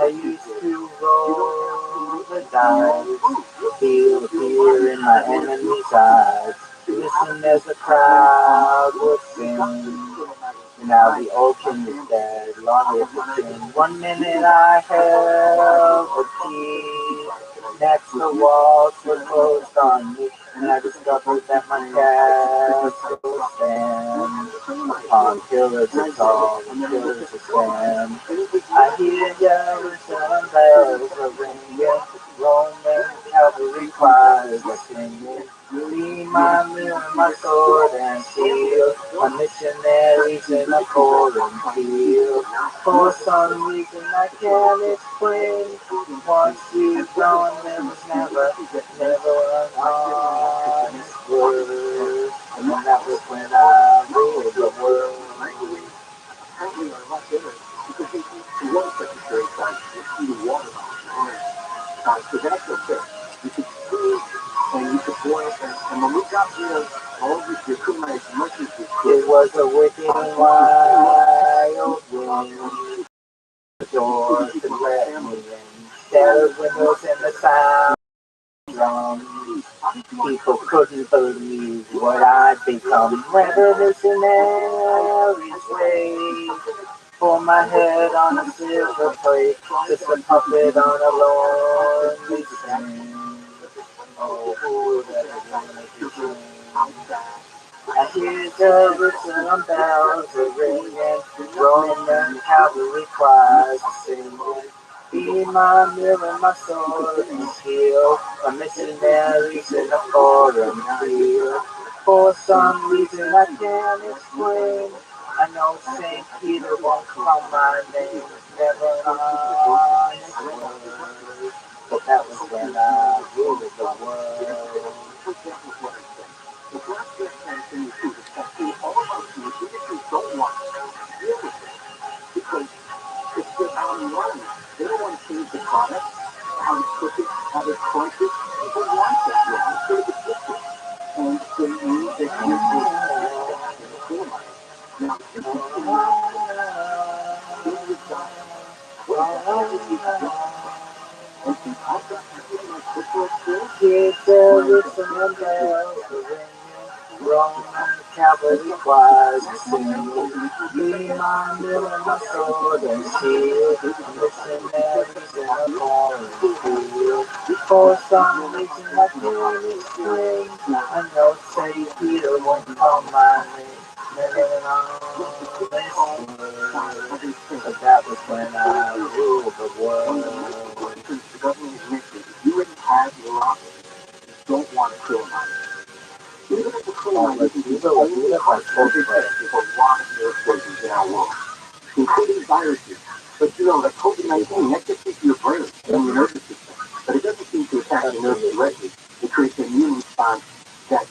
I used to roll the dice, feel fear in my enemy's eyes. Listen as the crowd would sing. Now the old king is dead, long live the king. 1 minute I held the key. Next the walls were closed on me, and I discovered that my castle stands upon pillars of tall and pillars of sand. I hear Jerusalem bells are ringing, Roman cavalry choirs are singing. Be my mirror, my sword and shield, my missionaries in a foreign field. For some reason I can't explain, once you've gone there was never an honest word. And that was when I ruled the world. Apparently our left dinner, because he was Secretary of Science, he was water so that's okay. You could steam and you could boil, and when we got rid of all of this, you couldn't make as much as you could. It was a wicked and wild wind. The door to let me in. Shattered windows and the sound drums. People couldn't believe what I'd become. Revolutionaries wave for my head on a silver plate, just a puppet on a lonely string. Oh, who would ever make it sing? I hear Jerusalem bells are ringing, Roman cavalry choirs are singing. Be my mirror, my sword and shield, my missionaries in a foreign field. For some reason I can't explain, I know St. Peter won't call my name, never an honest word. But that was when I ruled the world. The black dress campaign is affecting all of us who don't want to deal with it because it's their bottom line. They don't want to change the product, how to cook it, how to crunch it. People want that now. It's sort of addictive. And they need that usually now, this is Jerusalem bells are ringing, Roman cavalry choirs are singing. Be my mirror, my sword and shield, missionaries in a foreign field. For some reason I can't explain, I know St. Peter won't call my name. Never on this word, but that was when I ruled the world. The government admits that if you already have your office, you don't want to criminalize it. Even if the criminalization is only a there's a lot of new poisons in our world, including viruses. But you know, like COVID-19, that gets into your brain and your nervous system. But it doesn't seem to attack the nerves directly. It creates an immune response that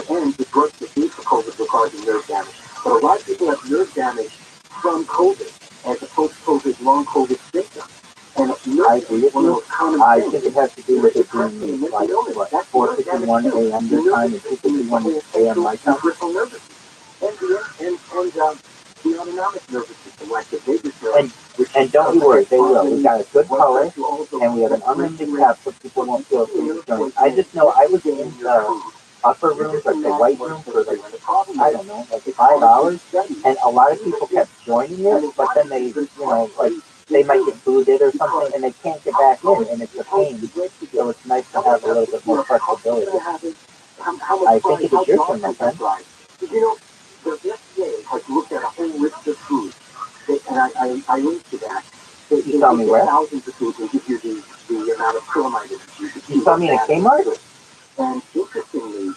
and the drugs that need for COVID will cause nerve damage. But a lot of people have nerve damage from COVID as opposed to COVID, long COVID symptoms. And I agree with you. I think it has to do with it being like what 4:51 a.m. this time and 2:51 a.m. my time. The autonomic nervous system, like the vagus nerve. And don't you worry, they will. We got a good color, and we have an unlimited cap so people won't feel afraid to join. I just know I was in the upper rooms, like the white room, for like, I don't know, like 5 hours, and a lot of people kept joining it, but then they, you know, like, they might get booted or something, and they can't get back in, and it's a pain. So it's nice to have a little bit more flexibility. I think it is your turn, my friend. You know, the FDA has looked at a whole list of foods, and I linked to that. You saw me where? Thousands of foods and give you the amount of acrylamide. You saw me in a Kmart? And interestingly,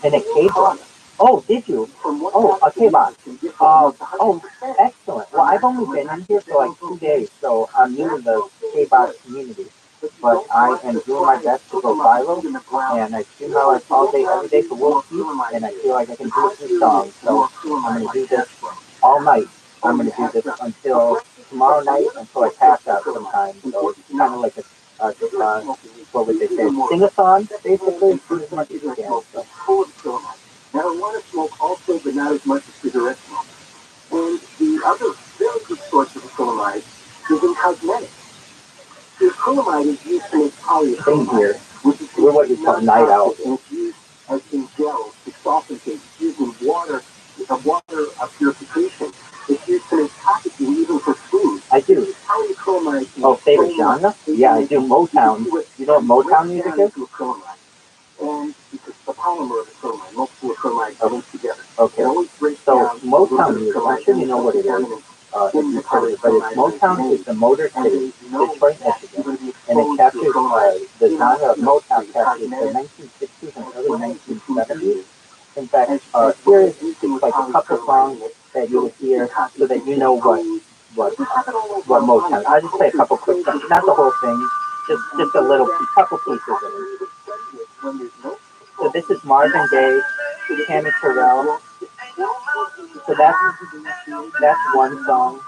in a K-box. Oh, did you? Oh, a K-box. Oh, excellent. Well, I've only been in here for like 2 days, so I'm new to the K-box community. But I am doing my best to go viral, and I stream my life all day, every day for World Peace, and I feel like I can do it through songs. So I'm going to do this all night. I'm going to do this until tomorrow night, until I pass out sometime. So it's kind of like a what would they say? Sing-a-thon, basically, do as much as you can. So. Marijuana smoke also, but not as much as cigarette smoke. And the other very good source of acrylamide is in cosmetics. acrylamide is used to make Same here. We're what you call night out. And it's used as in gels to soften things. It's used in water purification. It's used to make packaging, even for food. I do. Polyacrylamide. Oh, favorite genre? Yeah, I do Motown. You know what Motown music is? And because the polymer of acrylamide, multiple acrylamides linked together. Okay. So Motown music, I'm sure you know what it is. If you've heard of it, but it's Motown is the Motor City, Detroit, Michigan, and it captures the genre of Motown captures the 1960s and early 1970s. In fact, here is like a couple songs that you will hear so that you know what Motown. I'll just play a couple quick songs, not the whole thing, just a couple pieces of it. So this is Marvin Gaye, Tammy Terrell. So that's one song.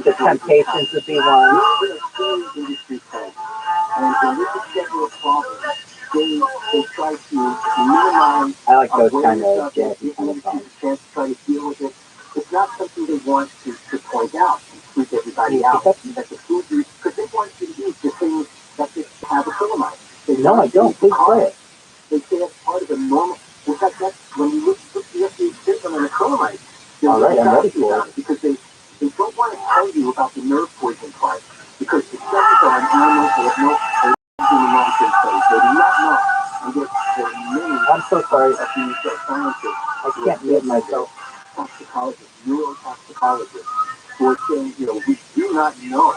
The Temptations would be one. I like those kind of jazzy kind of songs. It's not something they want to point out and freak everybody out. That the food use, because they want you to eat the things that they have acrylamide. No, I don't. Please play it. They say that's part of the normal. In fact, that's when you look at the FDA statement on acrylamide. All right, I'm ready for it. Because they don't want to tell you about the nerve poison part. Because the studies are on animals that have no long-term studies. They do not know. And there are many. I'm so sorry. Of these scientists. I can't mute myself. Toxicologists, neurotoxicologists, who are saying, we do not know.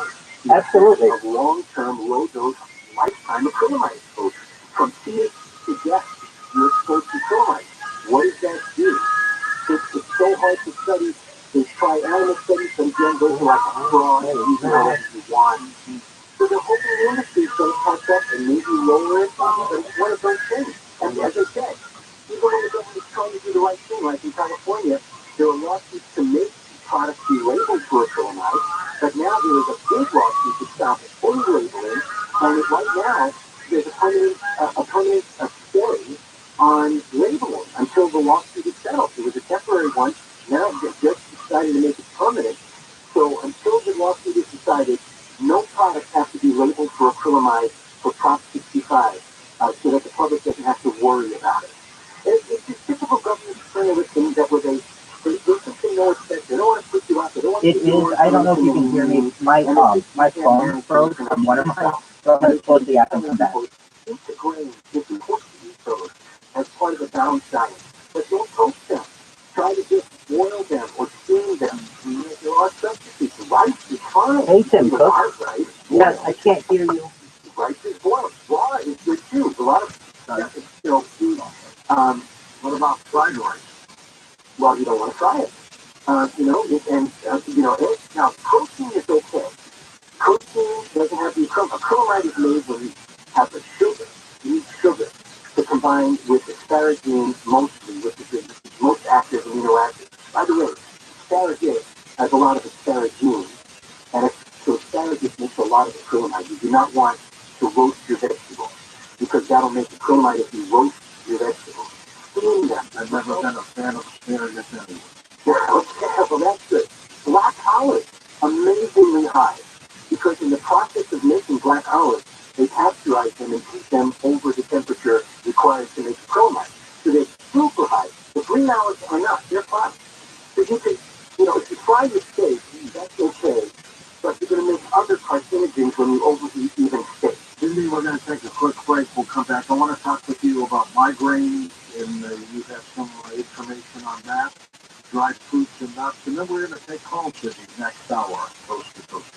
Absolutely. Of long-term, low-dose, lifetime acrylamide exposure. From pH to death, you're exposed to acrylamide. What does that do? It's so hard to study. They try animal studies, but again, those are like fraud, you can know what you want. So they're hoping the industry is going to catch up and maybe lower it, but it's one of those things. And as I said, even when the government is trying to do the right thing, like in California, there are lawsuits to make products be labeled for acrylamide, but now there is a big lawsuit to stop fully labeling, and right now there's a permanent stay on labeling until the lawsuit is settled. It was a temporary one. Now the judge decided to make it permanent. So until the lawsuit is decided, no products have to be labeled for acrylamide for Prop 65, so that the public doesn't have to worry about it. It's just typical government thing that where they simply know it's that they don't want to put you out. They don't want to. It is. I don't know if you can hear me. My phone froze from one of mine, so I'm going to close the app and come back. Eat the grains. It's important to eat those as part of the balanced diet, but don't toast them. Try to just boil them or steam them. There are substitutes. Rice is fine. Hey, Tim Cook. Yes, I can't hear you. Rice is boiled. Raw is good too. A lot of food. What about fried rice? Well, you don't want to fry it. Eggs. Now, protein is okay. Protein doesn't have the acrylamide is made when you have the sugar. You need sugar to combine with asparagine mostly, which is the most active amino acid. By the way, asparagus has a lot of asparagine, and so asparagus makes a lot of acrylamide. You do not want to roast your vegetables because that'll make acrylamide if you roast your vegetables. Steam them. I've never been a fan of asparagus anyway. Well, that's good. Black olives, amazingly high, because in the process of making black olives, they pasteurize them and heat them over the temperature required to make acrylamide. So they're super high. The green olives are not. They're fine. So you can, if you fry your steak, that's okay. But you're going to make other carcinogens when you overeat even steak. Cindy, we're going to take a quick break. We'll come back. I want to talk with you about migraines, and you have some information on that. Dried fruits and nuts. And then we're going to take calls with you next hour. Coast to Coast.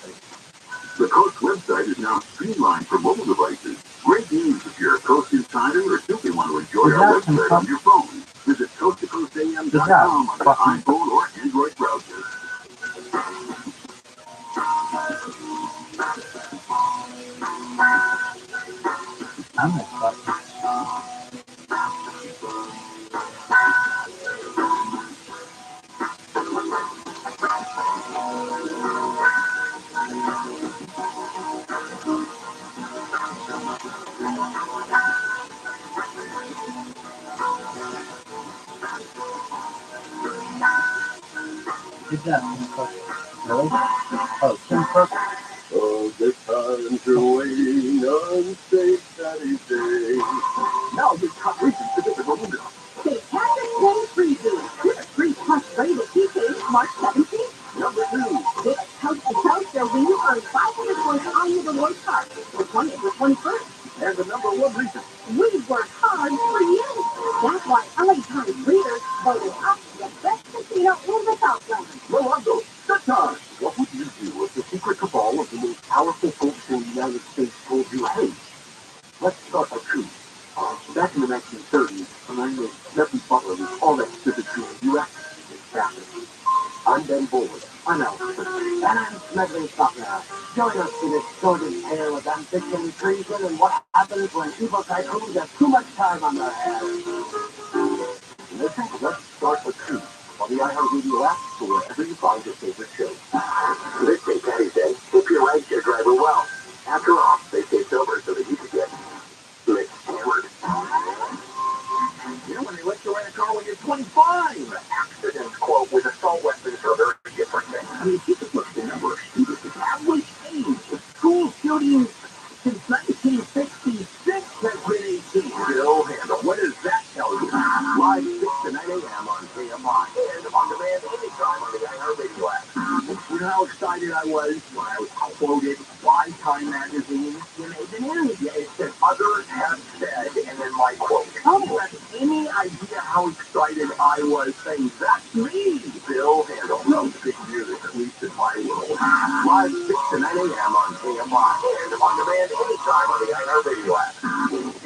The Coast website is now streamlined for mobile devices. Great news if you're a Coast insider or simply want to enjoy our website on your phone. Visit coasttocoastam.com on the iPhone or Android browser. Good job, Tim Cook. Really? Oh, Tim Cook? Oh, the times are waiting on St. Patty's Day. Now your top reasons to visit Bermuda. St. Patrick's Day preview with a free plus rate at TK March 17th. Number 2. Get a toaster when you earn 500 points on your reward card for 20th or 21st. And the number 1 reason. We work hard for you. That's why LA Times readers voted us the best casino in the Southland. Rolando, set time. What would you do if the secret cabal of the most powerful folks in the United States told you, hey, let's start a coup? Back in the 1930s, a man named Jeffrey Butler was all that stood between the U.S. and fascism. I'm Ben Boyd. I'm Alex Christian. And I'm Smedley Buckner. Join us for this sordid tale of ambition, treason, and what happens when evil tycoons have too much time on their hands. Listen to Let's Start a Coup on the iHeartRadio app or wherever you find your favorite show. This St. Patty's Day, tip your rideshare driver well. After all, they stay sober so that you can get lit hammered. You know when they let you rent a car when you're 25? Accidents, quote, with assault weapons are very different things. I mean, if you could look at the number of students, the average age of school shootings since 1966 has been 18. Bill Handle, what does that tell you? Live 6 to 9 a.m. on KMI and on demand anytime on the iHeartRadio app. You know how excited I was when I was quoted by Time Magazine? You made the news. Yeah, it said others have said, and then my quote. How do you have any idea how excited I was saying that's me? Bill Handle, no big music, at least in my world. Live 6 to 9 a.m. on KMI and on demand anytime on the iHeartRadio app.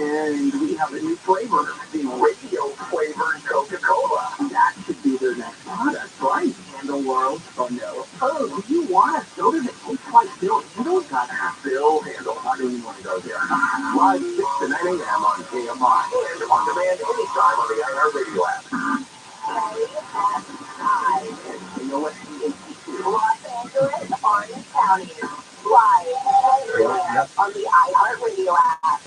And we have a new flavor, the radio flavored Coca-Cola. That should be their next product. That's right. Handle World. Oh no. Oh, do you want a soda that tastes like Bill Handle? Got Bill Handle. I don't even want to go there. Live 6 to 9 a.m. on KMI and on demand anytime on the iHeartRadio app. And you know what? Los Angeles, Orange County. Live on the iHeartRadio app.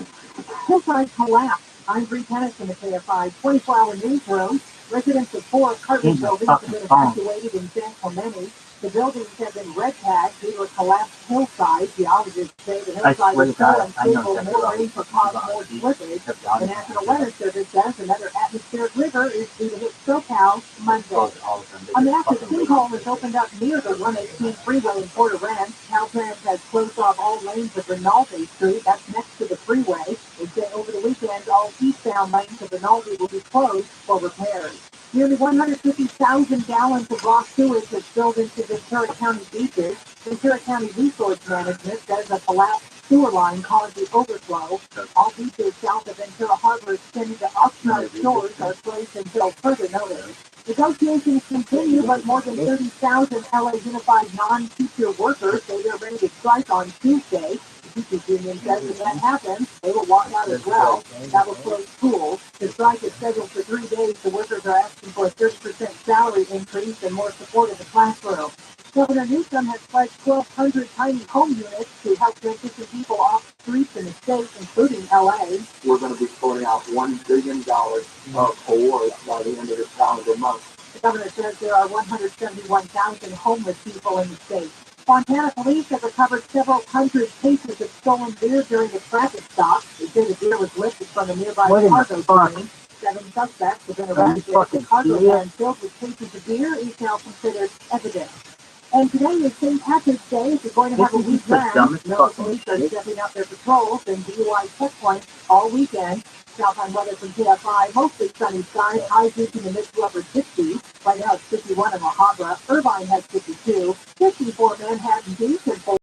Hillside collapse. I'm Bree Tennis from the KFI 24-hour newsroom. Residents of 4 apartment buildings have been evacuated in San Clemente. The buildings have been red tagged due to a collapsed hillside. Geologists say the hillside is so unstable, more rain could cause more slippage. The National Weather Service says another atmospheric river is due to hit SoCal Monday. A massive sinkhole has opened up near the 118 freeway in Port Aransas. Caltrans has closed off all lanes of Rinaldi Street. That's next to the freeway. They say over the weekend, all eastbound lanes of Rinaldi will be closed for repairs. Nearly 150,000 gallons of raw sewage has spilled into Ventura County beaches. Ventura County Resource Management says a collapsed sewer line caused the overflow. All beaches south of Ventura Harbor extending to Oxnard shores are closed until further notice. Negotiations continue, but more than 30,000 LA Unified non-teacher workers say they're ready to strike on Tuesday. The teachers union says when that happens, they will walk out as well. That will close schools. The strike is scheduled for 3 days. The workers are asking for a 30% salary increase and more support in the classroom. Governor Newsom has pledged 1,200 tiny home units to help transition people off streets in the state, including LA. We're going to be putting out $1 billion of awards by the end of this calendar month. The governor says there are 171,000 homeless people in the state. Fontana police have recovered several hundred cases of stolen beer during a traffic stop. They say the beer was lifted from a nearby cargo train. 7 suspects have been arrested. The cargo van filled with cases of beer is now considered evidence. And today is St. Patrick's Day. If you're going to have a weekend, Miller police are stepping up their patrols and DUI checkpoints all weekend. South on weather from KFI, mostly sunny skies, highs reaching the mid to upper 60s. Right now it's 51 in La Habra. Irvine has 52, 54 Manhattan Beach, and 4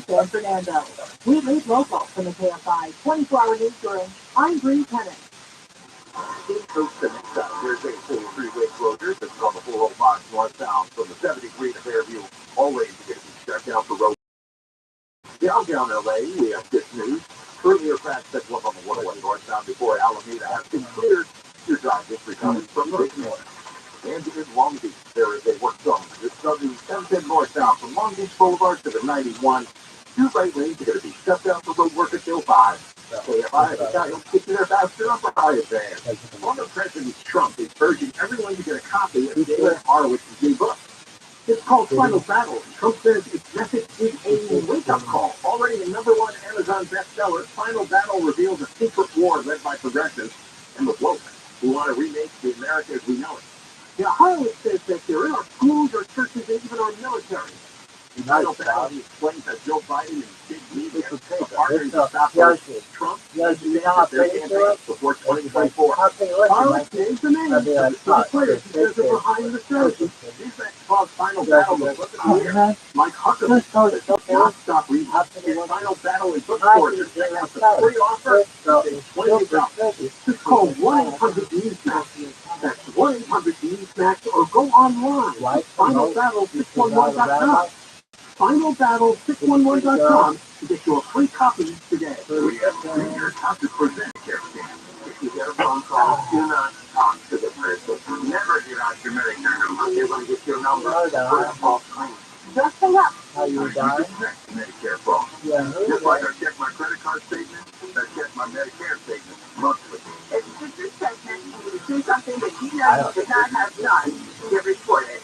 San Fernando. We lead local from the KFI 24-hour newsroom. I'm Bree Tennis. East Coast to next up, there's a full freeway closure. This is on the 405 northbound from the 73 to Fairview. All lanes are going to be shut down for road. Downtown LA, we have good news. Earlier crash set one on the 101 northbound before Alameda has been cleared. Your drive is recovering from Big North. And in Long Beach, there is a work zone. This southern 710 northbound from Long Beach Boulevard to the 91. 2 right lanes are going to be shut down for road work until 5. KFI, the guy who'll get you there faster up by advance. Former President Trump is urging everyone to get a copy of David Horowitz' new book. It's called Final Battle. Trump says its message is a wake-up call. Already a #1 Amazon bestseller, Final Battle reveals a secret war led by progressives and the woke who want to remake the America as we know it. Yeah, Harlan says that they're in our schools, our churches, and even our military. In Final Battle, he explains that Joe Biden and Big Media are partnering to stop Trump and their campaign before 2024. Harlan is the name of the city players because they're behind the services. These men called Final Battle the book of the year. Mike Huckabee says not stop reading. His Final Battle in bookstores. Just check out the free offer. It's $20. Just call 1-800-NEWSMAX. That's 1-800-NEWSMAX or go online. FinalBattle611.com. FinalBattle611.com to get your free copy today. We have seniors how to present care scam. If you get a phone call, do not talk to the person. Never give out your Medicare number. They want to get your number for a false claim. Just hang up. How you dying? Medicare fraud. Yeah. Just like I check my credit card statement, I check my Medicare statement monthly. If this segment and you do something that you know you should not have done, you report it.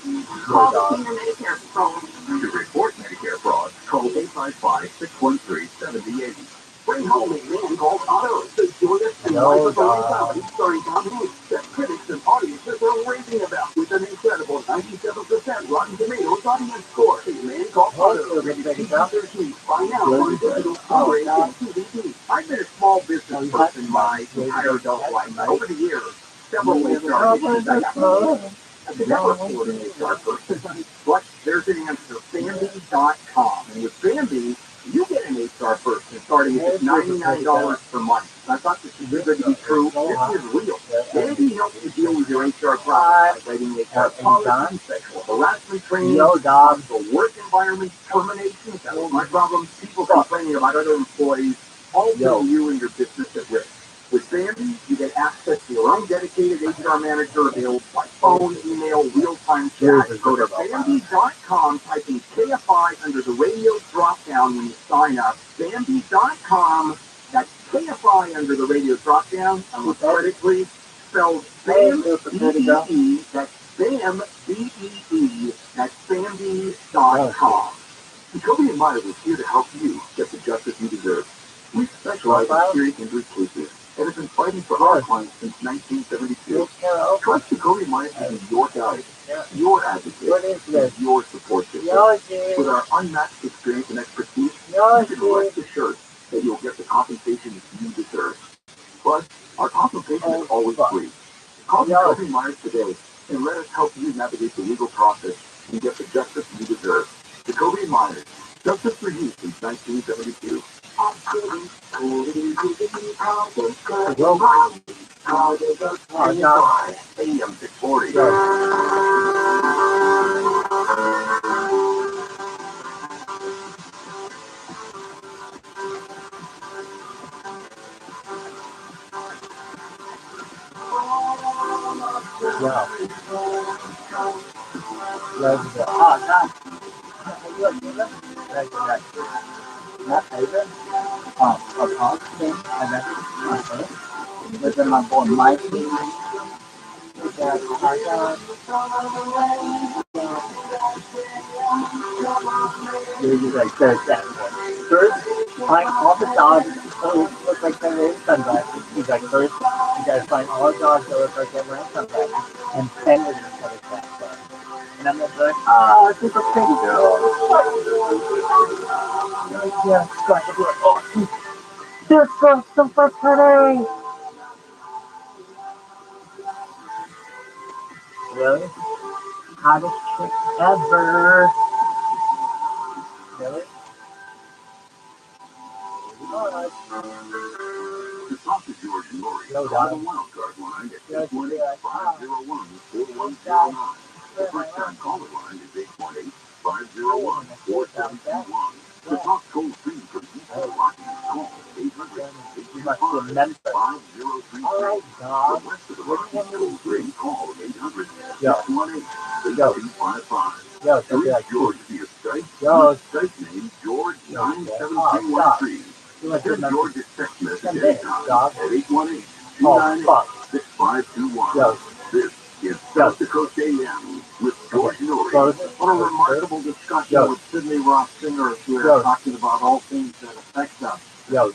Call the Senior Medicare phone. To report Medicare fraud, call 855-613-7080. Bring home a man called Otto. So join us in Life of a Reality starring Tom Hanks that critics and audiences are raving about with an incredible 97% Rotten Tomatoes audience score. A man called Otto. Rated PG-13. Find out on digital Blu-ray and DVD. I've been a small business person my entire adult life. Over the years, several HR issues I got involved. I've never afforded an HR person, but there's an answer, Bambi.com. And with Bambi, you get an HR person starting at just $99 per month. I thought this was too good to be true. This is real. Bambi helps you deal with your HR problems, like writing HR policies, sexual harassment training, for work environment, terminations. That was my problem. People complaining about other employees, all putting you and your business at risk. With Bambi, you get access to your own dedicated HR manager available by phone, email, real-time chat. Go to Bambi.com, type in KFI under the radio drop-down when you sign up. Bambi.com, that's KFI under the radio drop-down. And with credit, please, spelled BAM, B-E-E, that's BAM, B-E-E, that's Bambi.com. Jacoby and Meyer is here to help you get the justice you deserve. We specialize in serious injury cases and have been fighting for our clients since 1972. Trust Jacoby Myers is your guide, your advocate, and your support system. With our unmatched experience and expertise, you can rest assured that you'll get the compensation you deserve. Plus, our consultation is always free. Call Jacoby Myers today and let us help you navigate the legal process and get the justice you deserve. Jacoby Myers, justice for you since 1972. AM 640. First, find all the dogs that look like they're wearing sunglasses. He's like, first, you gotta find all the dogs that look like they're wearing sunglasses, and then we're gonna put a cat for. And I'm like, she's a pretty girl. Yeah, got to do it. Oh, this girl's super pretty. Really? Hottest chick ever. Really? To talk to George and Lori, call the wildcard line at 818-501-4109. The first-time caller line is 818-501-4721. To talk toll-free from East Milwaukee, call 800-825-5033. The west of the Rockies toll-free, call 800-618-8255. Reach George via Skype. Skype name George 97213. Send George a text message anytime at 818-298-6521. This is South Dakota AM. with George Noory. What a remarkable discussion with Sidney Ross Singer here, talking about all things that affect us.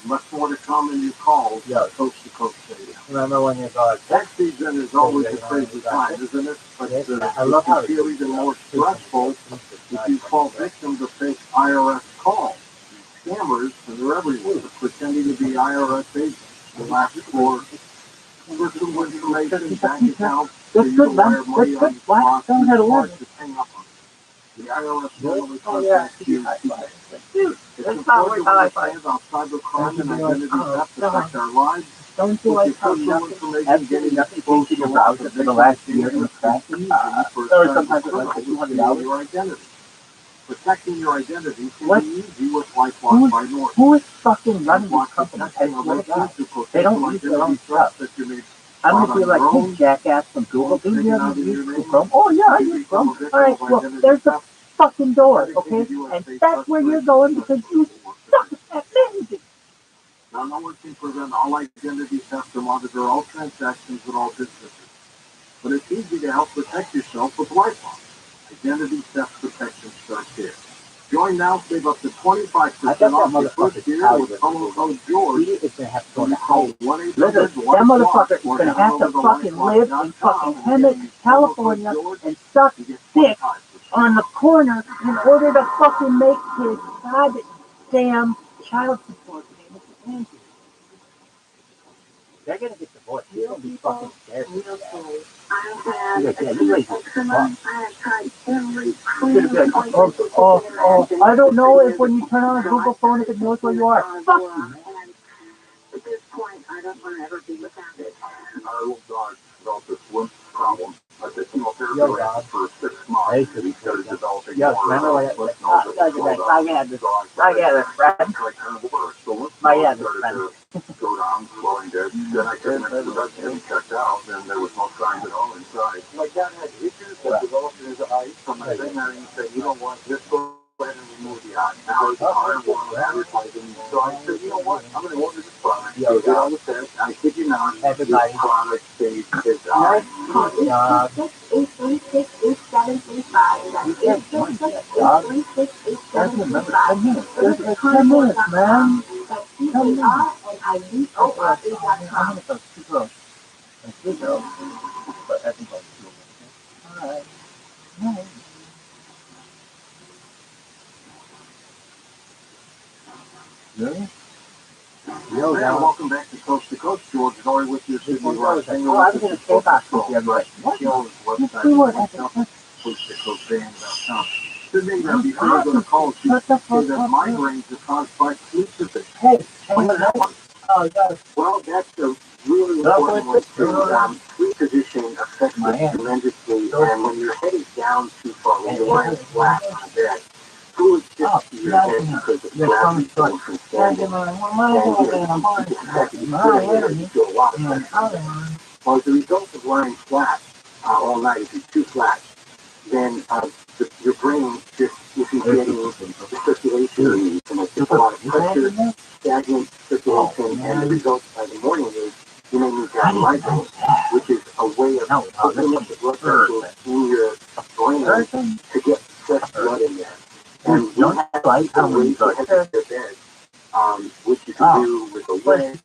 Much more to come in your calls Coast to Coast Stadium. Remember when you got Tax season is always a crazy time, isn't it? But I love how it feel even more stressful if you fall victim to fake IRS calls. Scammers, and they're everywhere, pretending to be IRS agents. They ask for personal information, bank accounts, so you can wire money on your clock, and hard to hang up on. The IRS normally contacts you. It's important to understand how cybercrime and identity theft affect our lives. Don't you like how absolutely nothing changed in your browser for the last year in the crack? Or sometimes it's like $200. Your identity. Protecting your identity can be easy with LifeLock by Norton. Who is fucking running this company? I swear to God. They don't use their own stuff. I'm going to be like, hey, jackass from Google, do you ever use Chrome? Oh, yeah, I use Chrome. All right, well, there's the fucking door, okay? And that's where you're going because you suck at managing. Now, no one can prevent all identity theft or monitor all transactions with all businesses. But it's easy to help protect yourself with LifeLock. Identity theft protection starts here. Join now, save up to 25% off your first year with promo code George. He is going to have to go to hell. Listen, that motherfucker is going to have to fucking live in fucking Hemet, California, and suck dick on the corner in order to fucking make his goddamn child support payment. They're going to get divorced. He's going to be fucking scared. I have tried every I don't know if when you turn on a Google phone, if it knows where you are. Fuck you, man. At this point, I don't want to ever be without it. Our little dog developed this limp problem. I did chemotherapy for 6 months. He started developing more lymph nodes. I had this friend. My started to go down, swelling dead. Then I took him into the vet and he checked out, and there was no signs at all inside. My dad had issues that developed in his eyes from my veterinarian said, you don't want this, go ahead and remove the eye. Now it's hard one advertising. So I said, you know what, I'm going to order this product. So get on the test. I kid you not, this product saved his eye. Really? Welcome back to Coast, George. Sorry with your Sidney Ross. I was in a stay box with the other way. Sidney, before I go to call, she said that migraines are caused by sleep deficiency. Hey, well, that's a really important one. Sleep position affects us tremendously, and when your head is down too far, when you're lying flat on the bed, fluid shifts to your head because of gravity going from standing. Well, as a result of lying flat all night, if you're too flat, then your brain just isn't getting the circulation, and it's just a lot of pressure, stagnant circulation, and the result by the morning is you may need to have migraine, which is a way of opening up the blood vessels in your brain to get fresh blood in there. And you have to raise your head of your bed, which you can do with a leg,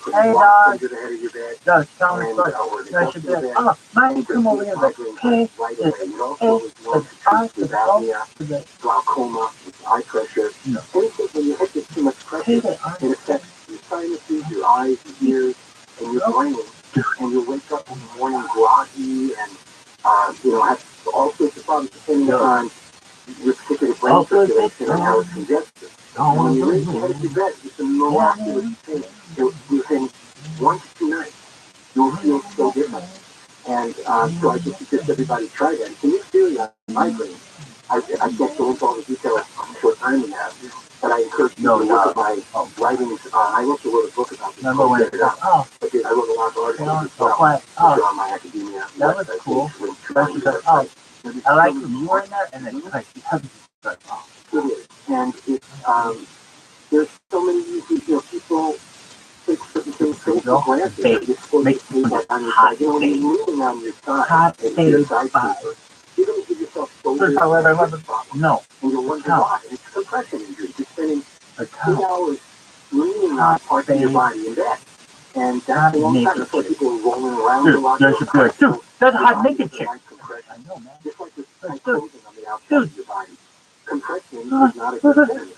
put a block under the head of your bed, and or the dust of your bed. Mine come over here like, hey, Right away. You also with apnea, glaucoma, with eye pressure. Anything when your head gets too much pressure, it affects your sinuses, your eyes, your ears, and your brain. And you'll wake up in the morning groggy and have all sorts of problems depending on your particular brain circulation and how it's congested. When you raise the head of your bed, it's a miraculous thing. Within 1 to 2 nights, you'll feel so different. And so I just suggest everybody try that. Can you feel your migraine? I can't go into all the details how short time we have, but I encourage you to look at my writings. I also wrote a book about this. I wrote a lot of articles as well on my academia. That was cool. I like the more in there, and then like it is. And it's there's so many people take certain things for granted. They're just supposed to take that on your side. When you're moving on your side, it's your side paper. Even if First I let her no. And you'll wonder why. It's a compression injury. You're spending 8 hours leaning on parts of your body in bed. And that's a long time. That's why people are rolling around a lot. Dude, that's a hot naked chick. I know, man. Just like this tight clothing on the outside of your body. Compression is not a good thing.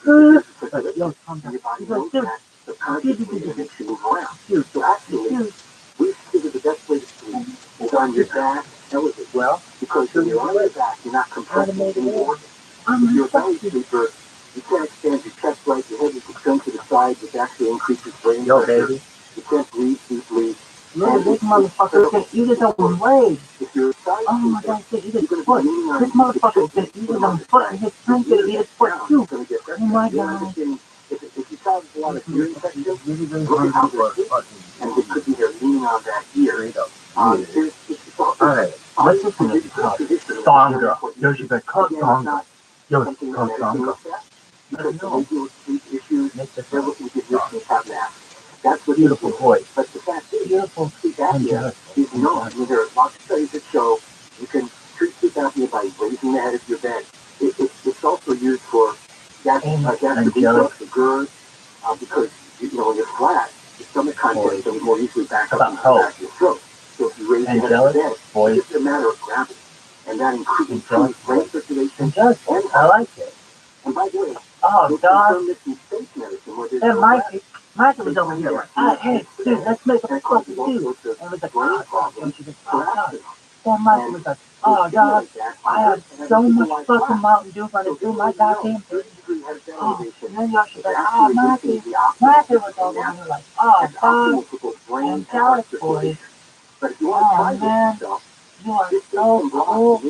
And your body knows that subconsciously it makes you move around. So actually, we figure the best way to sleep is on your back elevated. Well, because when you're on your back, you're not compressing any organ. If you're a belly sleeper, you can't expand your chest right, your head is extended to the side, which actually increases brain pressure. Baby. You can't breathe deeply. Look at this motherfucker can eat his own leg. If you're a side Oh my sleeper, God, he can eat his foot. This motherfucker can eat his own foot, and his friend's gonna eat his foot too. Oh my God. If you cause a lot of ear infection, look at how they're sleeping. And it could be they're leaning on that ear. Alright, let's listen to this song girl. Yo, she's like, call song girl. Yo, call song girl. Because they deal with sleep issues, they're looking to give you tap nap. That's what Beautiful voice. But the fact is, sleep apnea is known. I mean, there are lots of studies that show you can treat sleep apnea by raising the head of your bed. It's also used for gastric reflux, the GERD, because when you're flat, the stomach contents are more easily back up in the back of your throat. So if you raise the head of the bed, it's just a matter of gravity, and that increases brain circulation. I like it. And by the way, oh God, this in space medicine, where there's Mikey was over here like, hey, dude, let's make a fucking dude. And it was like, and she goes, God. Then Mikey was like, oh God, I had so much fucking Mountain Dew running through my goddamn face. Oh, and then y'all should be like, Mikey was over here like, God, I'm jealous, boys. Oh, man, you are so cool. I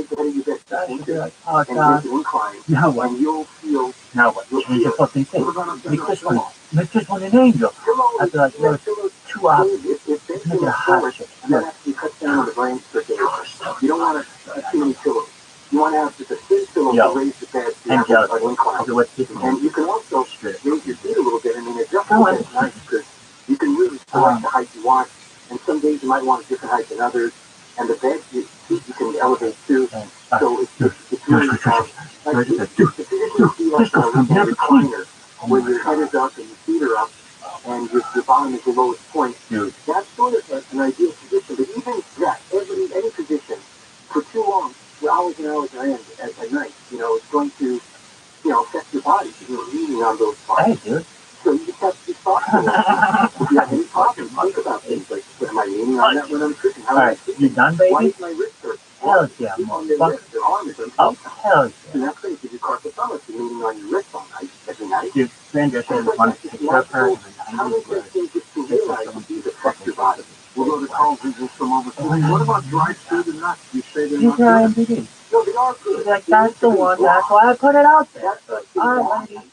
should be like, oh God, now what? Now what? Change the fucking thing. Make this one an angel. I'd be like, well, it's too obvious. Let's make it a hot chick. That actually cuts down the brain circulation. You don't want to have too many pillows. You want to have just a thin pillow to raise the bed so you have an incline. And you can also raise your feet a little bit. I mean, adjustment is nice because you can really select the height you want. And some days you might want a different height than others. And the bed you can elevate too. So it's really the position would be like a recliner where your head is up and your feet are up and your bottom is the lowest point. That's sort of an ideal position. But even that, any position for too long, for hours and hours on end at night, it's going to, affect your body because you're leaning on those parts. Hey, dude. So you just have to be thoughtful. If you have any problems, think about things like, am I leaning on that when I'm sitting? How Alright, you done, baby? Why is my wrist hurt? Hell yeah, motherfucker. Oh, hell yeah. And that's going to give you carpal tunnel if you're leaning on your wrist all night, every night. Dude, Sandra said wanted to take care of her in the 90s where to realize these affect your body. We'll go to calls and just from overseas. What about dried food and nuts? You say they're not good? MVD. No, they are good. She's like, that's the one, that's why I put it out there. Alright, lady.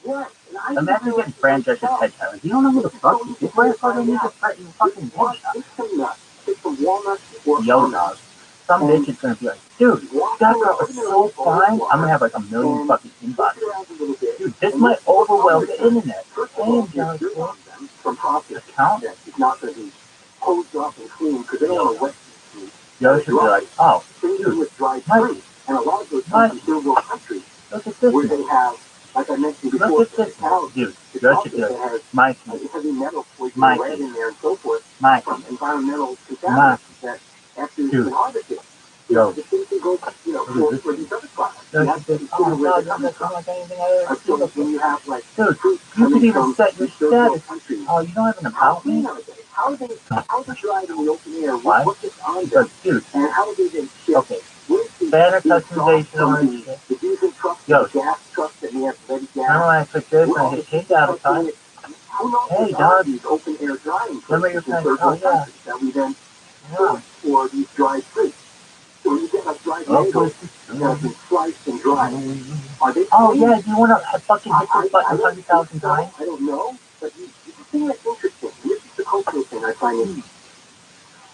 Yes. Imagine getting Francesca's head shot. Like, you don't know who the fuck he is. Where the fuck do you get fucking headshot? Take some walnuts or Yo, dog. Some bitch is gonna be like, dude, that girl is so fine. I'm gonna have like a million fucking inboxes. Dude, this might overwhelm the internet. Damn, jealous boy. Account? It's not going to be hosed off and clean because they don't want to wet food. Yo should be like, oh, dude, with dried fruit. And a lot of those countries, third world countries, look at this. where they have, like I mentioned before, look at this. Dude, yo should be like, Mikey, heavy metal poison lead in there and so forth, Mikey, from environmental contaminants that after it's been harvested. Yo, the same thing goes, for these other products. Oh my God, that's not like anything I ever seen before. When you have, like, dude, you could even set your status. Oh, you don't have an about me? How are they dried in the open air? Why? What's this on them? Dude, and how do they then shift? Okay, banner customization on this shit. The diesel trucks, Yo, the gas trucks that we have ready gas. I don't want to click this and I hit change out of time. Hey, dog. These open air drying remember your friend? Oh, yeah. That we then store for these dried fruits. So when you get like dried mangoes that have been sliced and dried, are they? Oh yeah, do you want to fucking hit this button 100,000 times? I don't know, but the thing that's interesting, this is the cultural thing I find interesting.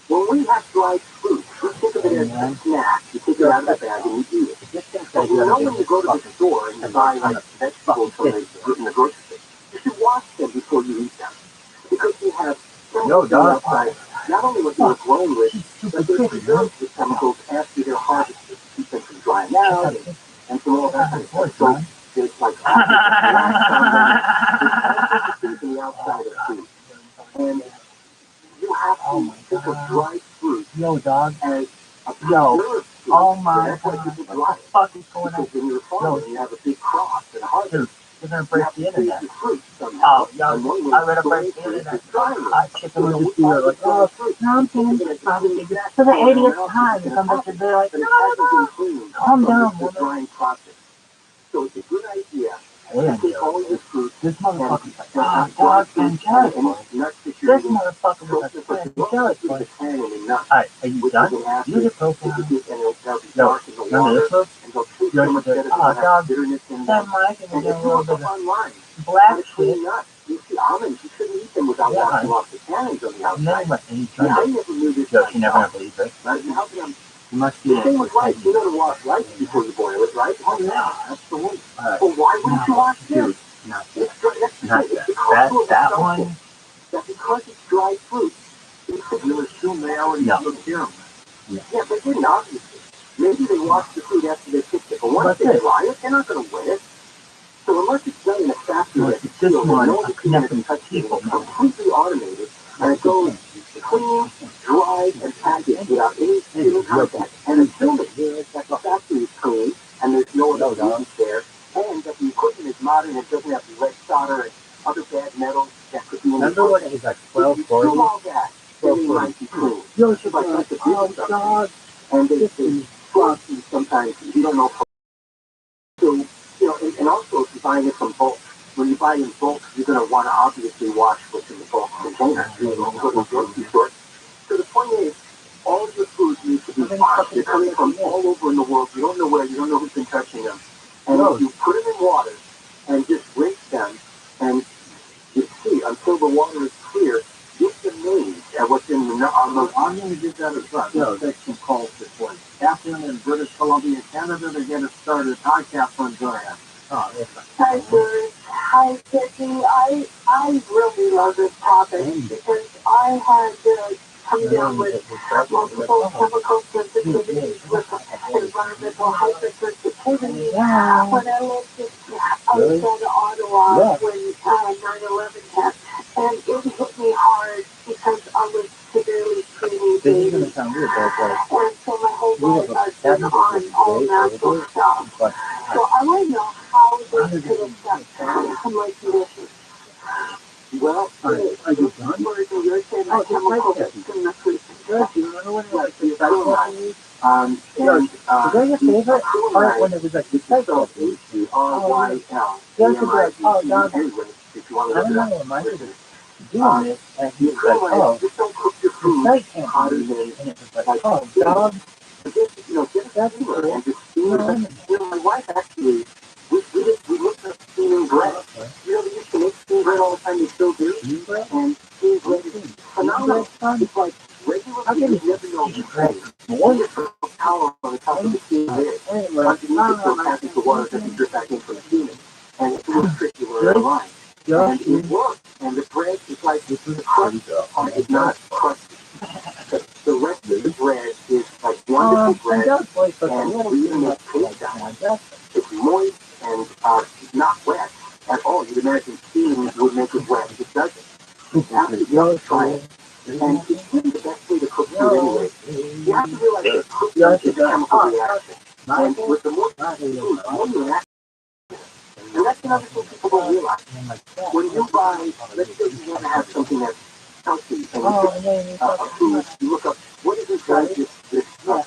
When we have dried fruit, we think of it as a snack. You take it out of the bag and you eat it. But when you go to the store and you buy like vegetables from in the grocery store, you should wash them before you eat them. Because you have chemicals outside, not only what they were grown with, but they're preserved with chemicals after they're harvested to keep them from drying. drying out and some all that kind of stuff. So there's like wax on them. There's all sorts of things in the outside of food. And you have to think of dried fruit as a preserved fruit. Oh my That's why god, people what dry the it. fuck is going on? Because when you're farming, you have a big crop and a harvest. Dude, you're gonna You break have the to save internet. the fruit somehow. Oh, yo, And then when I'm gonna it's break dried the fruit, internet. it's drying it. Hot chicken So would we just be buy like, the dried fruit. no, I'm kidding. It's Probably gonna for be the exact 80th amount time, of you come back to be like, but no, it hasn't no, been cleaned calm from down, the woman. drying process. So it's a good idea to take all your fruit This motherfucker's like, and dog angelic, boy. nuts that you're This eating. motherfucker was Soak like, them for angelic, boy. the tannin in nuts, Alright, are you which done? is an acid Use your that profile. you get, and they'll be Yo, dark in the remember water, this book? and they'll taste You so much should better do, than have dog, bitterness in that them. mic and And get if a you little look bit up of online, how black to shit. clean nuts, you see almonds, you shouldn't eat them without washing off the tannins on the And then outside. what? And you Yeah, turned I it. never knew this Yo, she never myself. gonna believe it. Right? And how can I? You must be The same with rice. You know to wash rice before you boil it, right? Oh yeah, absolutely. Alright. Well, why wouldn't you wash this? Dude, not that. It's dry, that's the Not thing. It's that. the cultural That assumption one. that because it's dried fruit, You assume they already took care of it. yeah, but they didn't, obviously. Maybe they wash the fruit after they picked it, but once they dry it, they're not going to wet it. So unless it's done in a factory that's sealed, and no one can even touch it, it's completely automated, and it goes clean, dried, and packaged without any human contact. And assuming that the factory is clean, and there's no other pollutants there, and that the equipment is modern and doesn't have lead solder and other bad metals that could be in the Remember when it was like 1240? do all that, then they might be clean. Yo, she's But like, that's a big dog. and they frosty sometimes. You don't know. So, you know, and also if you're buying it from bulk, when you buy in bulk, you're going to want to obviously wash what's in the bulk container. You know, go to the grocery store. So the point is, all of your food needs to be washed. They're coming from all over in the world. You don't know where. You don't know who's been touching them. And if you put them in water and just rinse them, and you see until the water is clear, you'll be amazed at what's in the nut. I'm going to give that a try. Let's take some calls before. Catherine in British Columbia, Canada, to get it started. Hi, Catherine. Go ahead. Oh, yes. Hi, Bruce. Hi, Vicky. I really love this topic because I had come down with multiple chemical sensitivities with environmental hypersensitivity when I lived outside of Ottawa when 9/11 hit. And it hit me hard because I was severely prenatal. And so my whole life I've been on all natural stuff. So I want to know how this could affect my condition. Well, Are you done? You're saying that chemical that's in the food. Good. Do you remember when it was like the Is that your favorite part when it was like the cycle? H-E-R-Y-L. You have to be like, oh, God. I don't know what mine is doing this, and he was like, oh, just don't cook your the food site can't hotter be, than, and it was like, oh, dog, get a steamer and just steam it. My wife actually, we looked up steaming bread. You know, they used to make steamed bread all the time, they still do. And steamed bread is phenomenal. It's like regular food, you never know you bread. One just put a towel on the top of the steamed bread. Underneath it, so package the water doesn't drip back in from steaming. And it's a little tricky where it aligns. And it works. And the bread is like, the crust is not crusty. The rest of the bread is like wonderful bread, and we even make cake down. It's moist and not wet at all. You'd imagine steaming would make it wet. It doesn't. Absolutely, try it. And it's really the best way to cook food anyway. You have to realize that cooking is a chemical reaction. And with the more food, the more you react. And that's another thing people don't realize. When you buy, let's say you want to have something that's healthy, and you pick a food, you look up what is inside this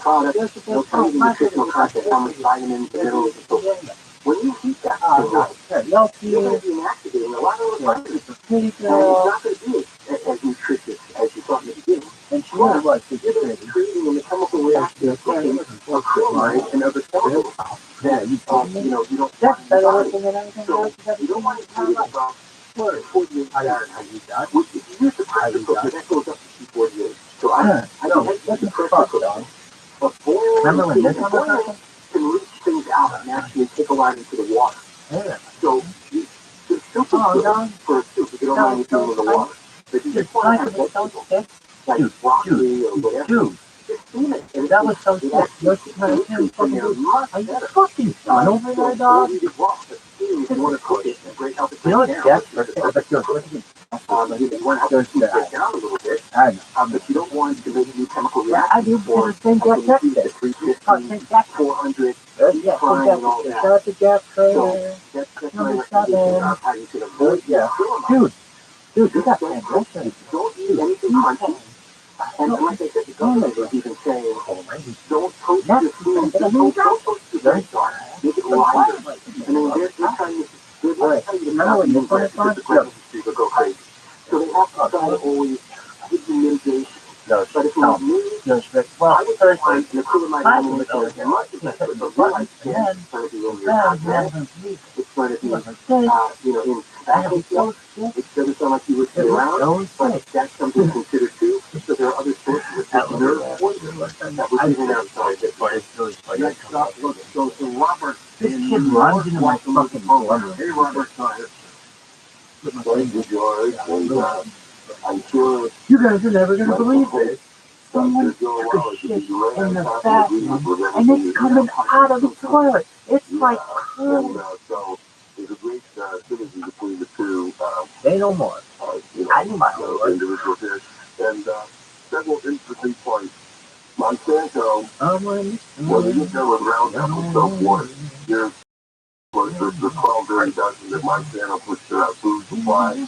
product, they'll tell you the nutritional content, how much vitamins, minerals, and so forth. When you eat that thing, you're going to be inactivating a lot of those vitamins. And it's not going to be as nutritious as you thought in the beginning. And you're going to be creating in the chemical reaction of cooking acrylamide and other chemicals that you don't want in your body. So you don't want to do it about 48 hours. If you use the pressure cooker, that goes up to 248. So I don't use the pressure cooker. But boiling can leach things out and actually take a lot into the water. So the soup is good for a soup if you don't mind doing it in the water. But you just want to have vegetables, like broccoli or whatever. Just That was so sick. You're trying to fucking do. Are you fucking done over there, dog? You know what's Jeff's birthday? I bet you're looking. I know. But you don't want to make new chemical Yeah, I do. Because St. Jeff texted. St. Jeff. 400. Yeah, St. Jeff. Shout out to Jeff for number 7. Yeah. Dude, you got fantastic. Don't eat anything crunchy. And like I said, the government is even saying, don't toast your food. Don't toast your bread. Make it lighter. I mean, they're trying to not use bread because the pregnancy will go crazy. So they have to try to always give you mitigation. But if it was me, I would find the acrylamide elimination as much as I could. But realize it's going to be in your content. It's going to be, in tobacco stuff. It doesn't sound like you would sit around, but that's something to consider too. So there are other sources of nerve poison that was even outside this place. Next up, let's go to Robert. This kid runs into my fucking blood. Hey, Robert. Thank you, George. And I'm sure You guys are never going to believe this. Someone took a shit in the bathroom, and it's coming out of the toilet. It's like curling. So there's a great synergy between the two. Say no more. I knew my Lord. Individual fish. And several interesting points. Monsanto, when you get there with Roundup and so forth, there's the 12 dirty dozen that Monsanto puts to that food supply.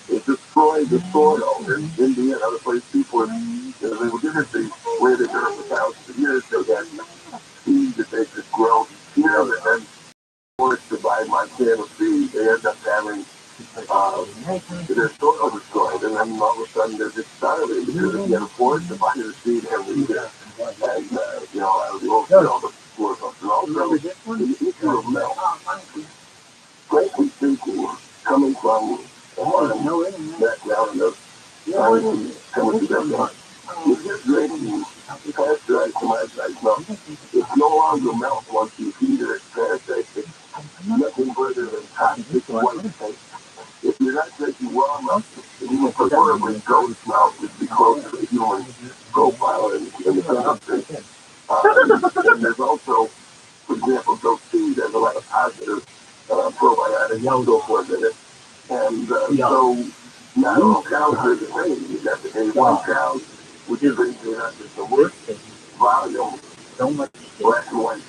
It destroyed the soil in India and other places. People, they were given the way they've done it for thousands of years. They had seed that they could grow, and then forced to buy Monsanto seed, they end up having their soil destroyed, and then all of a sudden they're just starving because they can't afford to buy the seed every year. And, out of the old field, the poor folks. And also, the issue of milk, frankly speaking, coming from that down in the chemistry background, if you're drinking pasteurized, homogenized milk, it's no longer milk once you feed it, it's parasites. It's nothing further than toxic white taste. If you're not drinking raw milk, even preferably goat's milk, would be closer to the human profile in the chemistry. And there's also, for example, goat cheese has a lot of positive probiotics and so forth in it. And so not all cows are the same. You got the A1 cows, which is just the worst volume, black and white.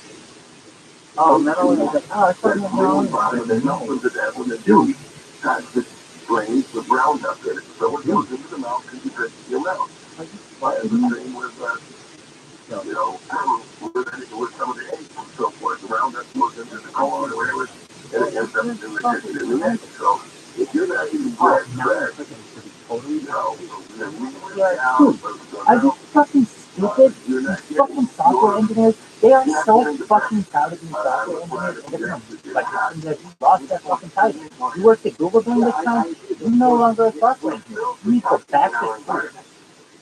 Not only is it, I thought you volume, there's nothing to that when they do toxic grains with Roundup in it. So it goes into the mouth and you drink your mouth. And the same with, with some of the eggs and so forth. The Roundup goes into the corn or whatever, and it ends up in the chicken and the egg. So if you're not eating bread, are you fucking stupid? These fucking software engineers, they are so fucking proud of being software engineers. And they're like, you lost that fucking title. You worked at Google during this time, you're no longer a software engineer. You need to go back to school.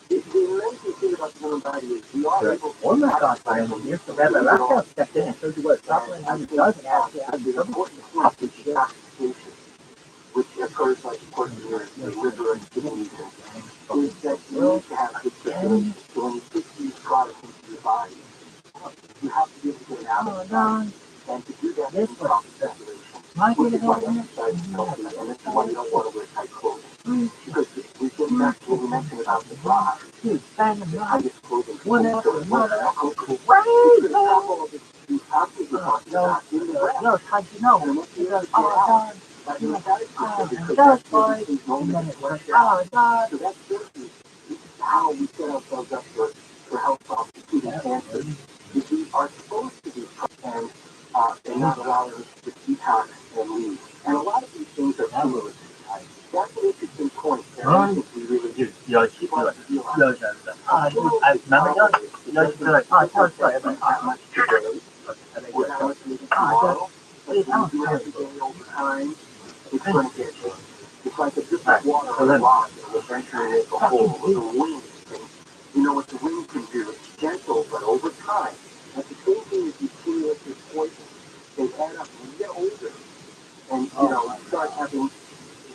The amazing thing about the human body is we are able to former software engineer, so Rabbi stepped in and showed you what a software engineer does and actually how to do important oxygenation, which occurs like of course in your liver and kidneys, is that you need to have good circulation. So when you put these products into your body, you have to be able to get it out of the body. And to do that, you need proper circulation. Which is why exercise is healthy, and this is why you don't want to wear tight clothing. Because we get back to what we mentioned about the drive. Tightest clothing. One after another. These athletes are talking about in the breath. No, how'd you know? Because, oh, God. But in the body, so that's certainly how we set ourselves up for health problems, including cancer. If we are supposed to be and not allowing us to detox and leave. And a lot of these things are cumulative. That's an interesting point. And I think we really do. Keep on the deal. I remember like, oh, tell us about it. Not much today. We're not much maybe tomorrow. But if you do it every day over time, it's going to get you. It's like a drip of water on a rock that will eventually make a hole with the wind. And you know what the wind can do? It's gentle, but over time. That's the same thing as you accumulate your poison. They add up when you get older. And, you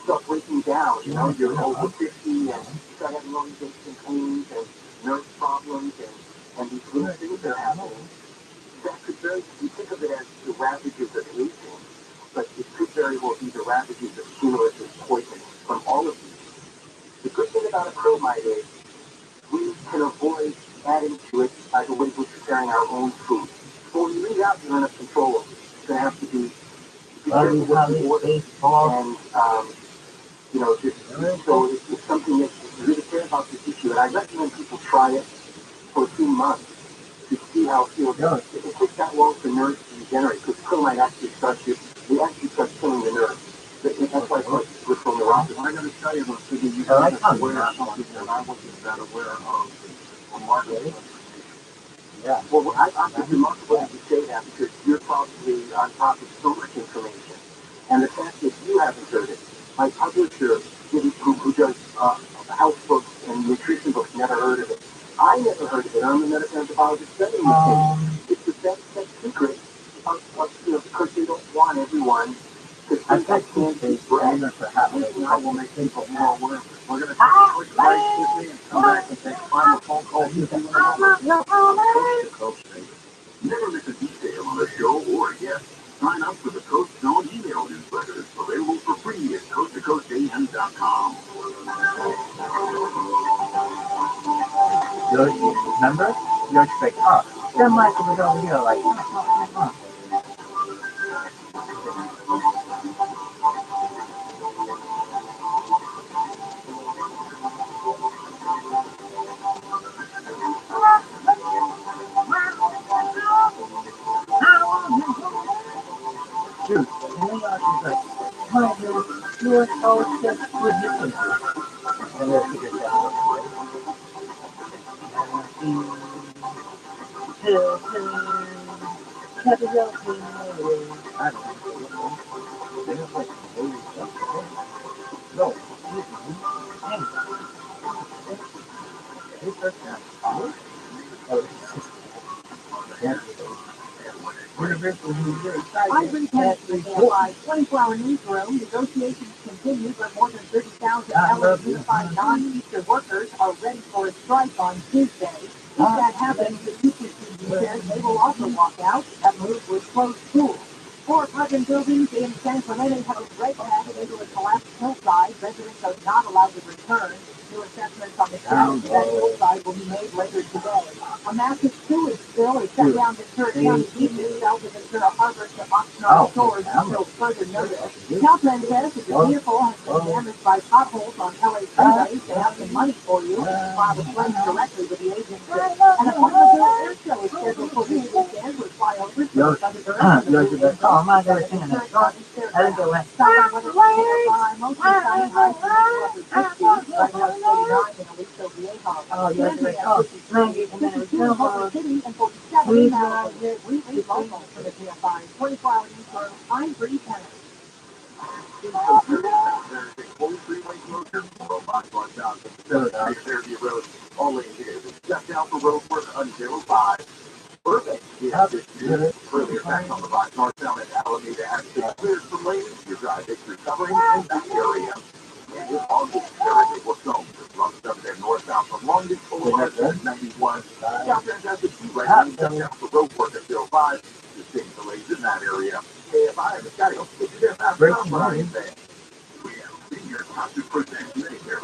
start breaking down. You're over 50 and you start having all these aches and pains and nerve problems and these That could very, you think of it as the ravages of aging, but it could very well be the ravages of cumulative poisoning from all of these. The good thing about acrylamide is we can avoid adding to it by the way we're preparing our own food. So when you leave out, you're under control of it. It's going to have to be careful what you order, and just so it's something that you really care about this issue. And I recommend people try it for a few months to see how it feels. If it takes that long for nerves to regenerate, because acrylamide actually starts killing the nerves. That's why it's like peripheral neuropathy. I got to tell you, though, Siggy, you got to aware of something that I wasn't that aware of on Margaret's information. Yeah. Well, I'm just remarkable that you say that because you're probably on top of so much information. And the fact that you haven't heard it, my publisher, who does health books and nutrition books, never heard of it. I never heard of it. I'm a medical anthropologist studying this thing. It's the best kept secret because they don't want everyone to think I can't eat bread. Now we'll make people more aware of it. We're going to take a quick break, Siggy, and come back and take final phone calls with you in a moment. Never miss a detail on the show or a guest. Sign up for the Coast Zone email newsletters, available for free at coasttocoastam.com. Remember? You're just like, oh, then Michael was over here, like, dude, and then she's like, Michael, you are so obsessed with this. And then she just said, Ivory Tennis with AFI 24-hour newsroom. Negotiations continue, but more than 30,000 LA Unified non-teacher workers are ready for a strike on Tuesday. If that happens, the teachers union says they will also walk out. That move would close schools. 4 apartment buildings in San Clemente have a red tag into a collapsed hillside. Residents are not allowed to return. New assessments on the status of that hillside will be made later today. A massive sewage spill is shut down Ventura County beaches south of Ventura Harbor to Oxnard shores until further notice. Caltrans says if your vehicle has been damaged by potholes on LA freeways, they have some money for you. File a claim directly with the agency. An Appointment air show is scheduled for this weekend with flyovers from Thunderbird. oh my God, singing that song. I think it went, oh, yes, it's called Slingy, and then it's All in here. Just down for road work until 5. Perfect. Yeah, this is further effect on the box northbound at Alameda Avenue. Cleared from lanes. Your drive is recovering in that area. And this Long Beach area will go. From 7 northbound from Long Beach Boulevard to 91. Southbound has the 2 right lane. Just down for road work until 5. The same delays in that area. KFI and the Scotty will get you there fast enough. Brian Bay. We have senior top 2% Medicare.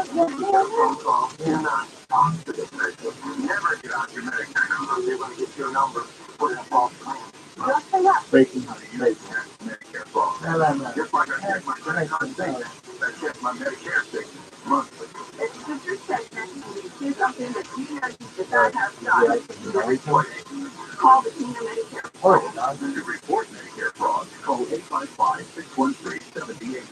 Phone call. Do not talk to the person. Never get on your Medicare number. They want to get your number. Put in a false claim. breaking. Medicare fraud. Just like I check my credit card statement, I check my Medicare statement monthly. It's just your statement. Do something that you know you did not have done. Call the senior Medicare. To report Medicare fraud, call 855-613-7080.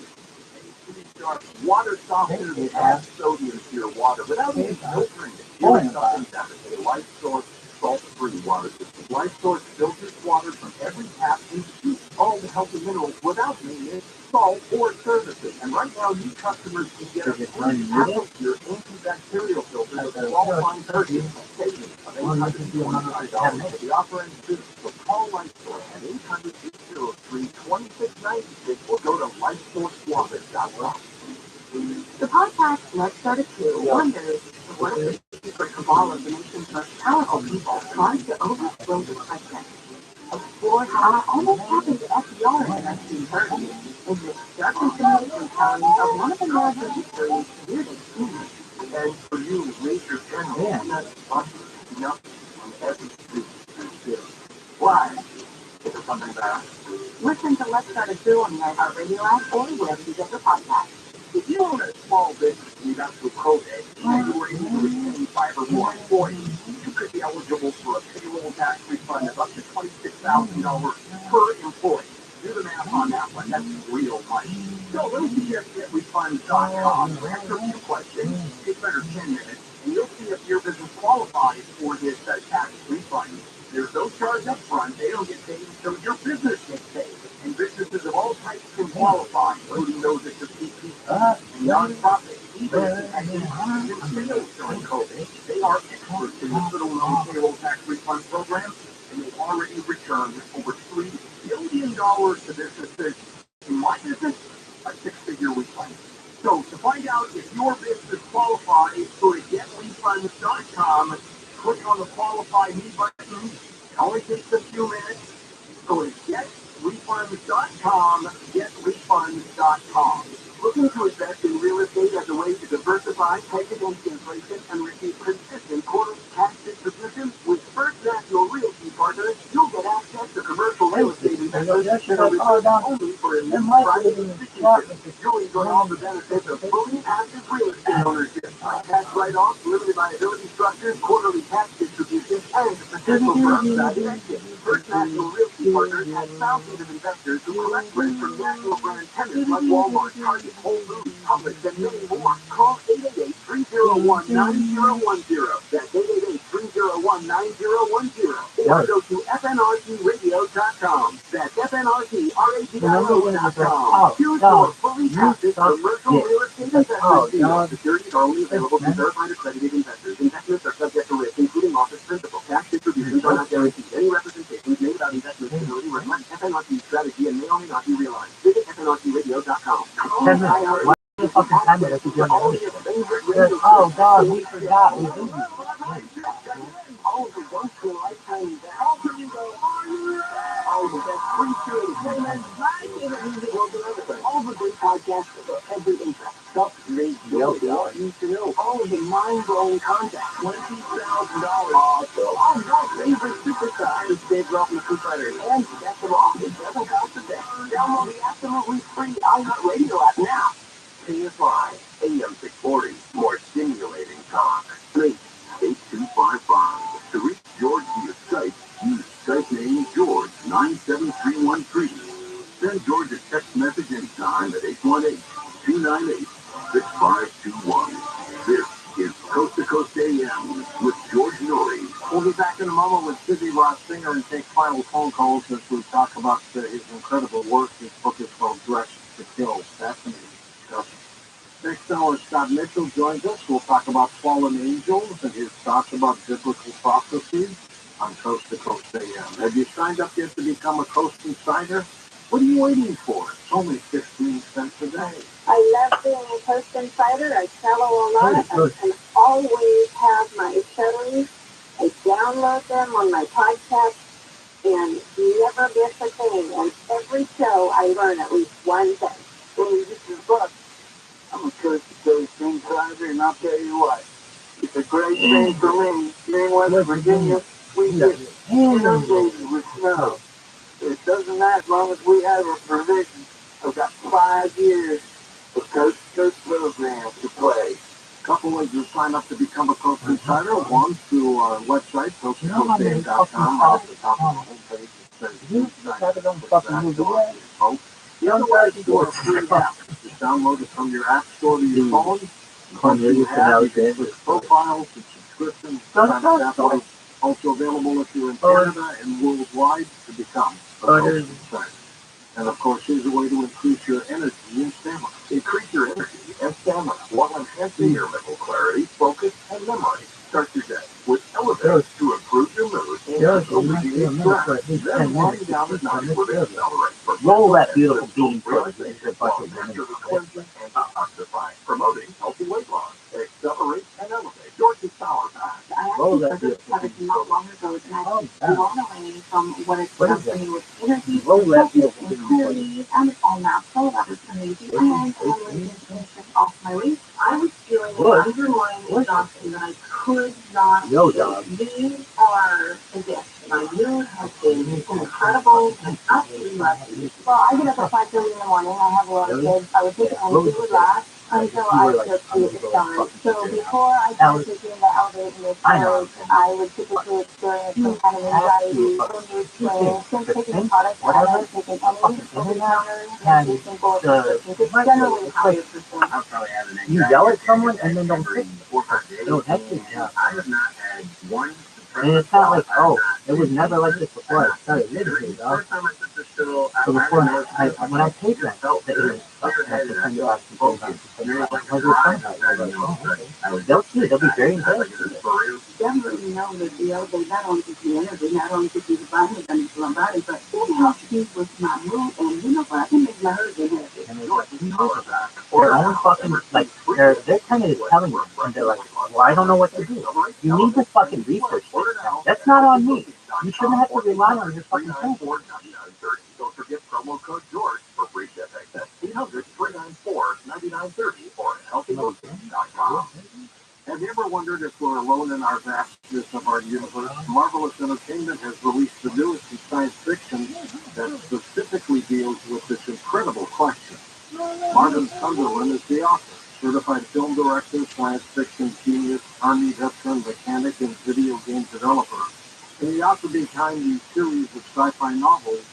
Water softeners add sodium to your water without even filtering it. Here is something that is a Life Source salt-free water system. Life Source filters water from every tap into all the healthy minerals without maintenance, salt, or services. And right now, new customers can get a free Apple-Pure antibacterial filter with a qualifying purchase savings of $825. The offer ends soon. So call Life Source at 800-803-2696 or go to lifesourcewater.com. The podcast Let's Start a Coup wonders what if But Kabbalah, the nation's most powerful people, tries to overthrow the president. Explore how almost happened to FDR in the 1930s in this darkest amazing telling of one of American history's weirdest scenes. And for you, major general, that's possible. Nothing on every street. Why? Is there something bad? Listen to Let's Start a Trillionaire, our radio app, or wherever you get your podcast. If you own a small business and you got through COVID and you were able to retain 5 or more employees, you could be eligible for a payroll tax refund of up to $26,000 per employee. Do the math on that one. That's real money. So let me suggest getrefunds.com. Answer a few questions. Take better 10 minutes, and you'll see if your business qualifies for this tax refund. There's no charge up front. They don't get paid until your business gets paid. And businesses of all types can qualify, including those that just keep pizza and nonprofits. Even if they had increases in sales during COVID, they are experts in this little known payroll tax refund program, and they've already returned over $3 billion to businesses. In my business, a six-figure refund. So to find out if your business qualifies, go to getrefunds.com, click on the Qualify Me button. It only takes a few minutes. Go to getrefunds.com, getrefunds.com. Looking to invest in real estate as a way to diversify, hedge against inflation, and receive consistent quarterly tax distributions? With First National Realty Partners, you'll get access to commercial real estate investments that are reserved only for elite private institutions. You'll enjoy all the benefits of fully passive real estate ownership, like tax write-offs, limited liability structures, quarterly tax distributions, and the potential for upside exit. First National Realty Partners has thousands of investors who collect rent from national brand tenants like Walmart, Target, Whole Foods, Publix, and many more. Call 888-301-9010. That's 888-301-9010. Or go to fnrtradio.com. That's fnrtradio.com. Choose your fully passive commercial real estate investment deal. Securities are only available to verified accredited investors. Investments are subject to risk, including office principal. Tax distributions are not guaranteed. Any representations made about investment stability reflect FNRC's strategy and may or may not be realized. Visit fnrtradio.com. The fucking time that I could do oh God, we forgot. We did. All the once-in-a-lifetime events. How can you go, all the best free-curated segments, live interviews, all the great podcasts for every interest. Stuff great deals you need to know. All of the mind-blowing content. $20,000 off. All your favorite superstars. Dave Ruff and the Foo Fighters. And best of all, it doesn't cost a thing. Download the absolutely free iHeartRadio app now. KFI, AM 640, more stimulating talk. 8255. To reach George via Skype, use Skype name George 97313. Send George a text message anytime at 818-298-6521. This is Coast to Coast AM with George Norrie. We'll be back in a moment with Sidney Ross Singer and take final phone calls as we talk about his incredible work. His book is called Dress to Kill. Fascinating discussion. Next hour, Scott Mitchell joins us. We'll talk about fallen angels and his thoughts about biblical prophecy on Coast to Coast AM. Have you signed up yet to become a Coast Insider? What are you waiting for? It's only 15 cents a day. I love being a Coast Insider. I travel a lot. I can always have my shows. I download them on my podcast and never miss a thing. And every show I learn at least one thing. Well, this is Buck. I'm a Coast to Coast Insider, and I'll tell you what. It's a great thing for me. Here in West Virginia, we get inundated with snow. It doesn't matter as long as we have a provision. I've got 5 years of Coast to Coast programs to play. A couple ways to sign up to become a Coast Insider. One, through our website, coasttocoastam.com. Right at the top of the homepage, it says Insider. The other way is for a free app. Just download it from your app store to your phone. Once you have your profiles and subscriptions, also available if you're in Canada and worldwide to become a Coast Insider. And of course, here's a way to increase your energy and stamina. Increase your energy and stamina while enhancing your mental clarity, focus, and memory. Start your day with Elevate to improve your mood and alleviate stress. Then wind down at night with Accelerate. Roll that beautiful bean for us. Promoting healthy weight loss. Accelerate and Elevate. George's Power for this product not long ago, and I'm blown away from what it's done for me with energy, focus, and clarity, and it's all natural. That was amazing. And I was instant off my waist. I was feeling an underlying exhaustion that I could not shake. These are the gifts. My mood has been incredible and absolutely lucky. Well, I get up at 5:30 in the morning. I have a lot of kids. I would take energy with that until I took the start. So before I started taking the elevator in the stairs, I would typically experience some kind of anxiety or mood swings. Since taking the product, I haven't taken any over-the-counter medication for prescriptions. It's generally higher percent. You yell at someone and then don't fix it. No, that's your job. I have not had one. And it's not like, oh, it was never like this before I started living here, dog. So before when I take that, they'll see it, they'll be very embarrassed. Definitely know that the elevate not only gives you energy, not only gives you the body and the body, but it helps me with my mood, and you know what, I can make my husband happy. Their own fucking, like, they're kind of telling you, and they're like, well, I don't know what to do. You need to fucking research this. That's not on me. You shouldn't have to rely on your fucking friends. Don't forget promo code George for free shipping. That's 800-394-9930 or healthymotion.com. Have you ever wondered if we're alone in our vastness of our universe? Marvelous Entertainment has released the newest in science fiction that specifically deals with this incredible question. Marvin Sunderland is the author, certified film director, science fiction genius, Army veteran, mechanic, and video game developer. And the author behind the series of sci-fi novels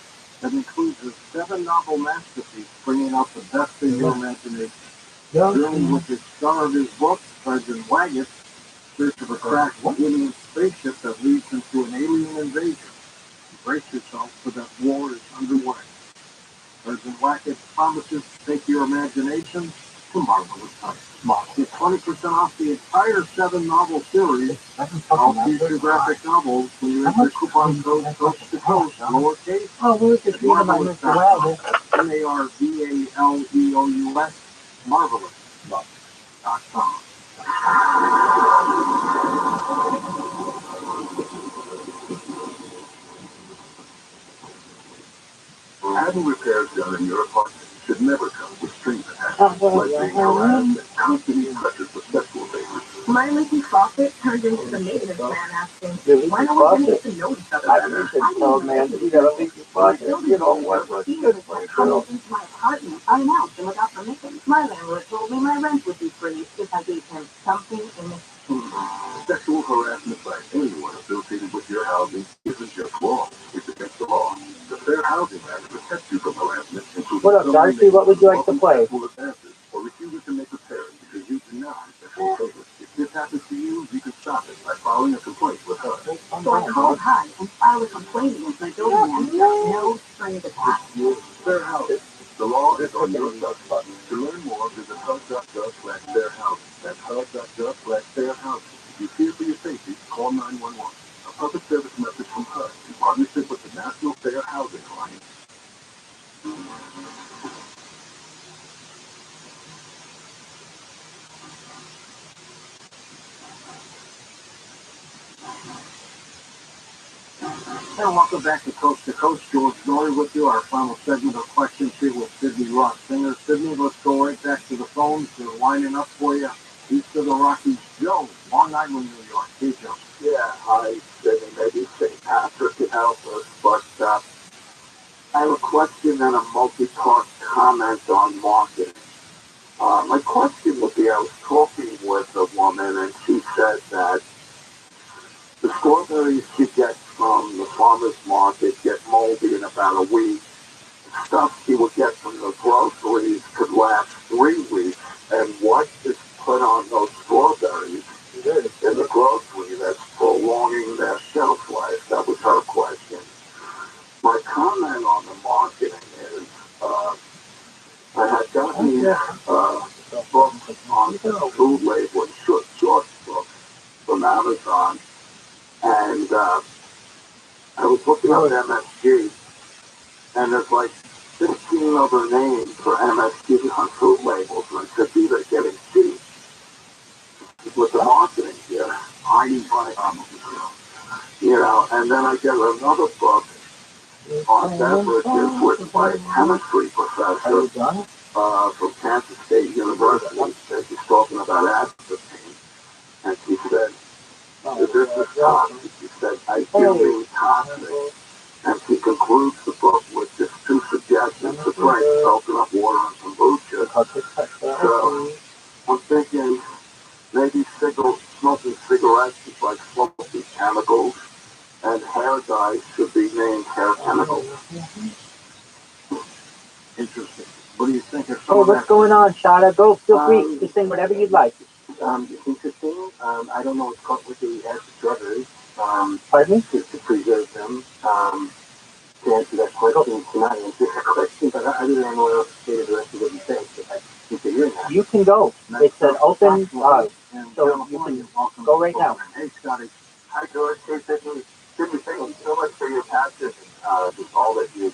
that includes a 7-novel masterpiece, bringing out the best in your imagination. Dealing with the star of his book, Sergeant Waggott's search of a cracked alien spaceship that leads into an alien invasion. Brace yourself, for that war is underway. Sergeant Waggott promises to take your imagination to marvelous heights. Get 20% off the entire 7-novel series, all future graphic novels, when you enter coupon code Coast to Coast, lowercase, at marvelous.com. MARVALEOUS, marvelous.com. Having repairs done in your apartment should never come with strings attached, like being harassed and constantly pressures for sexual favors. My leaky faucet turned into the maintenance man asking, when are we going to get to know each other better? Oh, man, you got a leaky faucet. You know what? Coming into my apartment unannounced and without permission. My landlord told me my rent would be free if I gave him something in exchange. Sexual harassment by anyone associated with your housing isn't just wrong, it's against the law. The Fair Housing Act protects you from harassment, including what up, Darcy? What would you like to play? Advances, or refusing to make repairs because you deny sexual favors. If this happens to you, you can stop it by filing a complaint with her. So I called HUD and filed a complaint against my building manager. No strings attached. Fair Housing. The law is on your side. To learn more, visit HUD.gov/fairhousing. That's HUD.gov/fairhousing. If you fear for your safety, call 911. A public service message from HUD in partnership with the National Fair Housing Alliance. And welcome back to Coast. George Norrie with you. Our final segment of questions here with Sydney Ross Singer. Sydney, let's go right back to the phones. They're lining up for you. East of the Rockies, Joe, Long Island, New York. Hey, Joe. Yeah, hi, Sydney. Maybe St. Patrick can help us, but I have a question and a multi-part comment on marketing. My question would be, I was talking with a woman, and she said that the strawberries she gets from the farmer's market get moldy in about a week. The stuff she would get from the groceries could last 3 weeks. And what is put on those strawberries in the grocery that's prolonging their shelf life? That was her question. My comment on the marketing is, I had gotten a book on food labeling, short book from Amazon, and I was looking up MSG, and there's like 15 other names for MSG on food labels, and I said, these are getting cheap. with the marketing here, hiding by and then I get another book on beverages with my chemistry professor from Kansas State University that she's talking about aspartame, and she said, this is toxic. She said, ideally toxic. And she concludes the book with just two suggestions to drink coconut water and kombucha. So I'm thinking maybe smoking cigarettes is like smoking chemicals, and hair dyes should be named hair chemicals. Interesting. What do you think of Oh, what's going on, Shada? Go, feel free to sing whatever you'd like. It's interesting. I don't know what they add to strawberries. Pardon me? To preserve them. To answer that question, to not answer that question, but I really don't know what else to say to the rest of what you say. I think they're hearing that. You can go. It's an open, so you can go right now. Hey, Scotty. Hi, George. Hey, Sydney. Sydney, thank you so much for your passion and just all that you've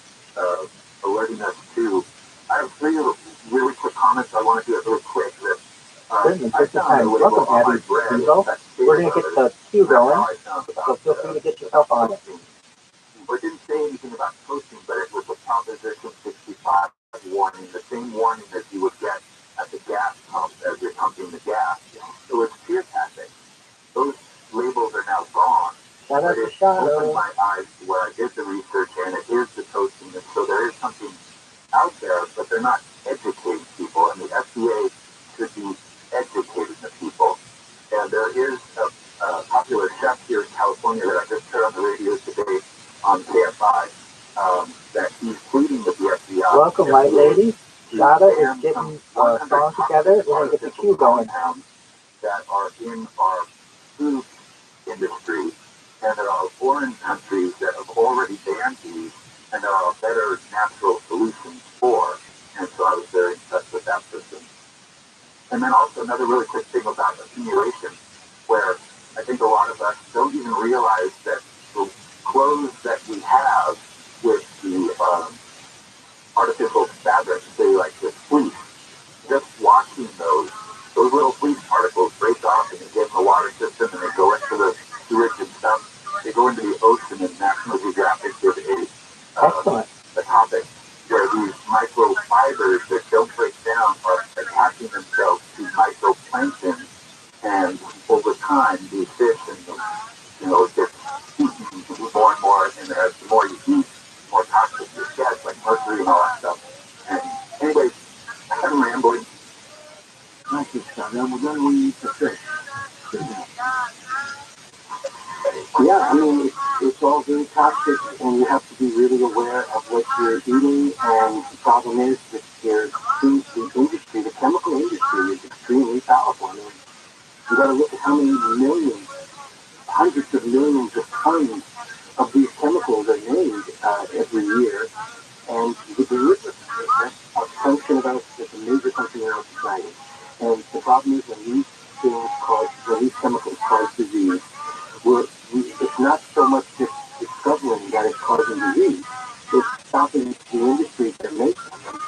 alerting us to. I have three really quick comments I want to do it really quick. Certainly, take your time. Welcome, Abby. Can you go? We're going to get the queue going, so feel free to get yourself on. It didn't say anything about toasting, but it was a Proposition 65 warning, the same warning that you would get at the gas pump as you're pumping the gas. It was fear tactics. Those labels are now gone. Shout out to it Shadow. opened my eyes to where I did the research, and it is the toasting. And so there is something out there, but they're not educating people, and the FDA should be educating the people. And there is a popular chef here in California that I just heard on the radio today on KFI that he's pleading with the FBI. Welcome, white lady. Shada is getting a song together. We're going to get the queue going. That are in our food industry, and there are foreign countries that have already banned these, and there are better natural solutions for. And so I was very impressed with that person. And then also another really quick thing about accumulation, where I think a lot of us don't even realize that the clothes that we have with the artificial fabric, say like the fleece, just washing those little fleece particles break off and they get in the water system and they go into the sewage and stuff. They go into the ocean, and National Geographic did a topic where these microfibers that don't break down are attaching themselves to microplankton, and over time these fish get eaten more and more, and the more you eat, the more toxic you get, like mercury and all that stuff. And anyway, I'm rambling. Thank you, Scott. And we're going to eat the fish. Yeah, I mean, it's all very toxic, and you have to be really aware of what you're eating. And the problem is that the industry, the chemical industry, is extremely powerful. I mean, you got to look at how many millions, hundreds of millions of tons of these chemicals are made every year, and the delivery a function of us, it's a major function in our society. And the problem is when these chemicals cause disease, it's not so much just discovering that it's causing disease, it's stopping the industry that makes them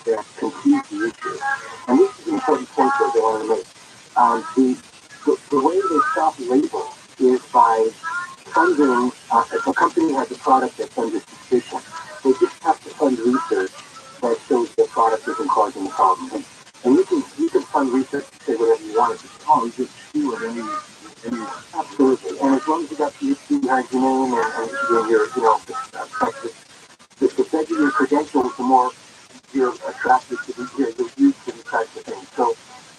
that confuse the issue. And this is an important point that I want to make. The way they stop labels is by funding, if a company has a product that's under suspicion, they just have to fund research that shows the product isn't causing a problem. And you can fund research to say whatever you want to. Oh, you just do it any. Absolutely. And as long as you got the issue behind your name and your the better your credentials, the more you're attracted to the use of these types of things. So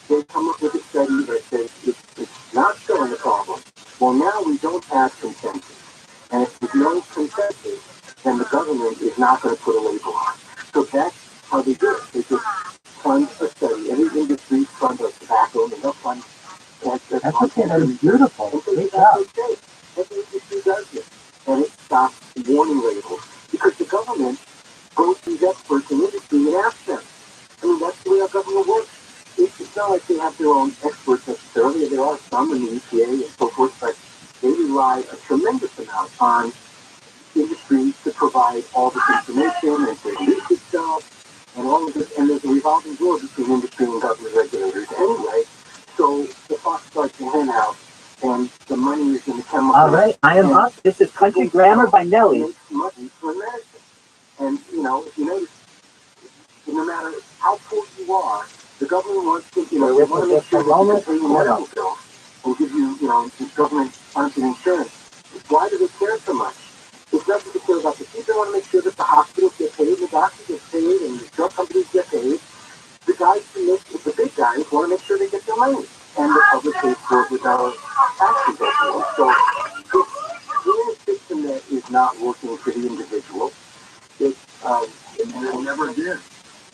they come up with a study that says it's not showing a problem. Well, now we don't have consensus. And if there's no consensus, then the government is not going to put a label on. So that's how they do it. They just fund a study. Every industry funds tobacco, and they'll fund cancer. That's okay, that is beautiful. Great job. Every industry does it. And it stops warning labels. Because the government goes to these experts in industry and asks them. I mean, that's the way our government works. It's not like they have their own experts necessarily. There are some in the EPA and so forth, but they rely a tremendous amount on industry to provide all this information and to release itself. And all of this, and there's a revolving door between industry and government regulators anyway. So the clock starts to run out, and the money is in the chemicals. All right, I am up. This is Country Grammar by Nelly. Money for medicine. And, you know, if you notice, no matter how poor you are, the government wants to, you know, they want to make sure that you can pay your medical bills and give you, you know, government-sponsored insurance. Why do they care so much? It's not just to care about the people. They want to make sure that the hospitals get paid, the doctors get paid, and the drug companies get paid. The guys who make the big guys want to make sure they get their money, and the public pays for it with our taxes. So it's a system that is not working for the individual. It never did.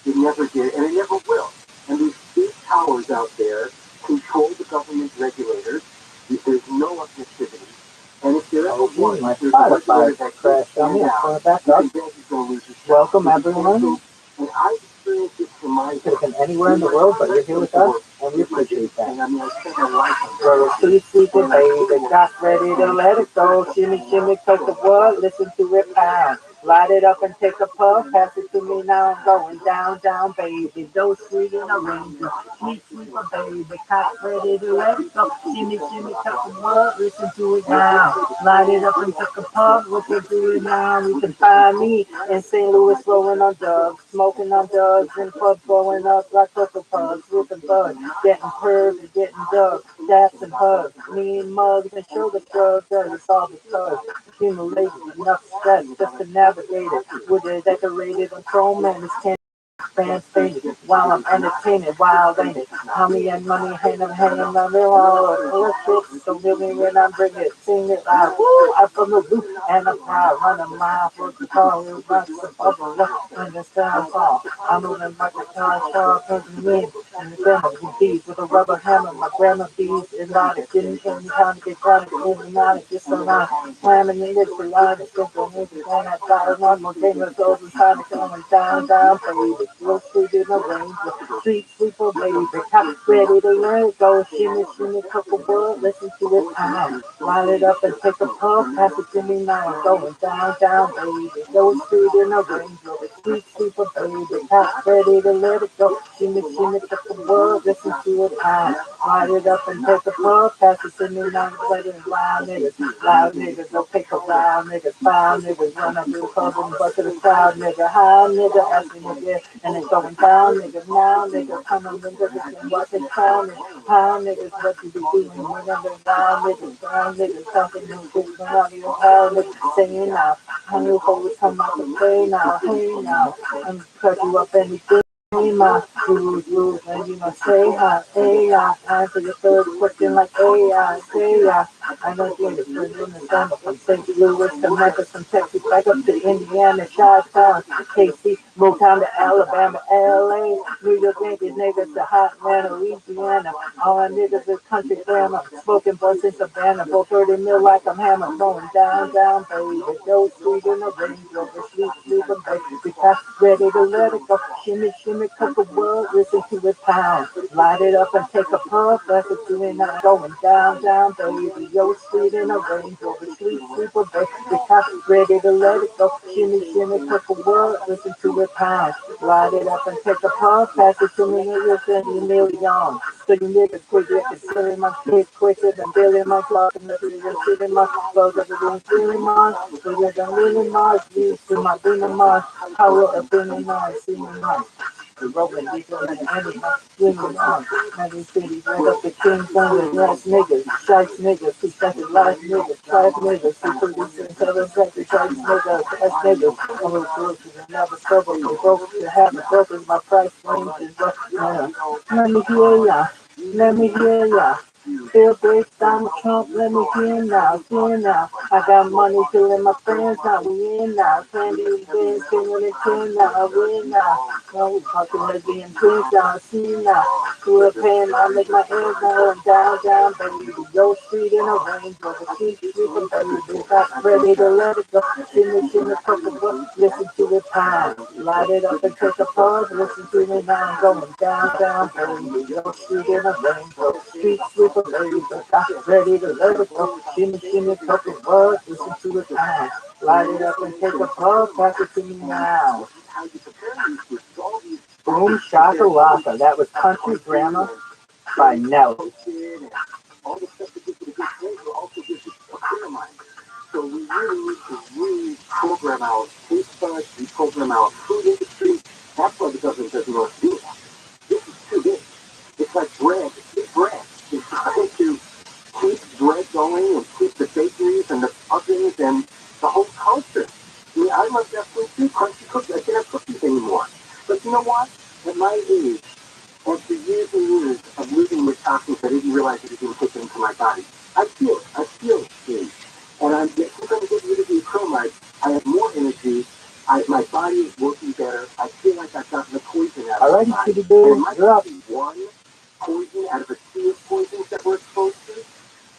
It never did, and it never will. And these big powers out there control the government regulators. There's no objectivity. And if there ever was, My there's a regulator Spotify that crashed on me. stand It's out, going back you up. can bet he's going to lose his job. Welcome, everyone. And I've experienced it from my Could have been anywhere in the world, but you're here with us, and we appreciate that. I mean, I spent my life on Girl, sleep, sleeping, baby, got ready to let it go. Shimmy, shimmy, touch the wood, listen to it pound. Light it up and take a puff, pass it to me now. I'm going down, down, baby. Those sweet in the rain, sweet, sweet, baby. Got ready to let it go. Shimmy, shimmy, touch the wood, listen to it now. Light it up and take a puff, look into it now. You can find me in St. Louis rolling on dubs, smoking on dubs, and clubs blowing up like cocoa puffs, whipping buds, getting curves and getting dubs, daps and hugs, mean mugs and sugar shrugs, and it's all because accumulated enough stress just to navigate it. With it decorated on TRUMAN, it's 10 fans faded while I'm entertaining, wild ain't it? How me and money hanging on the wall. Electric, so hear me when I bring it, sing it loud. Woo! I'm from the roof and I'm proud, run a mile for the car, it rocks the bubble, understand fall. I'm moving like a car, sharp, and wind, and the grandma beats with a rubber hammer. My grandma beats is loud, it's getting in time to get down, it's in and out, it's just around. Slamming the lips for line, it's simple music, and I got one more game of those inside the coming down, down, baby. Low street in the rain, street sweeper, baby. Cop ready to let it go, shimmy, shimmy, couple bud, listen to it pound. Line it up and take a puff, pass it to me now, I'm going down, down, baby. Low street in the rain, street sweeper, baby. Cop ready to let it go, shimmy, shimmy, couple bud, listen to it pound. Light it up and take a puff, pass it to me now, let it loud niggas, don't pick a wild niggas, foul niggas, run up real close and bust to the crowd, nigga, high nigga, asking again, and it's going down, niggas, now niggas, coming niggas, and what they call me, how niggas, what you be doing, niggas, down niggas, talking and shit, around you, how niggas, saying now, how you hoes come out to play now, hey now, I'm cut you up anything. Hey ma, rules, and you must say hi, hey answer your third question like hey I don't get it, but you understand, but from St. Louis to Memphis, from Texas back up to Indiana, Chi-Town, KC, Motown to Alabama, LA, New York Yankees, niggas to Hot Atlanta, Louisiana, all my niggas is country grammar, smoking bus in Savannah, for 30 mil like I'm hammer, going down, down, baby, go sweet in the rain, go sleep, sleeping, baby, because ready to let it go, shimmy, shimmy, couple words, listen to it pound, light it up and take a puff, that's what you and I going down, down, baby, yo, sweet in the rain, go sleep, sleeper, baby, because ready to let it go, shimmy, shimmy, couple words, listen to it pound, light it up and take a puff, pass it to me, and listen to million. So you niggas quit getting silly, my kids quicker than Billy, my clock, and the shit in my clothes, everything feeling mine, so you're done really mine, used to my dinner mine, power up in the night, see me mine. The rolling deeper than any swimming on. Many cities right up the King Thunder, ass niggas, shites niggas, who second life niggas, tribe niggas, who produce and tell us that the tribe niggas, ass niggas, I'm a broke and never struggle from broke to have a broke is my price range is rough. Let me hear ya, let me hear ya. Bill Gates, Donald Trump, let me hear now. I got money killing my friends now, we in now. Candy is being singing and king now, we in now. Now we talking lesbian twins now, see now. Through a pen, I make my hands now and down, down, baby. Yo, street in a range, over street, sleeping, baby. Got ready to let it go. Shimmy, shimmy, purple, book, listen to it time. Light it up and take a pause, listen to me now. I'm going down, down, baby. Yo, street in a range, over street, sleeping, baby. Got ready to let it go. Shimmy, shimmy, purple, book, listen to it time. Light it up and take a pause, pass it to me now. Boom Shakalaka. That was Country Grandma by Nelly. All the stuff that gives you a good flavor also gives you a clear mind. So we really need to reprogram our taste buds, reprogram our food industry. That's why the government doesn't know what to do about it. This is too big. It's like bread. It's bread. It's trying to keep bread going and keep the bakeries and the ovens and the whole culture. I mean, I love that food too, crunchy cookies. I can't have cookies anymore. But you know what? At my age, after years and years of living with toxins, I didn't realize it was even taken into my body. I feel it. I feel it, Steve. And I'm getting rid of the acrylamide. I have more energy. My body is working better. I feel like I've gotten the poison out of my body. And it might just be one poison out of a sea of poisons that we're exposed to.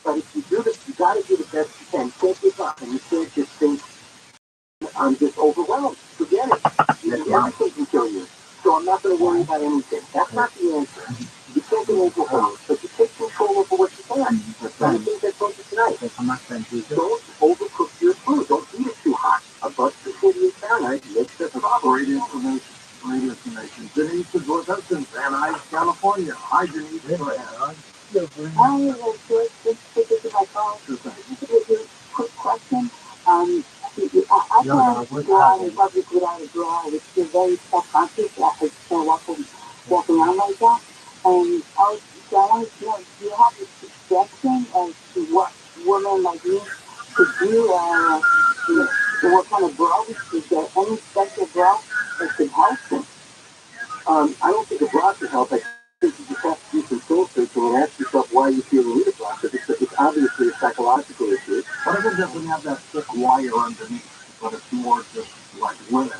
But if you do this, you got to do the best you can. Can't give up, and you can't just think, I'm just overwhelmed. Forget it. Everything can kill you. So I'm not going to worry about anything. That's not the answer. You can't be overwhelmed, but you take control over what you can. That's the thing that told you tonight. Don't overcook your food. Don't eat it too hot. Above 248 Fahrenheit makes it great information. Great information. Denise is with us in Van Nuys, California. Hi, Denise. Go ahead. Hi, George. Just take it to my phone. Just a quick question. I can't go out in public without a bra, which is very self-conscious. I still walking around like that. And I wanted to know, do you have a suggestion as to what women like me could do? What kind of bra? Is there any special bra that could help? I don't think a bra can help. I think you just have to do some soul searching and ask yourself why you feel you need a bra. Because it's obviously a psychological issue. What if it doesn't have that thick wire underneath, but it's more just like linen?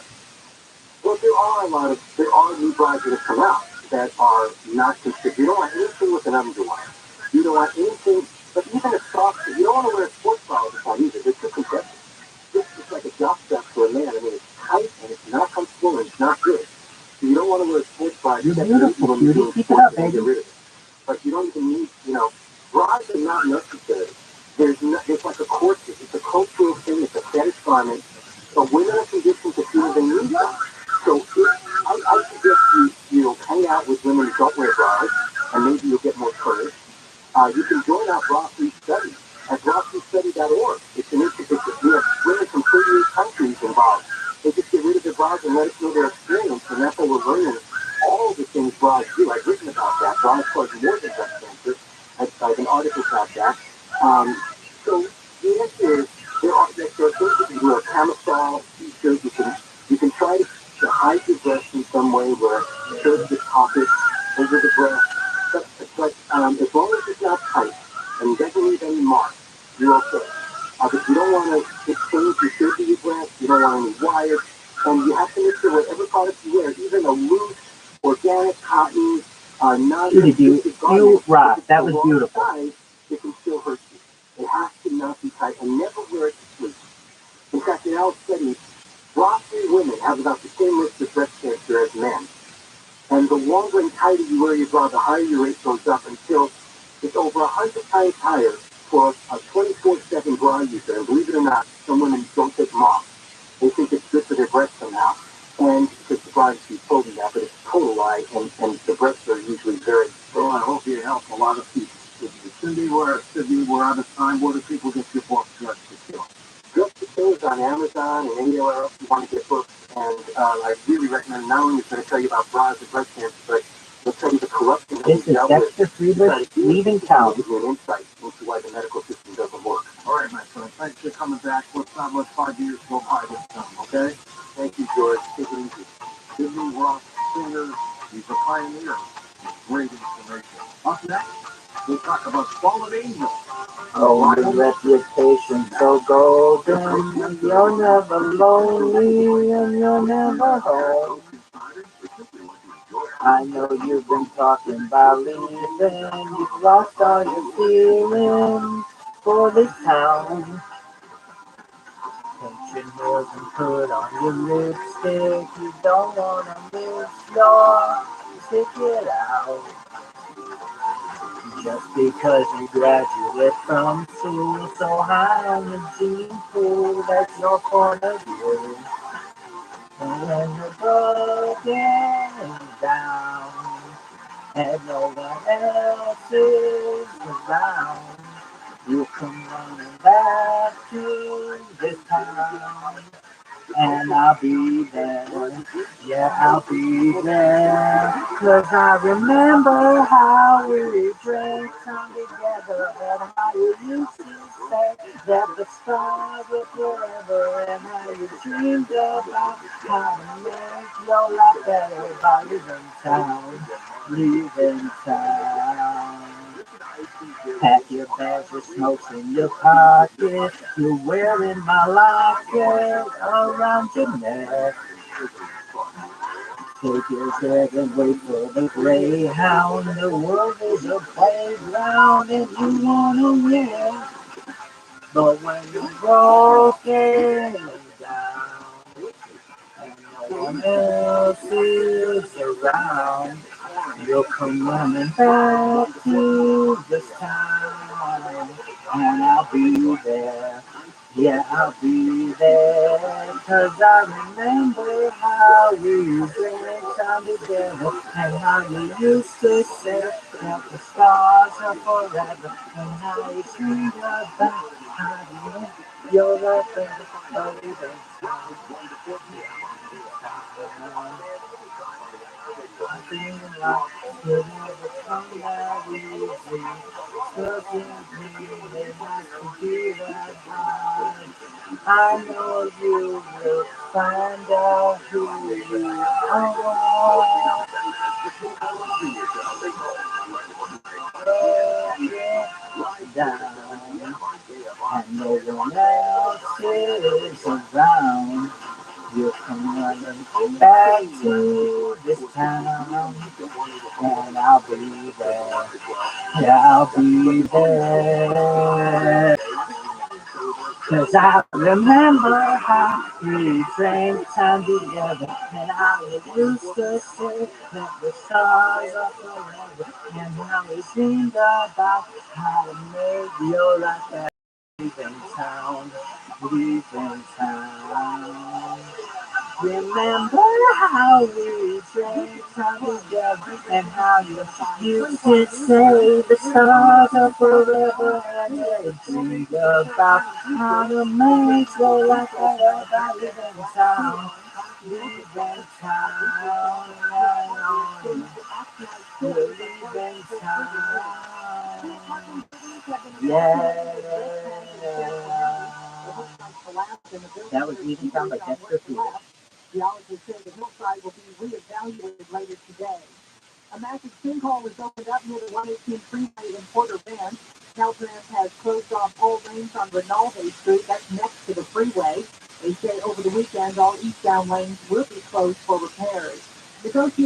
Well, there are new bras that have come out that are not considered. You don't want anything with an underwire. You don't want anything, but even a soft, you don't want to wear a sports bra all the time either. They're too compressive. It's like a jock strap for a man. I mean, it's tight and it's not comfortable and it's not good. So you don't want to wear a sports bra. You're beautiful, cutie. Keep it up, baby. But you don't even need, bras are not necessary. It's like a corset. It's a cultural thing. It's a fetish garment. But women are conditioned to feel they need them. So I suggest you hang out with women who don't wear bras, and maybe you'll get more courage. You can join our bra-free study at bra-free-study.org. It's an institute. We have women from 38 countries involved. They just get rid of their bras and let us know their experience, and that's how we're learning all the things bras do. I've written about that. Bras cause more than breast cancer. I have an article about that. So the answer is there are things that can do. A camisole t-shirt. You can try to hide your breast in some way where it shows the pocket over the breast. But as long as it's not tight and it doesn't leave any marks, you're okay. But you don't want to exchange your shirt to your breast. You don't want any wires. And you have to make sure whatever product you wear, even a loose, organic cotton, non-restricted garment, Rock. That was beautiful. Size, it can still hurt you. It has to not be tight, and never wear it to sleep. In fact, in our studies, bra-free women have about the same risk of breast cancer as men. And the longer and tighter you wear your bra, the higher your rate goes up until it's over 100 times higher for a 24/7 bra user. And believe it or not, some women don't take them off. They think it's good for their breasts somehow. And because the bra is told them that, but it's a total lie, and the breasts are usually very... Well, I hope you help a lot of people. Cindy, we're out of time. Where do people get your book, Dress to Kill? Dress to Kill is on Amazon and anywhere else you want to get books. And I really recommend, not only is going to tell you about bras and breast cancer, but it'll tell you the corruption that This is Dexter Friedrich, leaving town. Give you an insight into why the medical system doesn't work. All right, my friend. Thanks for coming back. Let's not let 5 years go by this time, okay? Thank you, George. Take it easy. Sydney Rock Singer, he's a pioneer. Great information. Up next, we'll talk about fallen angels. Oh, your reputation so golden. You're never lonely and you're never home. I know you've been talking about leaving. You've lost all your feelings for this town. Paint your nails and put on your lipstick. You don't wanna miss your ticket out. Just because you graduate from school so high on the gene pool, that's your point of view. And when you're broken down, and no one else is around. You come running back to this town, and I'll be there. Yeah, I'll be there. 'Cause I remember how we drank some together, and how you used to say that the stars were forever, and how you dreamed about how to make your life better by leaving town, leaving town. Pack your bags with smokes in your pocket. You're wearing my locket around your neck. Take your step and wait for the greyhound. The world is a playground and you wanna win. But when you're broken down and no one else is around, you'll come running back to this town, and I'll be there. Yeah, I'll be there. 'Cause I remember how we drank time together, and how you used to say that the stars are forever, and how you dreamed about how to make your life better, but even I feel like you never come that easy. Forgive me, it has to be that hard. I know you will find out who you are. Down, and no one else is around. You come running back to this town, and I'll be there. Yeah, I'll be there. 'Cause I remember how we drank time together, and how we used to say that the stars are forever, and how we dreamed about how to make your life better. Leaving town, leaving town. Remember how we drank time together, and how you could say the stars are forever, and you dreamed about how to make your life better by living town, leaving town, leaving town. Yeah. That was Leaving Town by Dexter Field. Geologists say the hillside will be reevaluated later today. A massive sinkhole is opened up near the 118 freeway in Porter Bend. Caltrans has closed off all lanes on Rinaldi Street. That's next to the freeway. They say over the weekend, all eastbound lanes will be closed for repairs.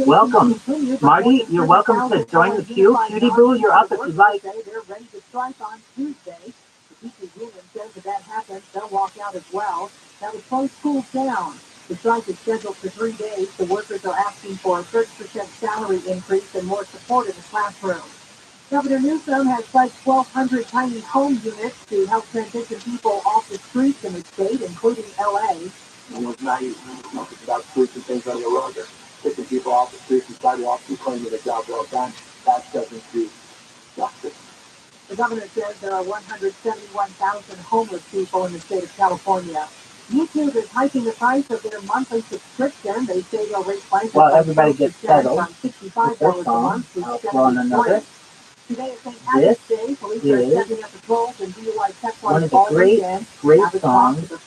Welcome, Marty. You're welcome to join the queue. Cutie Boo, you're up if you'd like. They're ready to strike on Tuesday. The teachers union says if that happens, they'll walk out as well. That was close schools down. The strike is scheduled for 3 days. The workers are asking for a 30% salary increase and more support in the classroom. Governor Newsom has pledged 1,200 tiny home units to help transition people off the streets in the state, including L.A. And it's not even about streets and things on the road. They're picking people off the streets and sidewalks and claiming the job well done. That doesn't do justice. The governor says there are 171,000 homeless people in the state of California. YouTube is hiking the price of their monthly subscription. They say they'll raise prices while everybody gets settled from $65 a month to $73. Today is St. Patrick's Day. Police are stepping up patrols and DUI checkpoints one of the great songs of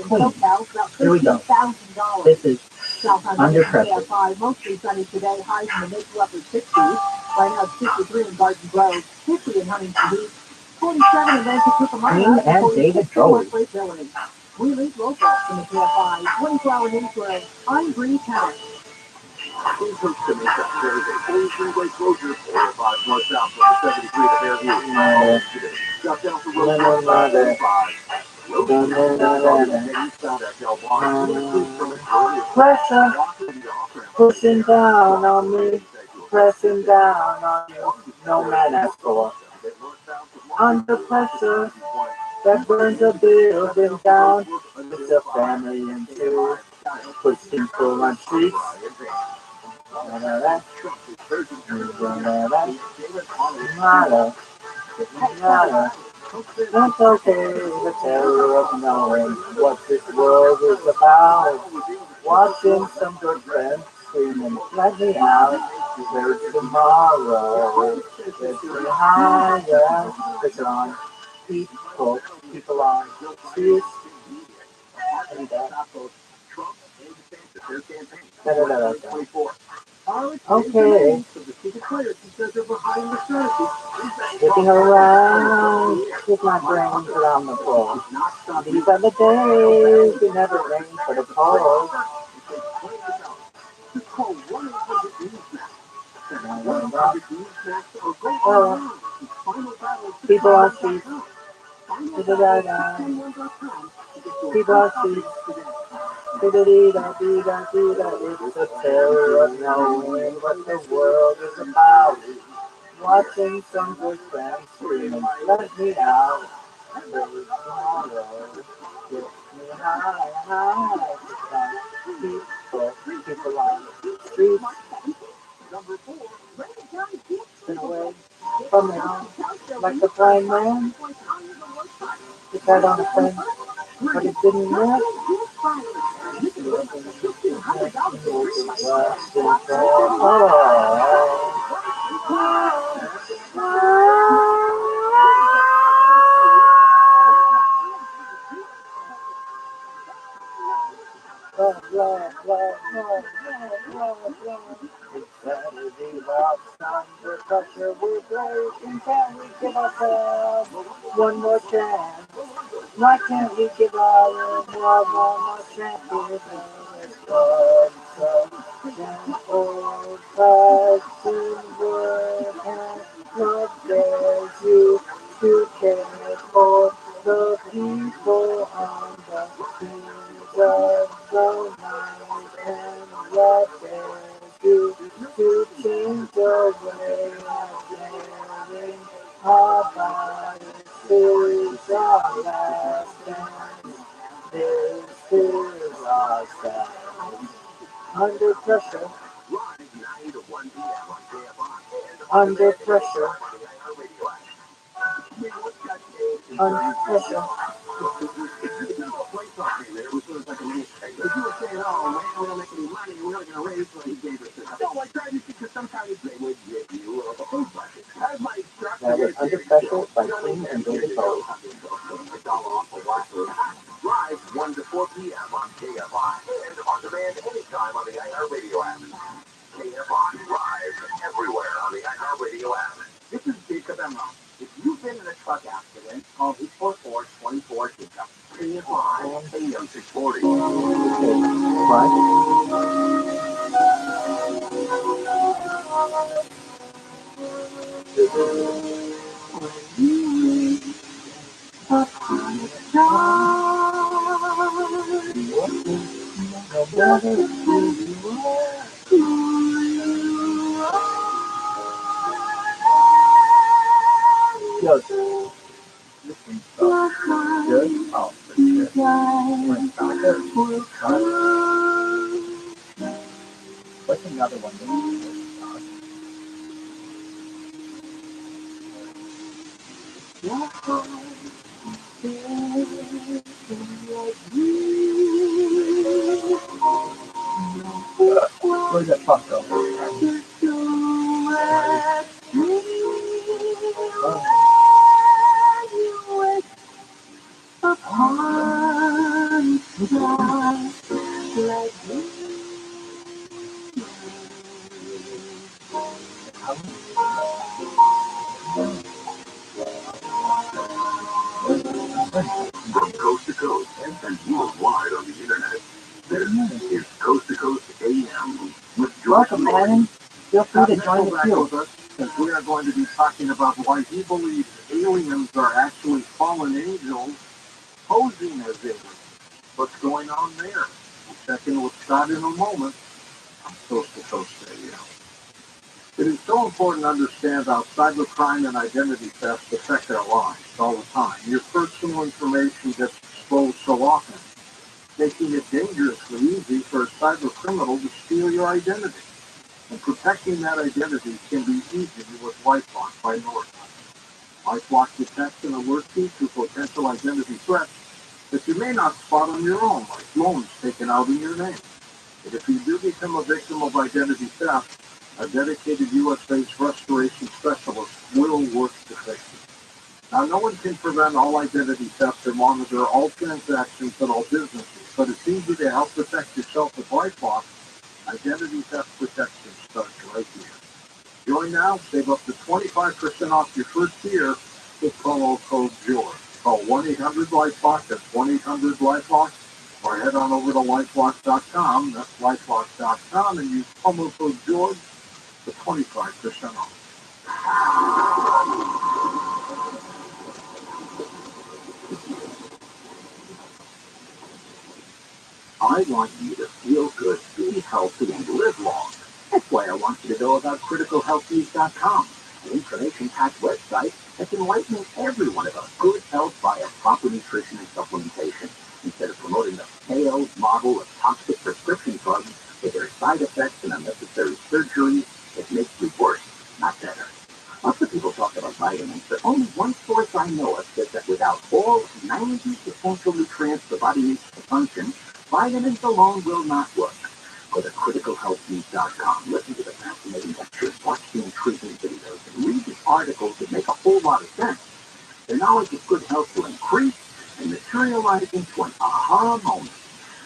Queen. Here we go. This is Under Pressure. Mostly sunny today, highs in the mid to upper 60s. Right now it's 53 in Garden Grove, 50 in Huntington Beach, 47 in Vancouver, Queen and David Bowie. We lead local in the KFI 24-hour newsroom. I'm Bree Tennis. Please hook to make that Thursday. Fully freeway closure, 405 northbound from the 73 to Fairview. Today. Shut down for road 5. Pressure, pushing down on me, pressing down on you, no man has score. Under pressure, that burns a building down, it's a family in two, pushing people on streets. It's okay to tell of knowing what this world is about. Watching some good friends screaming, let me out. There's tomorrow. There's me higher. It's on. People on. Streets. Okay. Looking around with my brains around the floor. These are the days it never rains for the poor. People are streets. People are streets. It's a terror of knowing what the world is about. Watching some good friends screaming, let me out. There's tomorrow. Get me high. People on the streets. Been away from now. Like the blind man. He sat on a fence, but it didn't work. Saturday lost under pressure, we're breaking. Can we give ourselves one more chance? Why can't we give our one more chance? Give us some old fashioned work and what dares you to care for the people on the streets of the night and what dares you to change the way of living our bodies. This is our last dance. This is our stand. Under pressure, under pressure, under pressure. That was Under Pressure by King and David Bowie. Live 1 to 4 p.m. on KFI and on demand anytime on the iHeartRadio app. KFI live everywhere on the iHeartRadio app. This is Jacob Emma. If you've been in a truck accident, call 844-24 Jacob. KFI AM 640. What's another one? Where's that fuck go? From coast to coast and worldwide on the internet, this is Coast to Coast AM with Welcome, Adam. Feel free to join the queue. Because we are going to be talking about why he believes aliens are actually fallen angels posing as aliens. What's going on there? We'll check in with Scott in a moment on Coast to Coast Radio. It is so important to understand how cybercrime and identity theft affect our lives all the time. Your personal information gets exposed so often, making it dangerously easy for a cyber criminal to steal your identity. And protecting that identity can be easy with LifeLock by Norton. LifeLock detects and alerts you to potential identity threats that you may not spot on your own, like loans taken out in your name. And if you do become a victim of identity theft, a dedicated U.S.-based restoration specialist will work to fix it. Now, no one can prevent all identity theft or monitor all transactions at all businesses, but it's easy to help protect yourself with LifeLock. Identity theft protection starts right here. Join now, save up to 25% off your first year with promo code George. Call 1-800-LifeLock, that's 1-800-LifeLock, or head on over to LifeLock.com, that's LifeLock.com, and use promo code George for 25% off. I want you to feel good, be healthy, and live long. That's why I want you to know about CriticalHealthNews.com, an information-packed website that's enlightening everyone about good health via proper nutrition and supplementation, instead of promoting the failed model of toxic prescription drugs with their side effects and unnecessary surgeries that makes you worse, not better. Lots of people talk about vitamins, but only one source I know of says that without all 90 essential nutrients the body needs to function, vitamins alone will not work. Go to CriticalHealthNews.com, listen to the fascinating lectures, watch the intriguing videos, and read the articles that make a whole lot of sense. Their knowledge of good health will increase and materialize into an aha moment.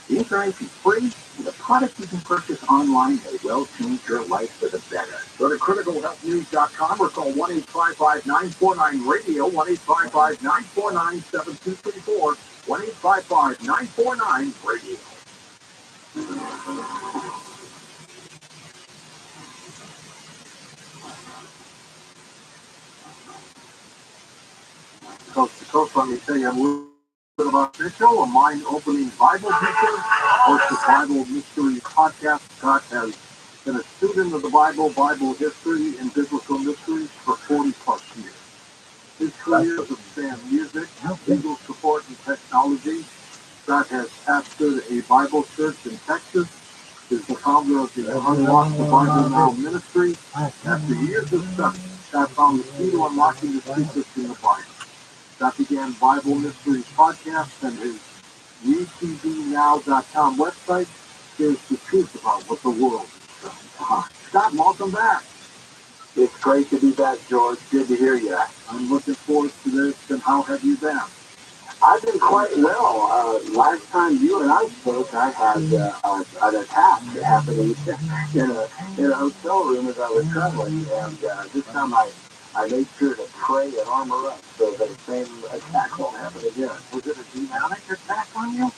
The information is free, and the product you can purchase online may well change your life for the better. Go to CriticalHealthNews.com or call 1-855-949-RADIO, 1-855-949-7234, 1-855-949-RADIO. Coast to coast, let me tell you a little bit about Mitchell, a mind-opening Bible teacher, hosts the Bible Mystery Podcast. Scott has been a student of the Bible, Bible history, and biblical mysteries for 40-plus years. His careers have spanned music, legal support, and technology. Scott has pastored a Bible church in Texas. He is the founder of the Unlock the Bible Now ministry. After years of study, Scott found the key to unlocking the secrets in the Bible. Scott began Bible Mysteries podcast, and his UTBNow.com website shares the truth about what the world is trying to hide. Scott, welcome back. It's great to be back, George. Good to hear you. I'm looking forward to this, and how have you been? I've been quite well. Last time you and I spoke, I had an attack happening in a hotel room as I was traveling, and this time I made sure to pray and armor up so that the same attack won't happen again. Was it a demonic attack on you?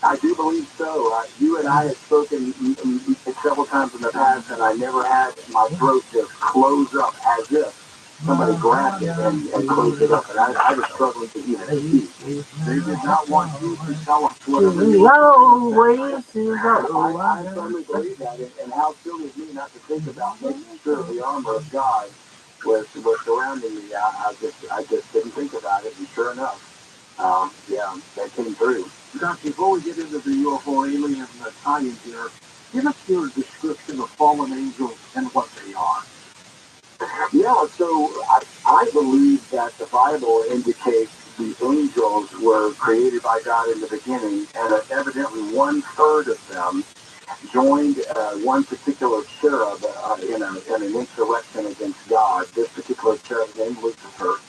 I do believe so. You and I had spoken several times in the past, and I never had my throat just close up as if somebody grabbed it and closed it up, and I was struggling to even speak. They did not want you to tell us what it was. I firmly believe that, and how silly of me not to think about making sure the armor of God was surrounding me. I just didn't think about it, and sure enough, that came through. Now, before we get into the UFO alien tie-in here, give us your description of fallen angels and what they are. Yeah, so I believe that the Bible indicates the angels were created by God in the beginning, and evidently 1/3 of them joined one particular cherub in an insurrection against God. This particular cherub named Lucifer,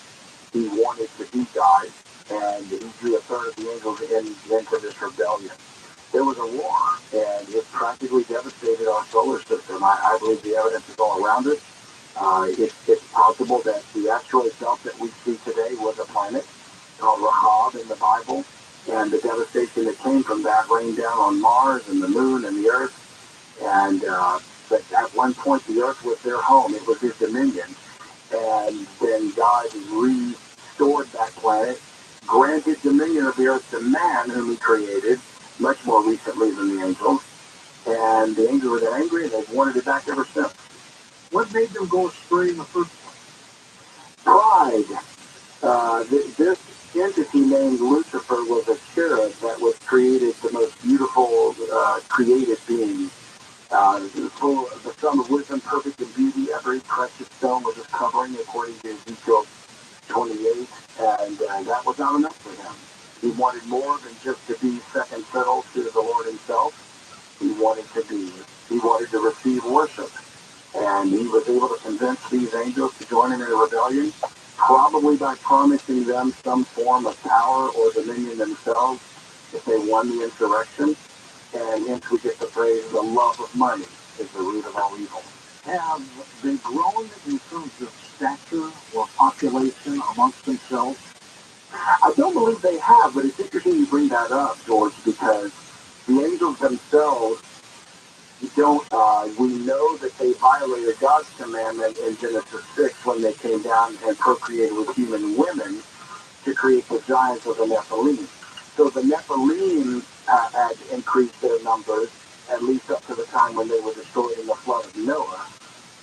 he wanted to be God, and he drew 1/3 of the angels into this rebellion. There was a war, and it practically devastated our solar system. I believe the evidence is all around it. It's possible that the asteroid belt that we see today was a planet called Rahab in the Bible, and the devastation that came from that rained down on Mars and the moon and the Earth. And but at one point, the Earth was their home; it was his dominion. And then God restored that planet, granted dominion of the Earth to man, whom He created much more recently than the angels. And the angels were that angry, and they've wanted it back ever since. What made them go astray in the first place? Pride. This entity named Lucifer was a cherub that was created the most beautiful created being, full of the sum of wisdom, was able to convince these angels to join him in a rebellion, probably by promising them some form of power or dominion themselves if they won the insurrection. And hence we get the phrase, the love of money is the root of all evil. Have they grown in terms of stature or population amongst themselves? I don't believe they have, but it's interesting you bring that up, George, because the angels themselves don't, we know that they violated God's commandment in Genesis 6 when they came down and procreated with human women to create the giants of the Nephilim. So the Nephilim had increased their numbers, at least up to the time when they were destroyed in the flood of Noah,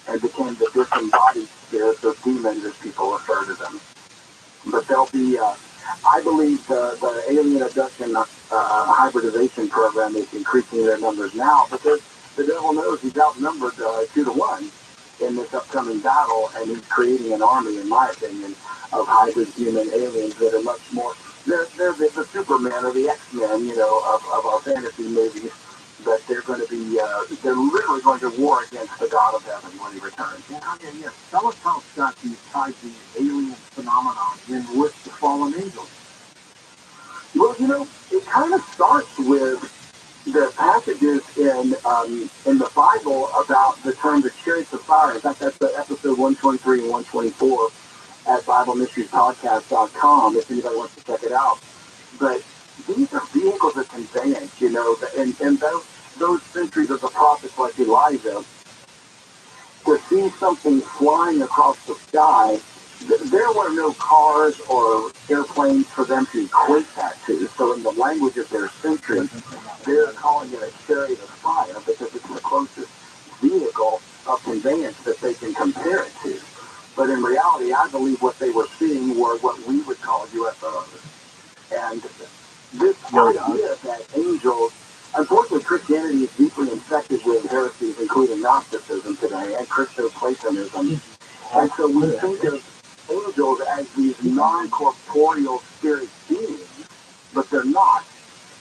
and became the disembodied spirits or demons, as people refer to them. But they'll be, I believe the alien abduction hybridization program is increasing their numbers now because the devil knows he's outnumbered 2-1 in this upcoming battle, and he's creating an army, in my opinion, of hybrid human aliens that are much more, they're the Superman or the X-Men, of our fantasy movies, but they're going to be, they're literally going to war against the God of heaven when he returns. Yeah. Tell us how, Scott, you tied the alien phenomenon in with the fallen angels. Well, it kind of starts with the passages in the Bible about the term the chariots of fire. In fact, that's the episode 123 and 124 at BibleMysteriesPodcast.com if anybody wants to check it out. But these are vehicles of conveyance, and those centuries of the prophets like Elijah, to see something flying across the sky, there were no cars or airplanes for them to equate that to. So in the language of their century, they're calling it a chariot of fire because it's the closest vehicle of conveyance that they can compare it to. But in reality, I believe what they were seeing were what we would call UFOs. And this idea that angels, unfortunately, Christianity is deeply infected with heresies, including Gnosticism today, and Christo-Platonism. And so we think of angels as these non-corporeal spirit beings, but they're not.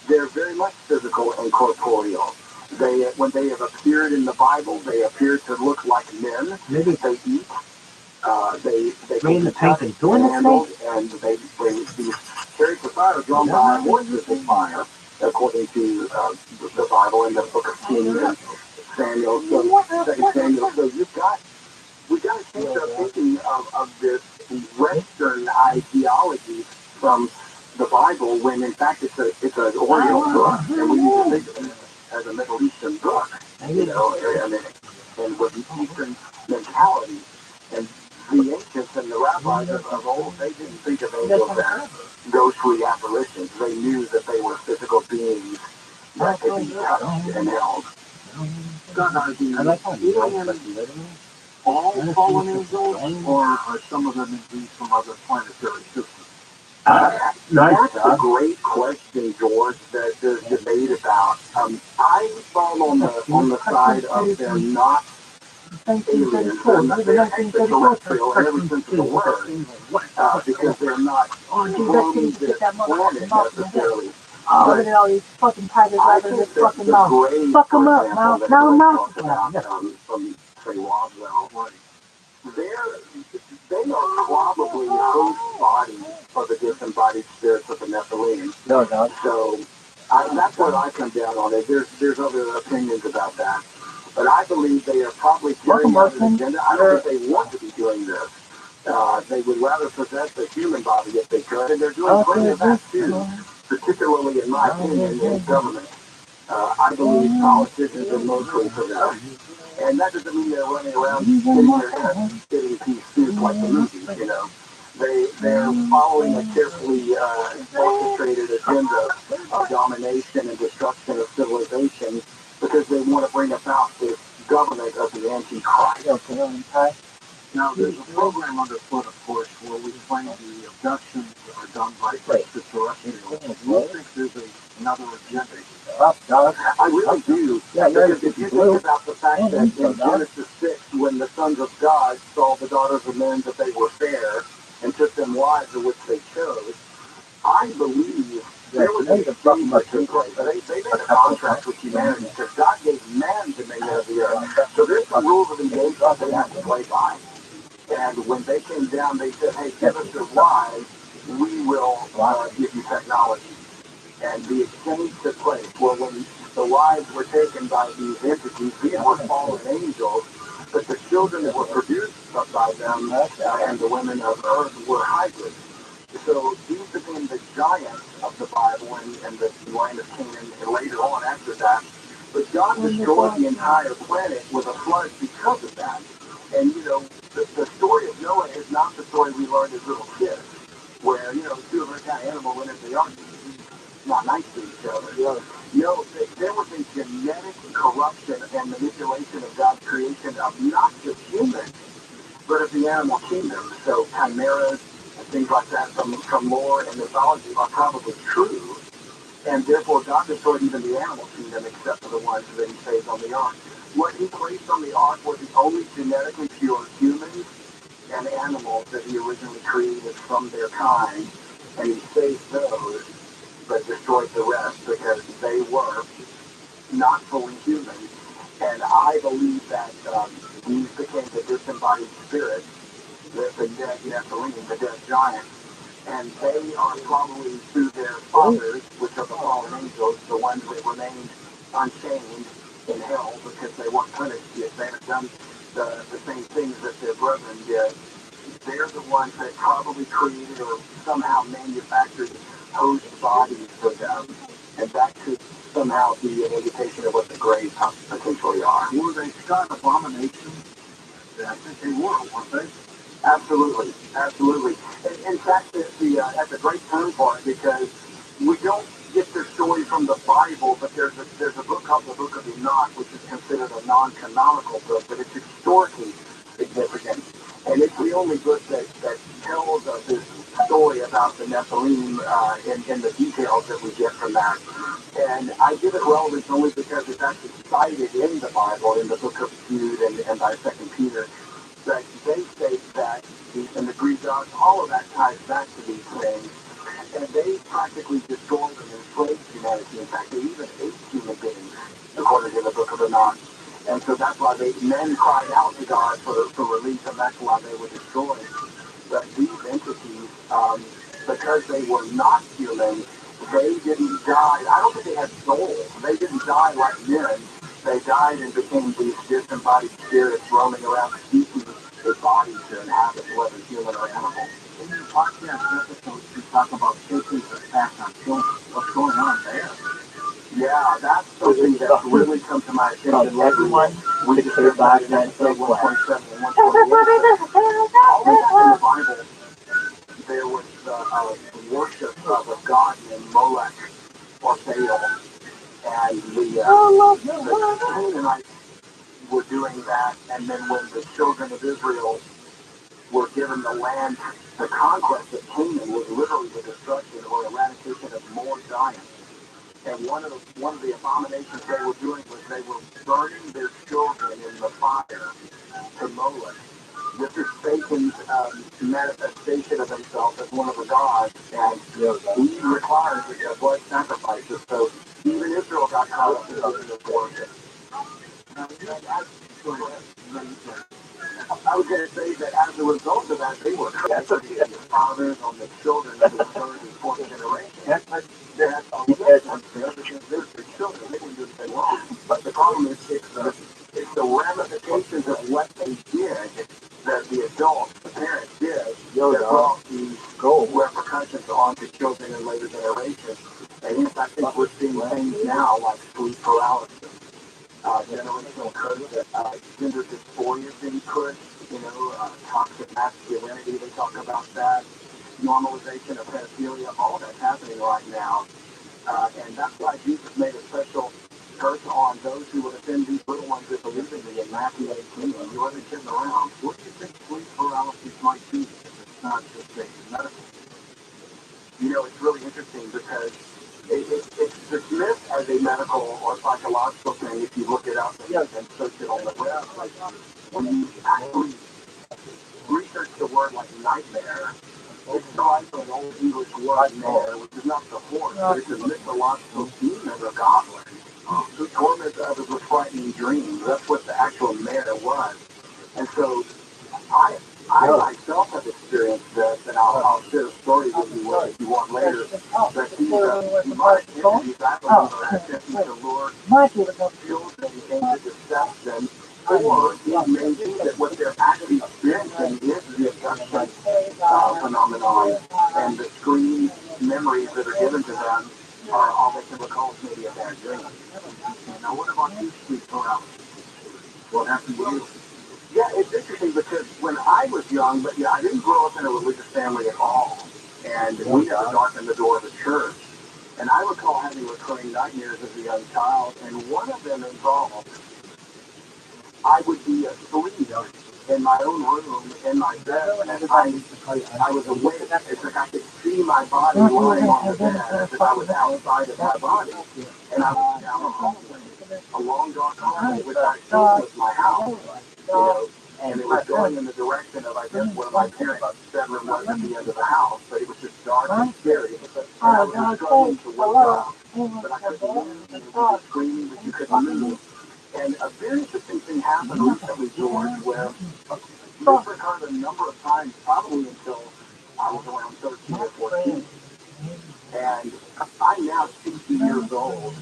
They're very much physical and corporeal. When they have appeared in the Bible, they appear to look like men. They eat. They can touch and handle, and these chariots of fire are drawn by horses of fire, according to the Bible in the book of Kings and Samuel, Second Samuel. So we got to change our thinking of this Western ideology from the Bible, when in fact it's an Oriental book, and we need to think of it as a Middle Eastern book, and with an Eastern mentality. And the ancients and the rabbis of old, they didn't think of angels as ghostly apparitions. They knew that they were physical beings that could be touched and held. Scott, are the aliens all fallen angels, or are some of them indeed from other planetary systems? That's a great question, George, that there's debate about. I fall on the side of they're not aliens, they're extraterrestrial in every sense of the word, because they're not from this planet necessarily. Look at all these fucking tigers I right in think this that fucking the mouth. Greys, Fuck for them up, example, mouth. that Now we mouth. talked about from say Roswell, they are probably host bodies for the disembodied spirits of the Nephilim. No, no. So that's what I come down on. There's other opinions about that, but I believe they are probably carrying out an agenda. I don't think they want to be doing this. They would rather possess a human body if they could, and they're doing plenty of that too, particularly, in my opinion, in government. I believe politicians are mostly for that. And that doesn't mean they're running around sitting their heads, sitting pea soup like the movies, They're following a carefully orchestrated agenda of domination and destruction of civilization because they want to bring about this government of the Antichrist. Now, there's a program underfoot, of course, where we claim the abductions are done by extraterrestrials. Do you think there's another agenda? I really do. Because if you think about the fact that in Genesis 6, when the sons of God saw the daughters of men that they were fair and took them wives of which they chose, I believe There was a thing that took place. They made a contract with humanity because God gave man dominion of the earth. So there's some rules of engagement they had to play by. And when they came down, they said, hey, give us your wives, we will give you technology. And the exchange took place. Well, when the wives were taken by these entities, these were fallen angels, but the children that were produced by them and the women of earth were hybrids. So these became the giants of the Bible and the land of Canaan and later on after that. But God destroyed the entire planet with a flood because of that. And, the story of Noah is not the story we learned as little kids, where, two of us got animal went into the ark, not nice to each other. There was a genetic corruption and manipulation of God's creation of not just humans, but of the animal kingdom. So chimeras and things like that from lore and mythology are probably true, and therefore God destroyed even the animal kingdom except for the ones that he saved on the ark. What he placed on the ark were the only genetically pure humans and animals that he originally created from their kind, and he saved those, but destroyed the rest because they were not fully human. And I believe that these became the disembodied spirits, the dead Nephilim, the dead giants, and they are probably through their fathers, which are the fallen angels, the ones that remained unchained in hell because they weren't punished yet. They had done the same things that their brethren did. They're the ones that probably created or somehow manufactured host bodies for them. And that could somehow be an indication of what the graves potentially are. Were they Scott abominations? Yeah, I think they were, weren't they? Absolutely, absolutely. In fact, that's a great turn point because we don't get their story from the Bible, but there's a book called the Book of Enoch, which is considered a non-canonical book, but it's historically significant. And it's the only book that tells us this story about the Nephilim and the details that we get from that. And I give it relevance only because it's actually cited in the Bible, in the book of Jude and by 2 Peter, that they state that, and the Greek gods, all of that ties back to these things. And they practically destroyed and enslaved humanity. In fact, they even ate human beings, according to the book of Enoch. And so that's why men cried out to God for relief, and that's why they were destroyed. But these entities, because they were not human, they didn't die. I don't think they had souls. They didn't die like men. They died and became these disembodied spirits roaming around seeking their bodies to inhabit, whether human or animal. In your podcast episodes, you talk about Satan's attack on children. What's going on there? Yeah, that's something that's really come to my attention lately. We just heard about it in episode 127 and 128. All the way back in the Bible, there was worship of a god named Molech or Baal, and the Canaanites were doing that, and then when the children of Israel were given the land, the conquest of Canaan was literally the destruction or eradication of more giants. And one of the abominations they were doing was they were burning their children in the fire to Molech. This is Satan's manifestation of himself as one of the gods, and he requires blood sacrifices. So even Israel got caught up in this worship. I was going to say that as a result of that, they were cursing their fathers on the children of the third and fourth generation. That's unfair because they're their children. They didn't do anything wrong. But the problem is it's the ramifications of what they did that the adults, the parents did, that brought these repercussions on to children in later generations. And yes, I think we're seeing things now like sleep paralysis. Generational curse, gender dysphoria being pushed, toxic masculinity, they talk about that, normalization of pedophilia, all that's happening right now. And that's why Jesus made a special curse on those who would offend these little ones that believe in me in Matthew 18, and you other kids around. What do you think sleep paralysis might be if it's not just a medical? It's really interesting because it's dismissed as a medical or psychological thing if you look it up and search it on the web. When you actually research the word like nightmare, described an old English word mare, which is not the horse, but it's a mythological demon or goblin who torments others with frightening dreams. That's what the actual mare was. And so I myself have experienced this, and I'll share a story with you if you want later. But these demonic entities, I believe, are attempting to lure children into deception, or it may be that what they're actually experiencing is the abduction phenomenon, and the screen memories that are given to them are all they can recall maybe a bad dream. Now, what about you, sweet girl? What happened to you? Yeah, it's interesting because when I was young, but I didn't grow up in a religious family at all, and we never darkened the door of the church. And I recall having recurring nightmares as a young child, and one of them involved I would be asleep in my own room, in my bed, and I was awake. It's like I could see my body lying on the bed as if I was outside of my body. And I was down a hallway, a long dark hallway, which I thought was my house, and it was going in the direction of, I guess, where my parents' bedroom was at the end of the house, but it was just dark and scary. And I was struggling to wake up, but I couldn't move, and it was just screaming, but you couldn't move. And a very interesting thing happened recently, George, where this occurred a number of times, probably until I was around 13 or 14. And I'm now 60 years old.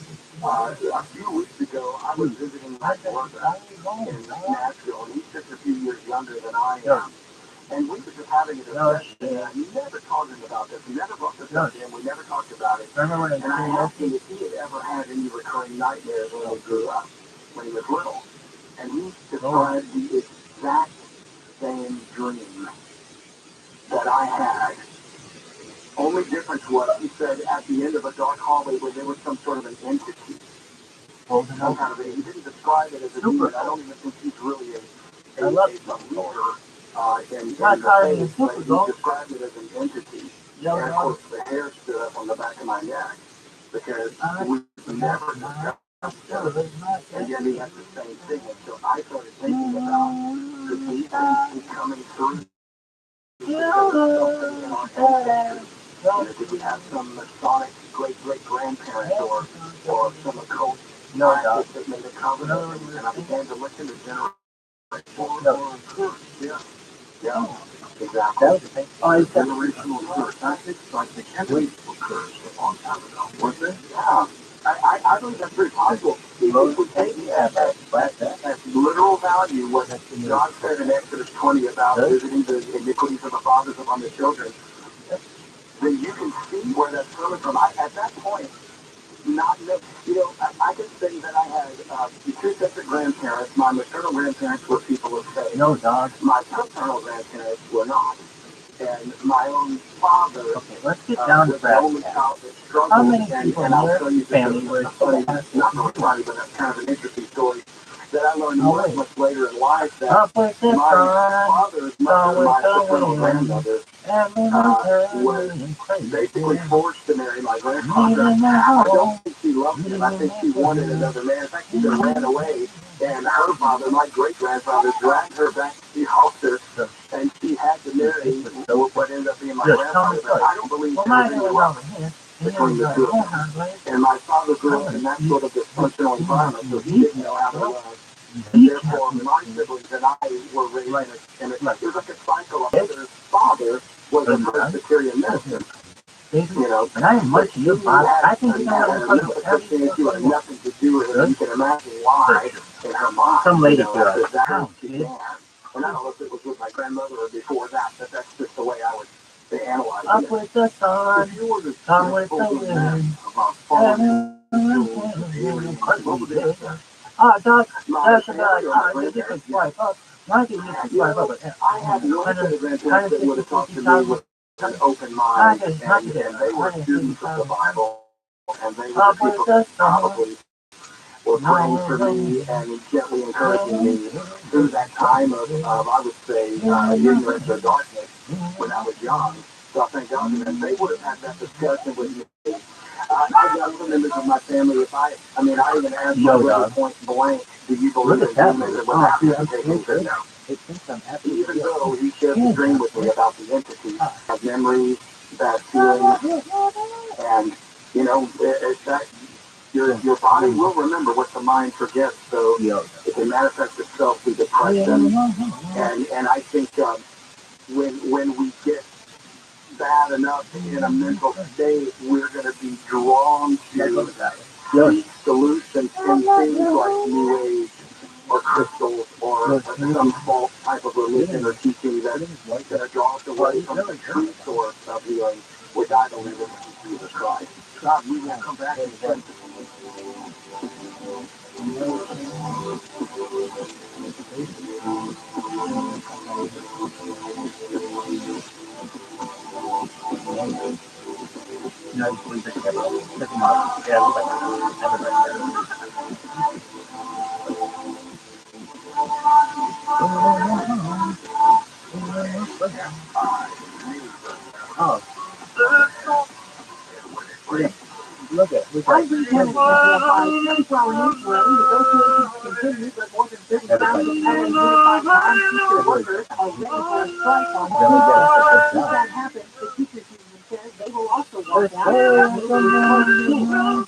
A few weeks ago, I was visiting my brother in Nashville, and he's just a few years younger than I am. And we were just having a discussion, and I never told him about this. We never brought this up to him. We never talked about it. And I asked him if he had ever had any recurring nightmares when he grew up, when he was little. And he described the exact same dream that I had. Only difference was, he said, at the end of a dark hallway where there was some sort of an entity. Some kind of he didn't describe it as a demon. I don't even think he's really a believer in the faith, but he described it as an entity. And of course, the hair stood up on the back of my neck because we never discussed it. And yet he had the same thing. And so I started thinking about the demons coming through. Did we have some Masonic great-great-grandparents or some occult practice that made a covenant? And I began to look into generational curse. Yeah, exactly. Generational curse. I think like the Catholic curse a long time ago. Was it? Yeah. I believe that's pretty possible. If we take that literal value, what God said in Exodus 20 about visiting the iniquities of the fathers upon the children, then you can see where that's coming from. At that point, I can say that I had two separate grandparents. My maternal grandparents were people of faith. No, dog. My paternal grandparents were not. And my own father was the only child that struggled. How many people in your family were not really funny, but that's kind of an interesting story that I learned much later in life, that my father's mother, my paternal grandmother, was basically forced to marry my grandfather. I don't think she loved him. I think she wanted another man. In fact, she just ran away. And her father, my great-grandfather, dragged her back to the altar, and she had to marry what ended up being my grandfather. But I don't believe anything was between the two of them. And my father grew up in that sort of dysfunctional environment, so he didn't know how to love. And therefore, my siblings and I were raised in it was like a cycle. His father was a Presbyterian minister. And I am much you, Bob. I think you know what I'm talking about. You had nothing to do with it. You can imagine why in her mind. Some lady girl. How, dude? And I don't know if it was with my grandmother or before that, but that's just the way I would analyze it. Up with the sun, come with the wind. Doc, that's about, you can swipe up. I think you can swipe up. I had no grandparents that would have talked to me with an open mind, and they were students of the Bible, and they were people that probably were praying for me and gently encouraging me through that time of I would say, ignorance or darkness when I was young. So I thank God that they would have had that discussion with me. I got other members of my family. I even asked my brother point blank, do you believe in demons? And what happened to taking them? Even though he shared the dream with me about the entity, of memories, bad feelings, and that your body will remember what the mind forgets. So it can manifest itself through depression, and I think when we get bad enough in a mental state, we're going to be drawn to seek solutions in things like New Age or crystals or some false type of religion or teaching that's going to draw us away from the true source of healing, which I believe is Jesus Christ. God, we will come back and say, Every tenant applies 24-hour newsroom. Negotiations continue, but more than 30,000 LA unified non-teacher workers are ready for a strike on Tuesday. If that happens, the teachers union says they will also walk out.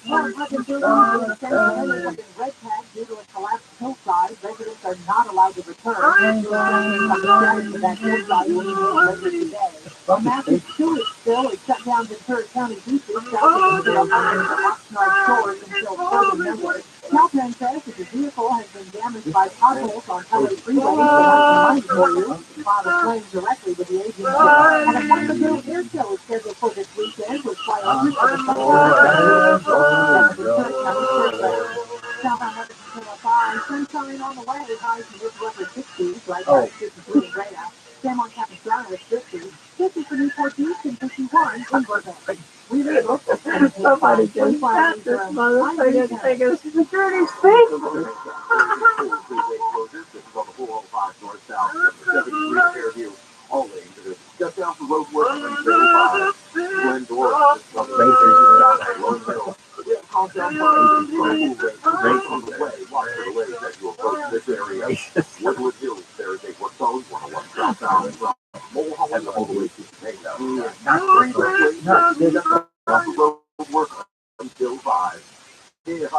One other building in central LA have been red tagged due to a collapsed hillside. Residents are not allowed to return. Damage to that hillside will be made later today. A massive sewage spill has shut down Ventura County beaches south of the Oxnard shores until further notice. Caltrans says that the vehicle has been damaged by potholes on LA freeways and has some money for you to file a claim directly with the agency. And a Margaret air show is scheduled for this weekend with flyovers for the Ventura County Fairgrounds. Southbound 11 sunshine on the way, highs in the upper 60s, right now it's 53 in Greta. San Juan Capistrano is 50, 50 for Newport Beach, and 51 in Burbank. We relook at somebody just got this motherfucking thing as security space. Just down from Rosewood and 35, Glen Dorf, watch for the waves as you approach this area. Woodwood Hills, there is a West Zone 101 drop down from Mulholland all the way to Tomato. Not the road work until 5. If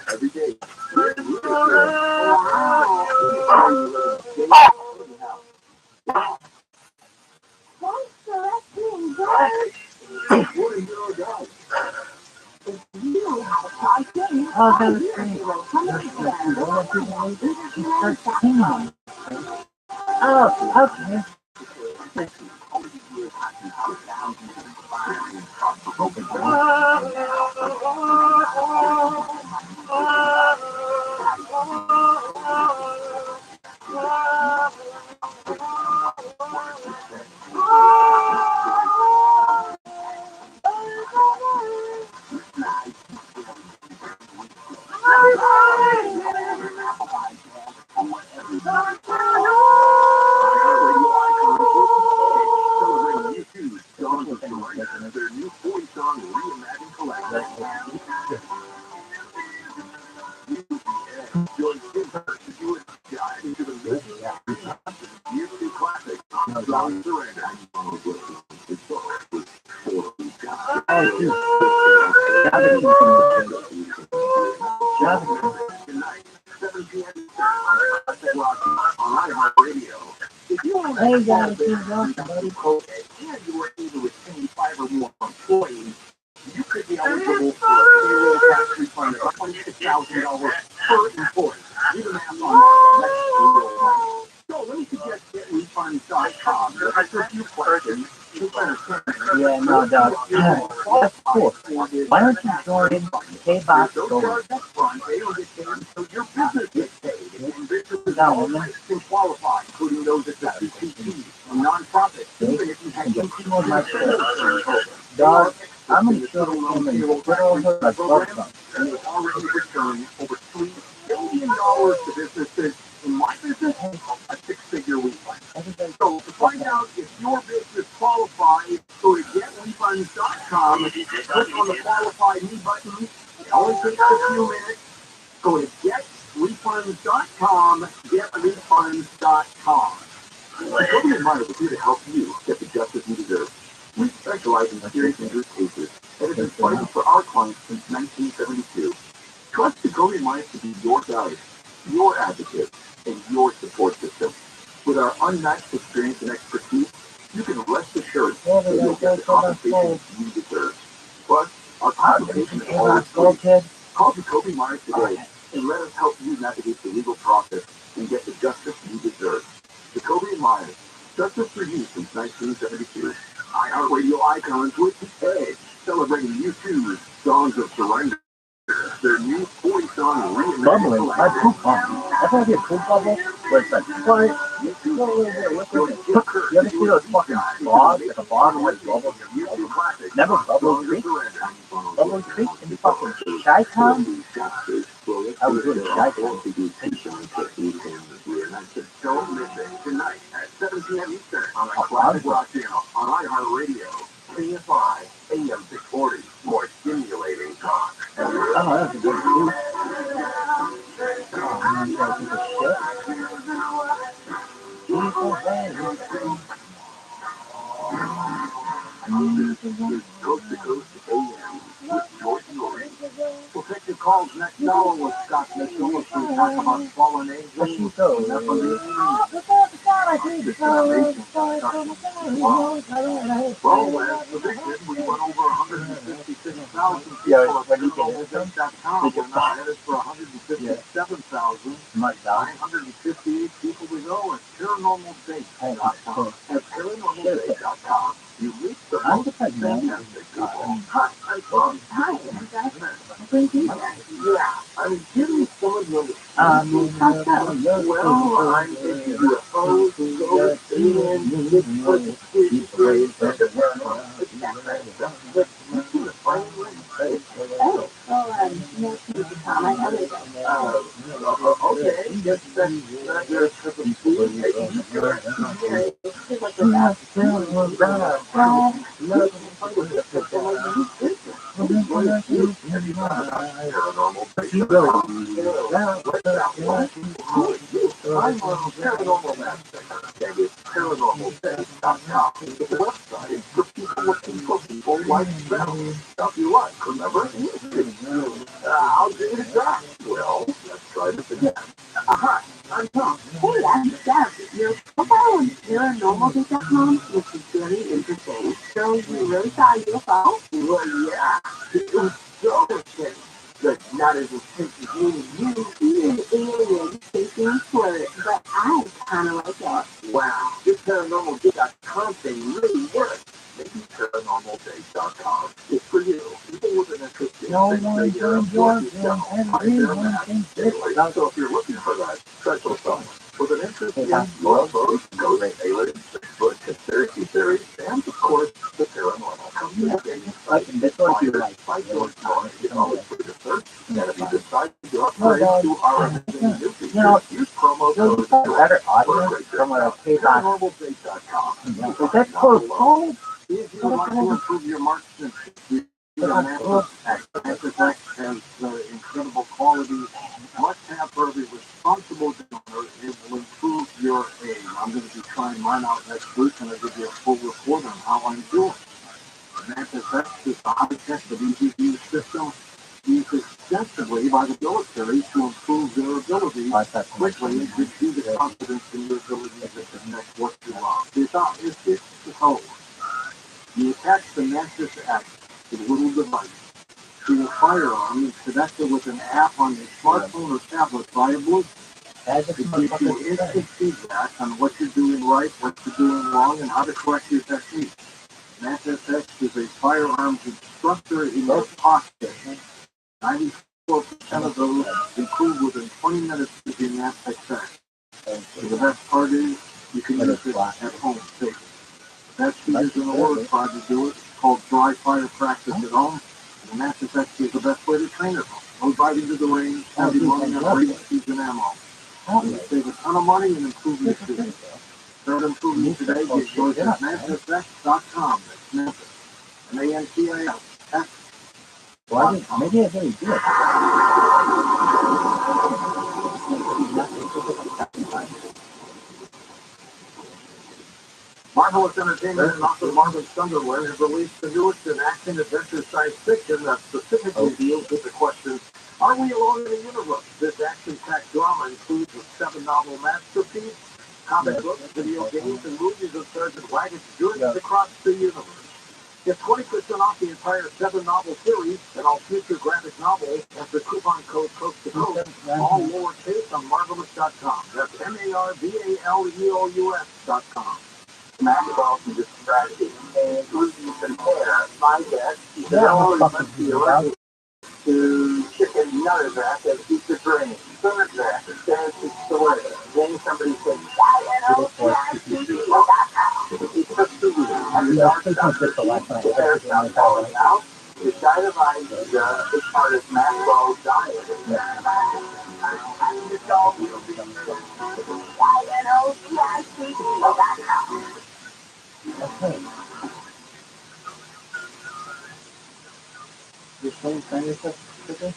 every day. Their new 40-song reimagined collection. Join Tim Hurt to do a dive into the music classic John Surrender. Tonight, 7 p.m. on iHeartRadio. If you want to and you were able to retain 5 or more employees, you could be eligible for a payroll tax refund of $26,000 per employee. Do the math on that. So let me suggest get refunds After a few questions, Yeah, no, dog. That's cool. Why don't you join K-Box Gold? your business gets paid, and businesses Now, all woman. types can qualify, including those at the CCP and nonprofits, even if you have Dog, I'm gonna show him in the middle of my program, and it's already returned over $3 billion to businesses. In my business, a six-figure refund. So to find out if your business qualifies, go to getrefunds.com, click on the Qualify Me button. It only takes a few minutes. Go to getrefunds.com, getrefunds.com. Toby and Meyer is here to help you get the justice you deserve. We specialize in serious injury cases and have been fighting for our clients since 1972. Trust Jacoby and Meyer to be your guide, your advocate, and your support system. With our unmatched experience and expertise, you can rest assured that you'll get the compensation you deserve. Plus, our consultation is always free. Call Jacoby Meyer today and let us help you navigate the legal process and get the justice you deserve. Jacoby and Meyer, justice for you since 1972. iHeartRadio icons with the edge, celebrating U2's Songs of Surrender. Their new 40-song reimagined bubbling. My poop bubble. I thought it'd be a poop bubble where it's like, what? You ever see those fucking frogs at the bottom where bubbles? Never Bubble Creek? Bubble Creek in fucking Chi-Town? I was doing Chi-Town. Don't miss it tonight at 7 p.m. Eastern on the Classic Rock Channel on iHeartRadio. KFI AM 640. More stimulating talk. Oh, that's a good food. Oh, man, you gotta take a shit. This is Coast to Coast AM with George Norrie. We'll take your calls next hour with Scott Mitchell as we talk about fallen angels, Nephilim, well, as predicted, we went over 156,000 people at TRILLIONAIRE.com. We're now headed for 157,000. 958 people to go at ParanormalDate.com. At ParanormalDate.com, you meet the most fantastic people. Hi, I'm Tom. Hi, thank you. Yeah, I'm giving some of them. How so? Well, I'm into UFOs, ghosts, aliens, Bigfoot, conspiracy theories, but Oh, well, no, Tom, I know this. okay, yes, that's your type of food. Paranormal.com. It's a website for people looking for people like them. Stuff you like, remember? How did it die? Well, let's try this again. Hi, I'm Tom. Hey, I'm Deb. Your profile on ParaNormal.com, which is very interesting. So you really saw a UFO? Well, yeah, it was so intense. But not as intense as me and you. Alien chasing flirt, but I kind of like it. Wow, this ParanormalDate.com thing really works. Maybe ParanormalDate.com is for you. People with an interest in No one can judge them, everyone can sit. So if you're looking for that special someone with an interest in UFOs, ghosts, aliens, Bigfoot, conspiracy theories, and of course the paranormal, come to the game. That's what you like. By George Norrie, it's always free to search. And if you decide to upgrade to our amazing new features, use promo code better audience from a K-Box. ParanormalDate.com. Is that close cold? If you would like to improve your marketing, Masterflex has incredible quality. Must-have for every responsible donor. It will improve your aim. I'm going to be trying mine out next week, and I'll give you a full report on how I'm doing. Masterflex is a high-tech but easy-to-use system used extensively by the military to improve their ability quickly and give you the confidence in your ability to connect what you love. The thought is this: the home. You attach the Nexus X to the little device to a firearm and connect it with an app on your smartphone or tablet via Bluetooth. It gives you instant feedback on what you're doing right, what you're doing wrong, and how to correct your technique. MassFX is a firearms instructor in your pocket. 94% of those improve within 20 minutes using MassFX. So the best part is you can use it at home safely. The best shooters in the world try to do it. It's called dry fire practice at home. And MassFX is the best way to train at home. No driving to the range, heavy loading of range season ammo. You save a ton of money and improve your shooting. Start improving today. Get yours at MassFX.com. That's Mantis. MANTIS. Well, maybe I didn't do it. Marvelous Entertainment and author Marvin Sunderland have released the newest in action adventure science fiction that specifically deals with the question, are we alone in the universe? This action-packed drama includes a 7-novel masterpiece, comic books, video games, and movies of Sergeant Waggott's journeys across the universe. Get 20% off the entire 7-novel series and all future graphic novels at the coupon code Coast to Coast, all lowercase on Marvelous.com. That's MARVALEOUS.com. Maxwell can describe it, and who you compare, my guess, they always must be allergic to chicken nutterback and pizza brain. Nutterback stands its story. Then somebody says, it's just too weird. And the dark stuff that the air stuff falling out, the dynamite is part of Maxwell's diet. It's all real. Okay. You're saying yourself today?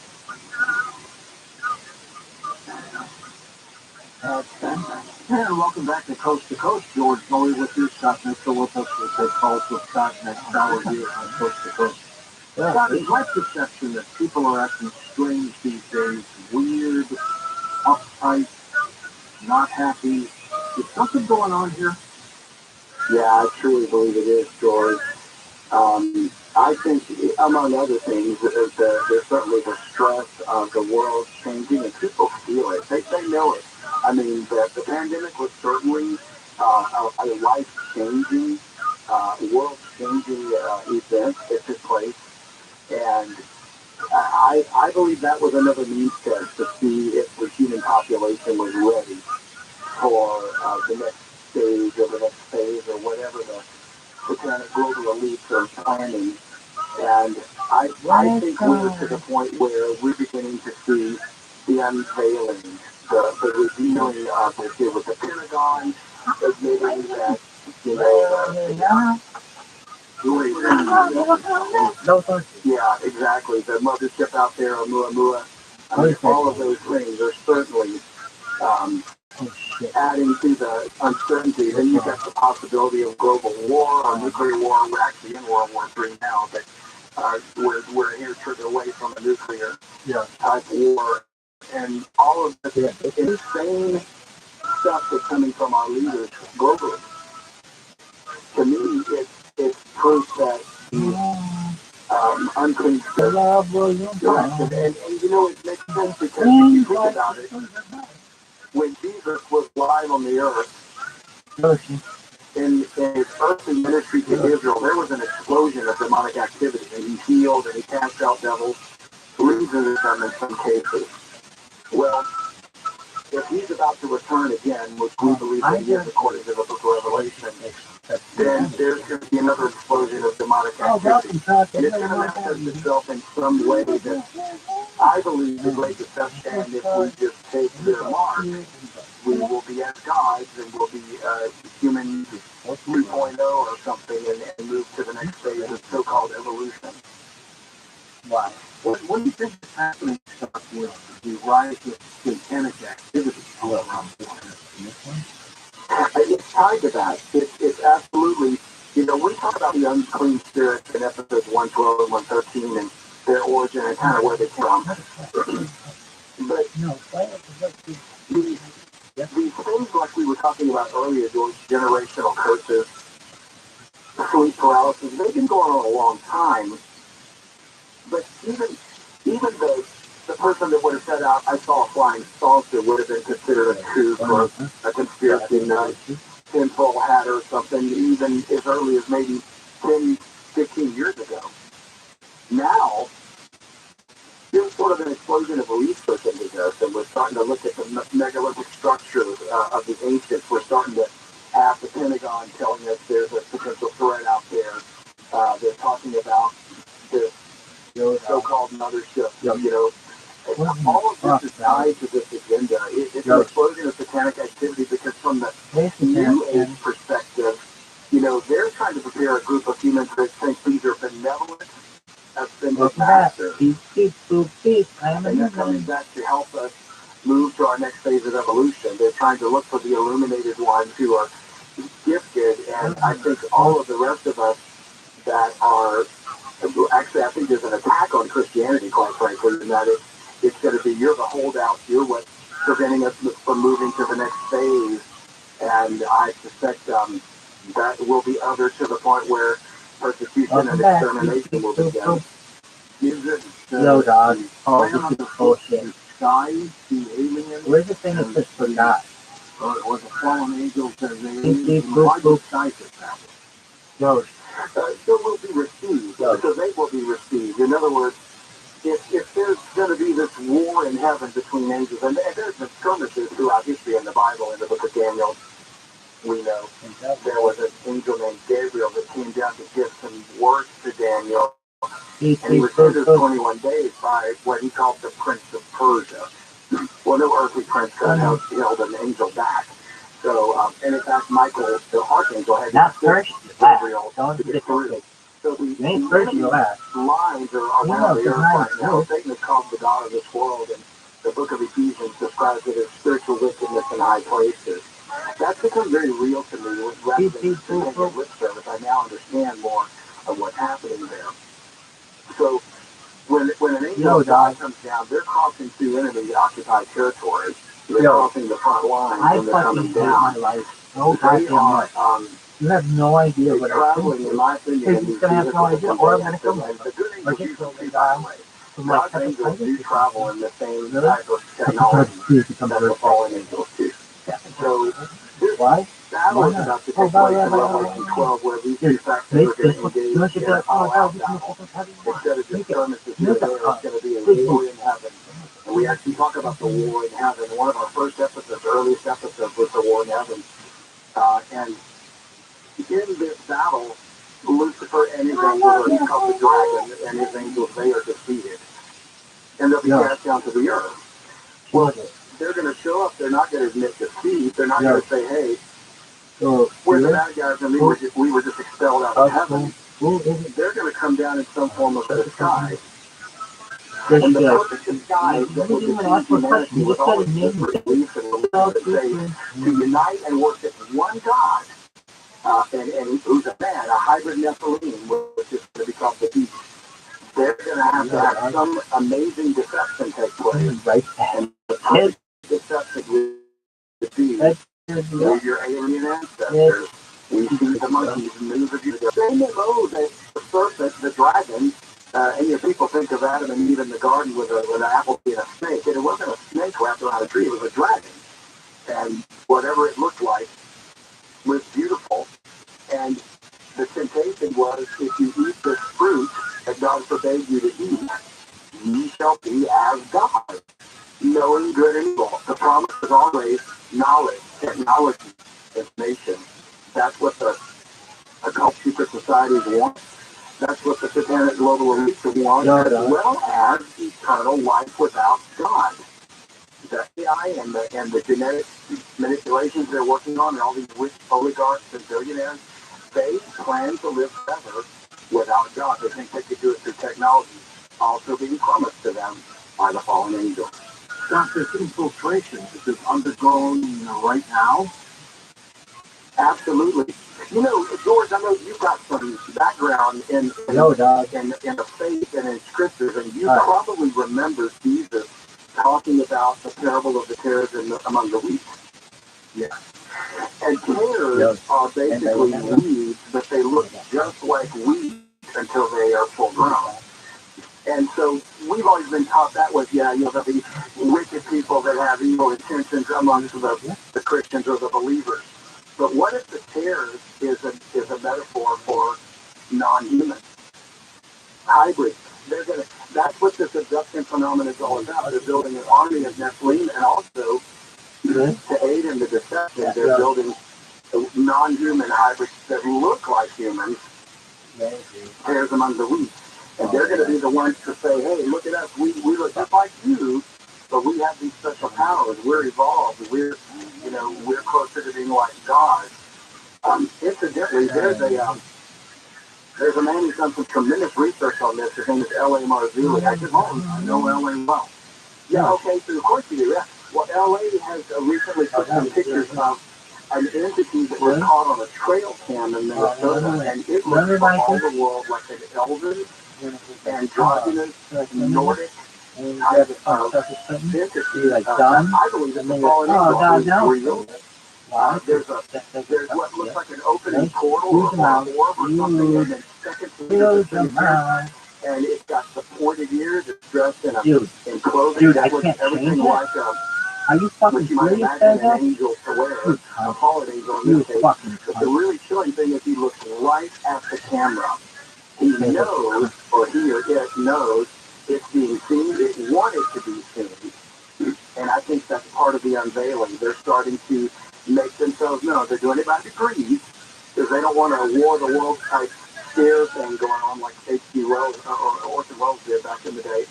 And welcome back to Coast. George Noe with you. Scott Mitchell with us. We'll take calls with Scott next hour here on Coast to Coast. Scott, it's my perception that people are acting strange these days. Weird, uptight, not happy. Is something going on here? Yeah, I truly believe it is, George. I think, among other things, there's certainly the stress of the world changing, and people feel it. They know it. I mean, the pandemic was certainly a life-changing, world-changing event that took place, and I believe that was another needs test to see if the human population was ready for the next stage or the next phase or whatever the kind of global elites are planning. And I think we're to the point where we're beginning to see the unveiling, the revealing of it. There was the Pentagon admitting that, yeah, exactly. The mothership out there, Oumuamua. I mean, all of those things are certainly adding to the uncertainty. Then you've got the possibility of global war or nuclear war. We're actually in World War III now, but we're here further away from a nuclear type war. And all of this insane stuff that's coming from our leaders globally. To me, it's proof that unclean spirit direction. And you know, it makes sense because if you think about it, when Jesus was alive on the earth, in his earthly ministry to Israel, there was an explosion of demonic activity, and he healed and he cast out devils, reasoned them in some cases. Well, if he's about to return again, which we believe that he is according to the book of Revelation, then there's going to be another explosion of demonic activity. And it's going to manifest itself in some way that I believe the great deception, and if we just take their mark, we will be as gods and we'll be human 3.0 or something and move to the next phase of so-called evolution. Wow. What do you think is happening with the rise of satanic activity all around the world? It's tied to that. It's absolutely, you know, we talk about the unclean spirits in episodes 112 and 113 and their origin and kind of where they come. But these things like we were talking about earlier, those generational curses, sleep paralysis, they've been going on a long time. But even the person that would have said out, I saw a flying saucer would have been considered a kook or a conspiracy nut, tinfoil hat or something, even as early as maybe 10, 15 years ago. Now, there's sort of an explosion of research into this, and we're starting to look at the megalithic structures of the ancients. We're starting to have the Pentagon telling us there's a potential threat out there. They're talking about this so-called mothership, all of this is tied to this agenda. It's an explosion of satanic activity because from the New Age perspective, they're trying to prepare a group of humans that think these are benevolent, ascended masters. And they're coming back to help us move to our next phase of evolution. They're trying to look for the illuminated ones who are gifted, and I think all of the rest of us that are, actually I think there's an attack on Christianity, quite frankly, in that it's going to be, you're the holdout, you're what's preventing us from moving to the next phase, and I suspect that will be other to the point where persecution and extermination will begin. Is it Yo, dog. Oh, plan on this the is bullshit. disguise the aliens? Where's the thing that just forgot? Or the fallen angels as Beep, aliens? Why disguise it that way? Yo, Still will be received, because they will be received. In other words, if there's going to be this war in heaven between angels, and there's been skirmishes throughout history in the Bible, in the book of Daniel, we know there was an angel named Gabriel that came down to give some words to Daniel, and he was sentenced 21 days by what he called the Prince of Persia. Well, no earthly prince could have held an angel back. So, and in fact, Michael, the archangel, had not first, Gabriel don't to get through. So the first, you last. lines are around the earth right now. Satan is called the God of this world, and the book of Ephesians describes it as spiritual wickedness in high places. That's become very real to me. Rather than just lip service, I now understand more of what's happening there. So when an angel of God comes down, they're crossing through enemy-occupied territory. They're crossing the front lines, and they're coming down. They are, you have no idea what I'm traveling, in my opinion, in these vehicles, or I'm going to come over. The good angels usually, by the way, God's angels do travel in the same type of technology that the fallen angels do. So this battle is about to take place in Revelation 12, where these two factions are going to engage in an all-out battle. Instead of just skirmishes here and there, it's going to be a war in heaven. And we actually talk about the war in heaven. One of our first episodes, earliest episodes, was the war in heaven. And in this battle, Lucifer and his angels, or he's called the dragon, and his angels, they are defeated. And they'll be cast down to the earth. Well, they're going to show up. They're not going to admit defeat. They're not going to say, hey, we're the bad guys, and we were just expelled out of heaven. They're going to come down in some form of disguise. And the perfect disguise that will defeat humanity with all its beliefs and religion, to unite and worship one God, and who's a man, a hybrid Nephilim, which is going to be called the beast. They're going to have some amazing deception take place. And the perfect deception would be with your alien ancestors. We see the monkeys and millions of years ago. They know that the serpent, the dragon, and your people think of Adam and Eve in the garden with an apple and a snake. And it wasn't a snake wrapped around a tree, it was a dragon. And whatever it looked like was beautiful. And the temptation was, if you eat this fruit that God forbade you to eat, ye shall be as God, knowing good and evil. The promise is always knowledge, technology, information. That's what the occult secret societies want. That's what the satanic global elites want, as well as eternal life without God. The AI and the genetic manipulations they're working on, and all these rich oligarchs and billionaires, they plan to live forever without God. They think they could do it through technology, also being promised to them by the fallen angels. This infiltration, is this undergoing right now? Absolutely. George, I know you've got some background in the faith and in scriptures, and you probably remember Jesus talking about the parable of the tares among the wheat. Yeah. And tares are basically weeds, but they look just like wheat until they are full grown. And so we've always been taught that was, they're amongst the Christians or the believers. But what if the tares is a metaphor for non-human hybrids? That's what this abduction phenomenon is all about. They're building an army of Nephilim, and also to aid in the deception, they're building non-human hybrids that look like humans, tares among the wheat. And they're going to be the ones to say, hey, look at us, we look just like you, but we have these special powers, we're evolved, we're closer to being like God. Incidentally, there's a man who's done some tremendous research on this. His name is L.A. Marzulli. I know L.A. well. Yeah, okay, so of course you do, yeah. Well, L.A. has recently put some pictures of an entity that was caught on a trail cam in Minnesota, and it looks for all the world like an elven, androgynous, Nordic type of entity. I believe it's a fallen angel. It's real. There's what looks like an opening portal or orb or something, and then seconds later and it's got the pointed ears. It's dressed in clothing that looks everything like what you might imagine an angel to wear. The holidays on this day. But the really chilling thing is he looks right at the camera. He knows, or he or it knows, it's being seen. It wanted to be seen. And I think that's part of the unveiling. They're starting to make themselves known. They're doing it by degrees because they don't want a war of the world type scare thing going on like H.G. Wells or Orson Welles did back in the day.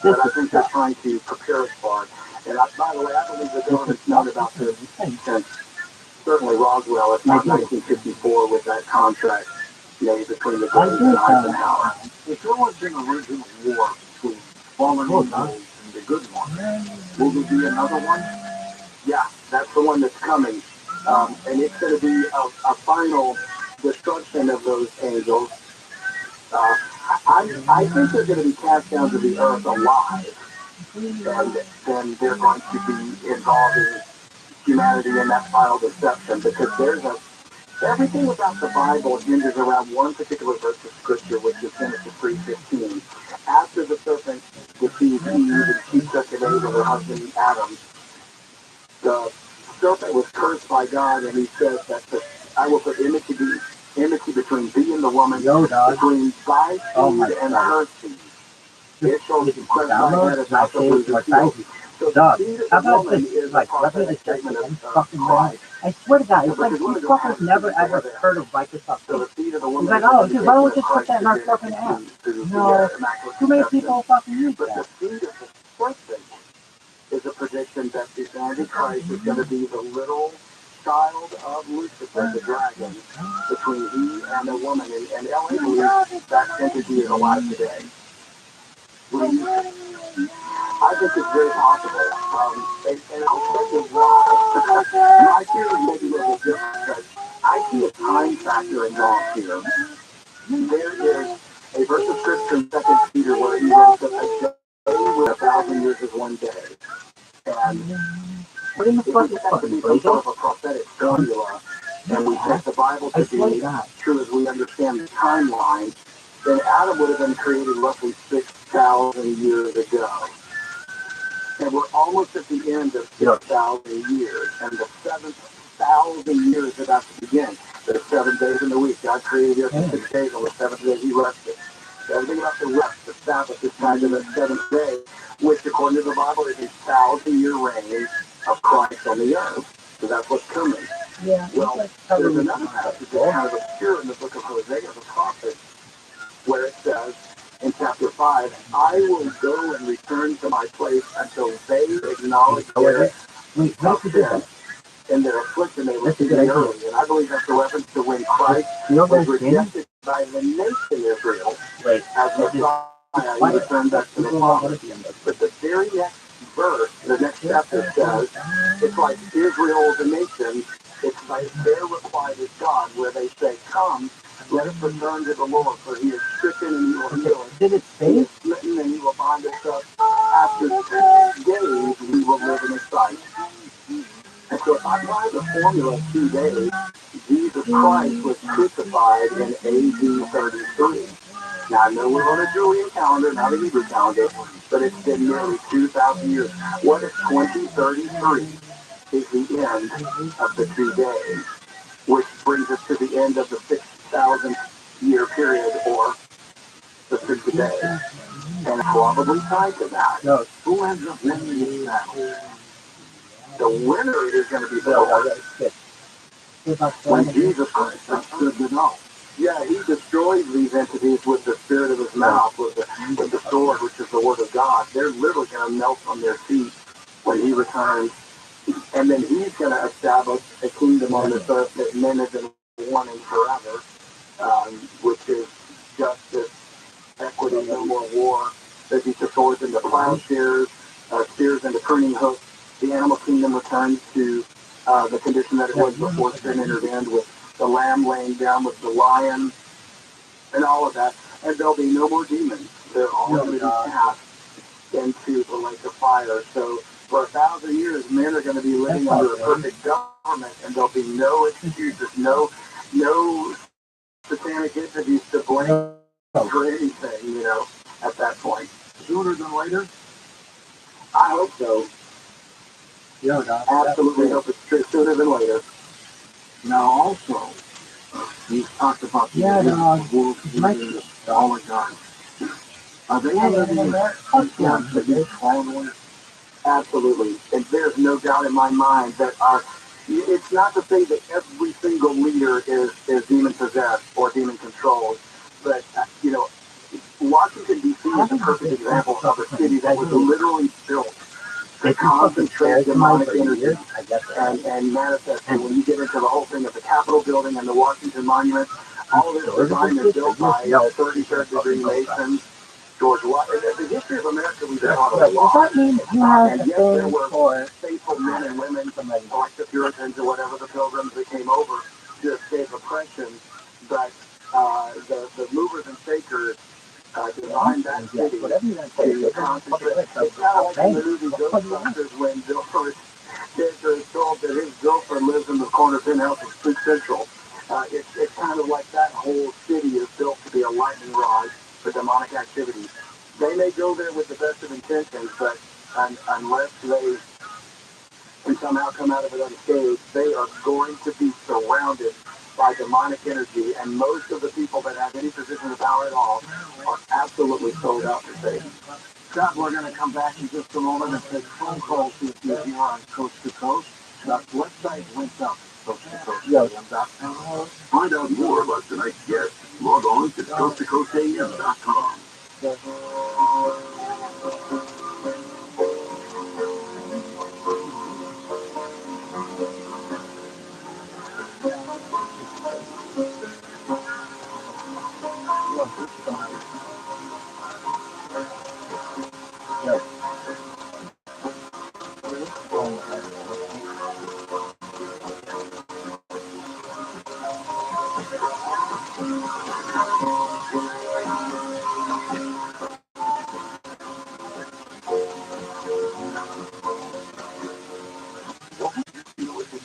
But I think they're trying to prepare us for it. And by the way, I believe the government's known about this since certainly Roswell. It's not 1954 with that contract made between the Greens and Eisenhower. If there was an original war between fallen angels and the good ones, will there be another one? Yeah, that's the one that's coming. And it's going to be a final destruction of those angels. I think they're going to be cast down to the earth alive. And then they're going to be involving humanity in that final deception because everything about the Bible hinges around one particular verse of Scripture, which is Genesis 3:15. After the serpent deceived Eve and she took an aid of her husband Adam, the serpent was cursed by God, and he says that I will put enmity between thee and the woman, between thy seed and her seed. It shall crush thy head as also bruise his heel. So the seed of the woman is a prophetic statement of Christ. I swear to God, it's like these fuckers never ever heard of righteous So updates. the seed of the woman He's like, oh, why don't we just put that in our fucking app? No, too many people fucking use But the that. seed of the serpent is a prediction that the Antichrist is going to be the little child of Lucifer, the dragon, between he and the woman. And LA believes that entity is alive today. I think it's very possible. And I'll tell you why. My theory may be a little different, but I see a time factor involved here. There is a verse of Scripture in 2 Peter where he writes that a day with 1,000 years is one day. And What in the if fuck we is have to fucking be some sort Plato? of a prophetic formula, and we take the Bible to be true as we understand the timeline, then Adam would have been created roughly 6,000 years ago. And we're almost at the end of 6,000 years, and the 7,000 years is about to begin. There's 7 days in the week. God created the earth in 6 days. On the 7th day, he rested. Everything about the rest, the Sabbath, is tied to the 7th day, which, according to the Bible, is a 1,000-year reign of Christ on the earth. So that's what's coming. Yeah. Well, there's another passage that's kind of obscure in the book of Hosea, the prophet, where it says, in chapter 5, I will go and return to my place until they acknowledge their sin. In their affliction, they received it early. And I believe that's a reference to when Christ was rejected by the nation Israel as Messiah. He returned back to the Father. But the very next verse, the next chapter says, it's like Israel as a nation. It's like their reply to God, where they say, come, let us return to the Lord, for he is stricken and he will heal us. Did it He say? is smitten and he will bind us up. After 6 days, we will live in his sight. And so if I apply the formula of 2 days, Jesus Christ was crucified in AD 33. Now, I know we're on a Julian calendar, not a Hebrew calendar, but it's been nearly 2,000 years. What if 2033 is the end of the 2 days, which brings us to the end of the 6,000 year period, or the 6 days? And probably tied to that, who ends up winning this battle? The winner is going to be the Lord. When Jesus Christ, that's good to know. Yeah, he destroys these entities with the spirit of his mouth, with the sword, which is the word of God. They're literally going to melt on their feet when he returns. And then he's going to establish a kingdom on this earth that men have been wanting forever, which is justice, equity, no more war. They beat the swords into plowshares, spears into pruning hooks. The animal kingdom returns to the condition that it was before sin entered in, with the lamb laying down with the lion and all of that. And there'll be no more demons. They're all going to be cast into the lake of fire. So for 1,000 years, men are going to be living under a perfect government, and there'll be no excuses, no satanic entities to blame for anything, at that point. Sooner than later? I hope so. Yeah, absolutely hope it's sooner than later. Now, also, you talked about the wolves and the oligarchs. Are they living in to be followers? Absolutely. And there's no doubt in my mind that it's not to say that every single leader is demon possessed or demon controlled, but Washington D.C. is a perfect example of a city that was literally built to concentrate demonic energy and manifest it. When you get into the whole thing of the Capitol building and the Washington Monument, all of this design is built by 33rd degree Masons. George Washington. The history of America, we've been taught a lot. Does that mean that you have And a yes, there thing were for faithful men and women, like the Puritans or whatever, the Pilgrims that came over to escape oppression, but the movers and shakers designed that city to concentrate. It's kind of like in the movie Ghostbusters when Bill First is told that his girlfriend lives in the corner penthouse of Street Central. It's kind of like that whole city is built to be a lightning rod for demonic activity. They may go there with the best of intentions, but unless they can somehow come out of it unscathed, they are going to be surrounded by demonic energy, and most of the people that have any position of power at all are absolutely sold out for Satan. Scott, we're going to come back in just a moment and take phone calls with you here on Coast to Coast. Scott's website links up at coasttocoastam.com. Find out more about tonight's guest. Log on to coasttocoastam.com.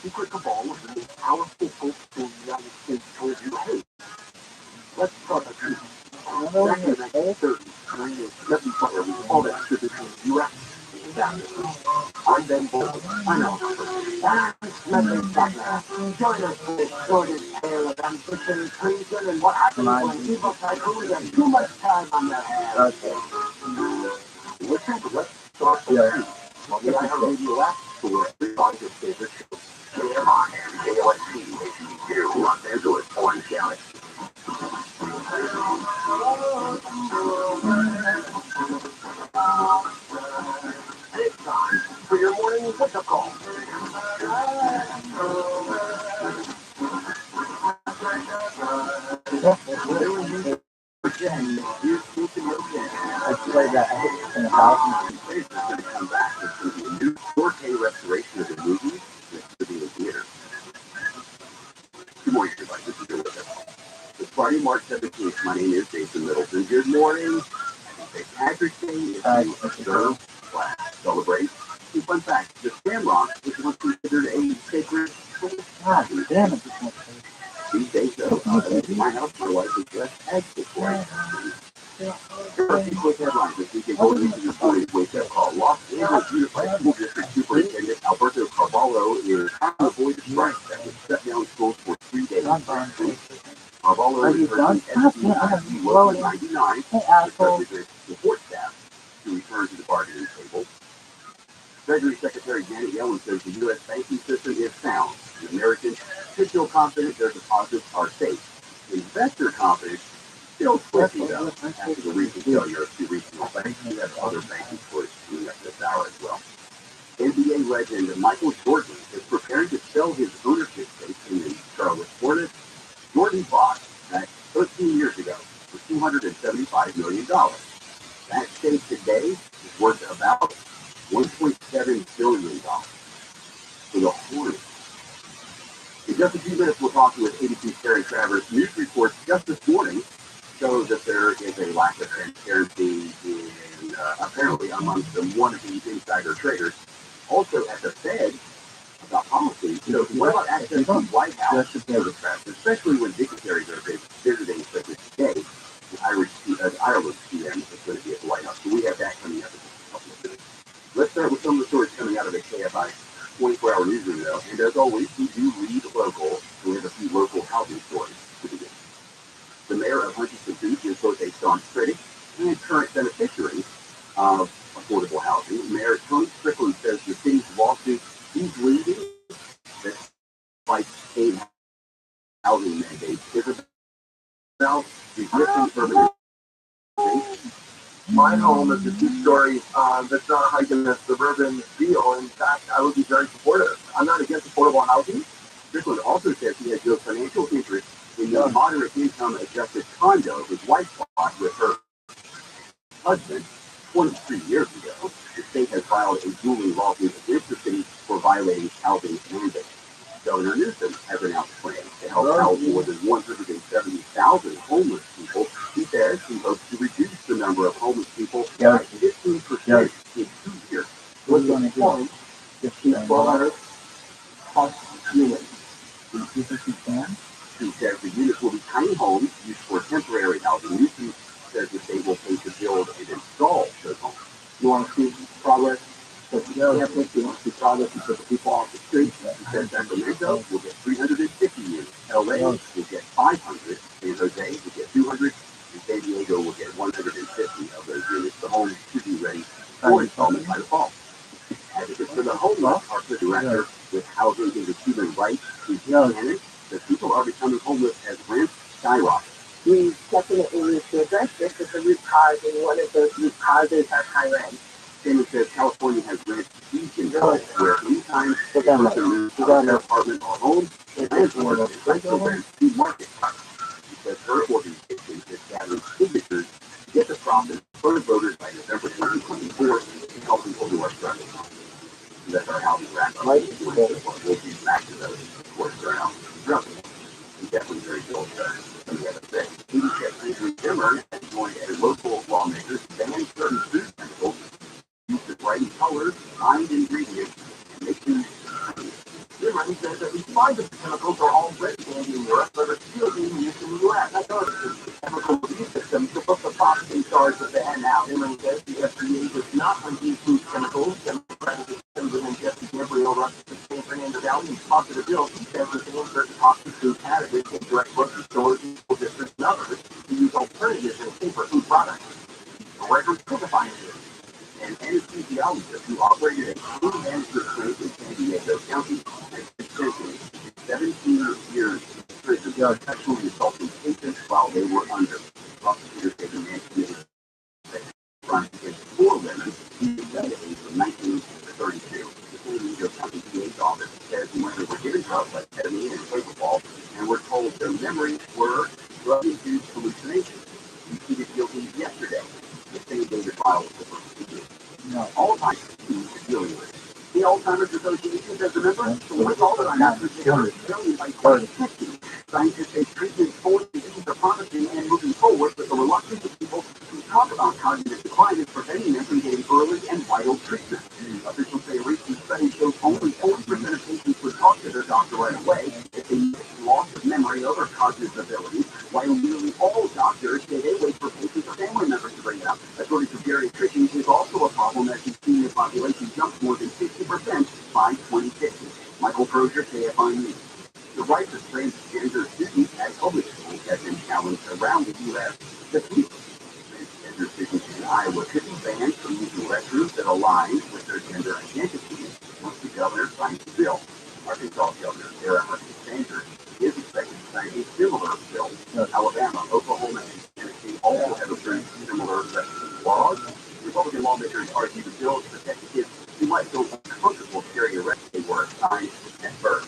Secret cabal of the most powerful folks in the United States told you, hey, let's start a coup. Back in the 1930s, during the Seven Fire, all that shit between the U.S. and Canada. I'm Ben Bolton. I know. Let me stop now. Join us for this sordid tale of ambition, treason, and what happens when evil tycoons have too much time on their hands. Okay. Let's start the coup. Well, the iHeartRadio app for where everybody gets favorite shows. Come on, KOST, HD2, Los Angeles, Orange County. It's time for your morning wake-up call. I swear that I hit this in 1,000 It's going to come back. It's going to be a new 4K restoration of the movie. It's going to be in the theater. Good morning, everybody. This is Joe with us. It's Friday, March 17th. My name is Jason Middleton. Good morning. St. Patrick's Day is to observe/celebrate. Two fun facts. The Shamrock is once considered a sacred God damn it. these days, though. My house, my wife is dressed as this way. There are a few quick headlines this week. Going into this morning's wake-up call. Los Angeles Unified School District Superintendent Alberto Carvalho is trying to avoid a strike that would shut down schools for 3 days next week. Carvalho is urging SC Local 99, which represents support staff, to return to the bargaining table. Treasury Secretary Janet Yellen says the U.S. banking system is sound, and Americans should feel confident their deposits are safe. Investor confidence still squishy, though, after the recent failure of two regional banks. We have other banking reports coming up this hour as well. NBA legend Michael Jordan is preparing to sell his ownership stake in the Charlotte Hornets. Jordan bought that 13 years ago for $275 million. That stake today is worth about $1.7 billion for the Hornets. In just a few minutes, we'll talk with ABC's Terry Travers. News reports just this morning show that there is a lack of transparency apparently amongst one of the insider traders. Also at the Fed about policy. So what about access to the White House bureaucrats, especially when dignitaries are visiting, such as today, the Ireland PM is going to be at the White House. So we have that coming up in just a couple of minutes. Let's start with some of the stories coming out of the KFI 24-hour newsroom, though. And as always, we do read local, so we have a few local housing stories to begin. The mayor of Huntington Beach is both a staunch critic and current beneficiary of affordable housing. Mayor Tony Strickland says the city's lawsuit he's leading that fights state housing mandates is about resisting urbanization. My home is a two-story that's not like in a suburban feel. In fact, I would be very supportive. I'm not against affordable housing. Strickland also says he has no financial interest in the moderate income adjusted condo his wife bought with her husband 23 years ago. The state has filed a dueling lawsuit against the city for violating housing mandates. Governor Newsom has announced plans to help house more than 170,000 homeless people. He says he hopes to reduce the number of homeless people by 15% in 2 years. What's the point? 1,500 plus units. He says the units will be tiny homes used for temporary housing. Newsom says the state will pay to build and install those homes. You want to see progress? So you want to see progress and put the people off the streets. He says Sacramento will get 350 units. LA will get 500. San Jose will get 200. And San Diego will get 150 of those units. The homes should be ready for installment by the fall. Advocates for the homeless are the director with Housing is a Human Right, Cannon. The people are becoming homeless as rents skyrocket. We definitely need to address this as a root cause, and one of those root causes are high rent. Cannon says California has rent deep where anytime a person moves to their apartment or home, landlords increase the rent to market price. He says her organization is gathering signatures to get the process in front of voters by November 2024 to help people who are struggling. That's our housing wrap up. We'll be back to those, of course, around struggling. And definitely very built some of the other things. Andrew Zimmer has joined a local lawmakers to ban certain food chemicals used as bright colors, refined ingredients, and making Zimmer says that these 5 of the chemicals are already banned in Europe, but are still being used in the U.S. I know it's a chemical review system to put the processing charge of ban out. Zimmer says the FDA does not review food chemicals, and Jesse Gabriel runs the San Fernando Valley and sponsored a bill. He says that they insert toxic food additives in direct grocery stores, school districts, and others to use alternatives in safer food products. The record codifying this. An anesthesiologist who operated a food management clinic in San Diego County has been sentenced to 17 years in prison for sexually assaulting patients while they were under. Prosecutors say the man committed crimes against 4 women who were at the age of 19 to 32. The San Diego County DA's office says women were given drugs like ketamine and propofol and were told their memories were drug-induced hallucinations. He pleaded guilty yesterday. The same day the trial was proceeded. Alzheimer's is dealing with it. The Alzheimer's Association says, remember, with Alzheimer's is billion by 2050. Scientists say treatments for disease are promising and moving forward, but the reluctance of people who talk about cognitive decline is preventing them from getting early and vital treatment. Officials say a recent study shows only 40% of patients would talk to their doctor right away if they loss of memory or cognitive ability, while nearly all doctors say they wait for patients family members to bring it up. According to geriatricians, is also a problem as the senior population jumps more than 60% by 2050. Michael Crozier, KFI News. The rights of transgender students at public schools have been challenged around the U.S. this week. Transgender students in Iowa could be banned from using restrooms that align with their gender identity once the governor signs the bill. Arkansas Governor Sarah Huckabee Sanders is expected to sign a similar bill. Alabama, Oklahoma, and Tennessee also have approved similar restroom laws. Republican lawmakers argue the bill to protect the kids who might feel uncomfortable carrying a restroom they were assigned at birth.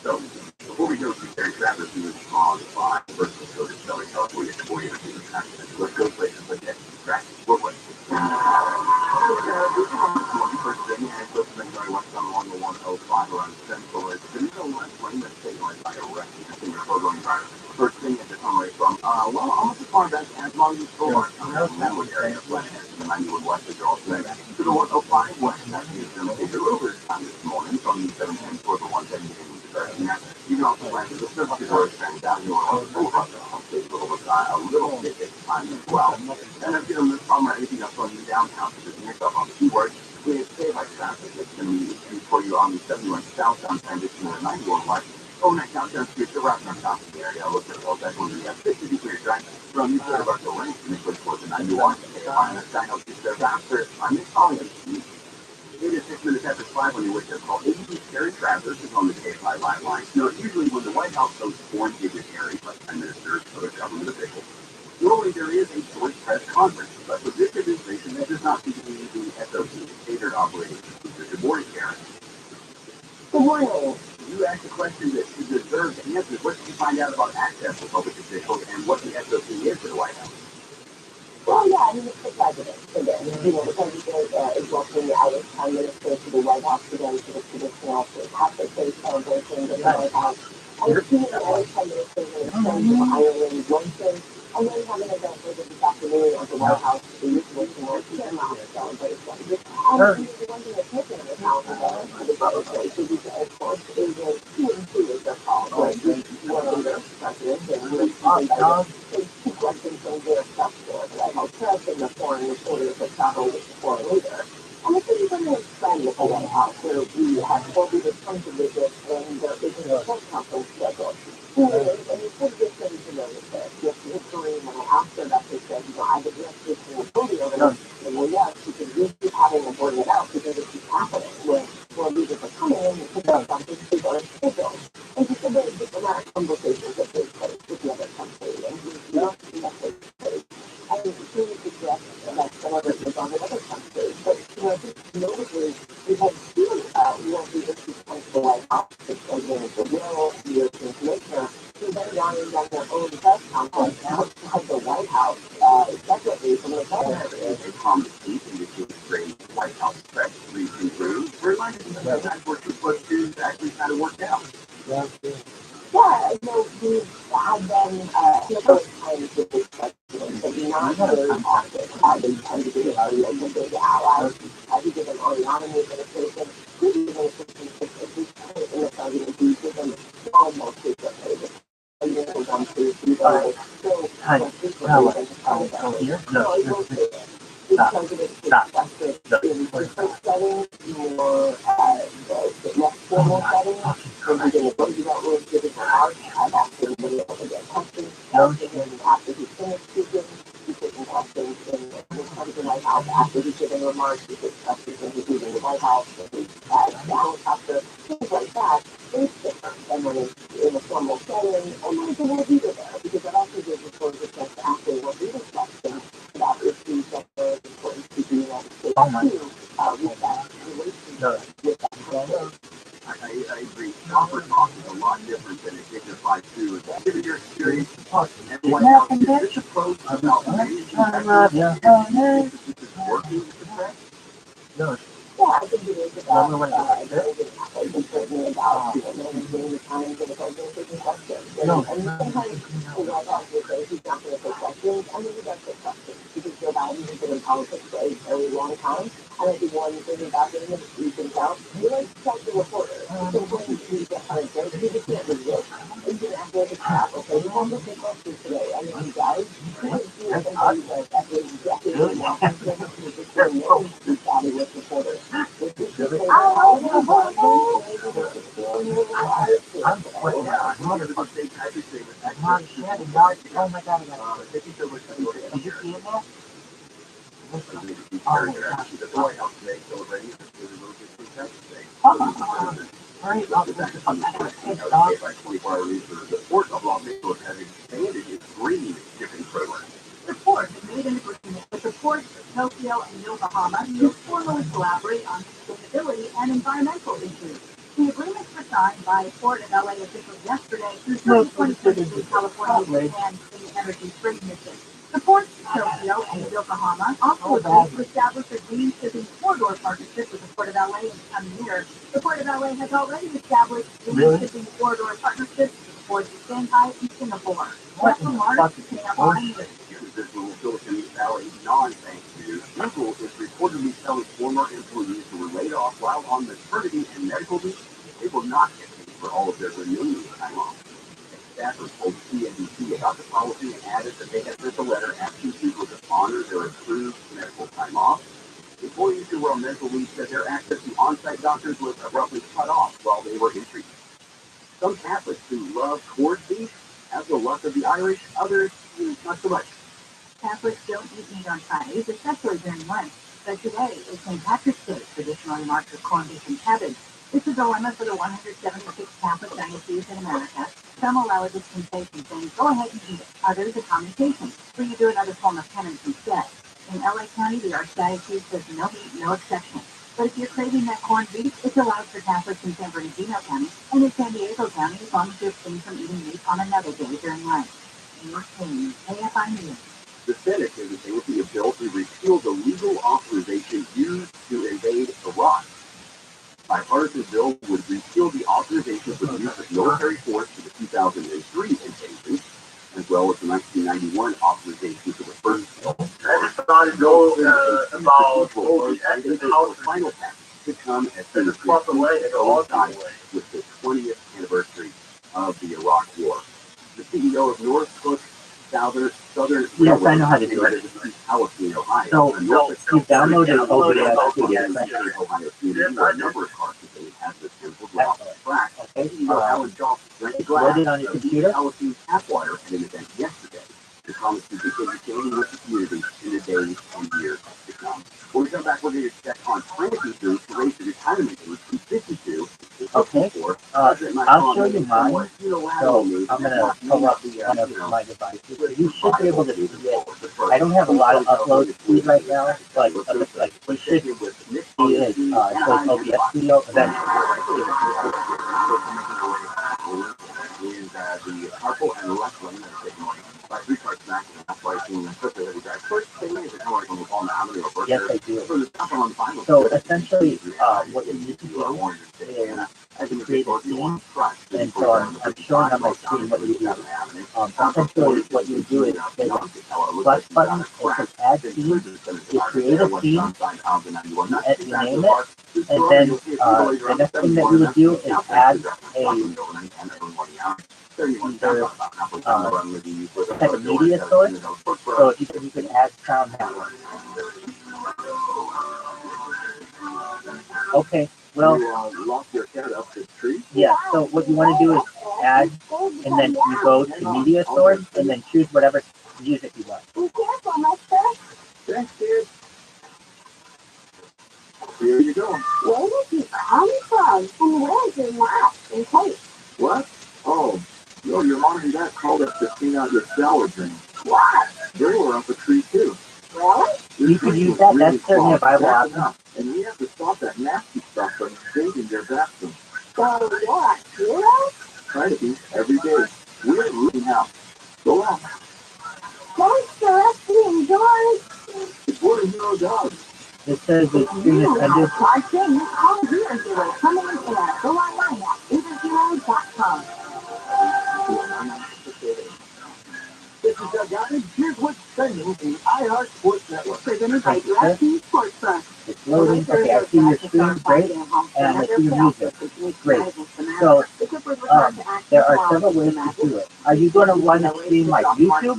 So, before we go to Terry Travers, who is on 5 versus Southern California, let's go places like that. Practice. What was it? First thing, and so Missouri went down along the 105 around Central. It's been no less lane that's taken away by a wreck. I think we're still going driver. First thing is to come away from, well, almost as far back as Long Beach Boulevard. That area of Flathead, and 91 West is all set. To the 105 West, that is going to take a little bit of time this morning from the 710 toward the 170. You can also plan to the surface or expand down your boulevard. A little bit at time as well. And if you don't miss problem or anything else on you downtown, so just make up on the keywords. We have stay by traffic. It's going to be for you on the 71 southbound transition to the 91 west. Overnight downtown streets, the route on top of the area. Look at all that one. We have 50 degrees drive from New York to Lane to make way towards the 91. On the sign up to the faster. I'm calling it. It is 6 minutes after 5 on your wake up call. ABC Terry Travers is on the K5 Live line. Usually when the White House hosts foreign dignitaries like prime ministers or other government officials, normally there is a joint press conference. But for this administration, that does not seem to be the SOP, catered operating procedure. Good morning, Karen. Good morning. You asked a question that deserves answers. What did you find out about access to public officials and what the SOP is for the White House? Well, yeah, it's the president today. The president is walking out as prime minister to the White House today for the traditional Catholic Day celebration at the White House. And the two other prime ministers are going to Ireland, London, and then have an event later this afternoon at the White House for the traditional Christmas celebration. And the one thing that's taken into account for the British Day, of course, is the 2 and 2 as they're called. Where one leader, president, and the two questions from their stuff there. The White House press and the foreign reporters that travel with the foreign leader. And it's been very exciting at the White House where we have 4 leaders come to visit and there isn't a press conference scheduled. And it's sort of just getting to know this. Yes, history, and when I asked her about this, said, I would address this in the podium and well, yes, because we keep having to bring it out because it keeps happening where leaders are coming in and picking up something people are scheduled. And she said there's diplomatic conversations that take place with the other country and we don't see that take place. And she would suggest that some of it was on the other countries. But, I think notably, we had 2 world leaders who come to the White House, the President of the Will, the European Commissioner, who then wanted on their own press conference outside the White House, separately from the government. A common theme indicates great White House press briefing room. Reminded me that that's where 2 plus 2 actually kind of worked out. Yeah, we had them several times with this president, but not very often. They tend to be a big ally. We did an autonomy administration. We did an administration in the president. We did them almost frequently. After he's given remarks, he takes questions when he's leaving the White House, and he's helicopter, things like that. It's different than when it's in a formal setting, and there's a world leader there, because that also gives reporters a chance to ask the world leader questions about issues that are important to the United States too, with that relationship with that country. I agree. Proper talk is a lot different than a dignified food. Given your experience at the White House, is this approach about managing working with the press? Yeah, I think it is about certainly about managing the times of the president taking questions. And sometimes the White House will say he's not going to take questions, and then he does take questions. Because Joe Biden has been in politics for a very long time, and I think one thing about him is you can tell he likes to talk to reporters. So when he's a hunter, he just can't resist. He's going to ask all the crap, okay, we want to take questions today. And Oh my God! Did you see it now? The port has made an agreement with the ports of Tokyo and Yokohama to formally collaborate on sustainability and environmental issues. The agreements were signed by Port of LA officials yesterday through 2026 California's and Clean Energy Trade Mission. The ports of Tokyo and Yokohama also agreed to establish a green shipping corridor partnership with the Port of LA in the coming years. The Port of LA has already established green shipping corridor partnerships with the ports of Shanghai and Singapore. What the fuck? This little Silicon Valley non-bank news. Google is reportedly telling former employees who were laid off while on maternity and medical leave they will not get paid for all of their remaining time off. Staffers told CNBC about the policy and added that they had sent a letter asking people to honor their approved medical time off. Employees who were on medical leave said their access to on-site doctors was abruptly cut off while they were in treatment. Some Catholics who love corned beef have the luck of the Irish, others not so much. Catholics don't eat meat on Fridays, especially during Lent. But today is St. Patrick's Day, traditionally marked with corned beef and cabbage. It's a dilemma for the 176 Catholic dioceses in America. Some allow a dispensation saying, go ahead and eat it. Others, a commutation, where you do another form of penance instead. In LA County, the Archdiocese says no meat, no exception. But if you're craving that corned beef, it's allowed for Catholics in San Bernardino County and in San Diego County as long as you abstain from eating meat on another day during Lent. AFI News. The Senate is advancing a bill to repeal the legal authorization used to invade Iraq. Bipartisan bill would repeal the authorization for the use of military force for the 2003 invasion, as well as the 1991 authorization for the first bill. The final passage to come as soon as coincide with the 20th anniversary of the Iraq War. The CEO of North Coast Southern Yes, I know how to do it. So, you downloaded OBS Studio, Ohio Studio, a number of cars today have the chemical drop track. Load it on your computer. Tapwire at an event yesterday. The promise to continue changing with the community in the days and years to come. When we come back, we're going to check on planting foods to raise the retirement age from 52 to 54. I'll show you mine. So I'm going to pull up one of my devices. You should be able to see it. I don't have a lot of upload speed right now, but like we should see it. So OBS Studio eventually. Is the purple and left lane of the morning. By 3 cars back, and that's why I'm seeing them quickly every drive. First thing is, how are going to call now? Yes, I do. So essentially, what you need to do is create a scene, and so I'm showing on my screen what you do. Essentially, what you do is there's a plus button, it says add scene, you create a scene, you name it, and then the next thing that you would do is add it's like a media source, so you can add sound now. Okay, well, yeah, so what you want to do is add, and then you go to media source, and then choose whatever music you want. Thanks, dude. Here you go. Where did you come from? And where is your map and tape? What? Oh, no, your mom and dad called us to clean out your salad drain. What? They were up a tree, too. Really? You can use that, that's certainly a Bible option. And we have to stop that nasty stuff from invading their bathroom. So what? Heroes? Try to be every day. We're moving out. Go out. Thanks for listening, George. It's what a hero does. It says the screen is ended. Our thing is called Hero Hero, coming in air. Go online at herohero.com. This is Doug Gottlieb. Here's what's trending in the iHeart Sports Network. Presented by DirecTV Sports Plus. It's loading. Okay, I see your screen, great, and I see your music, great. So, there are several ways to do it. Are you going to want to stream like YouTube?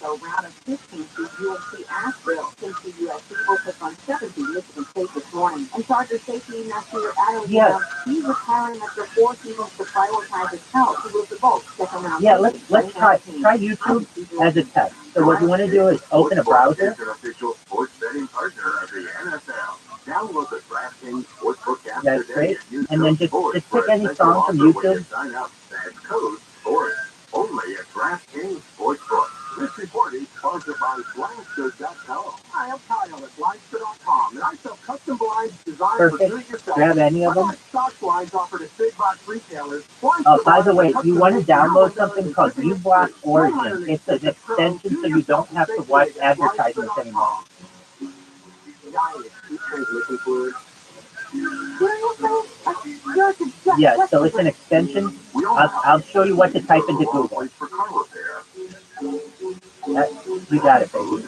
So round of 15 to UNC Asheville, Tennessee, USC will pick on 70 Michigan State this morning. And Charger safety Matthew Adams, he's retiring after 4 seasons to prioritize his health. He was the both second round. Yeah, let's try YouTube as a test. So what you want to do is open a browser. Official sports betting partner of the NFL. Download the DraftKings Sportsbook app That's today great. And then just pick any song from YouTube. Sign up. That's code sports. Only at DraftKings Sportsbook. This report is sponsored by Blindster.com. Hi, I'm Kyle at Blindster.com, and I sell custom blinds designed for do-it-yourself. Grab any of them. Stock blinds offered at big box retailers. By the way, you want to download something called uBlock Origin. It's an extension so you don't have to watch advertisements anymore. Yeah, so it's an extension. I'll show you what to type into Google. You got it, baby.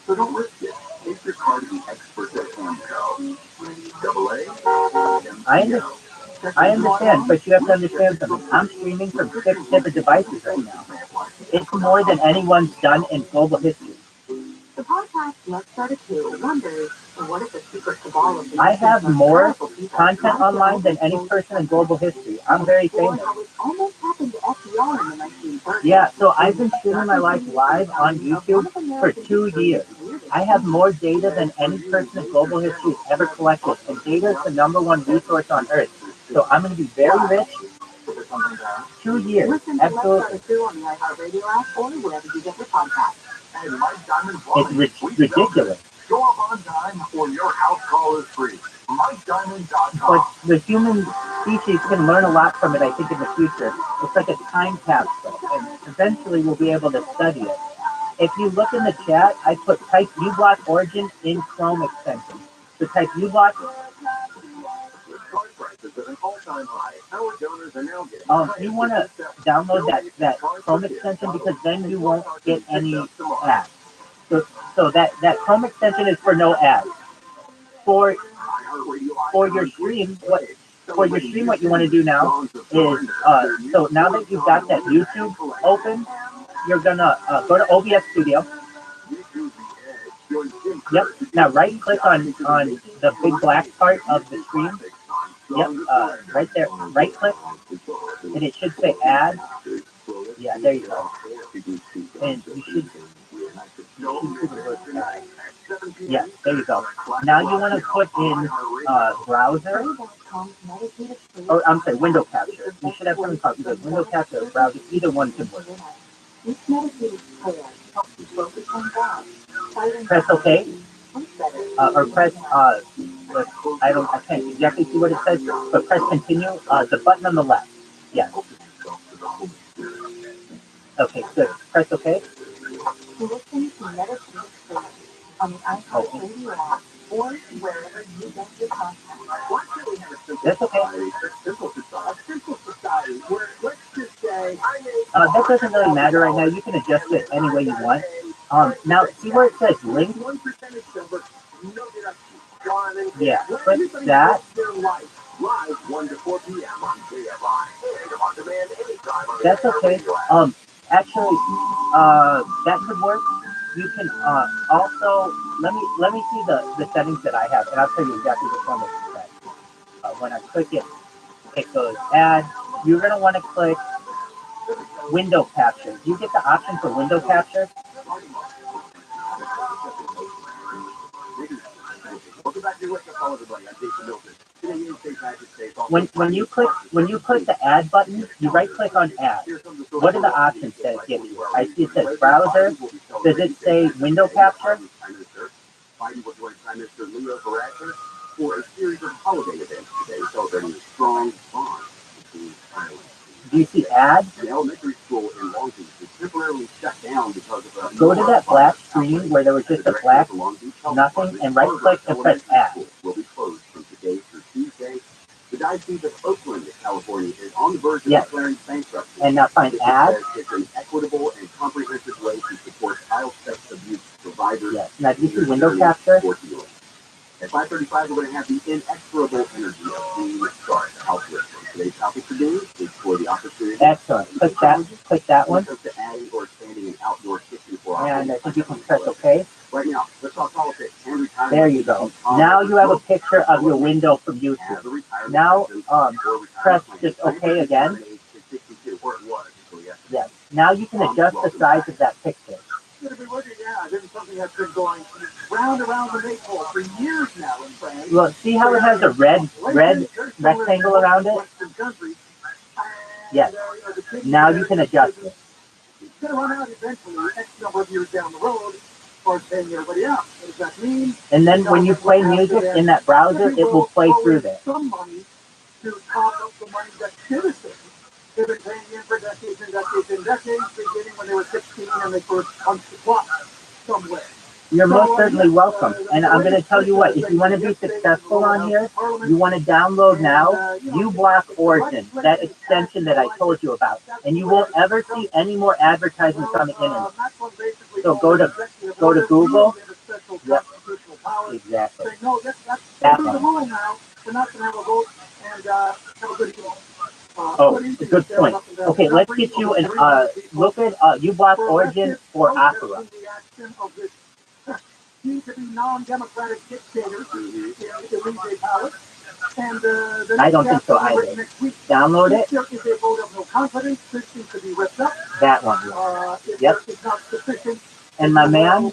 So don't risk it. Take your car to the experts at Amco. I understand, but you have to understand something. I'm streaming from 6 different devices right now. It's more than anyone's done in global history. The podcast Let's Start a Coup wonders, what is the secret to all of this? I have more content online than any person in global history. I'm very famous. Almost happened to FDR in the 1930s. Yeah, so I've been streaming my life live on YouTube for 2 years. I have more data than any person in global history has ever collected, and data is the #1 resource on Earth. So I'm going to be very rich. 2 years, absolutely. It's ridiculous. Go up on Dime or your house call is free. MikeDiamond.com. But the human species can learn a lot from it, I think, in the future. It's like a time capsule, and eventually we'll be able to study it. If you look in the chat, I put type uBlock Origin in Chrome extension. So type uBlock. You want to download that Chrome extension because then you won't get any ads. So that Chrome extension is for no ads. For your stream, what you want to do now is so now that you've got that YouTube open, you're gonna go to OBS Studio. Yep. Now right click on the big black part of the screen. Yep. Right there. Right click, and it should say add. Yeah, there you go. And you should. Yeah, there you go. Now you want to put in browser, or I'm sorry, window capture. You should have something called either window capture or browser. Either one can work. Press OK, or press I can't exactly see what it says, but press continue. The button on the left. Yes. Okay, good. Press OK. That's okay. That doesn't really matter right now. You can adjust it any way you want. Now, see where it says link? Yeah, click that. That's okay. Actually, that could work. You can also let me see the settings that I have, and I'll tell you exactly which one is set. When I click it, it goes add. You're gonna want to click window capture. Do you get the option for window capture? When you click the add button, you right click on add. What are the options that it gives you? I see it says browser. Does it say window capture? For a series of holiday events today celebrating a strong bond between islands. Do you see add? An elementary school in Long Beach was temporarily shut down because of a... Go to that black screen where there was just a black nothing and right click and press add. Will be closed from today through Tuesday. The Diocese of Oakland, California is on the verge of declaring bankruptcy. And now find add. It's an equitable and comprehensive way to support child sex abuse survivors. Yes. Now do you see window capture? At 5:35, we're going to have the inexorable energy of being a star to help with. Today's topic today is for the opportunity. Excellent. Click that one. To adding or and I think you can press OK. Right now, let's talk politics and retirement. There you go. Now you have a picture of your window from YouTube. Now press just OK again. Yes. Now you can adjust the size of that picture. Yeah, this is something that's been going round around the maypole for years now in France. Look, see how it has a red rectangle around it? Yes. Now you can adjust it. It's going to run out eventually, X number of years down the road, or 10 everybody else. What does that mean? And then when you play music in that browser, it will play through there. Some money to top up the money that citizens have been paying in for decades and decades and decades, beginning when they were 16 and they first punched the clock somewhere. You're most certainly welcome. And I'm going to tell you what, if you want to be successful on here, you want to download now uBlock Origin, that extension that I told you about. And you won't ever see any more advertisements on the internet. So go to Google. Yep. Exactly. That one. Oh, good point. Okay, let's get you an look at uBlock Origin for Opera. Seem to be non-democratic dictators in the Palace. And I don't think so either. Download it. There is a vote of no confidence. This seems to be ripped up. That one. Yep. It's not sufficient. And my man.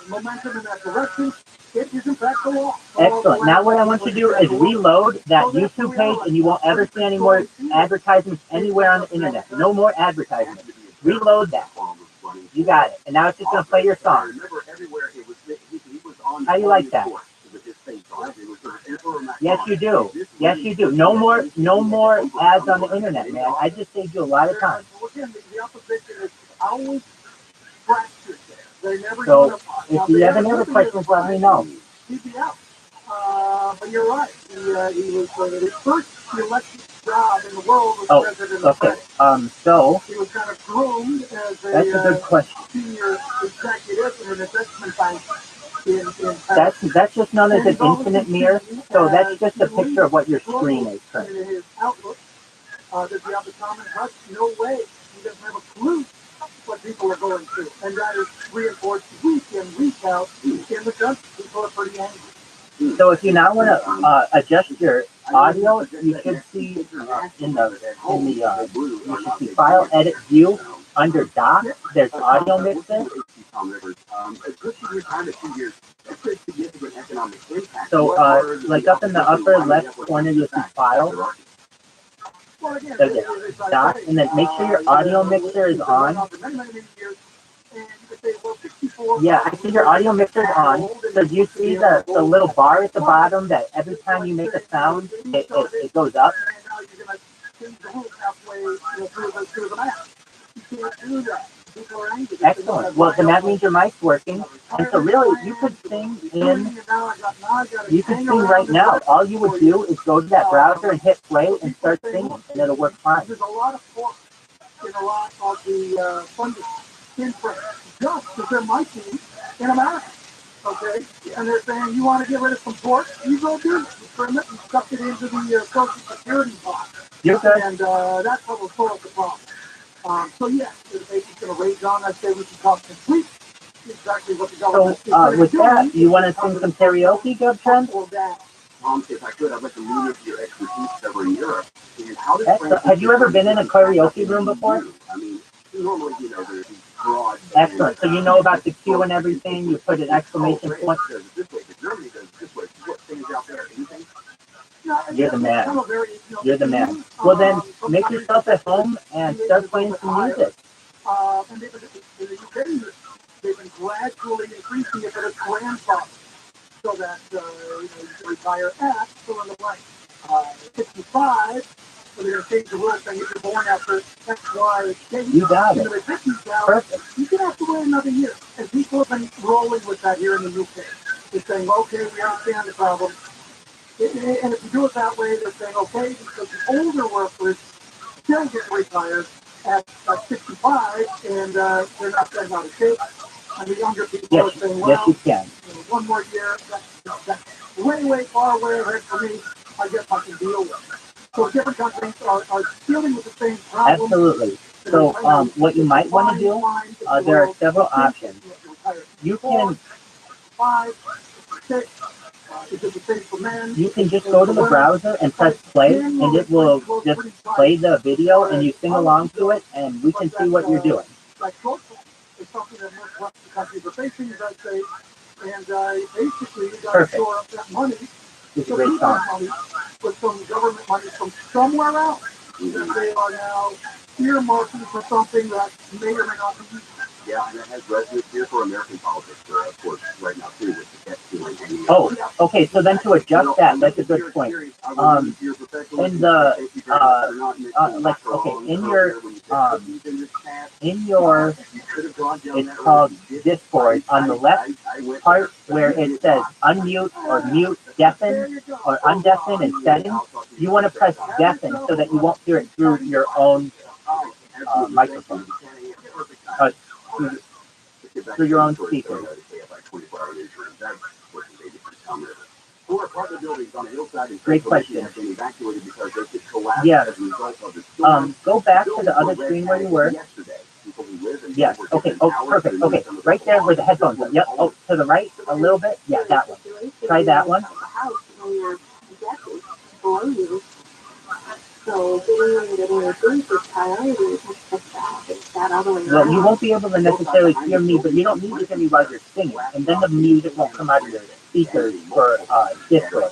Momentum in that direction. It is in fact the law. Excellent. Now what I want you to do is reload that YouTube page, and you won't ever see any more advertisements anywhere on the internet. No more advertisements. Reload that. You got it. And now it's just going to play your song. How do you like that? Yes, you do. Yes, you do. No more ads on the internet, man. I just saved you a lot of time. So if you have any other questions, let me know. But you're right. He was his first elected job in the world was president of France. So he was kind of groomed as that's a good question. Senior executive in an investment bank in Paris. That's just known as an infinite mirror. So that's just a picture of what your screen is currently. In his outlook, does he have the common touch? No way. He doesn't have a clue what people are going through, and that is reinforced week in, week out in the country. People are pretty angry. So if you now want to adjust your audio, you should see you should see File, Edit, View under Dock. There's Audio Mixer. So like up in the upper left corner, you'll see File. So Dock, and then make sure your audio mixer is on. Yeah, I see your audio mixer is on. So do you see the little bar at the bottom that every time you make a sound, it goes up? Excellent. Well, then that means your mic's working. And so really, you could sing right now. All you would do is go to that browser and hit play and start singing, and it'll work fine. There's a lot of pork in a lot of the funding in France, just because there might be in America. Okay? And they're saying, you want to get rid of some pork? You go do it. You trim it and stuff it into the Social Security box. You're good. And that's what will solve the problem. So yes, it's going to rage on. I say we should talk complete. Exactly what the government is with that, you want to sing some karaoke, good friend? If I could, I'd like to lean into your expertise over in Europe. And how have you ever been in a karaoke room before? I mean, normally, there's these broad... Excellent. So you know about the cue and everything? You put an exclamation point? Germany does this way. What things out there? Anything? You're the man. You're the man. Well then, make yourself at home and start playing some music. And they've been gradually increasing it for its grandfather, so that you can retire at fill in the blank. 65, so they're going to change the rules saying if you're born after X, Y, K. You got it. Perfect. You can have to wait another year, and people have been rolling with that here in the UK. They're saying, okay, we understand the problem. And if you do it that way, they're saying, okay, because the older workers still get retired at 65, and they're not saying how to take. And the younger people are saying, well, yes, you can. One more year, that's way, way far away ahead for me. I guess I can deal with it. So different countries are dealing with the same problem. Absolutely. So what you might want to do, there are several options. You can just go to the browser and press play, and it will just play the video, and you sing along to it, and we can see what you're doing. It's something that most Western countries are facing, as I say, and basically you got to shore up that money. It's a great song. With some government money from somewhere else. They are now earmarking for something that may or may not be used. Yeah, and it has resonance here for American politics, of course, right now too, with the debt ceiling. Oh, okay. So then to adjust that, that's a good point. In the in your it's called Discord on the left part where it says unmute or mute, deafen or undeafen and settings. You want to press deafen so that you won't hear it through your own microphone. Through your own speaker. Great question. Yes. Go back to the other screen where you were. Yes. Okay. Oh, perfect. Okay. Right there where the headphones are. Yep. Oh, to the right a little bit. Yeah, that one. Try that one. Well, you won't be able to necessarily hear me, but you don't need to hear me while you're singing, and then the music won't come out of your speakers for Discord.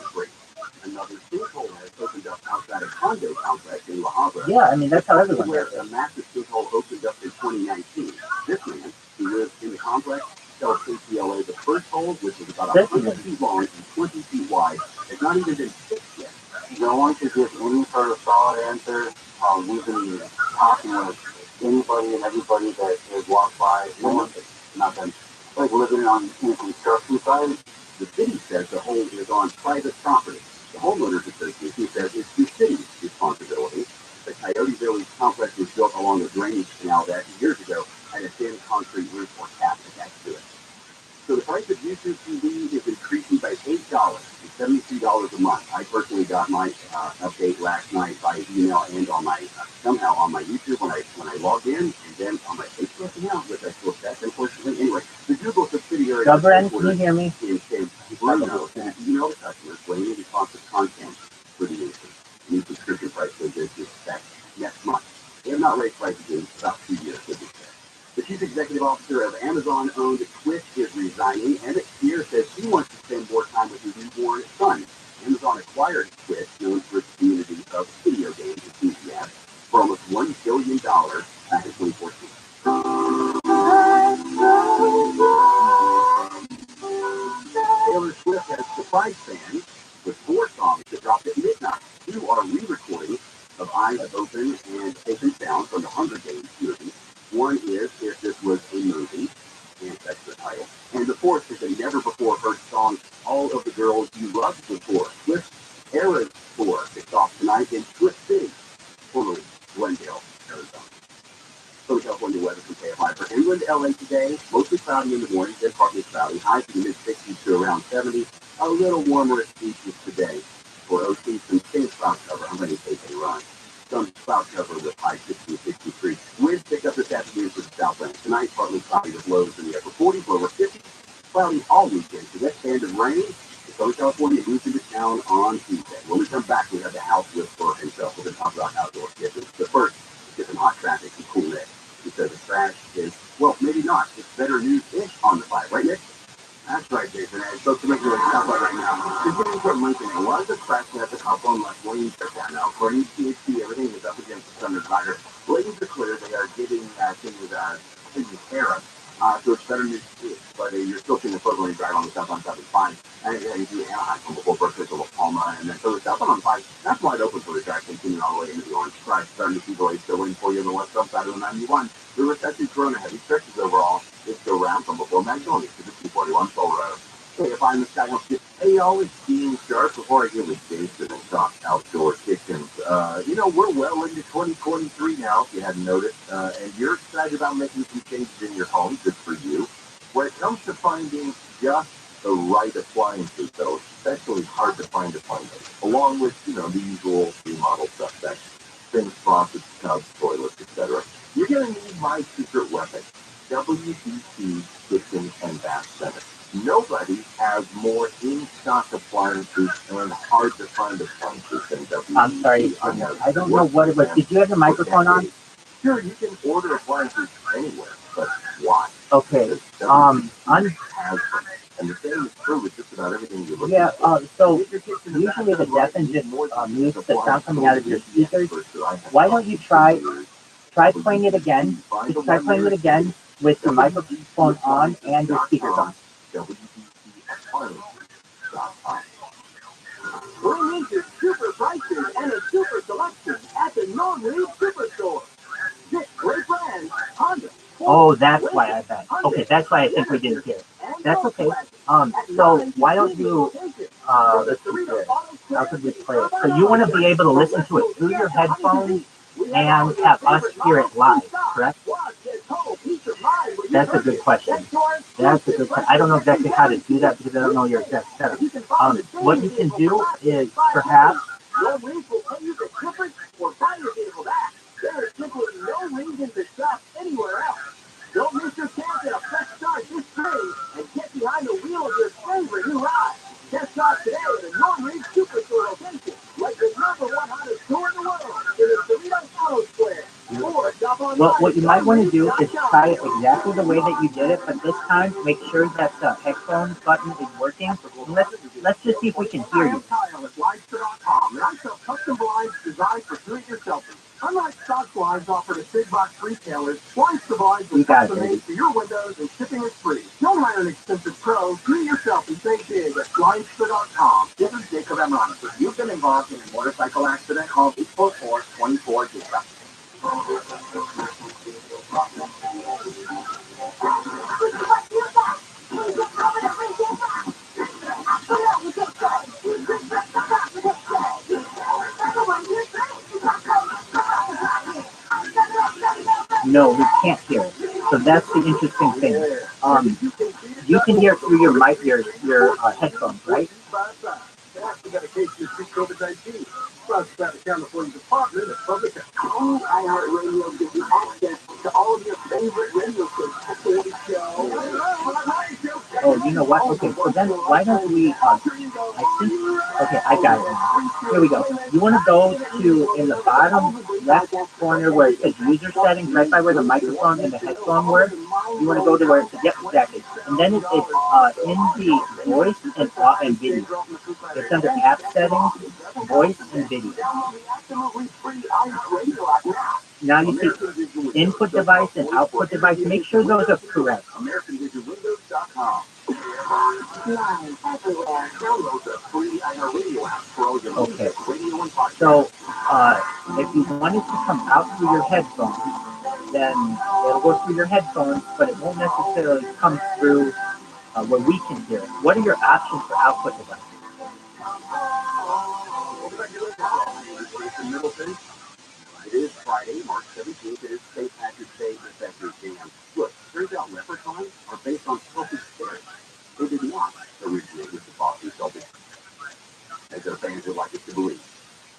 Yeah, I mean, that's how everyone does it. A massive sinkhole opened up in 2019. This man, who lives in the complex, tells KTLA the first hole, which is about 100 feet long and 20 feet wide, has not even been fixed yet. No one could give any sort of solid answer. We've been talking with anybody and everybody that has walked by. No one, not them, like living on the construction site. The city says the hole is on private property. The homeowners association says it's the city's responsibility. The Coyote Village complex was built along a drainage canal that years ago had a thin concrete roof or cap attached to it. So the price of YouTube TV is increasing by $8 to $72 a month. I personally got my update last night by email and on my somehow on my YouTube when I logged in, and then on my Facebook account, which I still check, unfortunately. Anyway, the Google subsidiary Can you hear me? Bruno sent an email to customers blaming responsive content for the increase. New subscription price goes into effect next month. They have not raised prices in about 2 years, to be fair. The chief executive officer of Amazon-owned Twitch is resigning. Emmett Shear says he wants to spend more time with his newborn son. Amazon acquired Twitch, known for its community of video games enthusiasts, for almost $1 billion back in 2014. Taylor Swift has surprised fans with 4 songs that dropped at midnight. 2 are re-recordings of Eyes Open and Safe and Sound from the Hunger Games movie. 1 is If This Was a Movie, and that's the title. And the 4th is a never-before-heard song, All of the Girls You Loved Before. Swift's Eras Tour kicks off tonight in Swift City, formerly Glendale, Arizona. Southern California weather from KFI for England, LA today. Mostly cloudy in the morning, then partly cloudy. Highs in the mid-60s to around 70. A little warmer at beaches today. For OC, some thin cloud cover. I'm ready to take a run. Some cloud cover with high 60 to 63. Winds pick up this afternoon for the southland. Tonight, partly cloudy with lows in the upper 40s, lower 50s. Cloudy all weekend. So that band of rain. Southern California moves into town on Tuesday. When we come back, we have the house whisperer himself. We're going to talk about outdoor kitchens. But first, get some hot traffic and cool Nick. Because the trash is, well, maybe not. It's better news-ish on the fly. Right, Nick? That's right, Jason. And folks are making really talk about right now. Beginning from Lincoln, a lot of the trash at the top on like Williams are down now. According to THC, everything is up against the Thunder Rider. Williams are clear. They are giving things tariffs. So it's better news-ish. But you're still seeing the equivalent drive on the southbound side is fine. And you do Anaheim from before Berkeley to La Palma. And then so the southbound 5, that's wide open for the track, continuing all the way into the orange stripe. Starting to see delays still in for you on the westbound side of the 91. The recessive Corona heavy stretches overall. It's still around from before Magnolia to the 241 Soul Road. Hey, if I'm the sky, hey, always being sharp before I give a Jason and talk outdoor kitchens. We're well into 2023 now, if you hadn't noticed, and you're excited about making some changes in your home. Good for you. When it comes to finding just the right appliances, though, especially hard to find appliances, along with, the usual remodel suspects, things, faucets, tubs, toilets, etc. You're going to need my secret weapon, WBC Kitchen and Bath Center. Nobody has more in-stock appliances and hard-to-find appliances than WBC. I'm sorry, I don't know what it was. Did you have your microphone on? Sure, you can order appliances anywhere, but why? Okay. And the same is true with just about everything you look for. So usually the deafens just mutes the sound coming out of your speakers. Why don't you try playing it again? Just try playing it again with your microphone on and your speakers on. We need your super prices and a super selection at the non-read superstore. Get great brands, Honda. Oh, that's why I bet. Okay, that's why I think we didn't hear it. That's okay. So why don't you, let's see here. How could we play it? So you want to be able to listen to it through your headphones and have us hear it live, correct? That's a good question. That's a good question. I don't know exactly how to do that because I don't know your exact setup. What you can do is perhaps Your lease will pay you the difference or buy your vehicle back. There is simply no reason to shop anywhere else. Don't miss your chance at a fresh start this spring and get behind the wheel of your favorite new ride. Test drive today at a Norton Superstore location, like the #1 hottest store in the world, in the Toledo Auto Square. Or shop online. Well, what you might want to do is try it exactly the way that you did it, but this time make sure that the headphone button is working. Let's just see if we can hear you. And I sell custom blinds designed for do-it-yourselfers. Unlike stock blinds offered at big box retailers, Blinds Blinds are custom made for your windows and shipping is free. Don't hire an expensive pro. Do it yourself and save big at blinds.com. This is Jacob Emron. If you've been involved in a motorcycle accident, call 844-24-JACOB. No, we can't hear it. So that's the interesting thing. You can hear it through your mic, your headphones, right? You got a case of COVID-19. Brought to the California Department of Public Health. Only iHeartRadio gives you access to all of your favorite radio stations. Oh, you know what? Okay, so then why don't we, I think, okay, I got it now. Here we go. You want to go to, in the bottom left corner where it says user settings, right by where the microphone and the headphone were. You want to go to where it says, yep, exactly. And then it's in the voice and video. It's under app settings, voice and video. Now you see input device and output device. Make sure those are correct. Okay. So if you want it to come out through your headphones, then it'll go through your headphones, but it won't necessarily come through where we can hear it. What are your options for output device? It is Friday, March 17th. It is St. Patrick's Day Professor Jam. Look, turns out leprechauns are based on Celtic spirits. They did not originate with the Boston Celtics, as their fans would like us to believe.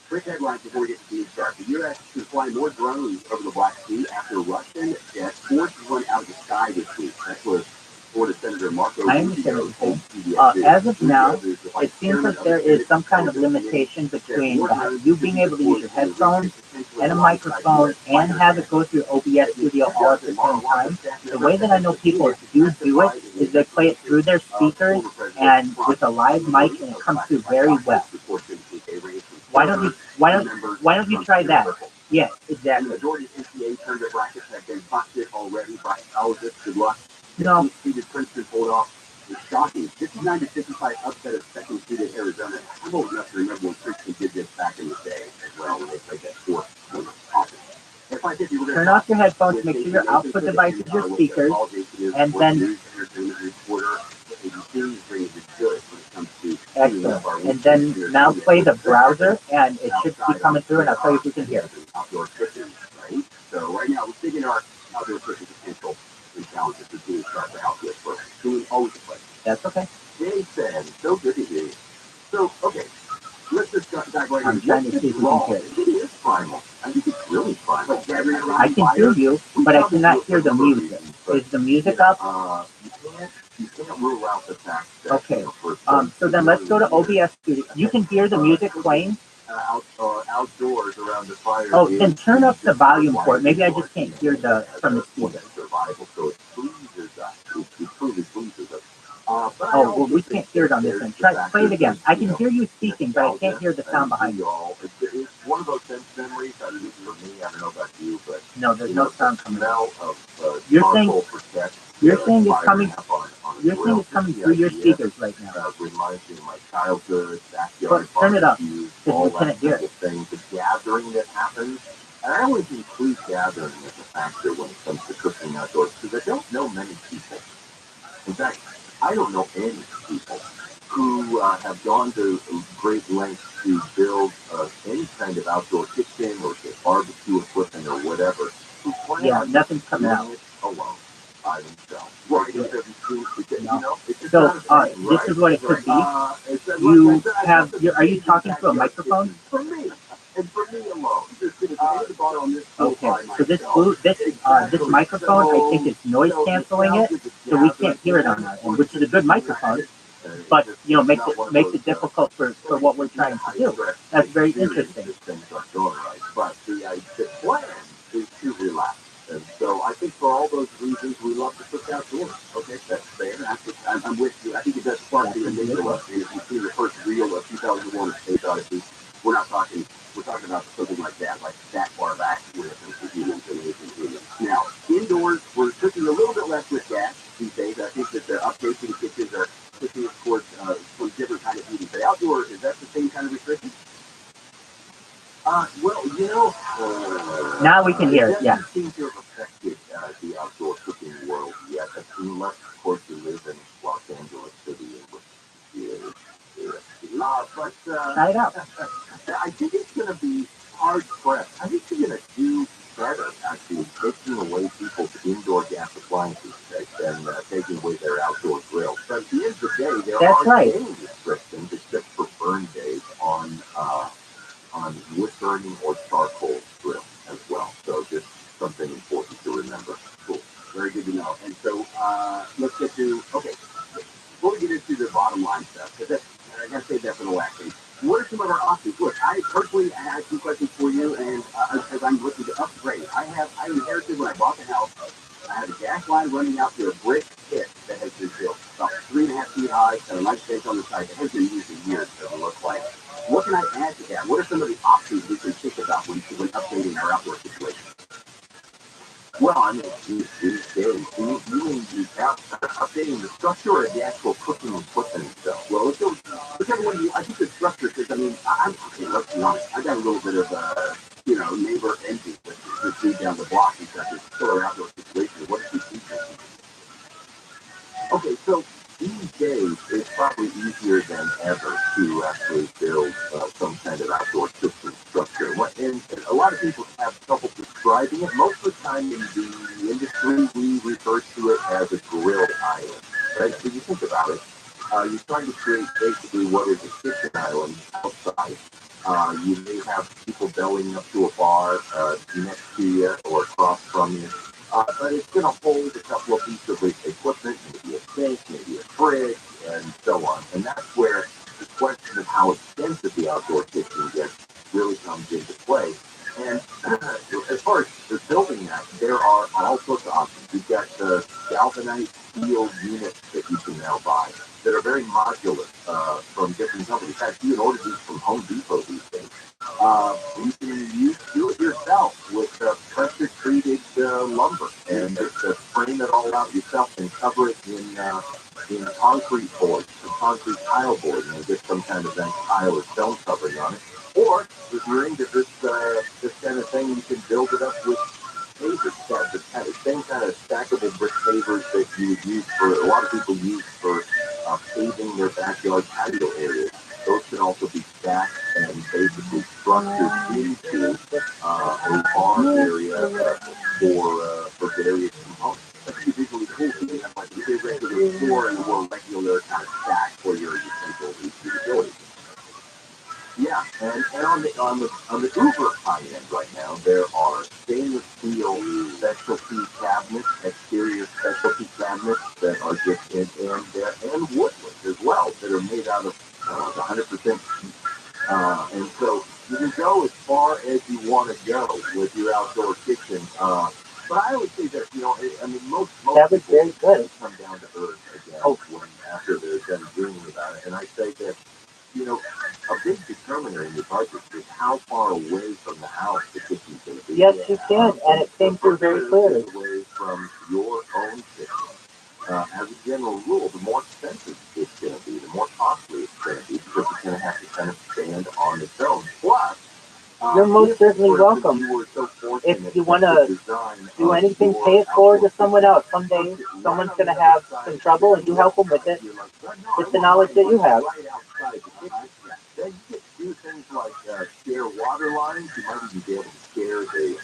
Quick headline before we get to Team Start. The U.S. can fly more drones over the Black Sea after Russian jets forced one out of the sky this week. That's what Florida Senator Marco. I understand what you're saying. As of now, it seems like there is some kind of limitation between you being able to use your headphones and a microphone and have it go through OBS Studio all at the same time. The way that I know people do it is they play it through their speakers and with a live mic, and it comes through very well. Why don't you try that? Yes, exactly. The majority of NCAA tournament brackets have been busted already by colleges. Good luck. No. Seeded Princeton pulled off a shocking 59-55 upset of second seeded Arizona. I'm old enough to remember when Princeton did this back in the day as well, when they played that fourth Turn off your headphones, make sure your output device is your speakers, and then excellent. And then now play the browser, and it should be coming through, and I'll tell you if you can hear it. Outdoor kitchen, right? So right now, we're digging our outdoor kitchen potential and challenges to do start the house with first. Doing always a place. That's okay. Today, to see if we can hear it. It is primal. I think it's really primal. I can hear you, but I cannot hear the music. Is the music up? You can't rule out the fact that, okay. So then let's go to OBS Studio. You can hear the music playing? Outdoors around the fire. Oh, then turn up the volume for it. Maybe I just can't hear from the speaker. Survival, so it pleases us. It truly pleases us. Oh, well, we can't hear it on this end. Play it again. I can hear you speaking, but I can't hear the sound behind you. It's one of those sense memories, at least for me. I don't know about you, but no, there's no sound coming out. You're saying it's coming. You're saying it's coming through your speakers right now. Reminds me of my childhood, backyard turn it up, barbecues, because we can't hear it. The gathering that happens. And I always include gathering as a factor when it comes to cooking outdoors, because I don't know many people. In fact, I don't know any people who have gone to great lengths to build any kind of outdoor kitchen or barbecue equipment or whatever. Nothing's coming out. Alone by themselves. Right. Yeah. No. So, this is what it could be. Are you talking to a microphone? For me. And for me alone. Okay, so this microphone, I think it's noise canceling it, so we can't hear it on our end, which is a good microphone, but makes it difficult for what we're trying to do. That's very interesting. But the plan is to relax. And so I think for all those reasons, we love to cook outdoors. Okay, that's fair. I'm with you. I think it does spark the initial up. If you see the first reel of 2001 Space Odyssey, we're talking about something like that far back with now, indoors, we're cooking a little bit less with gas these days. I think that the updates to the kitchens are pushing us towards different kind of heating. But outdoor, is that the same kind of restriction? Now we can hear it, yeah. It doesn't seem to have affected the outdoor cooking world yet, unless, of course, you live in Los Angeles City, Try it out. I think it's going to be hard-pressed. I think you're going to do better, actually, taking away people's indoor gas appliances and taking away their outdoor grills. But at the end of the day, there are any restrictions except for burn days on wood burning or charcoal grill as well. So just something important to remember. Cool. Very good to know. And so let's get to, before we get into the bottom line stuff, because I got to save that for the last thing. What are some of our options? Look, I personally had some questions for you, and as I'm looking to upgrade, I inherited when I bought the house, I had a gas line running out to a brick pit that has been built about 3.5 feet high, and a nice bench on the side that has been used in years, it doesn't look like. What can I add to that? What are some of the options we can think about when updating our outdoor situation? Well, I mean, these days, you mean updating the structure or the actual cooking equipment itself? Well, whichever one I think the structure, because, I mean, let's be honest, I got a little bit of, neighbor envy with this dude down the block because it's still an outdoor situation. What is he teaching? Okay, so these days, it's probably easier than ever to actually build some kind of outdoor system structure. And a lot of people have trouble describing it. Most of the time in the industry, we refer to it as a grill island. Right? So you think about it, you're trying to create basically what is a kitchen island outside. You may have people bellying up to a bar next to you or across from you. But it's going to hold a couple of pieces of equipment, maybe a sink, maybe a fridge, and so on. And that's where the question of how extensive the outdoor kitchen gets really comes into play. And as far as the building that, there are all sorts of options. You've got the galvanized steel units that you can now buy that are very modular from different companies. In fact, you can order these from Home Depot these days. You can do it yourself with pressure-treated lumber and just frame it all out yourself and cover it in concrete boards, concrete tile board, and get some kind of tile or stone covering on it. Or if you're into this kind of thing, you can build it up with pavers, the same kind of stackable brick pavers that you would use a lot of people use for paving their backyard patio areas. Those can also be stacked and basically structured into a bar area for various components. That's visually cool. So you have like a regular floor and a more regular kind of stack for your utensils and utilities. Yeah, And on the uber high end right now, there are stainless steel specialty cabinets, exterior specialty cabinets that are just and woodless as well that are made out of 100%. And so you can go as far as you want to go with your outdoor kitchen. But I would say that I mean most That was very good. come down to earth again when after they're done dreaming about it. And I say that a big determiner in your budget is how far away from the house the kitchen's going to be. Yes, you can, and it came through very clearly. Away from your own kitchen. As a general rule, the more expensive it's going to be, the more costly it's going to be, because it's going to have to kind of stand on its own. Plus, you're most certainly welcome. If you want to do anything, pay it forward to someone else. Someday, someone's going to have some trouble, and you help them with it with the knowledge that you have. Then you get to do things like share water lines. You might even be able to share the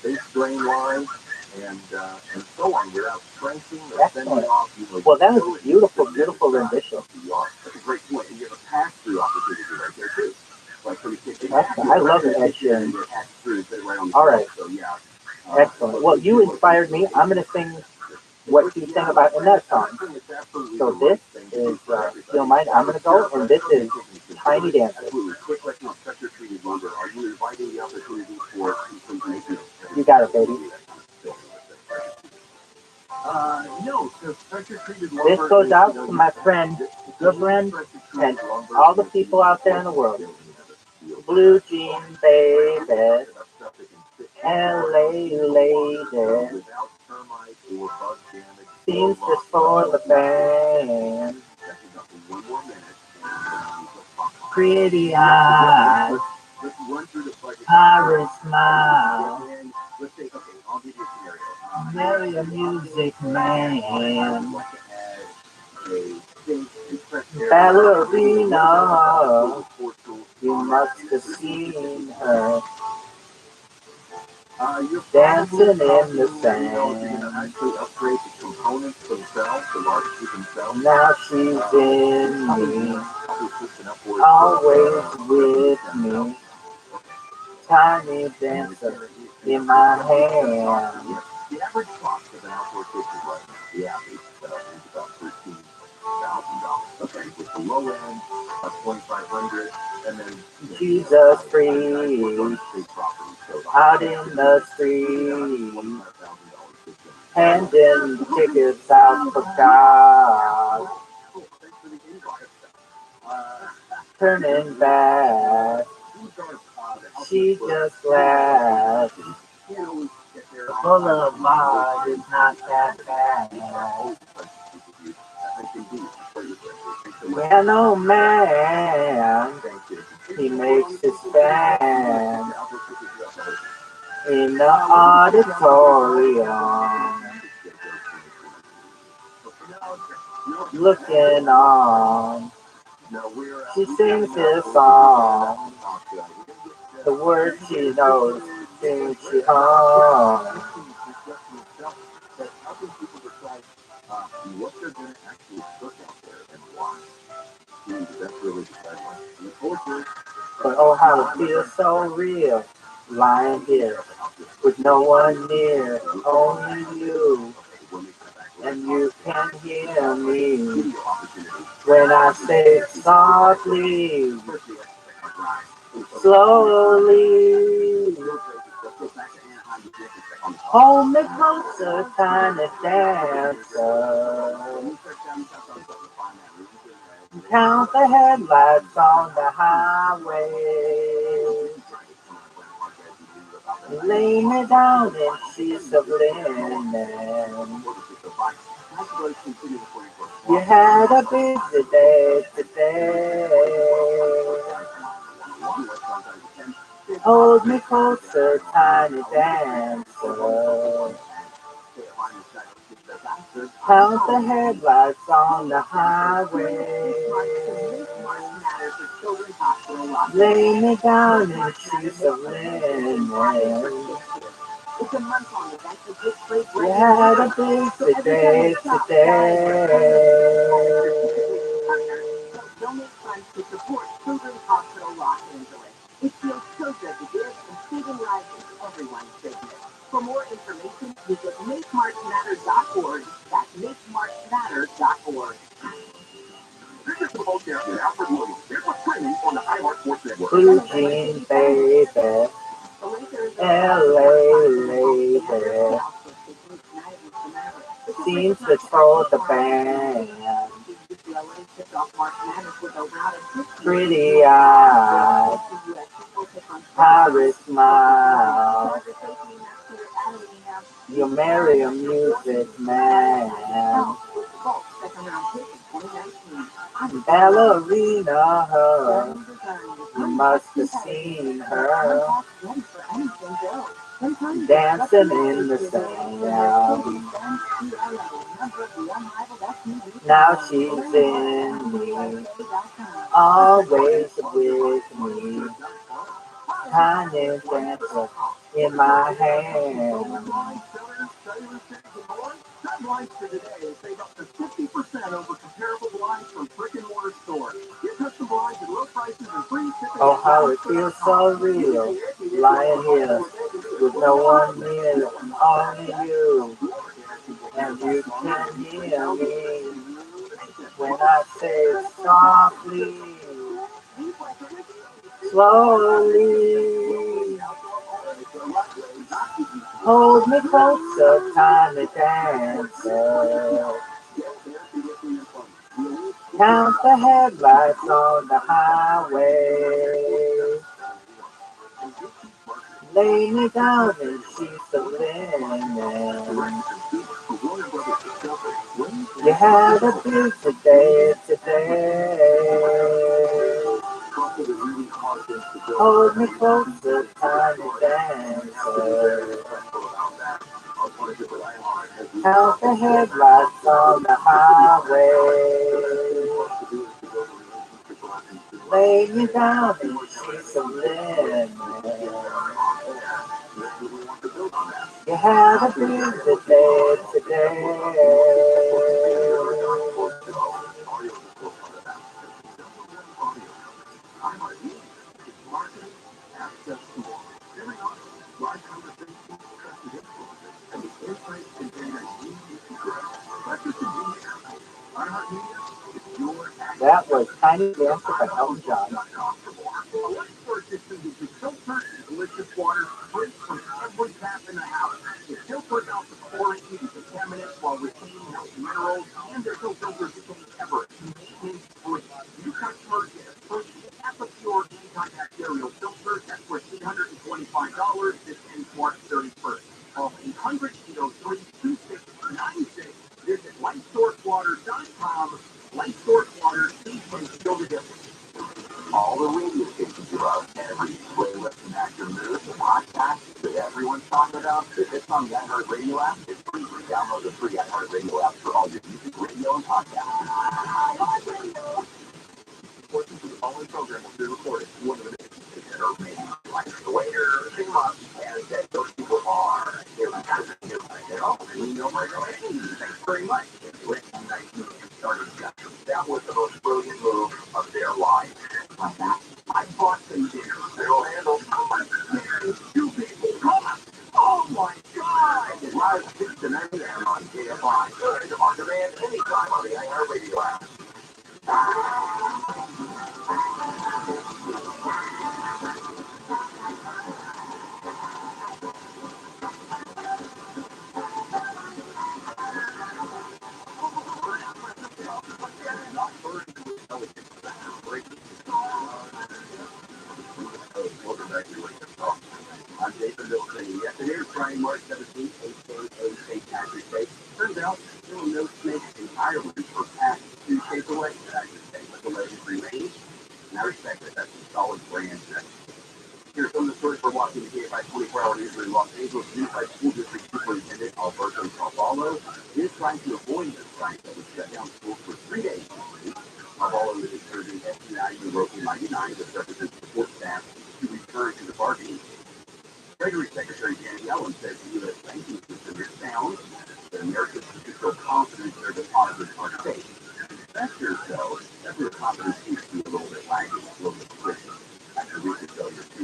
space drain line and so on without trenching or sending off. Well, that was a beautiful, beautiful rendition. That's a great point. You have a pass-through opportunity right there too. I love it, Ed Sheeran. All right. Excellent. Well, you inspired me. I'm going to sing what you sang about in that song. So this is, if you don't mind, I'm going to go, and this is Tiny Dancer. You got it, baby. This goes out to my friend, good friend, and all the people out there in the world. Blue jean baby, LA lady, seamstress for the band, pretty eyes, pirate smile, marry a music man, ballerina, you must have seen her dancing in the sand. Now she's in me, always with me, tiny dancer in my hand. The average cost of an outdoor kitchen right now, the average is about $13,000. Okay, with the low end of $2,500, and then Jesus freak out in the street, handing tickets out for God, turning back. She just laughed. The boulevard is not that bad. Piano man, he makes his stand in the auditorium, looking on. She sings his song, the words she knows, sings she hums. What they're going to actually cook out there and why. That's really the bad one. But oh, how it feels so real, lying here with no one near, only you. And you can hear me when I say it softly, slowly. Hold me closer, tiny dancer. Count the headlights on the highway. Lay me down in sheets of linen. You had a busy day today. Hold me closer, tiny dancer. Count the headlights on the highway. Lay me down in sheets of linen. You had a busy day today. It feels so good to give, and saving lives is everyone's business. For more information, visit MakeMarchMatter.org. That's MakeMarchMatter.org. Visit the podcast with Alfred Williams. There's what's trending on the iHeart Sports Network. Blue jean baby, LA lady, seems to throw the band. Pretty eyes, Paris smile. You marry a music man. Ballerina, her. You must have seen her dancing in the sand. Now she's in me, always with me. Tiny dancer in my hand. Blinds for today save up to 50% over comparable blinds from brick-and-mortar stores. Get custom blinds at low prices and free shipping. Oh, how it feels so real, lying here with no one near, only you. And you can hear me when I say it softly, slowly. Hold me closer, tiny dancer. Count the headlights on the highway. Lay me down and she's a linen. You had a beautiful day today. Hold me closer, tiny dancer. Count the headlights on the highway. Lay me down and she's a linen. You had a beautiful day today. That was Tiny Dancer by Elton John. Delicious water straight from every tap in the house. It filters out the chlorine and contaminants while retaining healthy minerals, and there's no filters ever. Maintenance-free. New customers get a free HEPA-Pure antibacterial filter that's worth $825. This ends March 31st. Call 800-803-2696. Visit lightsourcewater.com. Lightsourcewater, see and feel the difference. All the radio stations you love, every playlist and actor mood, the podcast that everyone's talking about, if it's on the iHeart Radio app, it's free. Download the free iHeart Radio app for all your music, radio, and podcasts. Portions of the following program will be recorded. One of the things that are maybe like the waiter, they must, and that those people are. Here we go. Thanks very much. That was the most brilliant move of their life. I bought some dinner. They'll handle two people. Oh my God! Live 6 to 9 a.m. on KFI. Good. On demand anytime on the iHeart Radio app. Welcome back to the Wake Up Talk. I'm Jason Wilson. Yes, it is Friday, March 17th, aka St. Patrick's Day. Turns out there were no snakes in Ireland for past 2 days away. That I should say, but the legend remains. And I respect that. That's a solid brand. Here's some of the stories we're watching the KFI 24-hour news in Los Angeles. Unified School District Superintendent Alberto Carvalho is trying to avoid the strike that would shut down schools for 3 days this week. Carvalho is encouraging FBI and local 99 that represents support staff to return to the bargaining. Treasury Secretary Janet Yellen says the U.S. banking system is sound, that Americans should feel confident their deposits are safe. Investors, though, that their confidence seems to be a little bit lagging, a little bit squishy after recent failures to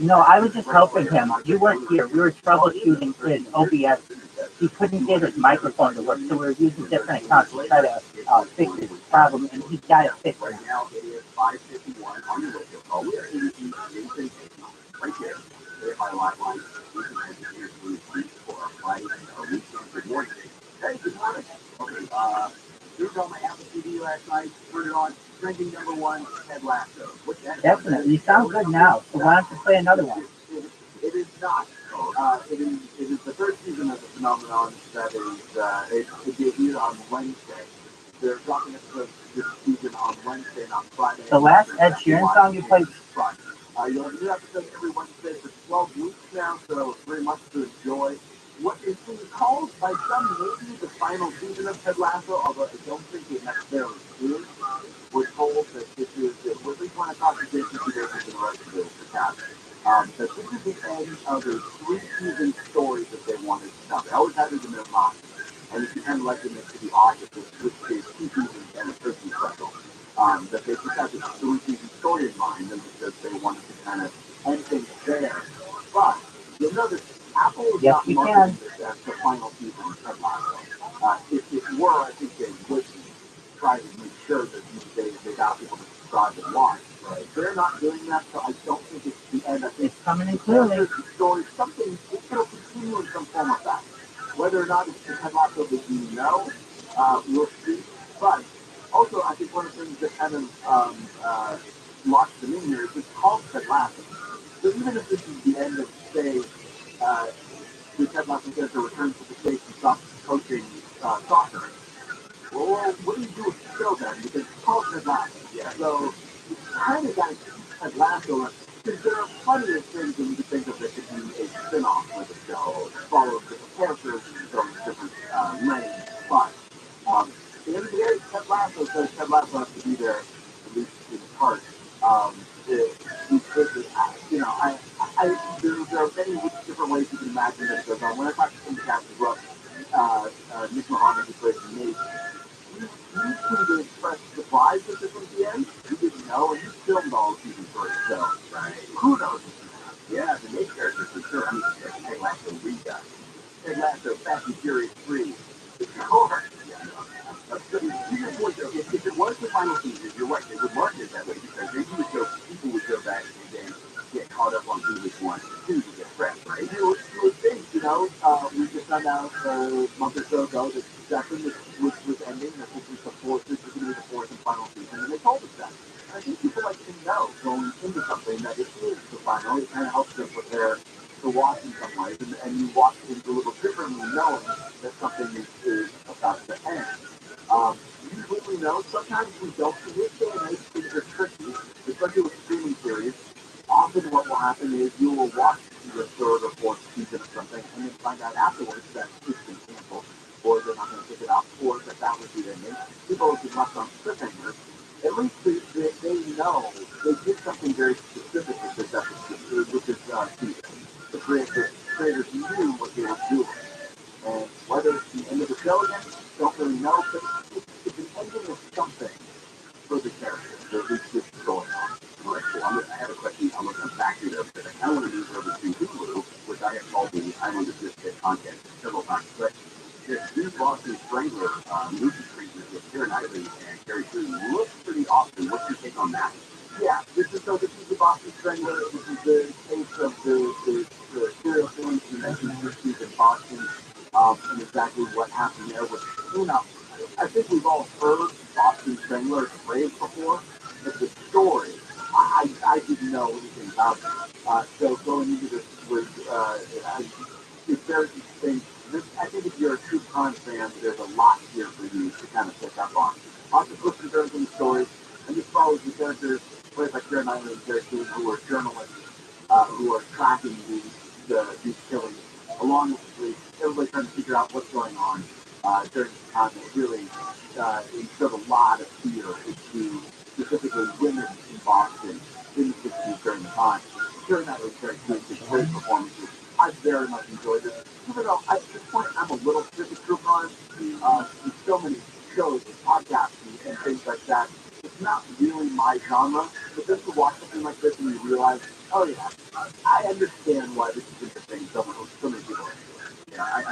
No, I was just helping him. You weren't here. We were troubleshooting his OBS. He couldn't get his microphone to work, so we were using different accounts to try to fix his problem, and he got it fixed Right now. now it is 5:51 on your radio call. We are in right there. There are live lines. We can have you here for our Friday and our weekend. Good morning. Hey, good morning. Okay, you were on my Apple TV last night. Turned it on. Trending number one, Ted Lasso. What's that? Definitely. You sound good now, so why don't you play another one? It is not. It is the third season of the phenomenon that is, it debuted on Wednesday. They're dropping episodes this season on Wednesday and on Friday. The last Ed Sheeran song you played? You'll have new episodes every Wednesday for 12 weeks now, so very much to enjoy. What is being called by some maybe the final season of Ted Lasso, although I don't think it necessarily is. We're told that this is, we're at least one of the conversations today with the rest of the cast, that this is the end of a 3-season story that they wanted to tell. They always had it in their mind. And it's kind of like in the August, which is 2 seasons and a Christmas special. That they just had this 3-season story in mind, and because they wanted to kind of end things there. But you'll notice Apple is not marketing this as the final season of Ted Lasso. If it were, I think they would try to make sure that they got people to subscribe and watch. Right? They're not doing that, so I don't think it's the end. I think it's coming in clearly. The story, something, it'll continue in some form of that. Whether or not it's the Ted Lasso that you know, we'll see. But also, I think one of the things that kind of locks them in here is it's called Ted Lasso. So even if this is the end of, say, the Ted Lasso character returns to the States and stops coaching soccer, well, what do you do with the show then? Because it's called Ted Lasso. Yeah. So you kind of got to keep Ted Lasso. Because there are plenty of things that you could think of that could be a spin-off of the show, follow different characters and go in different lanes. But at the end of the day, Ted Lasso says Ted Lasso has to be there, at least in part. There are many different ways you can imagine that it goes on. When I talked to some cast as well, Nick Mohammed, who plays Nate, he seemed to express surprise that this was the end. He didn't know, and he filmed all of season 3. So, who knows? Yeah, the Nate character for sure. I mean, Ted Lasso redone. Ted Lasso, Fast and Furious 3. It's over. If it was the final season, you're right, they would market it that way because people would go back and then get caught up on who was 1 and 2 to get fresh, right? You would think, we just found out a month or so ago that Jackson was ending, that this was going to be the 4th and final season, and they told us that. And I think people like to know going into something that it is the final. It kind of helps them prepare to watch in some ways, and you watch things a little differently knowing that something is about to end. Usually we know, sometimes we don't. In this day and age, things are tricky, especially with streaming series. Often what will happen is you will watch the 3rd or 4th season of something and then find out afterwards that it's been canceled, or they're not going to pick it up, or that was the ending. People have been left on cliffhangers. At least they know they did something very specific with this episode, with this season. The creators knew what they were doing. And whether it's the end of the show again, don't really know, but it's an ending of something for the characters, or at least this is going on. All right, cool. I have a question. I'm going to come back to you, but I want to move over to Hulu, which I have called the Island of Misfit content several times. But this new Boston Strangler movie treatment with Keira Knightley and Carrie Coon looks pretty awesome. What's your take on that? Yeah, this is the Boston Strangler. This is the case of the serial killings in the 1960s in Boston. And exactly what happened there was, I think we've all heard Boston Strangler phrase before, but the story, I didn't know anything about it. So going into this was, it's very interesting. I think if you're a true crime fan, there's a lot here for you to kind of pick up on. Lots of twists and turns in the story, and this follows the characters played by Keira Knightley and Carrie Coon, who are journalists, who are tracking these killings, along with the police. Everybody trying to figure out what's going on during this time that really instilled a lot of fear into specifically women in Boston in the 60s during the time. During that was very good, great performances. I very much enjoyed it. Even though at this point I'm a little sick of true crime, there's so many shows and podcasts and things like that. It's not really my genre, but just to watch something like this and you realize Oh yeah, I understand why this is interesting. So many people are into it. Yeah,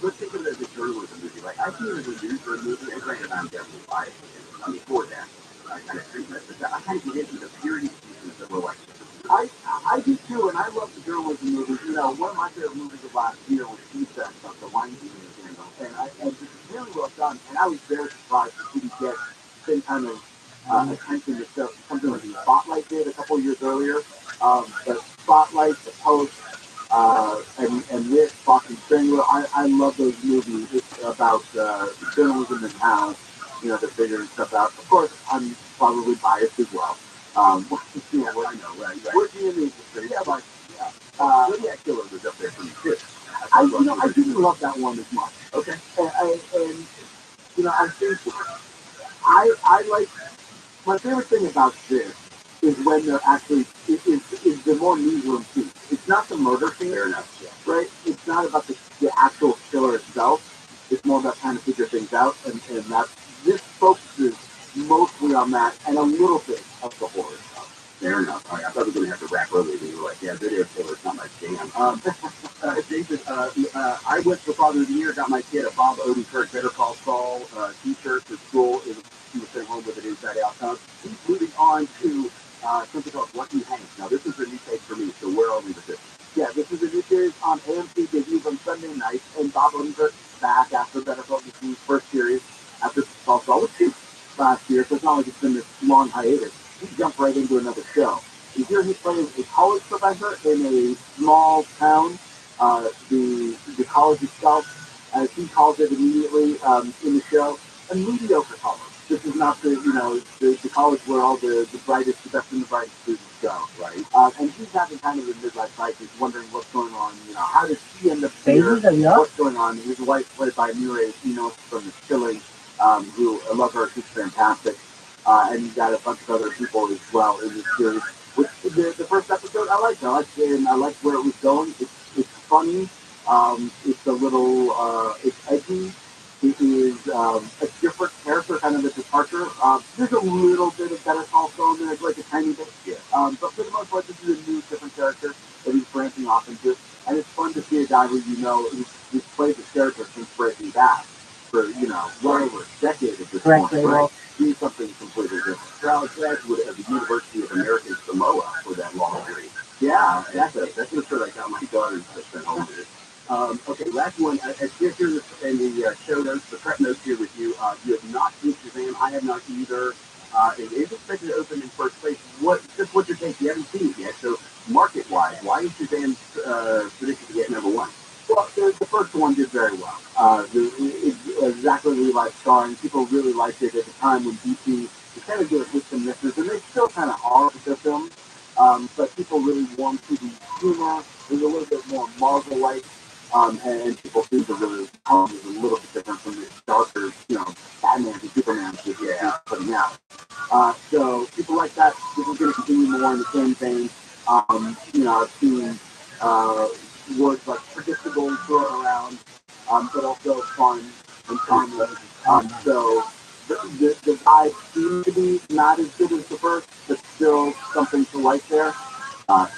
let's think of it as a journalism movie. Like I see it as a newsroom movie, and granted, I'm definitely biased. I mean, for that, I kind of treat that, but I kind of get into the purity pieces that were like. I do too, and I love the journalism movies. You know, one of my favorite movies of last year was Pizza of the Weinstein scandal, and it's really well done. And I was very surprised that he didn't get the same kind of attention to stuff, something like Spotlight did a couple of years earlier. But Spotlight, The Post, and this, Fox and Strangler, I love those movies. It's about journalism and how, you know, they're figuring stuff out. Of course, I'm probably biased as well. Yeah, well, I know, right? Working in the industry, yeah, but Zodiac Killer was up there for me too. I didn't love that one as much. Okay, and you know, I think I like my favorite thing about this is when they're actually is the more newsroom piece. It's not the murder scene, right? It's not about the actual killer itself. It's more about trying to figure things out, and that this focuses mostly on that and a little bit of the horror stuff. Fair enough. I thought we were going to have to wrap early, and you were like, yeah, video killer's not my jam. Jason, I went for Father of the Year, got my kid a Bob Odenkirk Better Call Saul t-shirt to school. He was sent home with an Inside Out cup. He's moving on to something called Lucky Hank. Now, this is a new take for me, so where are we with this? Yeah, this is a new series on AMC, debuts on Sunday night, and Bob Odenkirk's back after Better Call Saul's first series, after Saul was two last year, so it's not like it's been this long hiatus. He jumped right into another show. And here he's playing a college professor in a small town. The college itself, as he calls it immediately in the show, a mediocre college. This is not the college where all the brightest, the best and the brightest students go, right? And he's having kind of a midlife crisis, wondering what's going on. You know, how did he end up here? What's going on? His wife, played by Mireille Enos from The Chilling, who I love her. She's fantastic. And you got a bunch of other people as well in this series. Which the first episode I liked. I liked where it was going. It's funny. It's a little it's edgy. It is a different character, kind of a departure. There's a little bit of Better Call Saul in there, like a tiny bit. Yeah. But for the most part, this is a new, different character that he's branching off into. And it's fun to see a guy who who's played this character since Breaking Bad for, well over a decade at this point, right? Do something completely different. Well, graduate of the University of American Samoa for that long degree. Yeah, that's the shirt I got my daughter to send home with it. Okay, last one. Here in the show notes, the prep notes here with you. You have not seen Shazam. I have not either. It is expected to open in first place. What's your take? You haven't seen it yet. So, market-wise, why is Shazam predicted to get number one? Well, the first one did very well. Exactly Levi starring. People really liked it at the time when DC was kind of doing hits and misses, and they still kind of are with their films. But people really warmed to the humor. It was a little bit more Marvel-like. And people seem to really tell it a little bit different from the darker, Batman and Superman that he's putting out. So people like that. This is going to continue more in the same vein. I've seen words like predictable thrown around, but also fun and timeless. So the vibe seems to be not as good as the first, but still something to like there.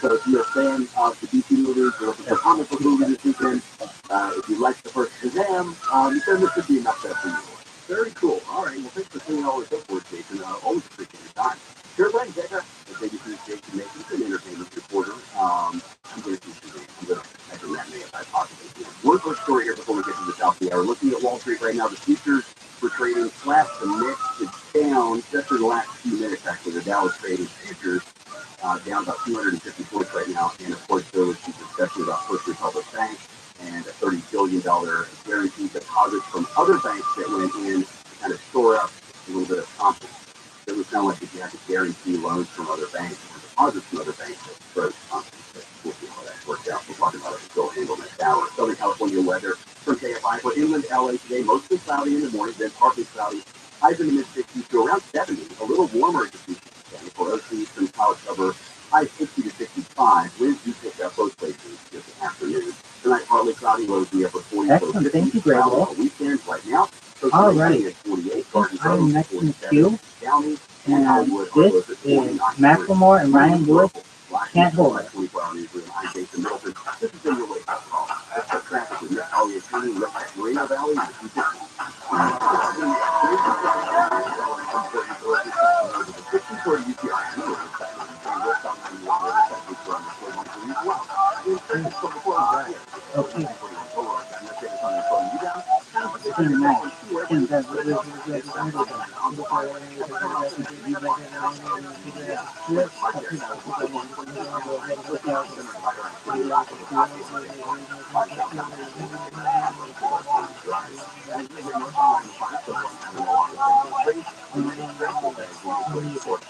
So if you're a fan of the DC movies, you're looking for comic book movies this weekend, if you like the first Shazam, then this should be enough there for you. Very cool. All right. Well, thanks for saying all this up for us, Jason. Always appreciate your time. Sure thing, Jacob. Thank you for Jason Mason, an entertainment reporter. I'm going to do Shazam. I'm going to mention that name if I possibly can. One quick story here before we get to the top of the hour. Looking at Wall Street right now, the futures for trading flat to mixed. It's down just in the last few minutes, actually. The Dow is trading futures down about 250 points right now, and of course there was some discussion about First Republic Bank and a $30 billion guaranteed deposits from other banks that went in to kind of shore up a little bit of confidence. It would sound like if you have to guarantee loans from other banks or deposits from other banks, that grows confidence. We'll see how that works out. We'll talk about it until handle next hour. Southern California weather from KFI for inland LA today, mostly cloudy in the morning, then partly cloudy. Highs in the mid-60s to around 70, a little warmer this week. For OC from cloud cover, high 60 to 65. Winds do pick up both places this afternoon. Tonight, partly cloudy, lows in the upper 40s. Excellent. Thank you, Greg. Weekends right now. All right. I'm next in queue. And this is Macklemore and Ryan Lewis Can't hold it. Okay.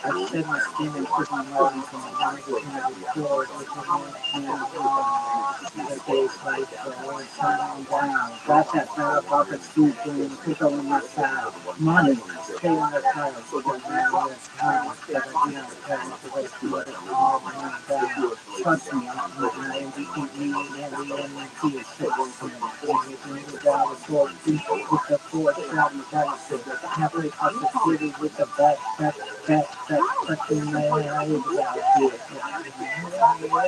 I shed my skin and put my mountains and my mind became restored with the hand days like turning down. Got that fire off the soup and pick up on my side. Money, stay on the side. So the man was high. That I did not carry the way to let it all run down. Trust me, I'm not in the evening and the MT is fixing. Everything is down the sword feet with the four shot and dice. Halfway across the city with the back, touching my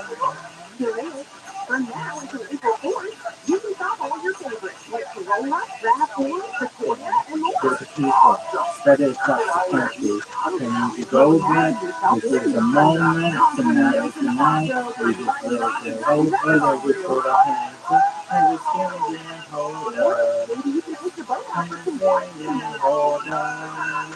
eye. From now until April 4th, you can shop all your favorites like Corona, Rapid, Sequoia, and more. There's a people that is subsequently. And you go back, this is a moment, tonight is the night, we just let it go over, we put our hands up, and we're standing and hold up. And we're standing and hold up.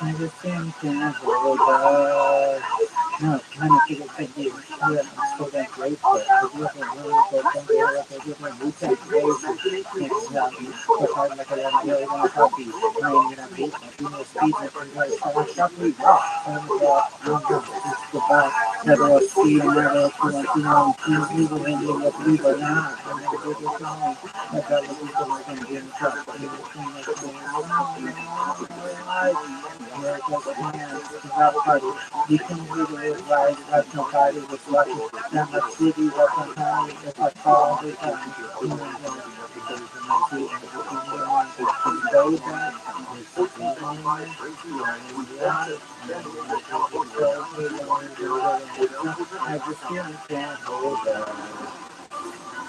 I just can't hold on. No, I'm not gonna take you. I'm so damn grateful. I do have a really good thing. I do have a new tech crazy. Can't help me. But I'm like a really want to help you. I ain't gonna beat my female speed. I can go so I shall be rock. It's goodbye. Never will see you. Never will see you. Please leave it in you. Believe it or not. I'm never do this wrong. I got the people that can be in touch. Anything that's going on. Yeah, you can read it right, like nobody was lucky. Now my city was on time, if I call the time. You know, because my city and the community can go back. This is the moment, I just can't hold on.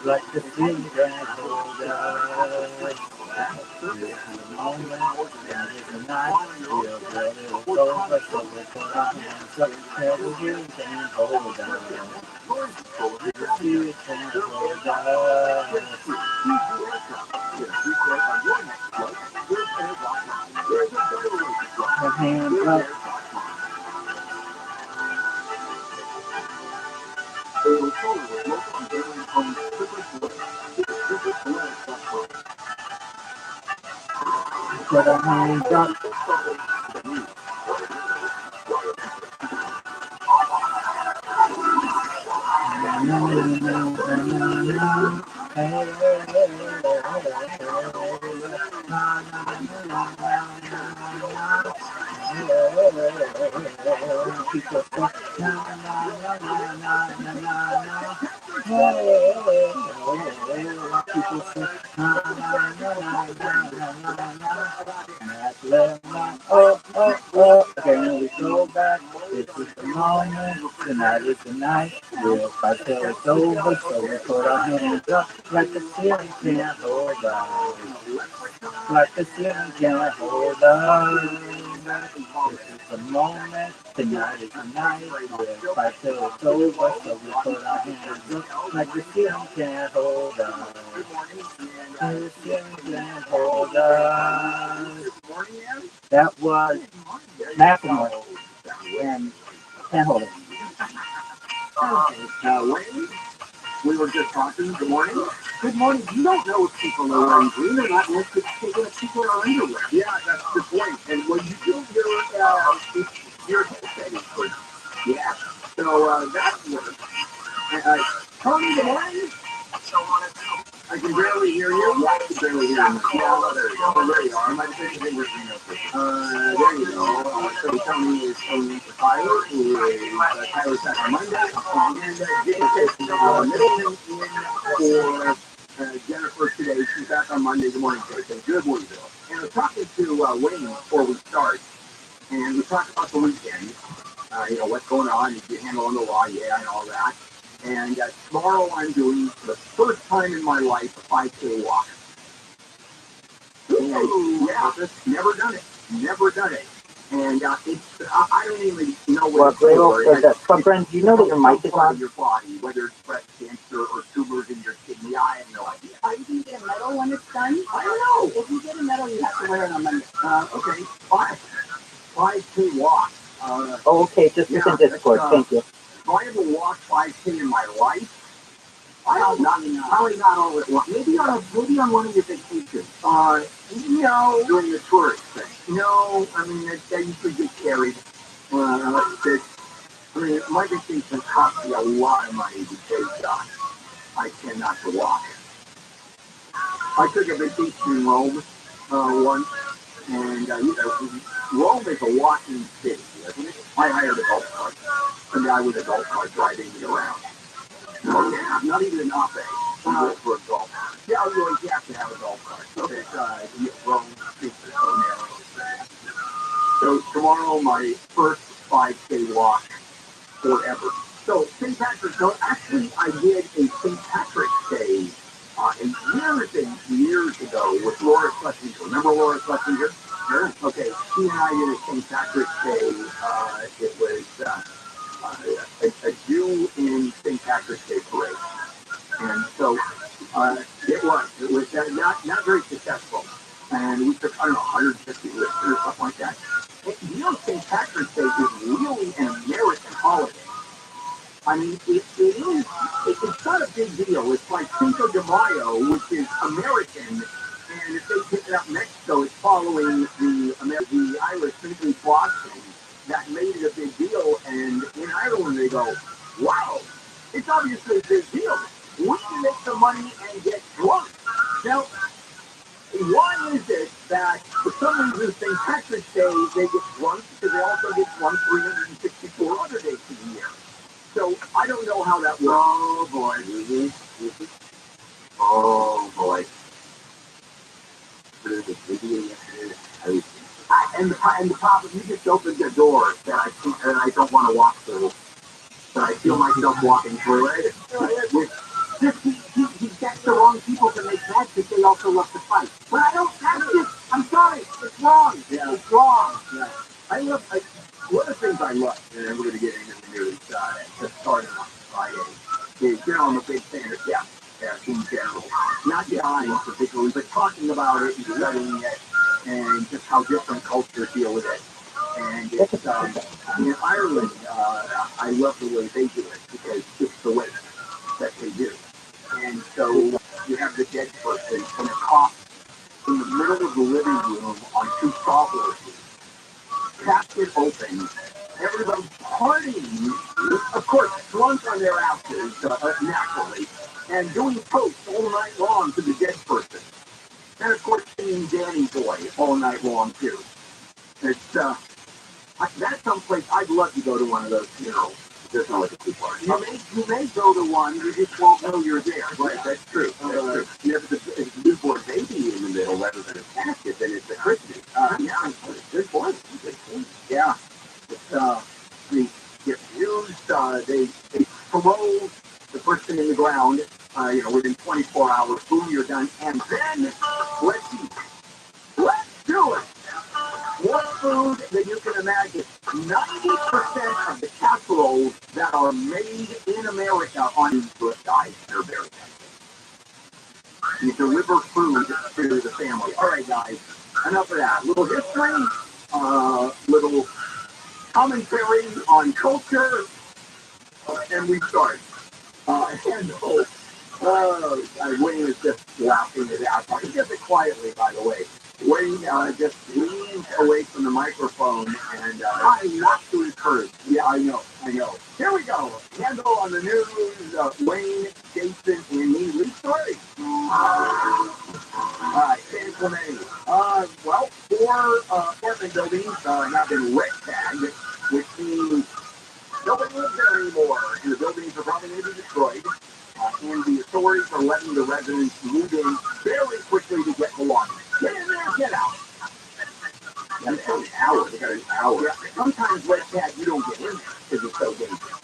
Like the city can't hold on. This is the moment, and it's the night, we'll let it over, so we'll put our hands up, and you can hold on. You can hold on. Your hands up. Put our hands up. People say, again we go back. This is the moment. Tonight is the night. We'll fight till it's over. So we put our hands up like the ceiling can't hold us. Like the ceiling can't hold us. This is the moment. Tonight is the night. We'll fight till it's over. So we put our hands up like the ceiling can't hold us. The ceiling can't hold us. That was Macklemore and Can't Hold It. Wayne, we were just talking. Good morning. Good morning. You don't know if people are wearing green or not unless people are underwear. Yeah, that's the point. And when you do your headset is yeah. So that works. Tony, good morning. I can barely hear you. Yeah, I can barely hear you. Yeah, there you go. Oh, there you are. My there you go. So Tony is Tony Tyler, who is Tyler Sacramento, and Jason Middleton in for Jennifer for today. She's back on Monday. Good morning, Jason. Good morning, Bill. And I was talking to Wayne before we start, and we talked about the weekend. What's going on? Is you handling the law? Yeah, and all that. And tomorrow I'm doing, for the first time in my life, a 5K walk. And, yeah, just never done it. Never done it. And I don't even know what it's for. Friend, do you know that your mic is on? Your body, whether it's breast cancer or tumors in your kidney, I have no idea. You can get a medal when it's done. I don't know. If you get a medal, you have to wear it on Monday. Okay, 5K walk. Okay, just in Discord. Thank you. Do I ever walk 5K in my life? Probably not all at once. Maybe on one of your vacations. No. During the tourist thing. No, I mean, that usually get carried. My vacation cost me a lot of money because I tend not to walk. I took a vacation in Rome once, and Rome is a walking city, isn't it? I hired a golf cart. A guy with a golf cart driving me around. Oh, yeah, not even an op-ed for a golf cart. Yeah, you have to have a golf cart. So Rome streets are so narrow. So tomorrow, my first 5K walk forever. So St. Patrick's Day, actually I did a St. Patrick's Day years and years ago with Laura Schlesinger. Remember Laura Schlesinger? Sure. Okay, she and I did a St. Patrick's Day. It was a Jew in St. Patrick's Day parade. And so it was not very successful. And we took, 150 listeners or something like that. And St. Patrick's Day is really an American holiday. I mean, it's not a big deal. It's like Cinco de Mayo, which is American, and if they pick it up Mexico, it's following the Irish, particularly Boston, that made it a big deal. And in Ireland, they go, wow, it's obviously a big deal. We can make some money and get drunk. Now, why is it that for some reason St. Patrick's Day they get drunk because they also get drunk 364 other days of the year? So I don't know how that works. Oh boy. Oh boy. And the problem, you just opened the door that I don't want to walk through. But I feel myself walking through it. He gets the wrong people to make that because they also love to fight. But I don't have this. I'm sorry. It's wrong. Yeah. It's wrong. Yeah. One of the things I love, and we're going to get into the news to start on Friday, is, I'm a big fan of death in general. Not dying particularly, but talking about it and studying it and just how different cultures deal with it. And it's, in Ireland, I love the way they do it because it's the way that they do. And so you have the dead person in a coffin in the middle of the living room on two sawhorses, casket open, everybody partying, of course, drunk on their asses, naturally, and doing toasts all night long to the dead person. And of course, singing Danny Boy all night long, too. It's, that's someplace I'd love to go to one of those funerals. There's no other party. You may go to one, you just won't know you're there. Right, that's true. If it's a newborn baby in the middle rather than a casket, then it's a christening. Yeah, good point. Yeah. They get used, they throw the person in the ground, within 24 hours, boom, you're done. And then, let's eat. Let's do it. What food that you can imagine? 90% of the casseroles that are made in America on the side, they're very tasty. You deliver food to the family. All right, guys, enough of that. Little history, little commentary on culture, and we start. Wayne is just laughing it out. He does it quietly, by the way. Wayne just leans away from the microphone and trying not to encourage. Yeah, I know. Here we go. Handle on the news. Wayne, Jason, and me. Lead story. All right, San Clemente. Well, 4 apartment buildings have been red tagged, which means nobody lives there anymore, and the buildings are probably going to be destroyed. And the authorities are letting the residents move in very quickly to get belongings. Get in there, get out. That's an hour. They got an hour. Yeah. Sometimes Red Cat, you don't get in there because it's so dangerous.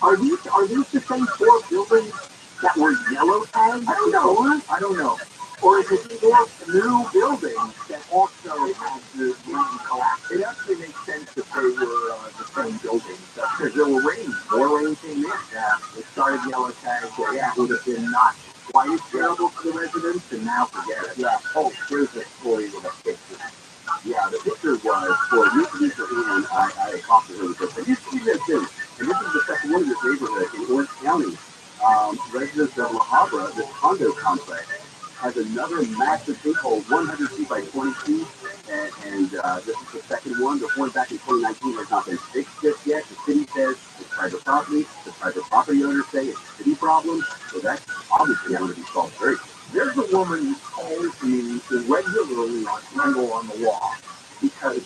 Are these the same 4 buildings that were yellow tagged? I don't know. Or is it 4 new buildings that also had the rain collapse? It actually makes sense that they were the same buildings because there were rain. More rain came in. Yeah. It started yellow tagged. Yeah, it would have been not quite as terrible for the residents, and now forget it. Yeah. Oh, here's a story with a picture. Yeah, the picture was for a new producer, and I talked to her with this. And you see this too. And this is the second one of this neighborhood in Orange County. Residents of La Habra, this condo complex, has another massive sinkhole, 100 feet by 20 feet. And this is the second one. The one back in 2019 has not been fixed just yet. The city says it's private property. The private property owners say it's a city problem. So that's obviously going to be solved very quickly. There's a woman who calls me regularly on the law because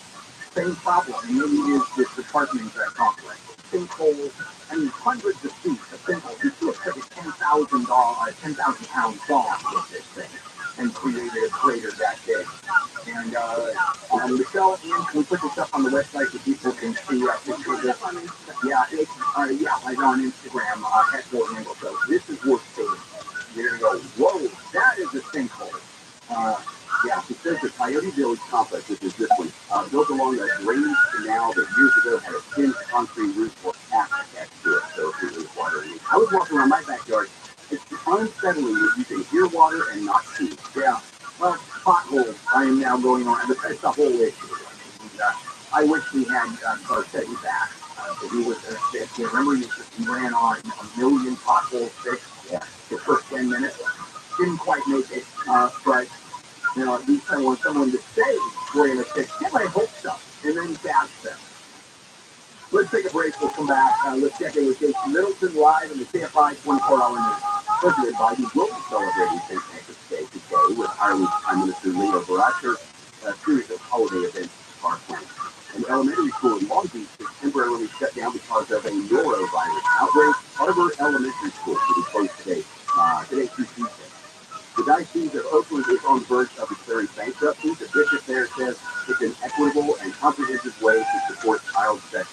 same problem. Maybe it is this department that complex. Sinkholes, I mean, hundreds of feet of sinkholes. You could have put a $10,000 bomb with this thing and created a crater that big. And Michelle, we put this up on the website so people can see pictures of this. Yeah, it's like on Instagram, @handle. So this is worth seeing. You're gonna go, whoa, that is a sinkhole. Yeah, it says the Coyote Village complex, which is this one, built along a drainage canal that years ago had a thin concrete roof or cap attached to it, so if it was water. I was walking around my backyard. It's unsettling that you can hear water and not see. Yeah, well, potholes. I am now going on. It's a whole issue. I wish we had Teddy back. He was remember he ran on a million potholes fixed. Yeah. The first 10 minutes didn't quite make it, but at least I want someone to say we're going to fix it. I hope so, and then bash them. Let's take a break. We'll come back. Let's check in with Jason Middleton live in the KFI 24-hour news. President Biden will be celebrating St. Patrick's Day today with Ireland's Prime Minister Leo Varadkar. A series of holiday events are planned. An elementary school in Long Beach is temporarily shut down because of a norovirus outbreak. Harbor Elementary School will be closed today through Tuesday. The Diocese of Oakland is on the verge of declaring bankruptcy. The bishop there says it's an equitable and comprehensive way to support child sex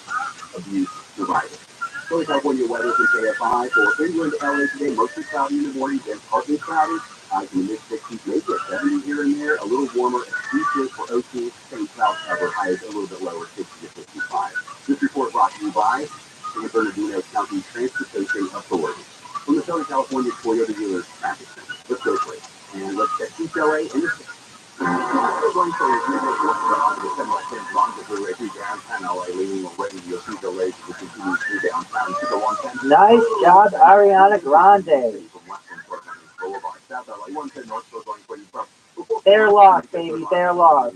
abuse survivors. Southern California weather from KFI. For England, LA today, mostly cloudy in the morning, then partly cloudy. In the mid-60s, maybe a 70 here and there, a little warmer, exclusive for OT, same cloud cover, highs a little bit lower, 60 to 55. This report brought to you by San Bernardino County Transportation Authority. From the Southern California Toyota Dealers Traffic Center. Let's go for it. And let's check CLA and this. We're going for Nice job, Ariana Grande. They're lost, baby. They're lost.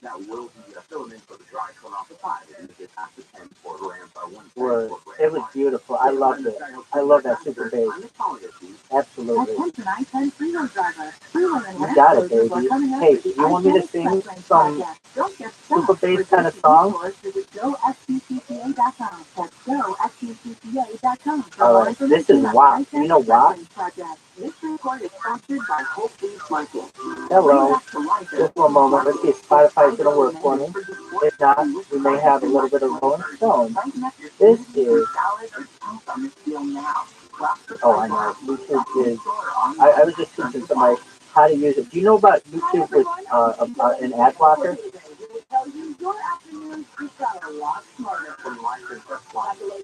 That will be filling in for the dry cone off the pie. And if it has to 10 for grams, it was beautiful. I loved it. I love that super bass. Absolutely. You got it, baby. Hey, you want me to sing some super bass kind of song? Alright, this is WAP. You know WAP? Hello. Just for a moment. Let's see if Spotify's going to work for me. If not, we may have a little bit of Rolling Stone. This is... Oh, I know. YouTube is... I was just teaching somebody how to use it. Do you know about YouTube with an ad blocker?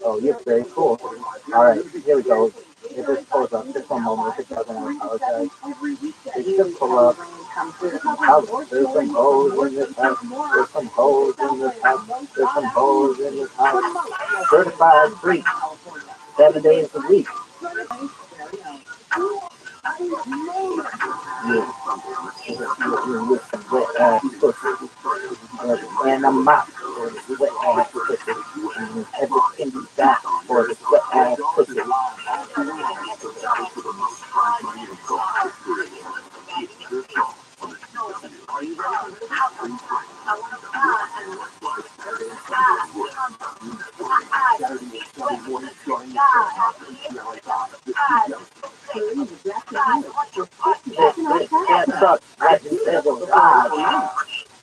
Oh, you're very cool. Alright, here we go. If this pulls up, just one moment. If it doesn't, I apologize. It should pull up. Oh, there's some holes in this house. There's some holes in this house. There's some holes in this house. Certified free. 7 days a week. Yeah. With some wet ass pussy. And I'm out for this wet ass pussy. And everything you got for this wet ass pussy.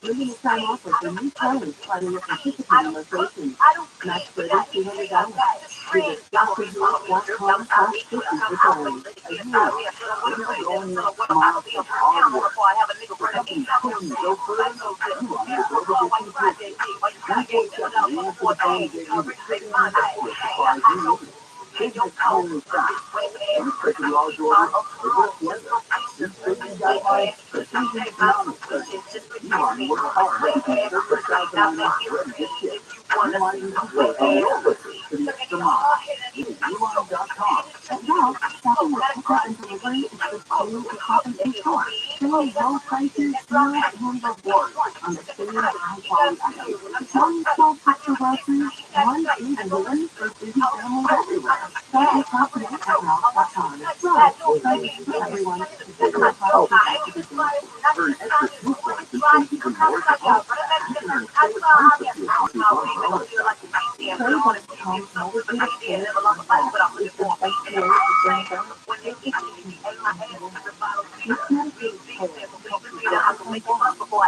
Limited time offer for new clients planning to participate in locations. Max credit $200. Visit drresort.com/50 for terms. At Ralph, shopping with pickup and delivery is the same as shopping in store. Same low prices, deals, and rewards on the same high-quality items. One 12-picture groceries, one free delivery for busy families everywhere. Start your shop today at Ralph.com. Ralph, prices for everyone. It's a product to be done. For an extra 2 points and save even more to home. You can earn 4 times the fuel points on ROTHSCHILD. Curry Buns comes motivated care and home. It's the best way to bring them. This medicated care helps you get up and down.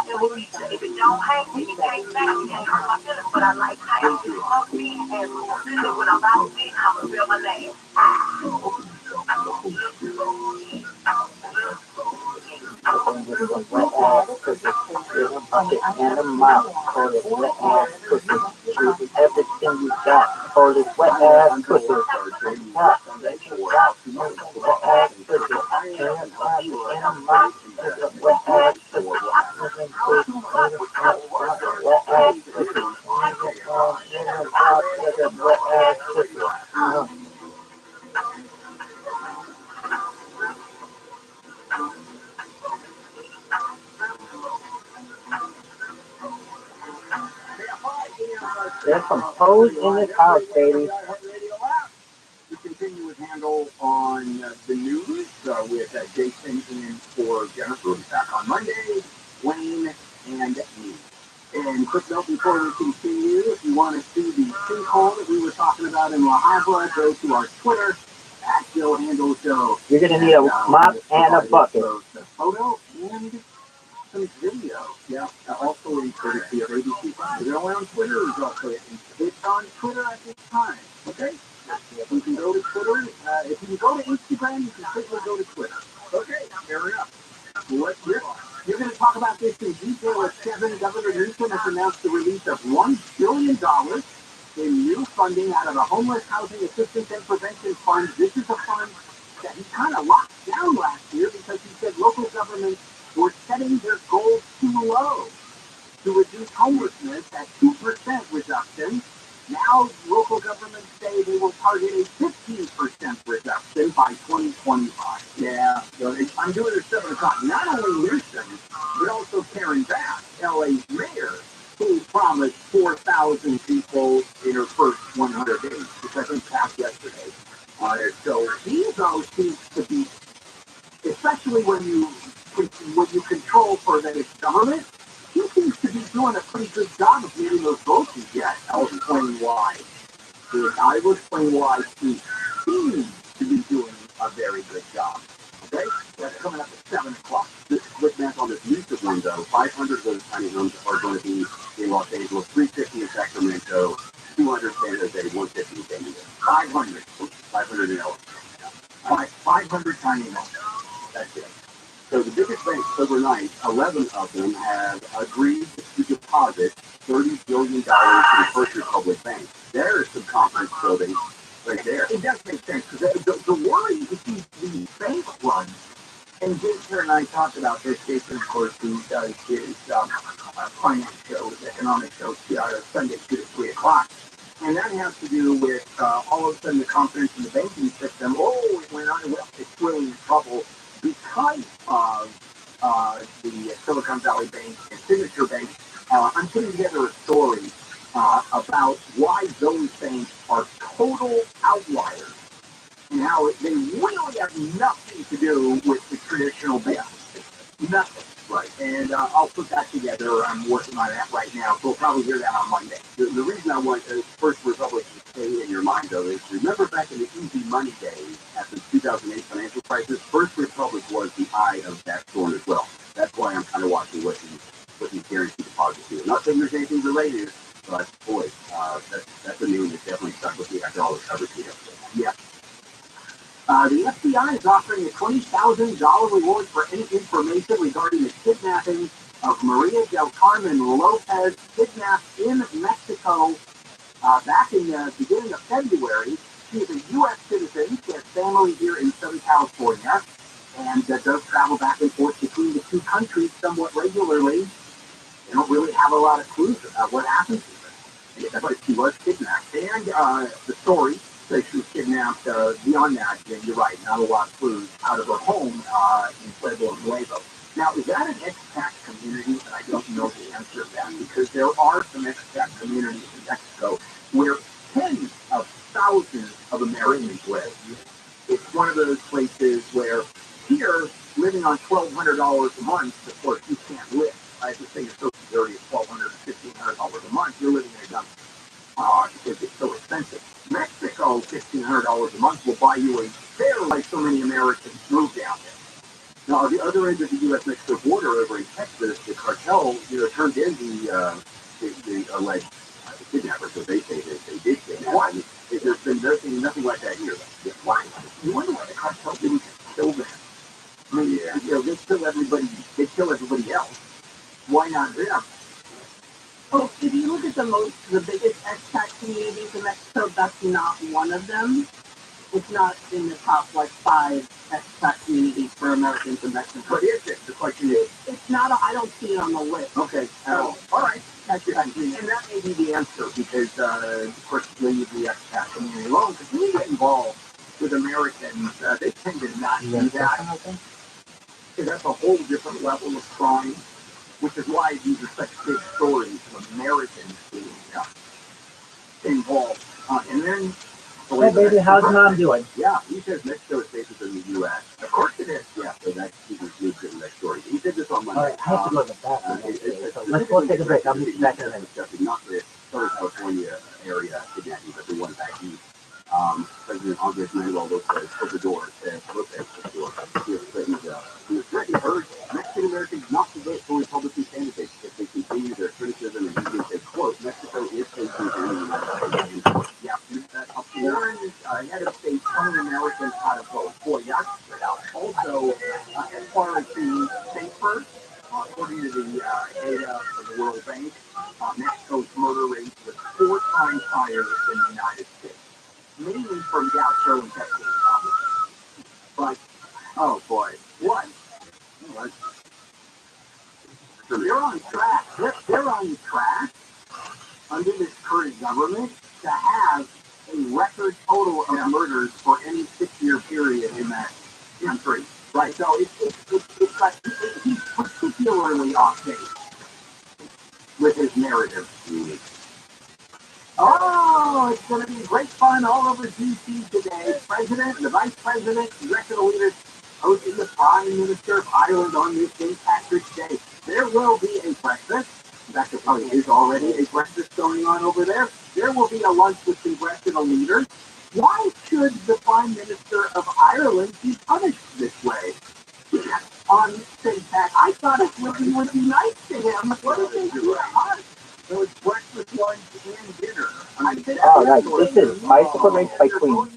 Wet ass pussy, with a bucket and a mop. Hold this wet ass pussy, give me everything you got. Hold this wet ass pussy, got that you got. Wet ass pussy, in a bucket and a mop. With a wet ass pussy, wet ass pussy, with a bucket in a mop. With a wet ass pussy. There's some hoes in this house, baby. We continue with Handle on the news with Jason in for Jennifer back on Monday, Wayne, and me. And quick note before we continue, if you want to see the sinkhole that we were talking about in La Habra, go to our Twitter at Joe Handle Show. You're going to need a mop and a bucket. The photo and some video. Yeah, also a courtesy of ABC. Is it only on Twitter or is it also it's on Twitter at this time? Okay? You can go to Twitter. If you can go to Instagram, you can certainly go to Twitter. Okay, fair enough. You're going to talk about this in detail at 7. Governor Newsom has announced the release of $1 billion in new funding out of the Homeless Housing Assistance and Prevention Fund. This is a fund that he kind of locked down last year because he said local governments were setting their goals too low to reduce homelessness at 2% reduction. Now local governments say they will target a 15% reduction by 2025. Yeah, I'm doing it at 7 o'clock. Not only Newsom, but also Karen Bass, LA's mayor, who promised 4,000 people in her first 100 days, which I think passed yesterday. So he, though, seems to be, especially when you control for the government, he seems to be doing a pretty good job of getting those votes yet. I'll explain why. I will explain why he seems to be doing a very good job. Okay? That's coming up at 7 o'clock. This is quick math on this Newsom one, though. 500 of those tiny homes are going to be in Los Angeles, 350 in Sacramento, 200 San Jose, 150 in San Diego. 500 in LA. 500 tiny homes. That's it. So the biggest banks overnight, 11 of them have agreed to deposit $30 billion to the First Republic Bank. There's some conference building right there. It does make sense because the worry is these bank runs, and Jason and I talked about this. Jason, of course, who does his finance show, economic show, Sunday 2 to 3 o'clock. And that has to do with all of a sudden the confidence in the banking system. Oh, it went on, it's really in trouble because of the Silicon Valley Bank and Signature Bank. I'm putting together a story about why those banks are total outliers and how they really have nothing to do with the traditional bank. Nothing. Right. And I'll put that together. I'm working on that right now, so we'll probably hear that on Monday. The reason I want First Republic to stay in your mind, though, is remember back in the easy money days after the 2008 financial crisis, First Republic was the eye of that storm as well. That's why I'm kind of watching what you guaranteed deposit to. Not saying there's anything related, but boy, that's a name that definitely stuck with me after all the coverage we have. Yeah. The FBI is offering a $20,000 reward for any information regarding the kidnapping of Maria del Carmen Lopez, kidnapped in Mexico back in the beginning of February. She is a U.S. citizen. She has family here in Southern California and does travel back and forth between the two countries somewhat regularly. They don't really have a lot of clues about what happened to her. But she was kidnapped. And the story says she was kidnapped beyond that, and you're right, not a lot of clues, out of her home in Pueblo Nuevo. Now, is that an expat community? I don't know the answer to that, because there are some expat communities in Mexico where tens of thousands of Americans live. It's one of those places where here, living on $1,200 a month, of course, you can't live. I have to say your Social Security is $1,200 to $1,500 a month. You're living in a dump because it's so expensive. Mexico, $1,500 a month will buy you a fare like so many Americans move down there. Now, on the other end of the U.S.-Mexico border over in Texas, the cartel turned in the alleged kidnappers, so they say that they did kidnap. Why? There's been nothing like that here. Why? You wonder why the cartel didn't kill them. I mean, they kill everybody. They kill everybody else. Why not them? Well, if you look at the biggest expat communities in Mexico, that's not one of them. It's not in the top, 5 expat communities for Americans in Mexico. But is it? The question is. It's not, I don't see it on the list. Okay. All right. And that may be the answer, because, of course, leave the expat community alone. Because when you get involved with Americans, they tend to not do that. Because that's a whole different level of crime, which is why these are such big stories of Americans being involved. And then... Hey, baby, how's Mom doing? Yeah, he says Mexico is safer than the U.S. Of course it is. Yeah, so that's he was good in that story. He said this on Monday. All right, I have to go to the bathroom. So let's go take a break. I'll meet you back in a minute. Not the Southern California area kidnapping, but the one back east. President Andres Manuel Lopez Obrador said, he urged Mexican Americans not to vote for Republican candidates if they continue their criticism, and he said, quote, Mexico is safer than the United States. Yeah, a foreign head of state telling Americans how to vote. Boy, that's good out. Also, as far as being safer, according to the data of the World Bank, Mexico's murder rate was 4 times higher than the United States, mainly from Gaucho and Texas. But, oh boy, what? So they're on track. They're on track under this current government to have a record total of murders for any 6-year period in that country. Right. So it's like he's particularly off base with his narrative. Oh, it's going to be great fun all over D.C. today. The president, the vice president, congressional leaders hosting the prime minister of Ireland on this St. Patrick's Day. There will be a breakfast. In fact, there probably is already a breakfast going on over there. There will be a lunch with congressional leaders. Why should the prime minister of Ireland be punished this way? On St. Pat, I thought it would be nice to him. What do they do to us? So it's breakfast, lunch, and dinner. All right, this is Bicycle Race by Queen.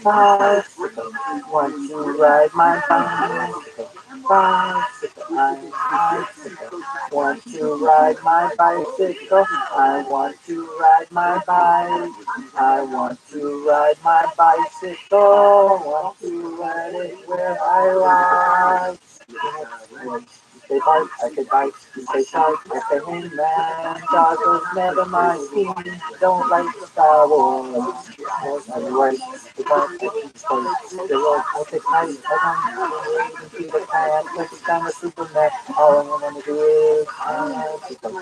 Bicycle, want to ride my bicycle. Bicycle, bicycle, want to ride my bicycle. I want to ride my bike. I want to ride my bicycle. Want to ride it where I like. Say bike, I say bike, you say shark, I say hangman, goggles never my team, don't like Star Wars, yes, I'm right, the bike, the road, I take nice, I don't see the path, let's down the Superman, all I want to do is, bicycle,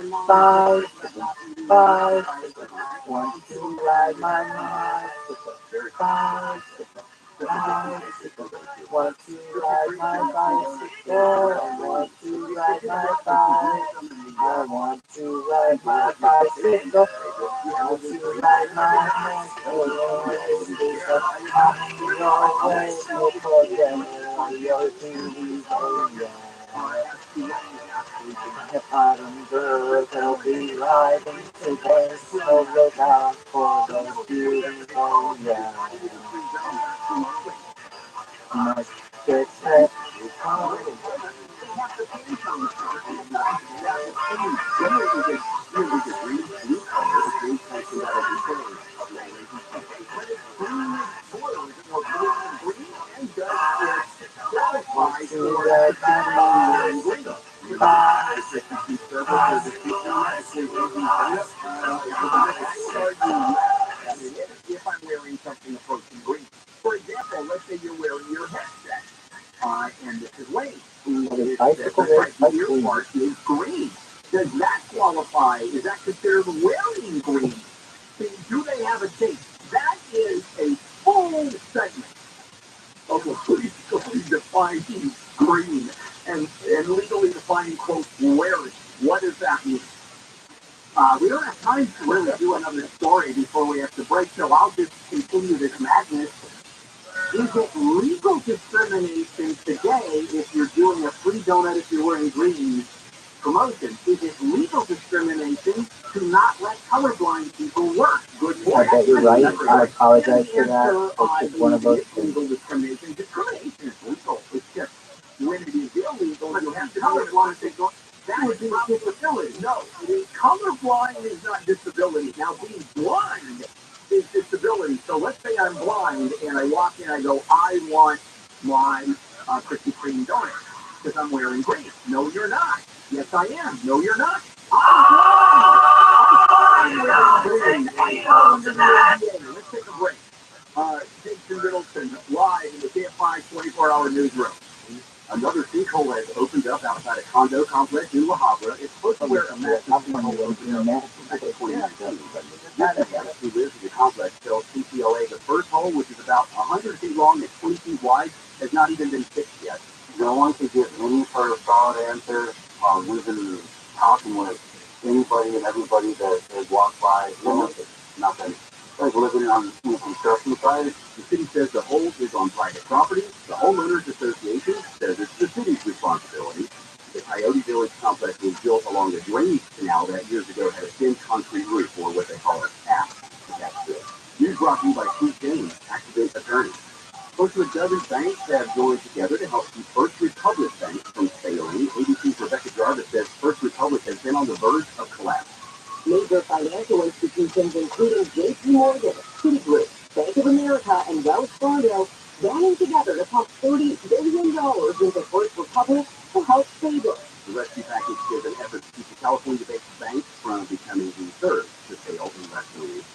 want to ride my bicycle, bicycle. Want to ride my bicycle, I want to ride my bike, I want to ride my bicycle, I want to ride my bicycle, it's a coming your way, no forget, your TV, oh yeah. If I'm good, I'll be riding today. So look out for those beautiful, yeah. Must get set. If I'm wearing something approaching green. For example, let's say you're wearing your headset, and this is lane. The ear part is green. Does that qualify? Is that considered wearing green? Do they have a date? That is a full segment of legally defining green and legally defining, quote, wearing. What does that mean? We don't have time to really do another story before we have to break, so I'll just continue this madness. Is it legal discrimination today if you're doing a free donut if you're wearing green promotion? Is it legal discrimination to not let colorblind people work? Good morning. I bet you're right. I apologize for that. It's just one of those things. Legal discrimination. Discrimination is legal. It's just when it is illegal, you have to colorblind people. That would be disability. No, colorblind is not disability. Now, being blind is disability. So let's say I'm blind and I walk in and I go, I want my Krispy Kreme donut because I'm wearing green. No, you're not. Yes, I am. No, you're not. I'm wearing green. Let's take a break. Jason Middleton live in the KFI 24-hour newsroom. Another sinkhole has opened up outside a condo complex in La Habra. It's supposed to where a massive sinkhole opened up back in 2019. Who lives in the complex tells CCLA the first hole, which is about 100 feet long and 20 feet wide, has not even been fixed yet. No one can get any sort of solid answer. We've been talking with anybody and everybody that has walked by. Nothing. Like living on the construction site. The city says the hole is on private property. The homeowners association says it's the city's responsibility. The Coyote Village complex was built along a drainage canal that years ago had a thin concrete roof, or what they call a tap. News brought to you by Steve James, activist attorney. Close to a dozen banks have joined together to help keep First Republic Bank from failing. ABC's Rebecca Jarvis says First Republic has been on the verge of collapse. Major financial institutions, including J.P. Morgan, Citigroup, Bank of America, and Wells Fargo, banding together to pump $30 billion into First Republic to help save it. The rescue package is an effort to keep the California-based bank from becoming the third to fail in Western Union.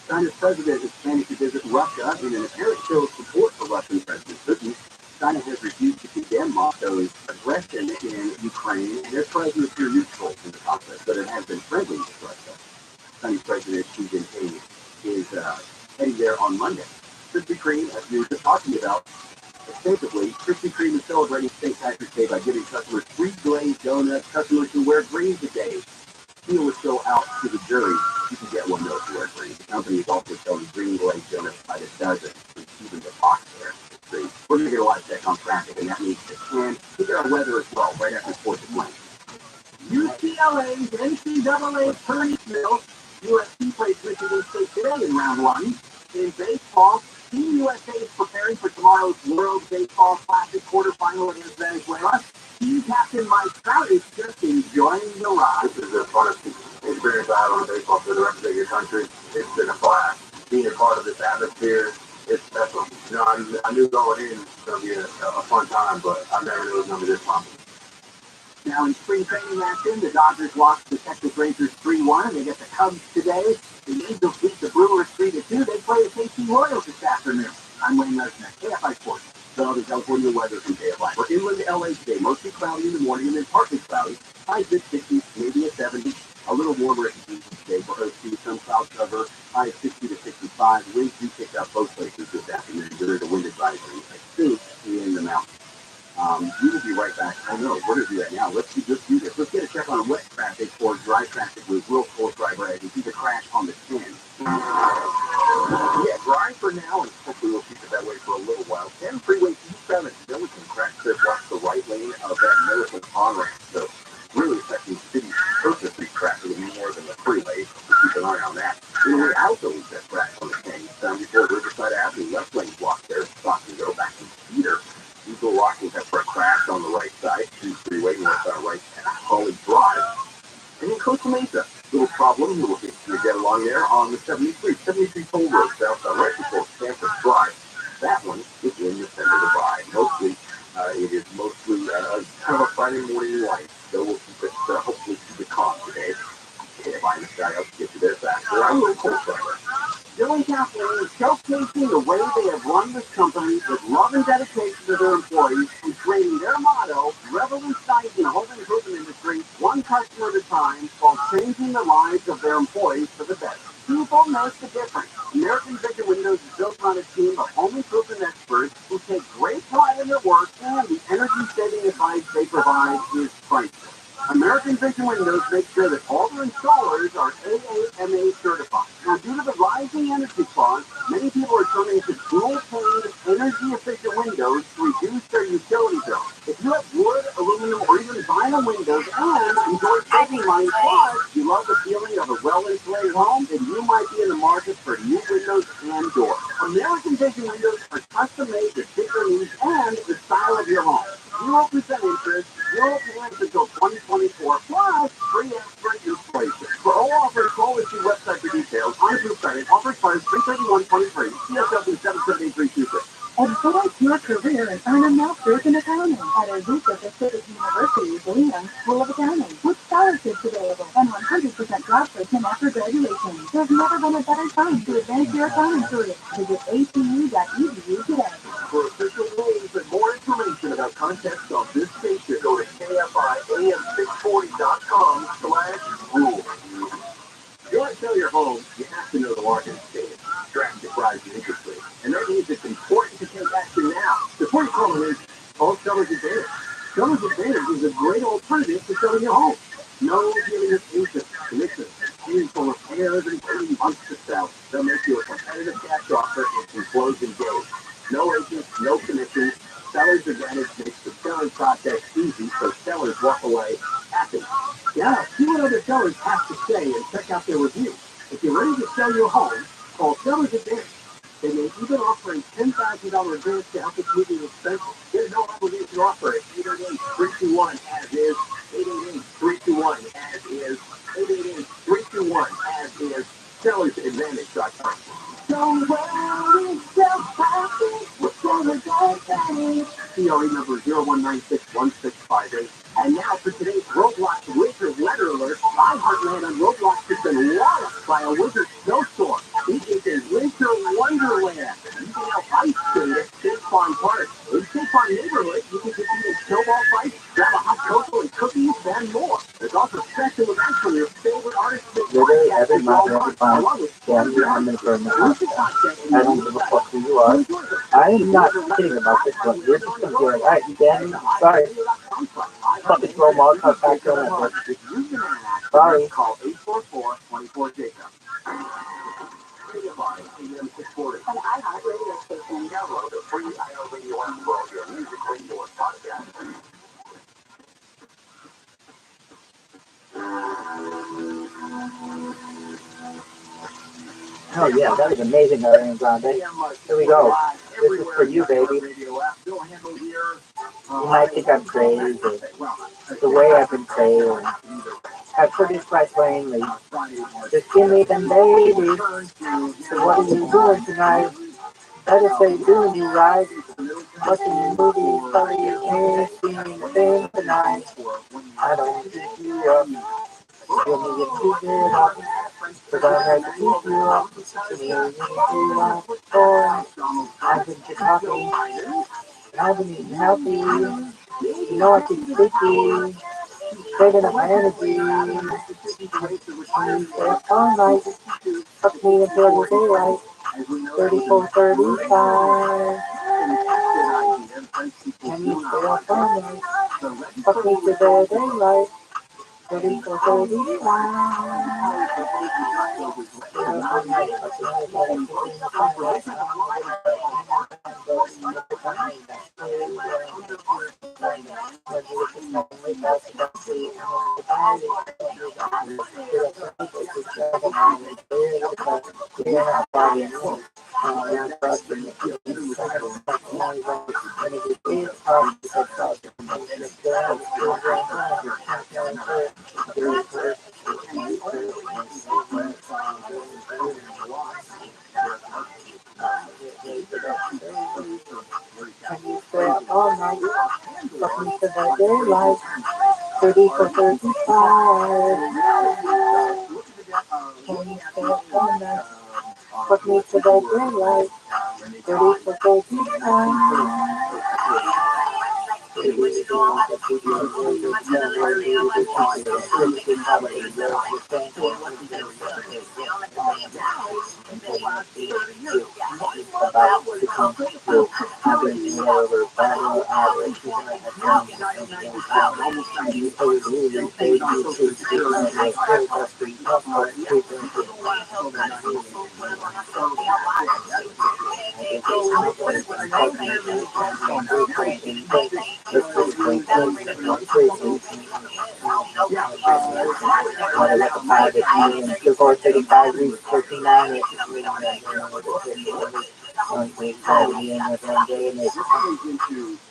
China's president is planning to visit Russia in an apparent show of support for Russian President Putin. China has refused to condemn Moscow's aggression in Ukraine and has tried to appear neutral in the conflict, but it has been friendly with Russia. Chinese President Xi Jinping is heading there on Monday. Krispy Kreme, as we were just talking about extensively, Krispy Kreme is celebrating St. Patrick's Day by giving customers free glazed donuts. Customers who wear green today. Deal is still out to the jury. You can get one though if you wear green. The company is also selling green glazed donuts by the dozen, even the box there. We're going to get a lot of check on traffic, and that means the can. Look at our weather as well, right after sports at Blank. UCLA's NCAA tourney field. USC plays Michigan State today in round one. In baseball, Team USA is preparing for tomorrow's World Baseball Classic quarterfinal against Venezuela. Team captain Mike Trout is just enjoying the ride. This is the funnest experience I have on a baseball field to represent your country. It's been a blast. Being a part of this atmosphere, it's special. You know, I knew going in it was going to be a fun time, but I never knew it was going to be this fun. Now in spring training action, the Dodgers lost the Texas Rangers 3-1. They get the Cubs today. The Angels beat the Brewers 3-2. They play the KC Royals this afternoon. I'm Wayne Lesnar, KFI Sports. Southern California weather from KFI. For inland LA today, mostly cloudy in the morning and then partly cloudy. Highs at 60, maybe a 70. A little warmer at the today for OC. Some cloud cover. Highs 60 to 65. Winds do pick up both places this afternoon. There is a wind advisory, I think, in the mountains. We will be right back. Oh no, what is it now? Let's do this. Let's get a check on wet traffic or dry traffic with real close driver as you see the crash on the 10. Yeah, dry for now, and hopefully we'll keep it that way for a little while. 10 freeway eastbound at Milliken crash trip blocks the right lane of that Milliken on ramp. So really Costa Mesa. Little problem, you're looking to get along there on the 73 toll road south right before Campus Drive. That one is in the center of the ride. Mostly, it is mostly kind of a Friday morning light, so we'll keep it, hopefully keep it calm today. And if I miss out, I'll get you there faster. I'm a little cold driver. Joey Kathleen is showcasing the way they have run this company with love and dedication to their employees and creating their motto, revolutionizing the home improvement industry one customer at a time while changing the lives of their employees for the better. People make the difference. American Vision Windows is built on a team of home improvement experts who take great pride in their work, and the energy-saving advice they provide is priceless. American Vision Windows makes sure that all their installers are AAMA certified. Now, due to the rising energy costs, many people are turning to dual-pane, energy-efficient windows to reduce their utility bill. If you have wood, aluminum, or even vinyl windows and enjoy saving money, plus you love the feeling of a well-insulated home, then you might be in the market for new windows and doors. American Vision Windows are custom-made to fit your needs and the style of your home. 0% interest, 0 payments until 2024, plus free expert installation. For all offers, call or see website for details. On approved credit, offer expires 3/31/23. CSW 778-326. Advance your career and earn a master's in accounting at Azusa Pacific University's Leland School of Accounting, with scholarships available and 100% job placement after graduation. There's never been a better time to advance your accounting career. Visit acu.edu today. For official rules and more information about contests on this station, go to KFIAM640.com/rules. If you want to sell your home, you have to know the market is staying. Drastic rise in interest rates. And that means it's important to take action now. The point column is called Seller's Advantage. Seller's Advantage is a great alternative to selling your home. No giving up interest, commissions, painful repairs, and 30 months to sell. They'll make you a competitive cash offer and can close in days. No agents, no commissions. Seller's Advantage makes the selling process easy so sellers walk away happy. Yeah, see what other sellers have to say and check out their reviews. If you're ready to sell your home, call Seller's Advantage. They may even offer a $10,000 advance to help with moving expenses. There's no obligation offer at 888-321 as is, 888-321 as is, 888-321 as is, sellersadvantage.com. Don't worry, self-happy with Seller's Advantage. CRE number 01961658. And now for today's Roblox Winter Weather Alert, my heartland on Roblox has been walloped by a winter snowstorm. It is a winter wonderland. You can have ice skate at State Farm Park. In State Farm neighborhood, you can compete in snowball fights, grab a hot cocoa and cookies, and more. There's also special events from your favorite artists. Literally every month, every time, I'm in for a minute. I don't give a fuck who you are. I am not kidding about this one. You're just gonna be like, alright, you dead? Sorry. Fucking throw Molotov back on that. Sorry. Call 844-24-JACOB. An iHeartRadio station. Download the free iHeartRadio app for all your music, radio, and podcasts. Oh yeah, that was amazing, Ariana Grande. Here we go. This is for you, baby. You might think I'm crazy. The way I've been saying. I produced my plainly. Just give me them babies. So what are you doing tonight? Better say doing you right. Watching your movies, telling you can't see anything tonight. I don't pick you up. Give me your secret up. Cause I'm ready to pick you up. So you need to up. Boy, I've been just happy. I've been eating healthy. You know I keep sticky. Saving up my energy. All night. Fuck me until the daylight. 34:35. Can you stay up all night? Fuck me to the daylight. 34:35. you stay up all night? Fuck me to the daylight. 30 for 35. Can you stay up all night? Fuck me to the daylight. 30 for 35.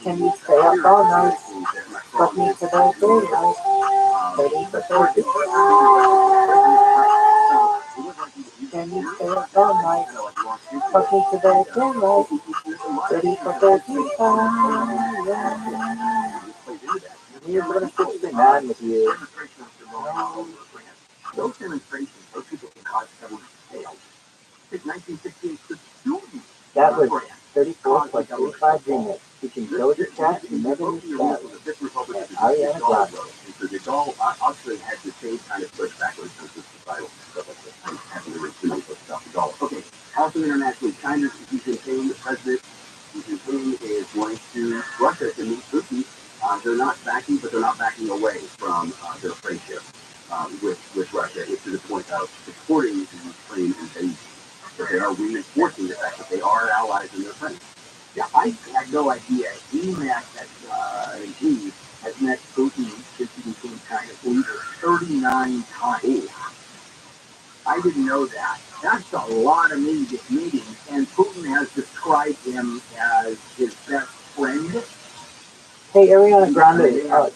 Can you stay up all night? Fuck me to the daylight. 30 for 35. Can you stay up all night? Fuck me to the daylight. 30 for 35. You're going to 69 with you. Those demonstrations, those people can cause everyone to fail. Since 1968, the students. That was 34 plus 45 units. You can go to chat and never miss that. Ariana Grande. So the doll obviously had the same kind of pushback when it comes to societal stuff like this. I'm happy to read too many books about the doll. Okay, also internationally, China, Xi Jinping, the president, Xi Jinping is going to Russia to meet Putin. They're not backing, but they're not backing away from their friendship with Russia. It's to the point of supporting the Ukraine invasion. But they are reinforcing the fact that they are allies and they're friends. Yeah, I had no idea. He has met Putin since he became China's leader 39 times. I didn't know that. That's a lot of meetings, and Putin has described him as his best friend. Hey, Ariana Grande,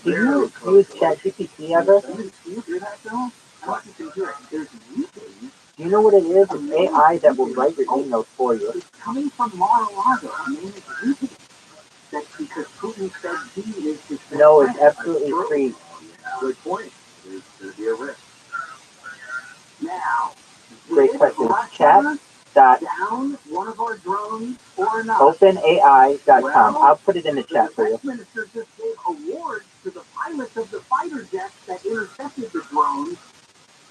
do you use ChatGPT ever? Do you hear that, though? I don't think you hear it. There's meetings. Do you know what it is? It's AI that will write your emails for you. It's coming from Mar-a-Lago. I mean, it's easy. That's because Putin said he is his best No, it's friend. absolutely free. Good point. There's going to be a risk. Now, Great question. Chat dot down one of our drones or not. OpenAI.com. I'll put it in the chat for you. The minister just gave awards to the pilots of the fighter jets that intercepted the drones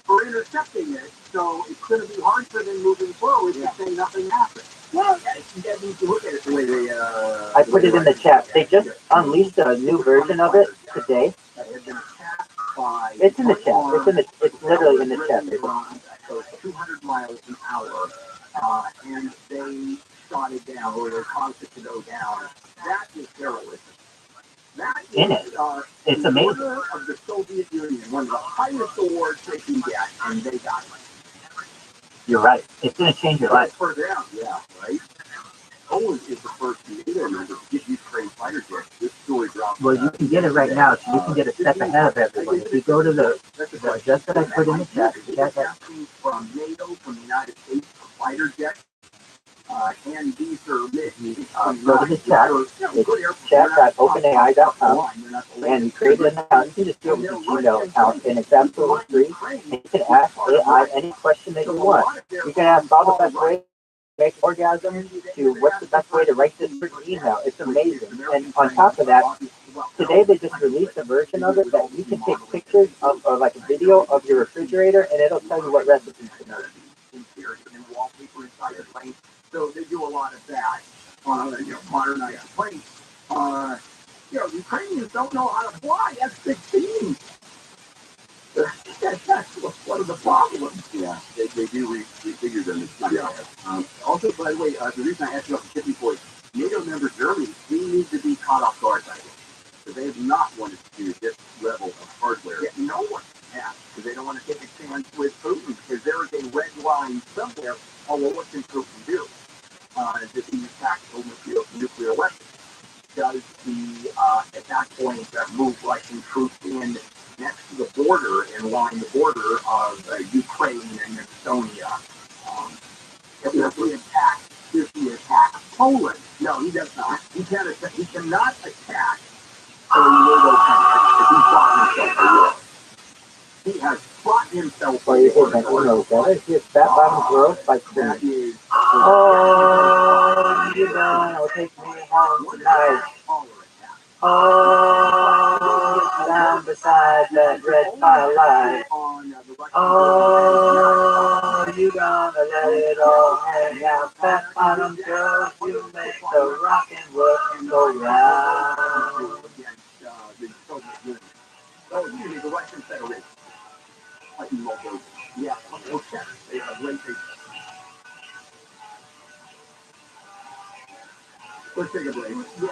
for intercepting it. So it's going to be hard for them moving forward to say nothing happened. Well, you guys need to look at it the way they. I put it in the chat. They just unleashed a new version of it today. It's in the chat. It's literally in the chat. 200 miles an hour, and they shot it down, or they caused it to go down. That is heroism. That is, in it. It's amazing. The order of the Soviet Union, one of the highest awards they can get, and they got it. You're right. It's going to change your life. For them, yeah, right? Poland is the first NATO member to get Ukraine fighter jets. This story dropped. Well, you can get it right now, so you can get a step ahead of everyone. If you go to the address that I put in the chat, from NATO, from the United States, for fighter jets, and these are go to the chat. It's chat.openai.com, and you create an account. You can just do it with your Gmail account, and it's absolutely free. And you can ask AI any question that you want. You can ask all the best ways to make orgasm, to what's the best way to write this email. It's amazing. And on top of that, today they just released a version of it that you can take pictures of, or like a video of your refrigerator, and it'll tell you what recipes to make. And wallpaper inside the plane. So they do a lot of that on modernized planes. Ukrainians don't know how to fly F-16. That's one of the problems. Yeah, they do refigure them. Also, by the way, the reason I asked you about the tipping point, NATO member Germany, we need to be caught off guard by this. Because they have not wanted to do this level of hardware. Yeah, no one has. Because they don't want to take a chance with Putin. Because there is a red line somewhere. Oh, well, what can Putin do? Does he use tactical nuclear weapons? Does he, at that point, move Russian troops in next to the border and along the border of Ukraine and Estonia. If he attacks Poland, no, he does not. He cannot attack a NATO country if he fought himself a war. He has fought himself a war. You think that knows that? It's just that bottom growth by That is. Oh, you gonna take me home tonight. Oh, down beside that red firelight. Oh, you gonna let it all hang out. Fat bottom girls, you make the rock and roll go round. Oh, excuse me, the Russian Federation. Yeah, okay. They have races. Let's take a break. Yeah.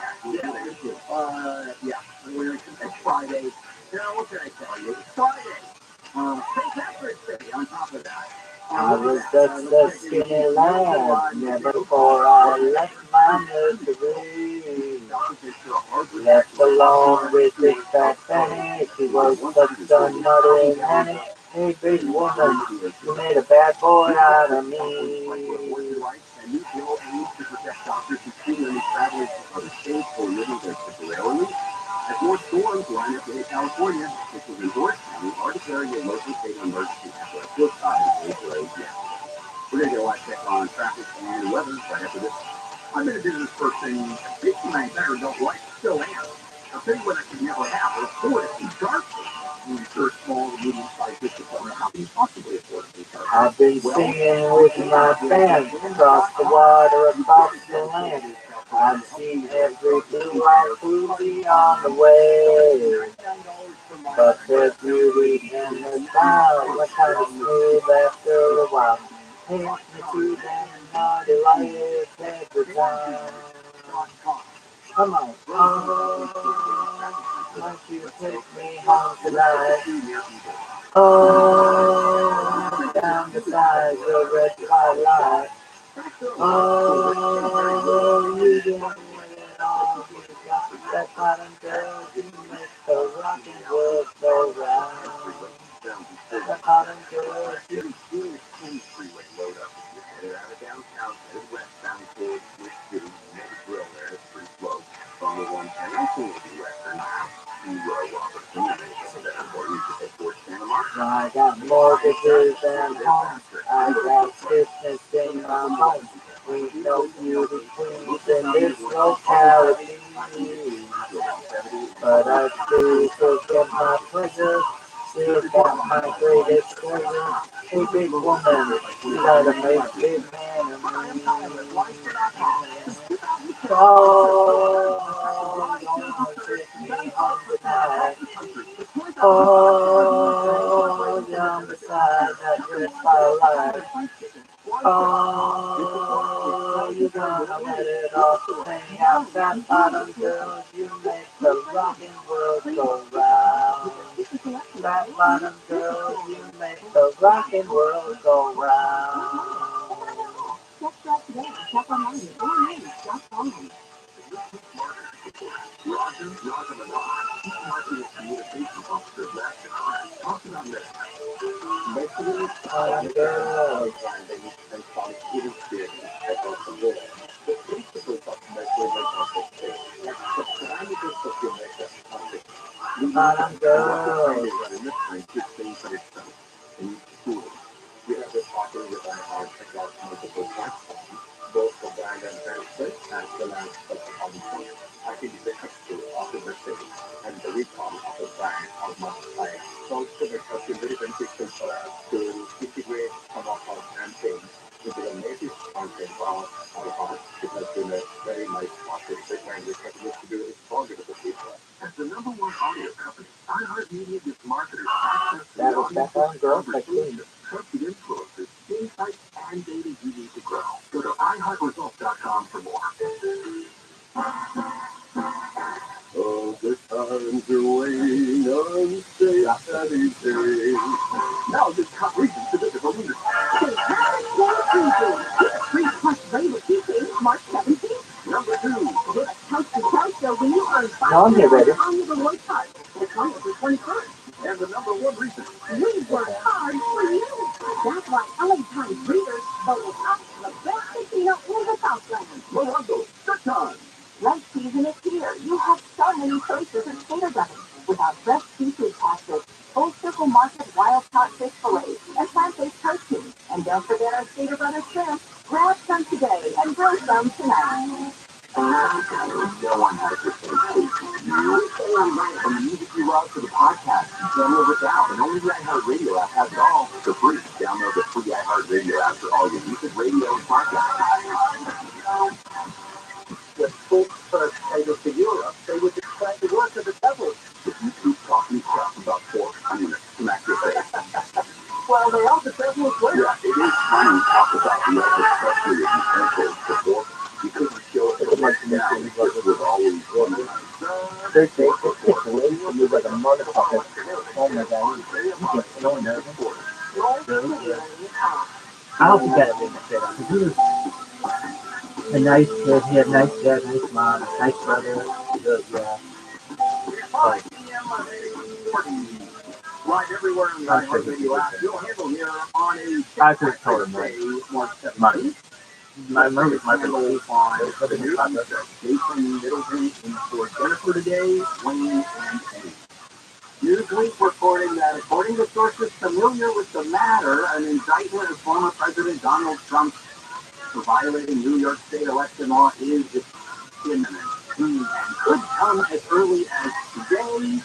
It's Friday. Now, what can I tell you? It's Friday. St. Patrick's Day on top of that. I was just a skinny lad, never before I left my nursery. Left alone with this fat fanny, she was such a nutty nanny. Hey, big woman, you made a bad boy out of me. And you feel a need to protect doctors who treat any travelers from other states or living there temporarily. As more storms line up in California, officials in Orange County are declaring a local state emergency after a flip side of a road jam. We're going to get a live check on traffic and weather right after this. I've been a business person 59 better adult life, still am. I'll tell you what I could never have, afford it in Dartford. For small and medium-sized business owner, how can you possibly afford it in Dartford? I've been singing with my band across the water, across the land. I've seen every blue-eyed foodie on the way. But there's beauty in the sound, what kind of smooth after a while. Takes me to them naughty lights every time. Come on. Oh, won't you take me home tonight? Oh, down beside the red firelight. Oh, you don't want it all. You got that bottom girl, you make the rockin' world go round. That bottom girl, you freeway load up. Headed out of downtown, headed westbound towards Switch City, near the grill there, it's pretty slow. From the 110 also will be western to Robertson, and then it's for you to head towards Santa Monica. I got mortgages and homes. I got business in my home. Ain't no beauty queens in this locality. But I still forget my pleasure. Still got my greatest treasure. Hey, big woman, you gotta make big man of me. Oh, gonna take me home tonight. Oh, down beside that red firelight. Oh, you gonna let it all hang out. That bottom girl, you make the rockin' world go round. That bottom girl, you make the rockin' world go round. Bottom girl. Bottom girl. We have this offer with our checkout multiple times, both for brand and benefit, as well as for the I think the extra of the message and the recall of the brand are multiplied. So it's very beneficial for us to integrate some of our campaigns into the native content of our house, because we make very nice market language that we to do is targeted to people. As the number one audio company, iHeartMedia gives marketers access to That was that bottom girl, like me. trusted influencers, insights, and data you need to grow. Go to iHeartResults.com for more. Oh, the times are waiting on Saturday. Now this top reason to visit the leader. Free plus Rainbow Tuesday, March 17th. Number 2. Coast to coast, so when you earn 5 No, I'm here, baby. on the reward card. It's on the 21st. And the number 1 reason. You We work hard for you. That's why LA Times readers voted us the best casino in the Southland. Rolando, good time. Love season is here. You have so many choices of skater dining with our fresh seafood pasta, Full Circle Market wild caught fish fillets, and plant-based protein. And don't forget our Skater Brothers shrimp. Grab some today and grill some tonight. No one has the same taste as you. From the music you love to the podcast, download it now. And only the iHeartRadio app has it all for free. Download the free iHeartRadio app for all your music, radio, and podcasts. The spokesperson to Europe, they would describe the work of the devil. If you keep talking crap about pork, I'm going to smack your face. Well, they are the devil's work. Yeah, it is funny to talk about meals, especially if you cancel the pork. You couldn't show it right now. It was always one. There's and you're like a motherfucker. Oh my god, he gets so nervous. I hope he got it in the shit out. Because he was a nice kid. He had a nice dad, nice mom, nice brother. Good, yeah. But Right everywhere in the iHeartRadio app. You'll handle here on a I just told him that. March 17th. Money. My memory is my Handle on the news. Jason Middleton in for Jennifer today, Wayne and Penny. Newsweek reporting that according to sources familiar with the matter, an indictment of former President Donald Trump for violating New York State election law is imminent and could come as early as today,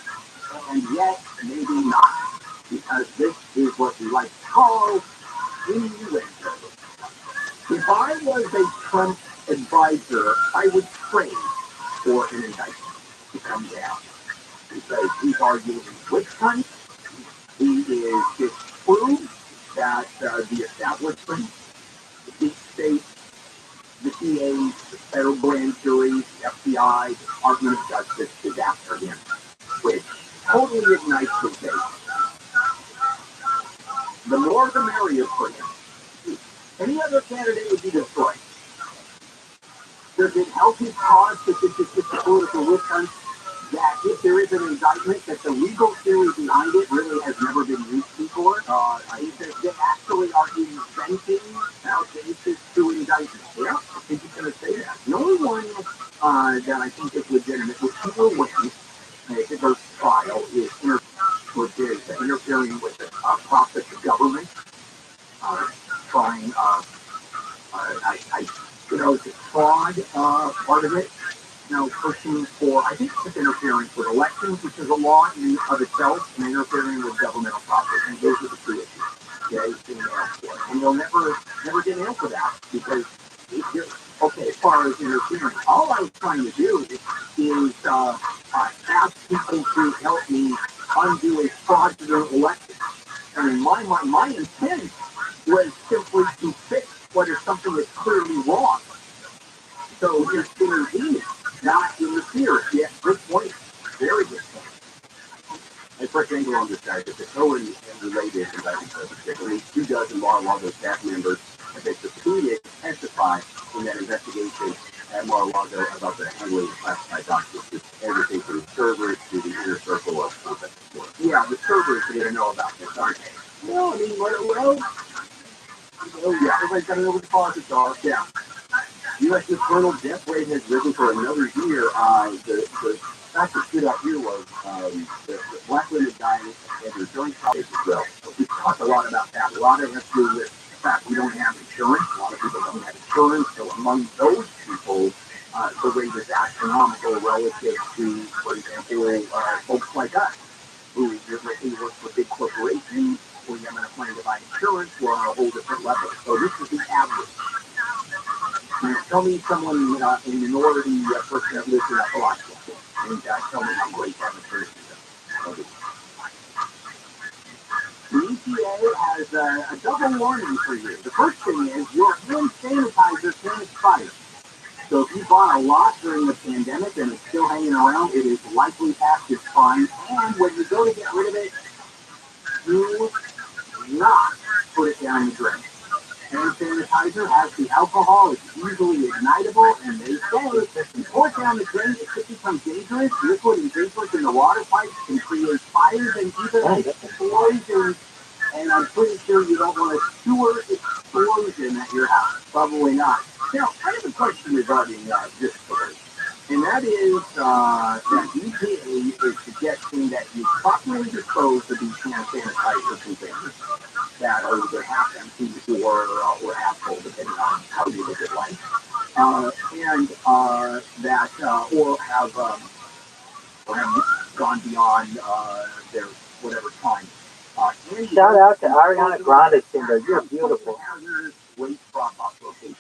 and yet maybe not, because this is what we like to call innuendo. If I was a Trump advisor, I would pray for an indictment to come down, because he's arguing witch hunt. He is disproved that the establishment, the deep state, the DAs, the federal grand juries, the FBI, the Department of Justice is after him, which totally ignites the case. The more the merrier for him. Any other candidate would be destroyed. Does it help his cause that this is just a political witch hunt? That if there is an indictment, that the legal theory behind it really has never been used before? They actually are inventing how cases to indictment. Yeah, I think he's going to say that. The only one that I think is legitimate, which he will win if it goes to trial, is interfering with the process of government, trying, the fraud part of it. Pushing for, I think it's interfering with elections, which is a law in of itself, and interfering with governmental process. And those are the two issues. Yeah, he's being nailed for it. And you'll never get nailed for that, because as far as interfering, all I was trying to do is ask people to help me undo a fraudulent election. And in my mind, my intent was simply to fix what is something that's clearly wrong. So it's intervening, not interfere. Yeah, good point. Very good point. My first angle on this guy is that no one related indictment at least 2 dozen Mar-a-Lago staff members have been subpoenaed to testify in that investigation at Mar-a-Lago about the handling of classified documents, everything from the servers to the inner circle of contact support. Yeah, the servers are going to know about this, aren't they? No, I mean, yeah, everybody's got to know what the causes are. Yeah. U.S. maternal death rate has risen for another year. The fact that stood out here was the black women dying and their insurance policies as well. We talked a lot about that. A lot of it has to do with the fact we don't have insurance. A lot of people don't have insurance. So among those people, the rate is astronomical relative to, for example, folks like us who work for big corporations. We have enough money to buy insurance. We're on a whole different level. So this is the average. Tell me someone in the minority person that lives in Appalachia, and tell me how great that insurance is. The EPA has a double warning for you. The first thing is your hand sanitizer can expire. So if you bought a lot during the pandemic and it's still hanging around, it is likely past its prime. And when you go to get rid of it, do not put it down the drain. Hand sanitizer has the alcohol, it's easily ignitable, and they say if you pour it down the drain, it could become dangerous. Liquid and vapors in the water pipes can create fires and even poison I'm pretty sure you don't want a sewer explosion at your house. Probably not. Now, I have a question regarding this story. And that is that EPA is suggesting that you properly dispose of these hand sanitizer containers that are either half empty or half full, depending on how you look at life. Or have gone beyond their whatever time. Shout out to Ariana Grande singer. You're beautiful. Waste drop-off location.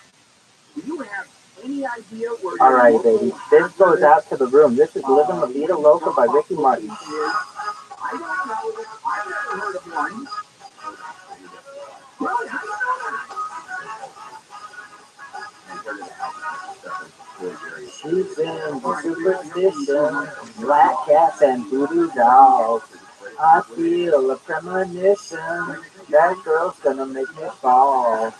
Do you have any idea where? All right, baby. This goes out to the room. This is Living La Vida Loca by Ricky Martin. I don't know that I've never heard of one. Really? How do you know that? She's in the superstition, black cats and voodoo dolls. I feel a premonition, that girl's gonna make me fall.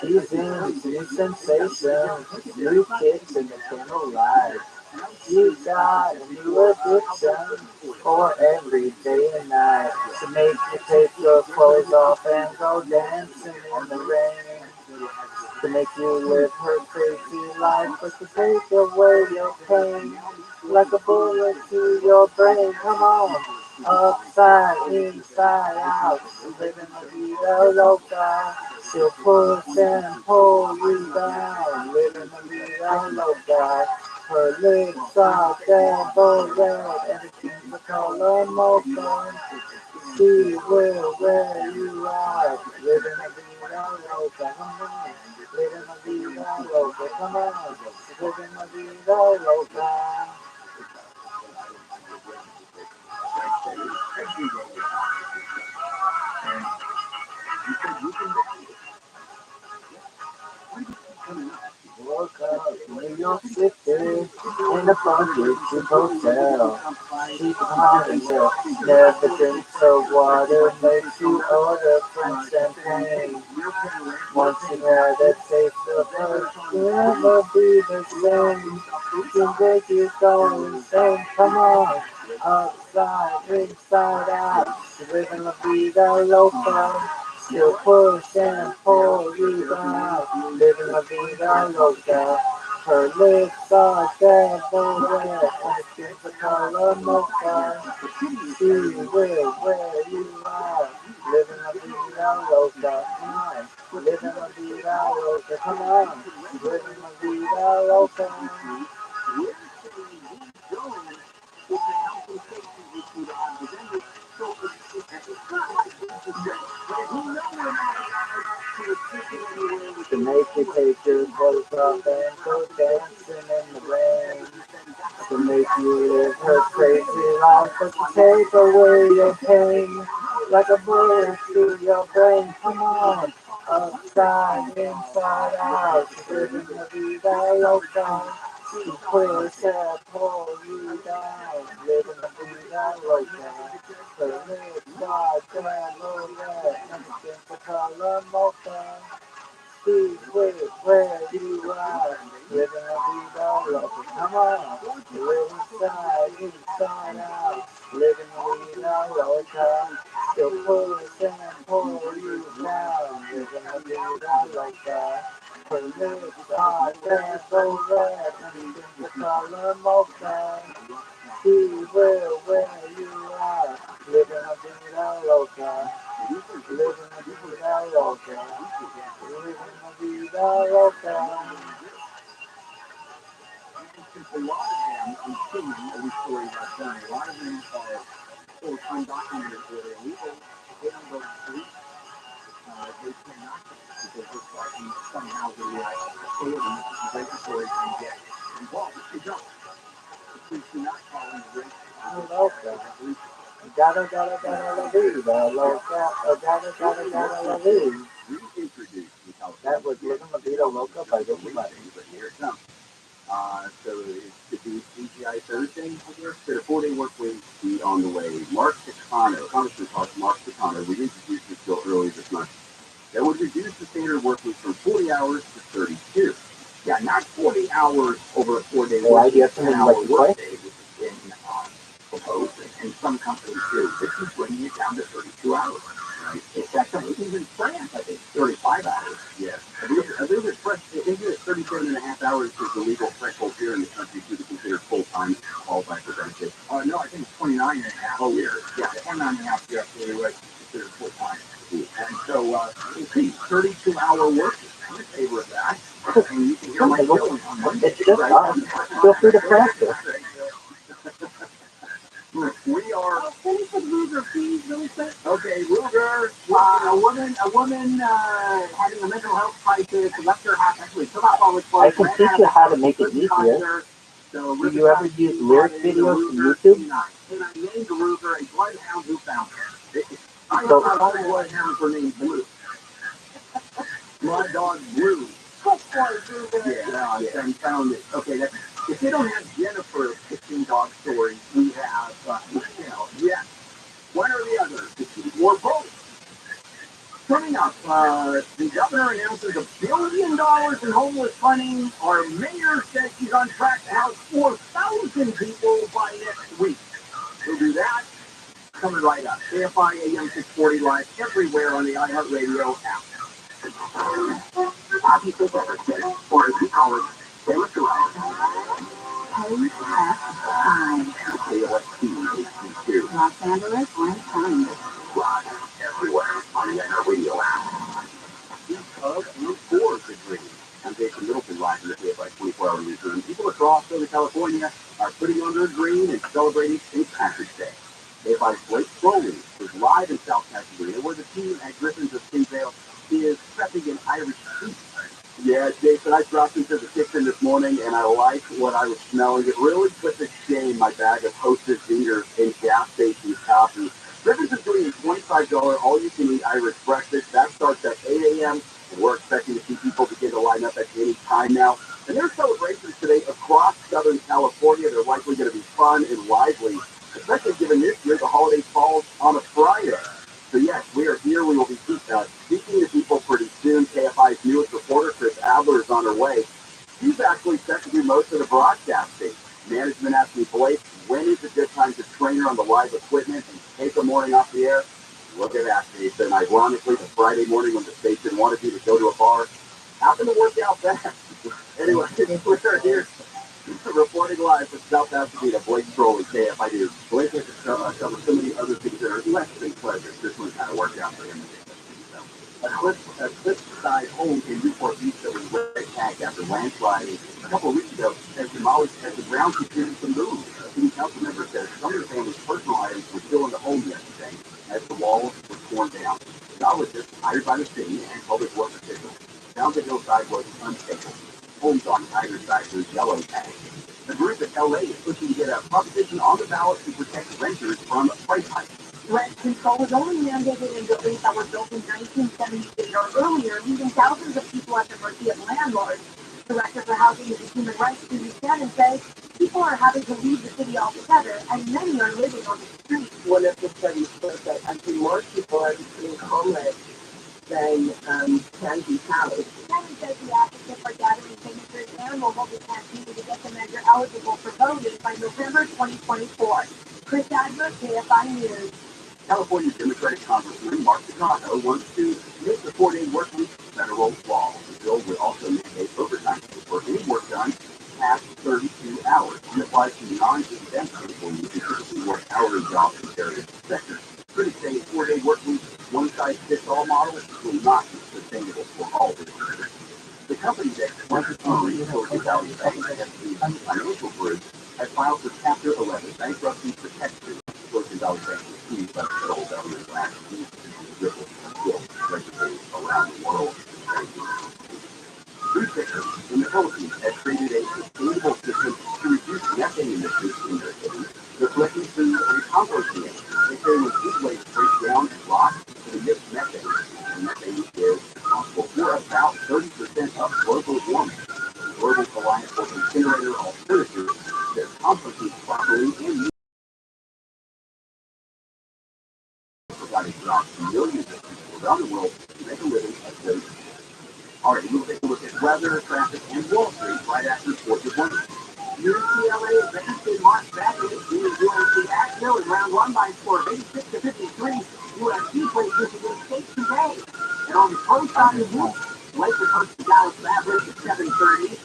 She's in new sensations, new kicks in the candlelight. She's got a new addiction for every day and night. To make you take your clothes off and go dancing in the rain. To make you live her crazy life, but to take away your pain. Like a bullet to your brain, come on. Upside, inside out, living la vida loca. She'll push and pull you down, living la vida loca. Her lips are devil red, and it seems the color mocha. She will wear you out, living la vida loca. Come on, living la vida loca. Come on, living la vida loca. Woke up in New York City in a funky cheap hotel. She's hot until never drinks her water, makes you order French champagne. Once you had a taste of her, you'll never be the same. She'll make you go insane. Come on, upside, inside out, living la vida loca. She'll push and pull you down, living la vida loca. Her lips are devil red, and it's the color mocha. She will wear you out, living la vida loca. Come on, living la vida loca. Come on, living la vida loca. To make you take your clothes off and go dancing in the rain. To make you live her crazy life, but to take away your pain. Like a bullet through your brain, come on. Upside, inside out, living la vida loca. She push and pull you down, living la vida loca. Her lips are devil red, and it's the color mocha. She will where you are, living la vida loca. Come on, live inside out, living la vida loca. She'll push and pull you down, living la vida loca. Her lips are devil red, and it's the color mocha. She will where you are, living la vida loca. Living la vida loca. Living la vida loca. A lot of them, I'm seeing every story about them. A lot of them are so undocumented or illegal. They don't go to sleep. They cannot because they're starting somehow the authorities, the regulatory can get involved. If they don't, please do not call in the race. Loca. Gotta la vida loca. Gotta la vida. That was Living La Vida Loca by Ricky Martin. So it's the CGI Thursday, I guess. The 4-day work week on the way. Mark Takano, Congressman Mark Takano, we introduced this bill earlier this month. That would reduce the standard work week from 40 hours to 32. Yeah, not 40 hours over a 4-day work week. 10-hour work day, which has been companies do. This is bringing it down to 32 hours. Right? It's actually even France, I think, 35 hours. Yes. I believe it's 37 and a half hours is the legal threshold here in the country to be considered full-time qualified for benefits. No, I think it's 29 and a half. Oh, yeah, 29 and a half, yeah, considered full-time. And so, you see, 32-hour work. I'm in favor of that. And you can hear my feelings on Monday. It's just us. Feel free to practice. We are. Finish with Ruger, please, really quick. Okay, Ruger. A woman having a mental health crisis left her house. Actually, took off all the clothes. I can teach you how to make it easier. Do you ever use lyric videos from YouTube? And I named Ruger a bloodhound who found her. I thought all bloodhounds were named Blue. My dog Blue. Yeah, I found it. Okay, if they don't have Jennifer pitching dog stories, we have, yes, one or the other, or both. Coming up, the governor announces $1 billion in homeless funding. Our mayor says she's on track to house 4,000 people by next week. We'll do that coming right up. KFI AM 640 live everywhere on the iHeartRadio app. Happy Forever Day, or as we call it, Taylor Swift. KOST, Los Angeles, one time. Live everywhere on the iHeartRadio app. Of Route 4 is green. I'm Jason Middleton, live in the KFI 24-hour newsroom. People across Southern California are putting on their green and celebrating St. Patrick's Day. KFI's Blake Crowley is live in South Pasadena, where the team at Griffins of Kinsale is prepping an Irish soup. Yeah, Jason, I dropped into the kitchen this morning, and I liked what I was smelling. It really put to shame my bag of Hostess Zingers and gas station coffee. Griffins is doing a $25 all-you-can-eat Irish breakfast. That starts at 8 a.m., and we're expecting to see people begin to line up at any time now. And there are celebrations today across Southern California. They're likely going to be fun and lively, especially given this year the holiday falls on a Friday. So yes, we are here. We will be speaking to people pretty soon. KFI's newest reporter, Chris Adler, is on her way. She's actually set to do most of the broadcasting. Management asked me, Blake, when is a good time to train her on the live equipment and take the morning off the air? Look at that, Jason. Ironically, the Friday morning when the station wanted you to go to a bar happened to work out best. Anyway, we're here reporting live from South Pasadena. Blake Crowley, KFI News. Blake has covered so many other things that are less than pleasant. This one kind of worked out for him. A cliffside home in Newport Beach that was red tagged after landsliding a couple of weeks ago has demolished as the ground continues to move. A city council member says some of the family's personal items were still in the home yesterday as the walls were torn down. Geologists hired by the city and public works officials found the hillside was unstable. Homes on either side were yellow tagged. The group in LA is pushing to get a proposition on the ballot to protect renters from price hikes. Rent control was only mandated in buildings that were built in 1978 or earlier, leaving thousands of people at the mercy of landlords. Director for Housing and Human Rights, Susie Shannon, says people are having to leave the city altogether, and many are living on the streets. One of the studies shows that actually more people are becoming homeless than can be housed. Shannon says the advocates are gathering signatures and will hold a campaign to get the measure eligible for voting by November 2024. Chris Adler, KFI News. California Democratic Congressman Mark Picasso wants to make the 4-day work week federal law. The bill would also mandate overtime for any work done past 32 hours and applies to non-exempt employees who typically work hourly jobs in various sectors. Critics say a 4-day work week, one-size-fits-all model will not be sustainable for all businesses. The company that sponsors Silicon Valley Bank and financial group has filed for Chapter 11 bankruptcy protection. Silicon Valley Bank was seized by the federal government last week and ripples still regulated around the world. Food pickers in the Philippines have created a sustainable system to reduce methane emissions in their cities. They're collecting food and composting it. They say when food waste breaks down and rots, it emits methane. And methane is responsible for about 30% of global warming. The Global Alliance for Incinerator Alternatives says composting properly and providing jobs to millions of people around the world to make a living at great. All right, we'll take a look at weather, traffic, and Wall Street right after 4 to 1. UCLA is the March Madness. We are doing the action. Brazil in round one by a score of 86-53. UFC plays Michigan State today. And on the pro side of this, Lakers host the Dallas Mavericks at 7:30.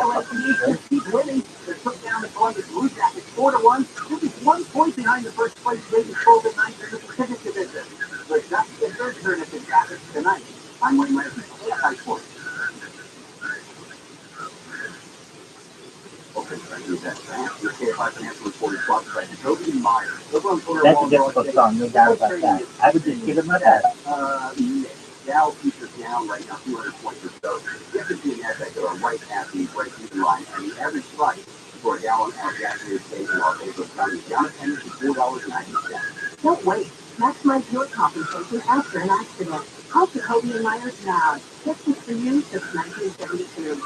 LSU keep winning. They took down the Columbus Blue Jackets 4-1. Just 1 point behind the first place Vegas Golden Knights in the Pacific Division. But that's the third turn at the Jackets tonight. I'm Wayne Leslie, AFI Sports. Okay, so I do that. Your KFI Financial Report is sponsored by Toby Meyer. That's a difficult song, no doubt about that. I would just give it my best. Dow futures down right now, 200 points or so. The S&P and NASDAQ are right at the break-even line, and the average price for a gallon of gasoline today in Los Angeles County is down a penny to $4.90. Don't wait. Maximize your compensation after an accident. Call Jacoby and Myers now. Justice for you since 1972.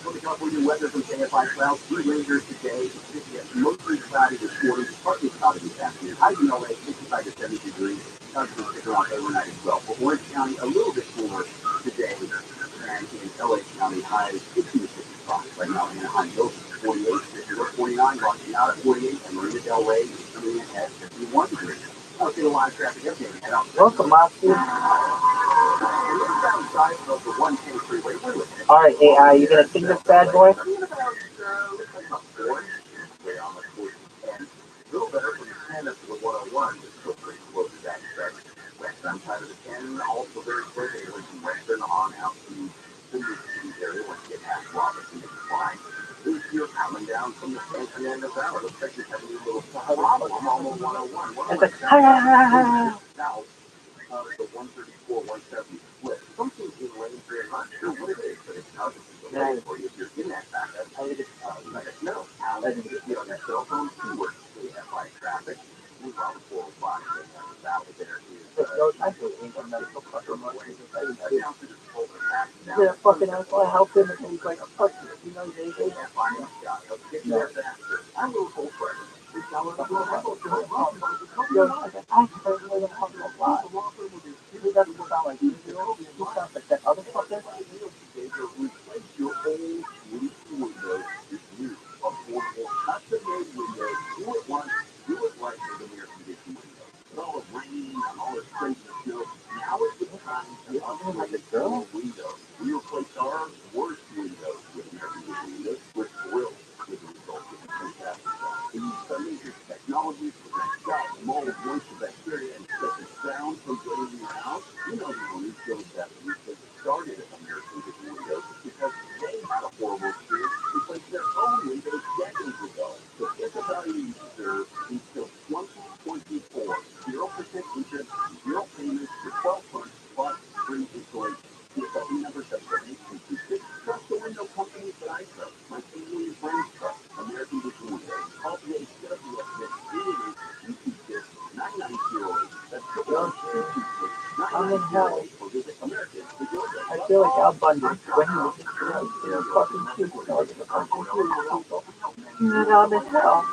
For the California weather from KFI Clouds, 3 rangers today. It's mostly cloudy this morning, partly cloudy this afternoon. High in LA, 65 to 70 degrees. Clouds will stick around overnight as well. For Orange County, a little bit cooler today. And in LA County, high 60 to 65. Right now, Anaheim Hills is 48, Fisher 49, Rocky out at 48, and Marina Del Rey is coming in at 51 degrees. I'll see a lot of traffic update. Head out. Welcome, Matthew. Alright, AI, you gonna sing this bad boy? It's like, ha ha ha ha. The 134-170 split. Something in lane very much sure what it is, but it's not for you if you're in that backup. Let us know. Let us get on that cell phone, keyword KFI traffic. Move on to 405. South of there Yeah, fucking asshole, I helped him and he's like, fuck you, you know, they I'm a little cold fresh. Yo, I heard where the fuck was lot. He doesn't sound like you, he sounds like that other fucker. Replace your old windows with new, affordable, custom-made windows. Do it once, do it right for the air conditioning window. With all the rain and all this crazy snow, now is the time to upgrade your windows. We replaced our worst windows with air conditioning windows with grills, with the result of fantastic stuff. We use some major technology to prevent dust, mold, moisture, bacteria, and such as sound from getting in your house. You know the one who shows that because it started at American Conditioning Windows because they had a horrible experience replacing their own windows decades ago. So get the value you deserve until 2024. 0% interest, 0 payments for 12 months plus free installation. Get the number 778-226. Trust the window companies that I trust. My family and friends trust. American Conditioning Windows. Call today. Set up your estimate. 888-226-9908. That's 888-226-9908. I'm in hell. Or visit American. I feel like Al Bundy when he was just fucking cute, so I get the fucking cute people. And I'm in hell.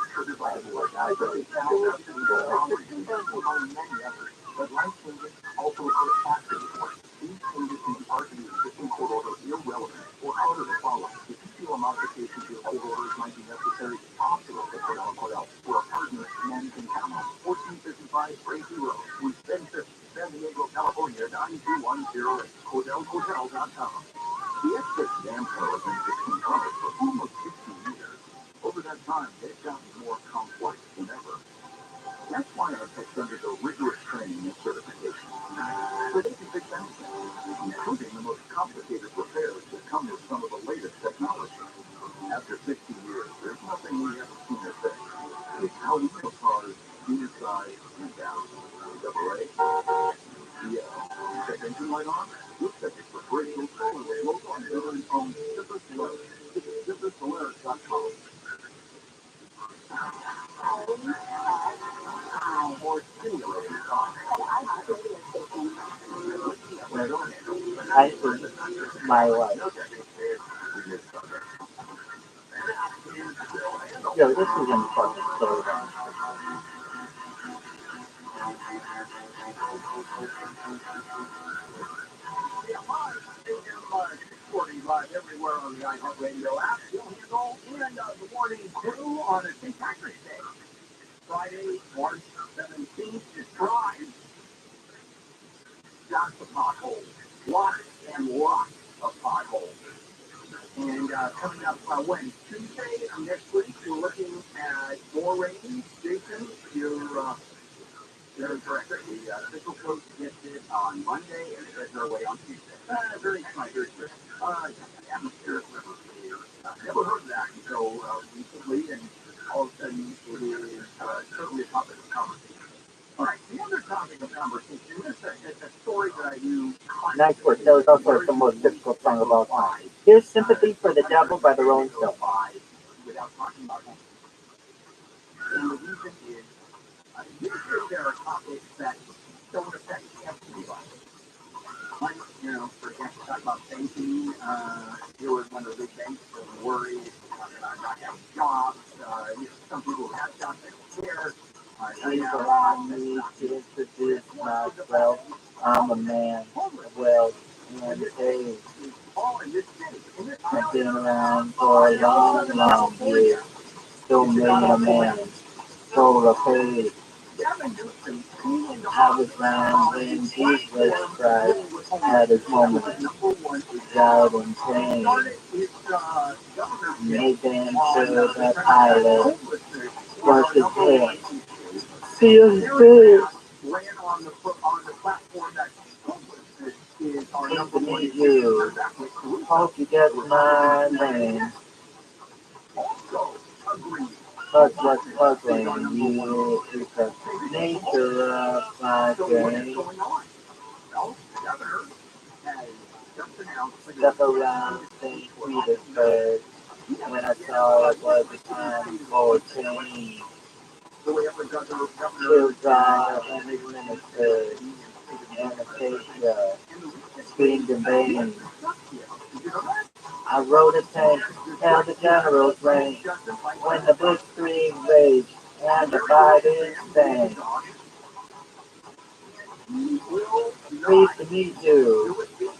But life changes also occur after the court. These changes can be argued in the Supreme Court order irrelevant or harder to follow. If you feel a modification to your court orders might be necessary after the court for a partner, then you can count on 1455 Crazy Road, Suite 1050, San Diego, California, 92108, CordellHotels.com. The expert dam pro has been 1600 for almost 60 years. Over that time, they've gotten more complex than ever. That's why our techs undergo rigorous training and certification. So they can fix anything, including the most complicated repairs that come with some of the latest technology. After 60 years, there's nothing we haven't seen or fixed. It's how we build cars, inside and down. Double A, check engine light on? We'll check it for free. Local on veteran owned Zipper Solaris. Visit ZipperSolaris.com. More stimulating talk. I hate my life. Yo, this is in fucking so long. Live everywhere on the iHeartRadio app. You'll handle and the morning crew on a St. Patrick's Day. Friday. Friday, March 17th is Pride. Lots of potholes. Lots and lots of potholes. And coming up when? Tuesday of next week, we're looking at more rain. Jason, you're correct. The official coach gets it on Monday, and it goes our way on Tuesday. Very exciting. Very good. Atmospheric river here. Never heard of that until recently, and all of a sudden it is certainly a topic of conversation. All right, the other topic of conversation is a story that I do. Nice work. That was also the most difficult song of all time. Here's Sympathy for the Devil by the Rolling Stones. Without talking about home. And the reason is, usually there are topics that don't affect everybody. Like, for example, talk about banking. Here was one of the big banks that were worried about not having jobs. Some people who have jobs that don't care. Please allow me to introduce myself. I'm a man of wealth and faith. I've been around for a long, long year. So many a man, soul of faith. I was around when Jesus Christ had his moment. He died in pain. Made them sure that Pilate was his head. See his face. Nice to meet you. Hope you get my name. But what's puzzling you is the nature of my brain. Step around St. Petersburg when I saw it was a time for change. Hillside and his ministers, Anastasia, screamed in vain. I rode a tank, held the general's rank, when the blitzkrieg raged and the fighting stank. Pleased to meet you.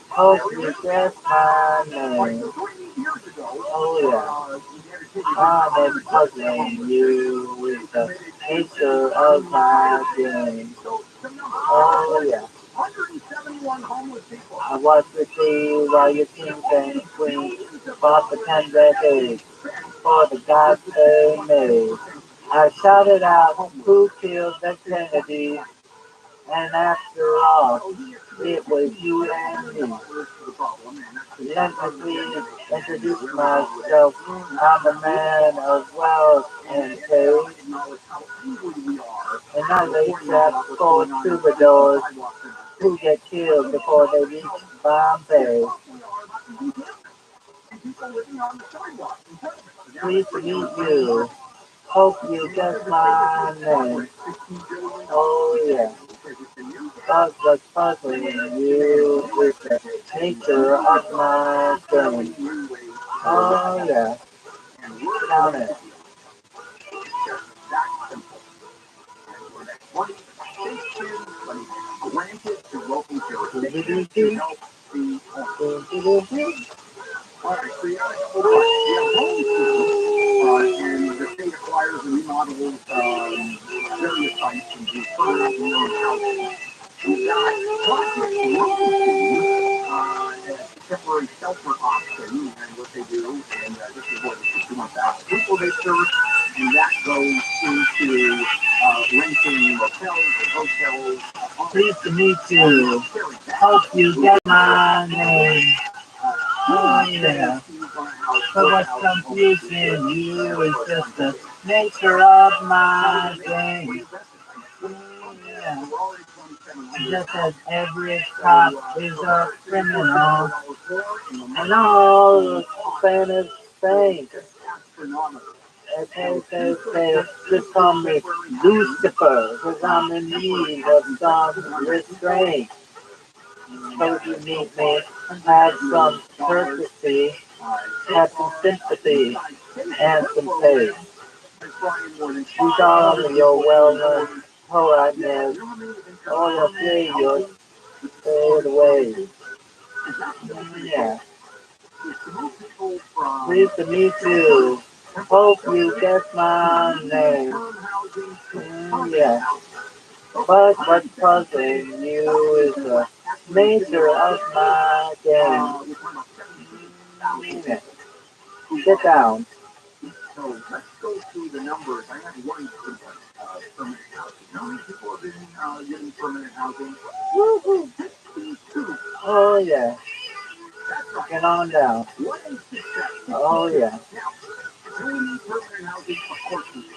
Hope you guess my name. Oh yeah. I'm puzzling you with the nature of my game. Oh yeah. I watched with you while your king and queen fought for 10 decades for the gods they made. I shouted out, who killed the Kennedys? And after all, it was you and me. Let me please introduce myself. I'm a man of wealth and faith. And I lay traps for troubadours who get killed before they reach Bombay. Pleased to meet you. Hope you guess my name. Oh yeah. Cause what's puzzling you is the nature of my brain. Oh yeah. Count it. And the state acquires and remodels various sites and do further housing. We've got Project temporary shelter option, and what they do, and this is what 61,000 people they serve, and that goes into renting motels and hotels. Pleased to meet you. Hope you get my name. Oh yeah. So what's confusing you is just the nature of my game. Yeah. Just as every cop is a criminal, and all the Spanish saints. They just call me Lucifer, because I'm in need of some restraint. So if you meet me, have some courtesy, have some sympathy, and some faith. These are your well-known politeness, all your failures fade away. Yeah. Pleased to meet you. Hope you guess my name. Yeah. But what's puzzling you is the nature of my game. Yeah. Get down. So let's go through the numbers. I have one permanent housing. How many people have been getting permanent housing? Woo-hoo. 52. Oh yeah. That's right. Get on down. 1 in 6. Oh yeah. Now, do we need permanent housing? Of course we do.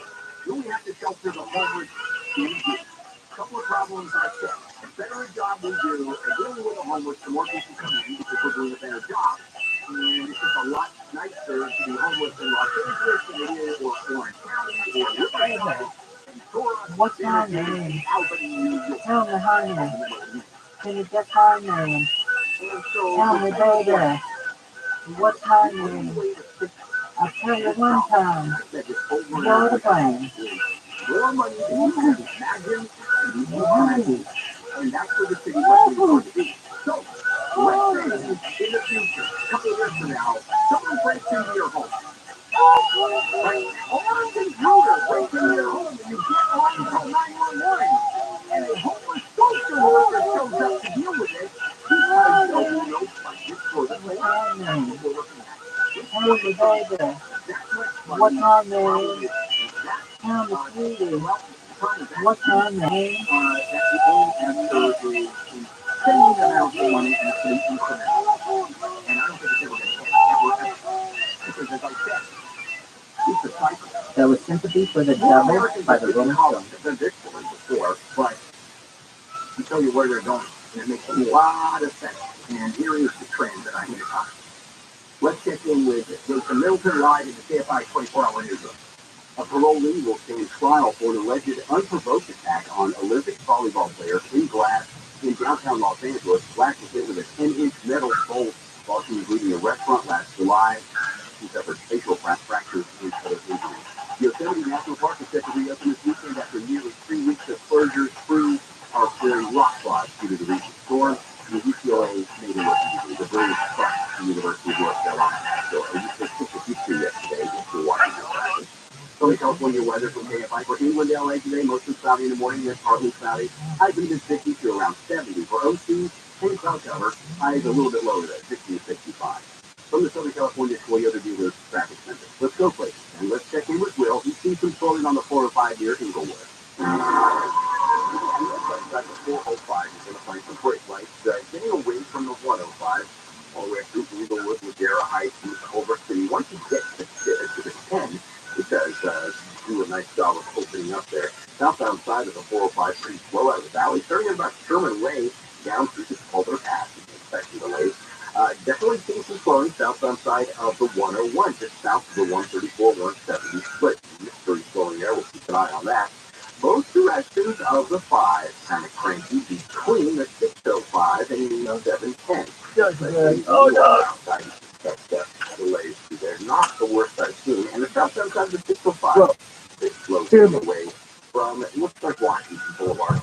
Do we have to shelter the homeless? We do. A couple of problems I said. The better a job we do at dealing with the homeless, the more people come in because we're doing a better job. And it's just a lot nicer to be homeless in Los Angeles than it is or Orange County or Woodland. What's my name? Tell me her name. Can you get her name? Tell me, baby. What's her name? I'll tell you one time. You're the brain. More money than you can imagine and you can. And that's where the city is going to be. So, let's say in the future, a couple of years from now, someone breaks into your home. Right? Armed intruder breaks into your home and you get on and call 911. And a homeless social worker shows up to deal with it because you don't know budget for the family. Tell me, baby. What's her name? Tell me, sweetie. What's her name? That's the only answer is sending them out for money and it's an incremental. And I don't think it's ever going to end, ever. Because as I said, it's a cycle. There was sympathy for the devil by the Roman Stone. I've been this one before, but I tell you where they're going. And it makes a lot of sense. And here is the trend that I need to talk. Let's check in with Jason Middleton live in the KFI 24-hour newsroom. A parolee will stand trial for an alleged unprovoked attack on Olympic volleyball player in Glass in downtown Los Angeles. Glass was hit with a 10-inch metal bolt while she was leaving a restaurant last July. She suffered facial fractures and other injuries. Yosemite National Park is set to reopen this weekend after nearly 3 weeks of closure. Crews are clearing rock slides due to the recent storm. The UCLA made a debris across the University of North Carolina. So I used to took a picture yesterday if you're watching this practice. Southern California weather from KFI for England, LA today, mostly cloudy in the morning, then partly cloudy. Highs in the 50s to around 70. For OC, any cloud cover, highs a little bit lower than 60 to 65. From the Southern California Toyota dealers traffic center. Let's go places. And let's check in with Will. He's seen some slowing on the 405 near Inglewood. That's the 405. You're going to find some brake lights. Getting away from the 105, all the way through Inglewood, Ladera Heights, and Culver City. Once you get to the 10, it does do a nice job of opening up there. Southbound side of the 405, pretty slow out of the valley. Starting at about Sherman Way, down through the Culver Pass, you can expect some delays. Definitely seeing some slowing southbound side of the 101, just south of the 134, 170 split. Mystery slowing there, we'll keep an eye on that. Both directions of the 5 kind of cranky between the 605 and the 710. Oh no! That's delays through there. Not the worst I've seen. And the southbound side of the 605, well, it slows away from, it looks like Washington Boulevard.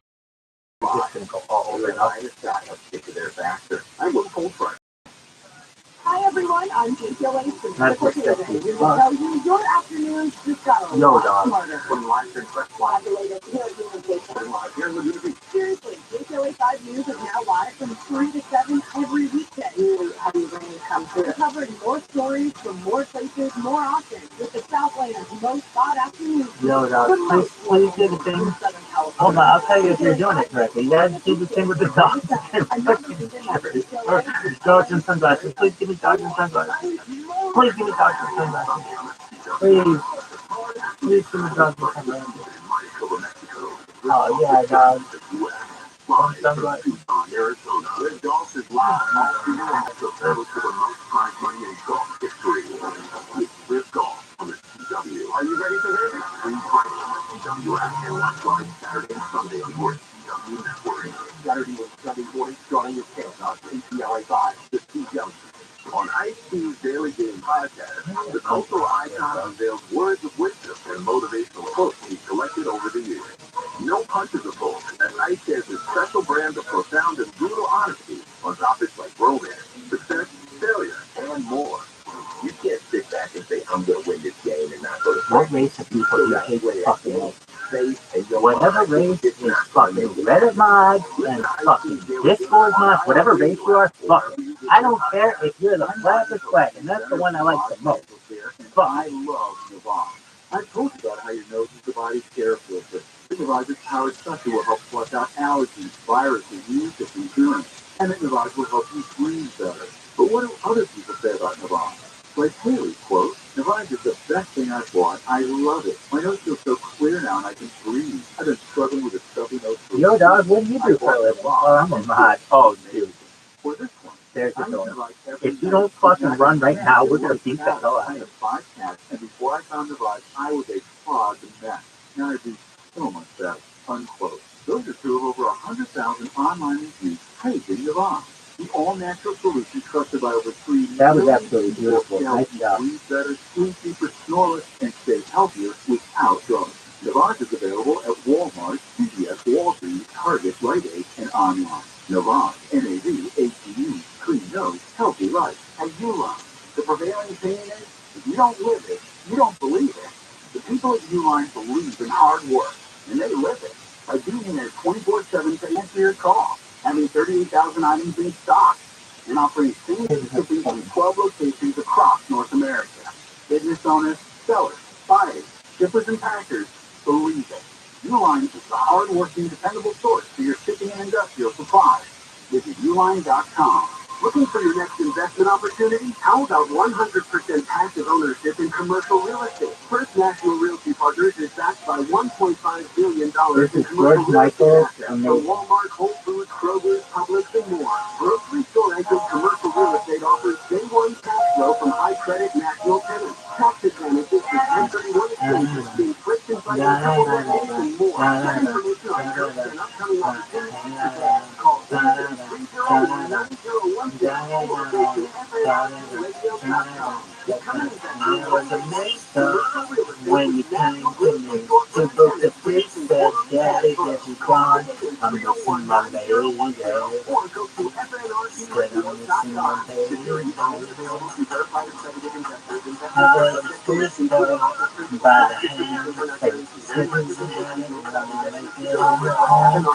Just going to go all over the line. It's got to stick to there faster. I'm with Cold Front. Hi everyone, I'm JCLA Statistical Survey. We will tell you your afternoons just got a lot smarter. From live to press Live the latest communication. Seriously, JCLA 5 News is now live from 3 to 7 every weekday. Really heavy rain comes through. We're covering more stories from more places, more often, with the Southland's most sought-after news. Yo, dog, please do the thing. Hold on, I'll tell you if you're doing it correctly. You gotta do the thing with the dogs. Dogs and sunglasses. Please give me dogs and sunglasses. Please give me dogs and sunglasses. Please. Please give me dogs and sunglasses. Oh, yeah, dog. Sunglasses. Arizona, where golf is live. Travel to the most prize money in golf history. With golf on the CW. Are you ready for this? Free Friday on the CW app and watch live Saturday and Sunday on your CW network. Saturday and Sunday morning, starting your kids on ATLA 5, the CW. On iTunes Daily Game Podcast, the cultural icon unveils words of wisdom and motivational quotes he's collected over the years. No punches are pulled, as Ice shares his special brand of profound and brutal honesty on topics like romance, success, failure, and more. You can't sit back and say, I'm going to win this game and not what race of people do you hate the fucking most? Whatever race is fucking Reddit mods and fucking Discord mods, whatever race you are, fuck it. I don't care if you're the blackest black, and that's the one I like the most. Fuck. I love Navarre. I told you about how your nose is the body's care filter. Navarre's powered sucker will help flush out allergies, viruses, mucus, and germs. And that Navarre will help you breathe better. But what do other people say about Navarre? Like Haley, quote, Navarre is the best thing I've bought. I love it. My nose feels so clear now and I can breathe. I've been struggling with a stuffy nose for Yo, dog, what do you do for a living? Oh, I'm a mod. Oh, dude. For this one, There's the door. If you don't fucking run right now, we're gonna beat the hell out I of have you. 5 cats, and before I found Navarre, I was a fraud mess. Now I do so much better. Unquote. Those are 2 of over 100,000 online reviews praising Navarre. The all-natural solution trusted by over 3 million That was absolutely beautiful. people. Nice job. Breathe better, sleep deeper, snoreless, and stay healthier without drugs. Navarre is available at Walmart, CVS, Walgreens, Target, Rite Aid, and online. Navarre, N-A-V-A-T-U, clean nose, healthy life. And you love. The prevailing opinion is, if you don't live it, you don't believe it. The people at Uline believe in hard work, and they live it by being there 24/7 to answer your call, having 38,000 items in stock, and offering same-day shipping from 12 locations across North America. Business owners, sellers, buyers, shippers, and packers believe it. Uline is the hard-working, dependable source for your shipping and industrial supplies. Visit uline.com. Looking for your next investment opportunity? How about 100% passive ownership in commercial real estate? First National Realty Partners is backed by $1.5 billion This in is commercial George real estate Michael. assets from Walmart, Whole Foods, Kroger, Publix, and more. Grocery store anchored commercial real estate offers day one cash flow from high credit national tenants. Tax advantages with 1031 exchanges, being quick and financial decades and more. Get information on current and upcoming opportunities today. Call 888-301-9016 When you came to me to book the fix, said, Daddy, get you gone. I'm missing my lady. Said I'm missing my baby. I was a fish by the hand, face slipping together, make it on the arm.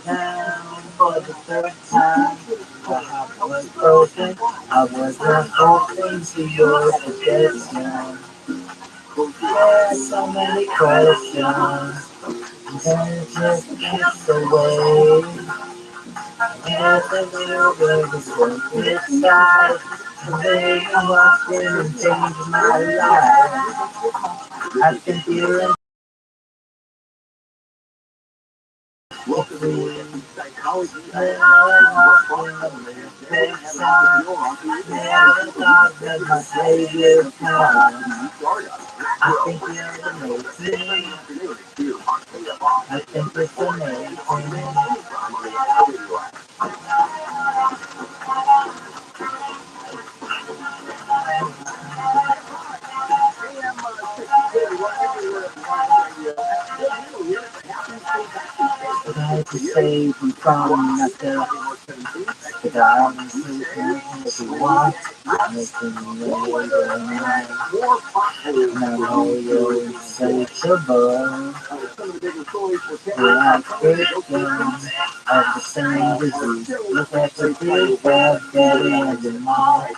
Down for the 3rd time, my heart was broken. I wasn't hoping to your suggestion. There's so many questions, then just gets away. Nothing new, but it's worth inside. They walked in and changed my life. I can feel it. Psychology. Never thought that my Savior come. I think you're amazing. I think it's amazing. I to save you from nothing. But I'm sleeping if you want. Making me overnight. And I know you're insatiable. We're victims of the same disease. Look at the big bad daddy and your mom.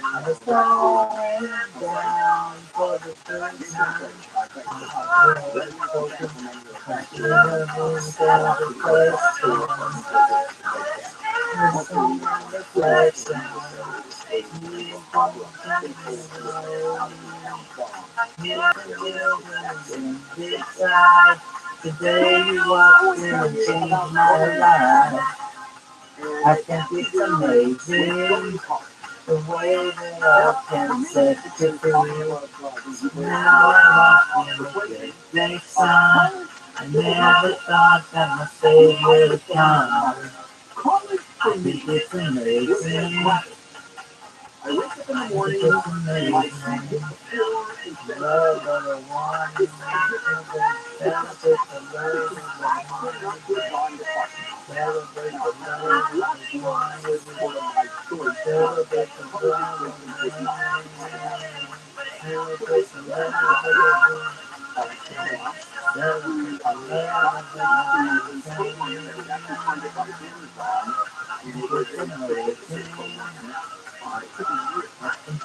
I was going down for the 3rd time. I was broken. I should have been reflection. Inside, today you walked in and changed my life. I think it's amazing the way that I can set you free. Now I'm walking a great sign. I never thought that my Savior would come. I think it's amazing. I wake up in the morning, my feet hit the floor instead of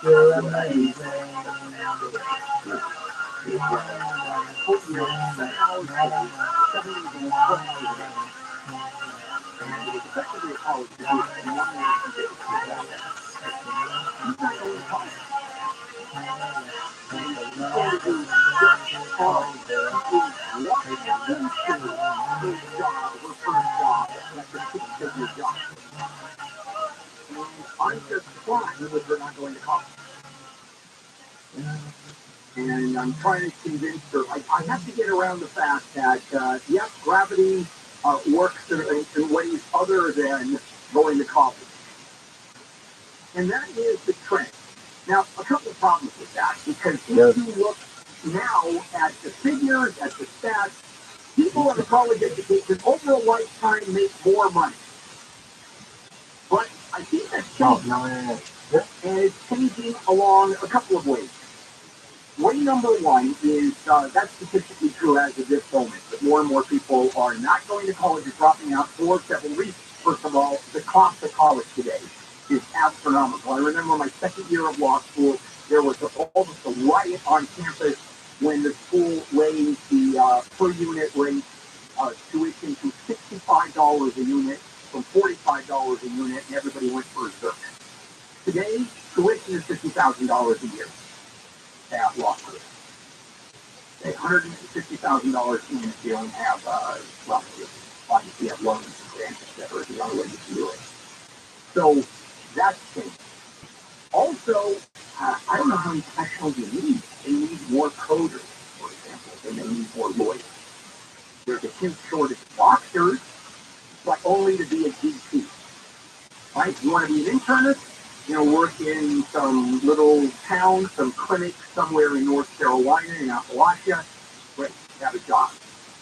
You're amazing. I'm just fine with her not going to college. And I'm trying to convince her. I have to get around the fact that, yes, gravity works in ways other than going to college. And that is the trend. Now, a couple of problems with that, because if you look now at the figures, at the stats, people in a college education over a lifetime make more money. But I think that's changing. And it's changing along a couple of ways. Way number one is, that's statistically true as of this moment, that more and more people are not going to college or dropping out for several reasons. First of all, the cost of college today is astronomical. I remember my second year of law school, there was almost a riot on campus when the school raised the per unit rate tuition to $65 a unit from $45 a unit, and everybody went for a search. Today, tuition is $50,000 a year at law school. $150,000 even if you don't have, obviously you have loans and grants, etc. is the other way you can do it. So that's changed. Also, I don't know how many professionals you need. They need more coders, for example, and they need more lawyers. There's a huge shortage of doctors, but only to be a GP. Right? You want to be an internist, work in some little town, some clinic somewhere in North Carolina, in Appalachia, great, have a job.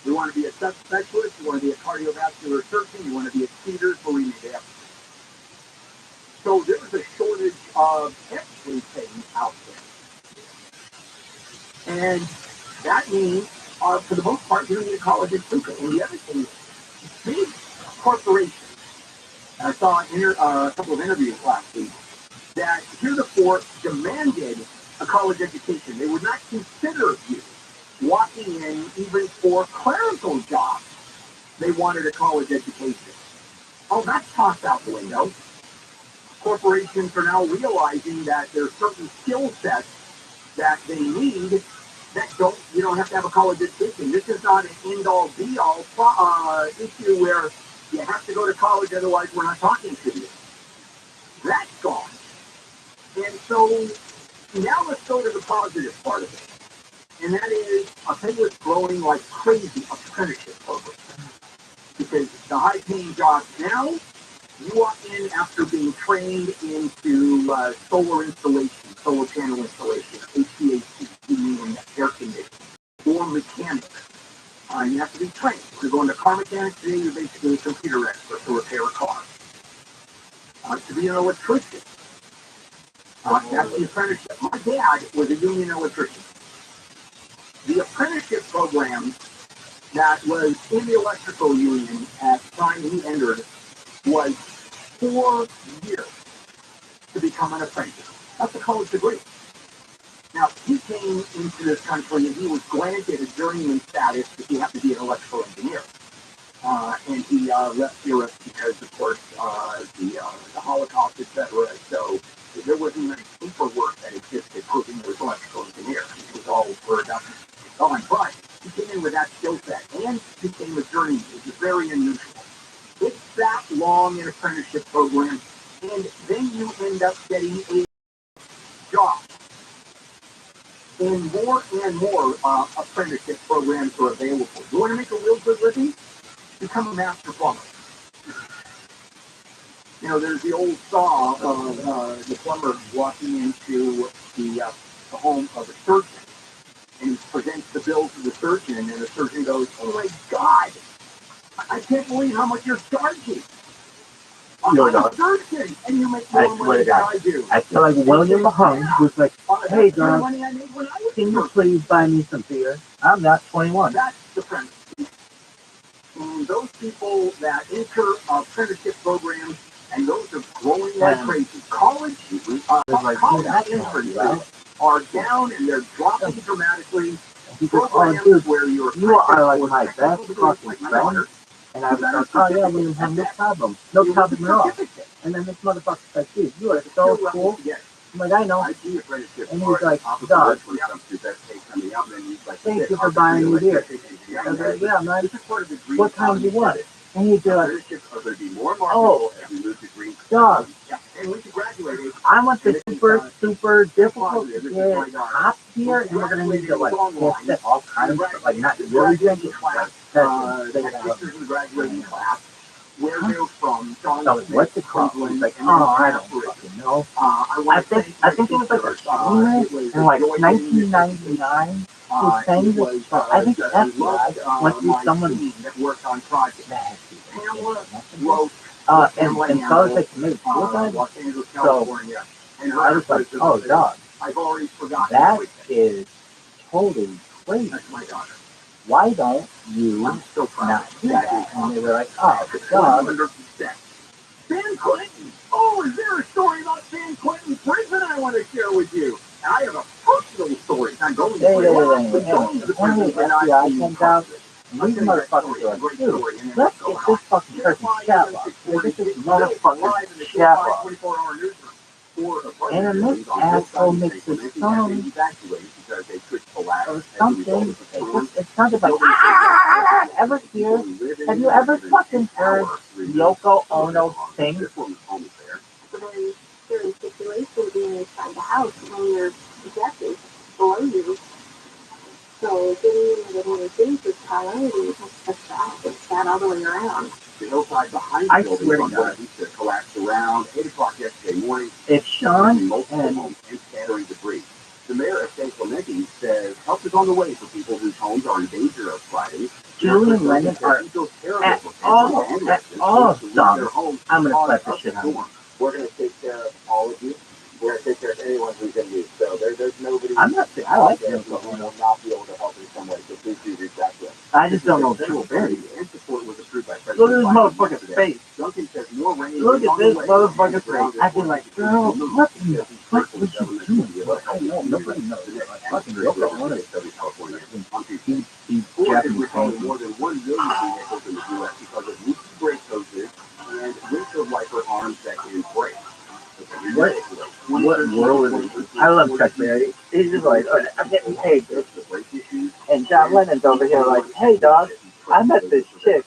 You want to be a subspecialist, you want to be a cardiovascular surgeon, you want to be a theater, believe me, they have. So there's a shortage of everything out there. And that means, for the most part, you don't need a college at Tuca. And the other thing is, big corporations, I saw a couple of interviews last week, that heretofore demanded a college education. They would not consider you walking in even for clerical jobs. They wanted a college education. Oh, that's tossed out the window. Corporations are now realizing that there are certain skill sets that they need that you don't have to have a college education. This is not an end-all, be-all issue where you have to go to college, otherwise we're not talking to you. That's gone. And so now let's go to the positive part of it. And that is, I'll tell you what's growing like crazy, apprenticeship programs. Because the high-paying jobs now, you walk in after being trained into solar installation, solar panel installation, HVAC, heating and air conditioning, or mechanics. You have to be trained. If you're going to car mechanics today, you're basically a computer expert to repair a car. To be an electrician, that's the apprenticeship. My dad was a union electrician. The apprenticeship program that was in the electrical union at the time he entered was 4 years to become an apprentice. That's a college degree. Now, he came into this country and he was granted a journeyman status if he happened to be an electrical engineer. And he left Europe because, of course, the Holocaust, etc. So there wasn't even paperwork that existed proving he was an electrical engineer. It was all word up and gone. But he came in with that skill set and became a journeyman, which is very unusual. It's that long an apprenticeship program, and then you end up getting a job. And more apprenticeship programs are available. You want to make a real good living? Become a master plumber. You know, there's the old saw of the plumber walking into the home of a surgeon, and he presents the bill to the surgeon, and the surgeon goes, "Oh my God, I can't believe how much you're charging. I'm a surgeon, and you make more money than I do." I feel like William Mahone was like, "Hey, John, can you please buy me some beer? I'm not 21. That's the premise. And those people that enter apprenticeship programs, and those are growing like crazy. College interns are down, and they're dropping dramatically. Dude, you are like my best fucking friend." And I was like, "Oh yeah, we have no problem at all." And then this motherfucker's like, "Dude, you are so cool." I'm like, "I know." And he's like, "Dog, thank you for buying me beer." I was like, "Yeah, man, what kind do you want?" And he'd be like, "Oh, dog, I want the super difficult to get hot beer, and we're gonna need to like get all kinds of like not really drink it, but graduating class, where they're from. So what's it called? He's like, "Oh, I don't fucking know." I think it was like a streamer in like 1999 who sang this song. I think that's why went through someone that worked on projects. Pamela wrote and so it's like committed suicide. So I was like, "Oh, dog, I've already forgotten. that is totally crazy. That's my daughter. Why don't you not do that?" And they were like, "Oh, the dog." 100%. San Quentin. Oh, is there a story about San Quentin prison I want to share with you? And I have a personal story. I'm going to the FBI comes out, and these motherfuckers are like, "Dude, let's get this fucking person chat locked. Let's get this motherfucker chat locked." And then this asshole makes this song or something. It sounded like, ever hear? Have you ever fucking heard Yoko Ono sing? It's a very scary situation being inside the house when your guesses below you. So getting into the one of things is priority. It's that all the way around. The hillside behind I swear to God, collapsed around 8 o'clock yesterday morning. If Sean and scattering debris. The mayor of San Clemente says help is on the way for people whose homes are in danger of flooding. Julie and Lennon are at all songs, I'm going to clap this shit on. We're going to take care of all of you. We're going to take care of anyone who's in need. So there's nobody. I'm not saying I like them, but we will not be able to help in some way. So please do reach out to us. I just don't know if they will bury you. And support was approved by President Look at this motherfucker's face. Duncan says more rain. Look at this motherfucker's face. I'd be like, "Girl, what in the fuck was you doing?" I know, nobody knows. Fucking Yoko Ono is he's Japanese phone. More than 1 million vehicles in the U.S. because of leaky brake hoses and windshield wiper arms that can break. What world is this? I love Chuck Berry. He's just like, "Oh, I'm getting paid." And John Lennon's over here like, "Hey, dog, I met this chick."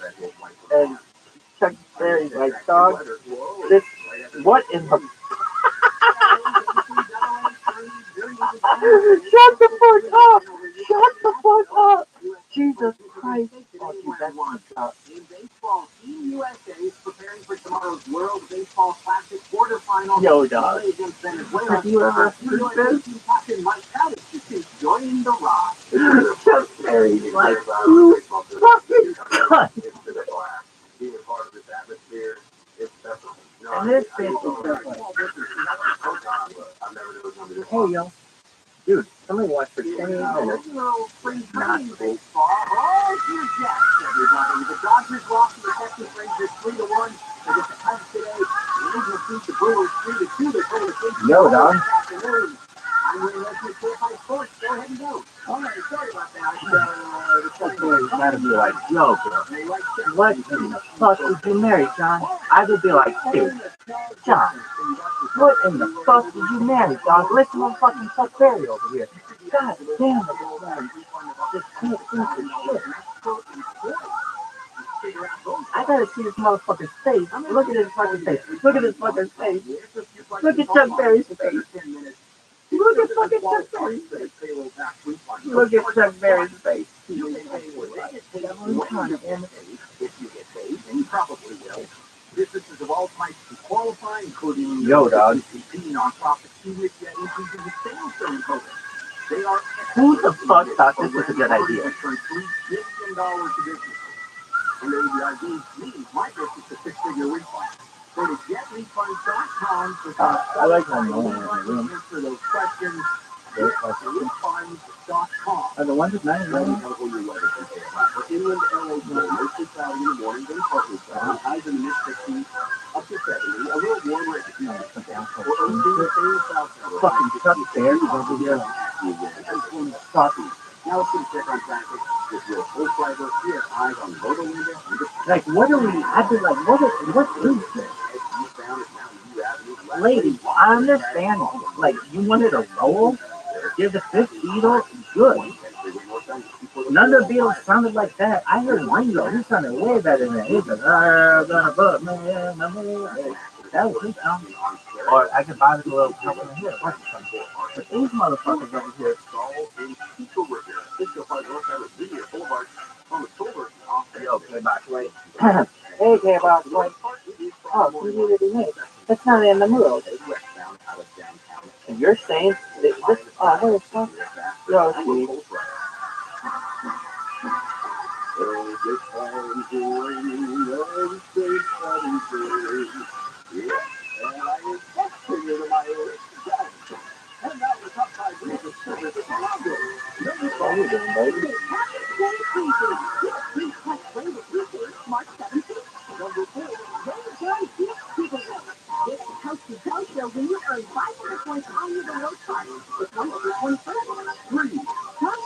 And Chuck Berry's like, "Dog, this, what in the..." Shut the fuck up! Shut the fuck up! Jesus Christ. Oh, dude, that's fucked up. In baseball, Team USA is preparing for tomorrow's World Baseball Classic quarterfinal. Yo, dog. Have you ever heard this? Captain Mike Trout is joining the rock. Chuck Berry's like, "You fucking cunt." Being a part of this atmosphere is special. And this bitch is just like, "Hey, yo. Dude, somebody watch for 10 minutes." Not cool. Oh, here's Jack, everybody. The Dodgers lost to the Texas Rangers 3-1 against the Cubs today. The Angels beat the Brewers 3-2. They're going to take Yo, dog. I'm going to let you KFI Sports. Go ahead and go. All right, sorry about that. Chuck Berry's gotta be like, "Yo, bro, what in the fuck did you marry, John?" I would be like, "Dude, John, what in the fuck did you marry, dog? Listen to fucking Chuck Berry over here. God damn it, man. This can't do this shit. I gotta see this motherfucker's face. Look at his fucking face. Look at his fucking face. Look at Chuck Berry's face. Look at fucking Chuck Berry's face. Look at Chuck Berry's face. If you get paid, and you probably will, businesses of all types and quality qualify, including Yo, dog. competing on profit serious that increases the sales during COVID. They are Who the fuck thought this was a good idea? $3 billion to businesses. And the idea might get us a six-figure refund. Go to getrefunds.com I like my moment in the room. answer those questions. Getrefunds.com. Are the ones at night? Inland LA mostly cloudy in the morning, then partly cloudy. Highs in the mid-60s, up to 70. A little warmer at the Fucking Chuck Bears over here. Fucking. Now let's get a check on traffic with your full driver. We have eyes on Roto Window. Like, what are we? I've been like, what is this? Lady, I understand. Like, you wanted a roll? You're the fifth Beatle? Good. None of the Beatles sounded like that. I heard Ringo. He sounded way better than that. He was like, gonna put me in the mood. That was his song. Or I could buy this little couple in here. But these motherfuckers over here. Yo, K-Box, wait. Hey, K-Box, wait. Oh, community made. That's not in the mood. And you're saying that this, what is that? Yo, sweet. How you doing, baby?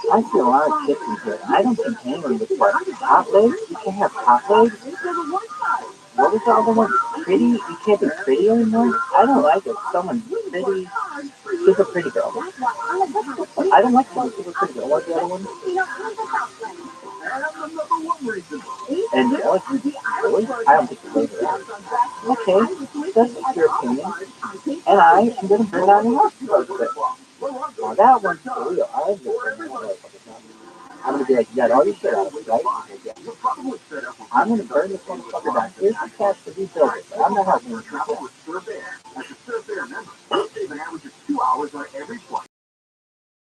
I see a lot of chickens here. I don't think anyone would like hot legs. You can't have hot legs. What was the other one? Pretty? You can't be pretty anymore? I don't like it. Someone pretty, super pretty girl. I don't like someone super pretty girl. What's the other one? Angelic? Really? I don't think you like that. Okay, that's your opinion. And I am going to burn down your house for a bit. Now that one's for real. I'm going to be like, you got all your shit out of it, right? Yeah. I'm going to burn this motherfucker down. Here's the cash to rebuild it, but I'm not helping you. As a Surveyor member, you save an average of 2 hours on every flight.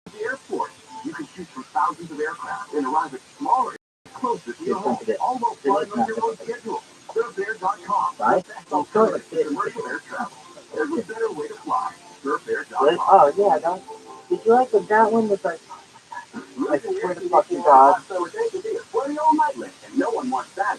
At the airport, you can choose from thousands of aircraft and arrive at smaller, closer to your home, almost flying on your own schedule. Surveyor.com. Right? Well, commercial air travel. There's a better way to fly. Surveyor.com. Oh, yeah, don't. Did you like that one with like swear to fucking God. So they could be a 20-year-old nightmare, and no one wants that.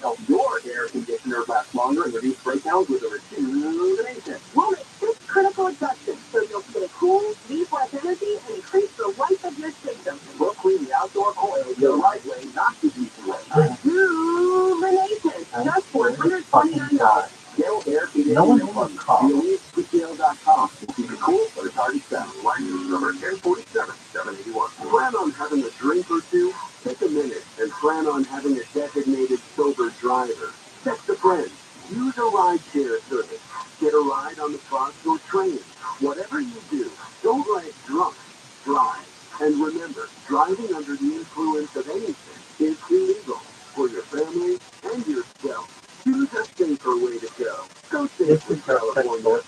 Help your air conditioner last longer and reduce breakdowns with a rejuvenation. Well, it's critical adjustment, so you'll stay cool, leave less energy, and increase the life of your system. We'll clean the outdoor coil the right way, not the deep way. Rejuvenation, just for $129. No one wants call. DeLee'sPCL.com. Keep it cool, but it's already set. License number 1047-781. Plan on having a drink or two? Take a minute and plan on having a designated sober driver. Text a friend. Use a rideshare service. Get a ride on the bus or train. Whatever you do, don't let drunk drive. And remember, driving under the influence of anything is illegal for your family and yourself. Choose a safer way to go. Go safe in California.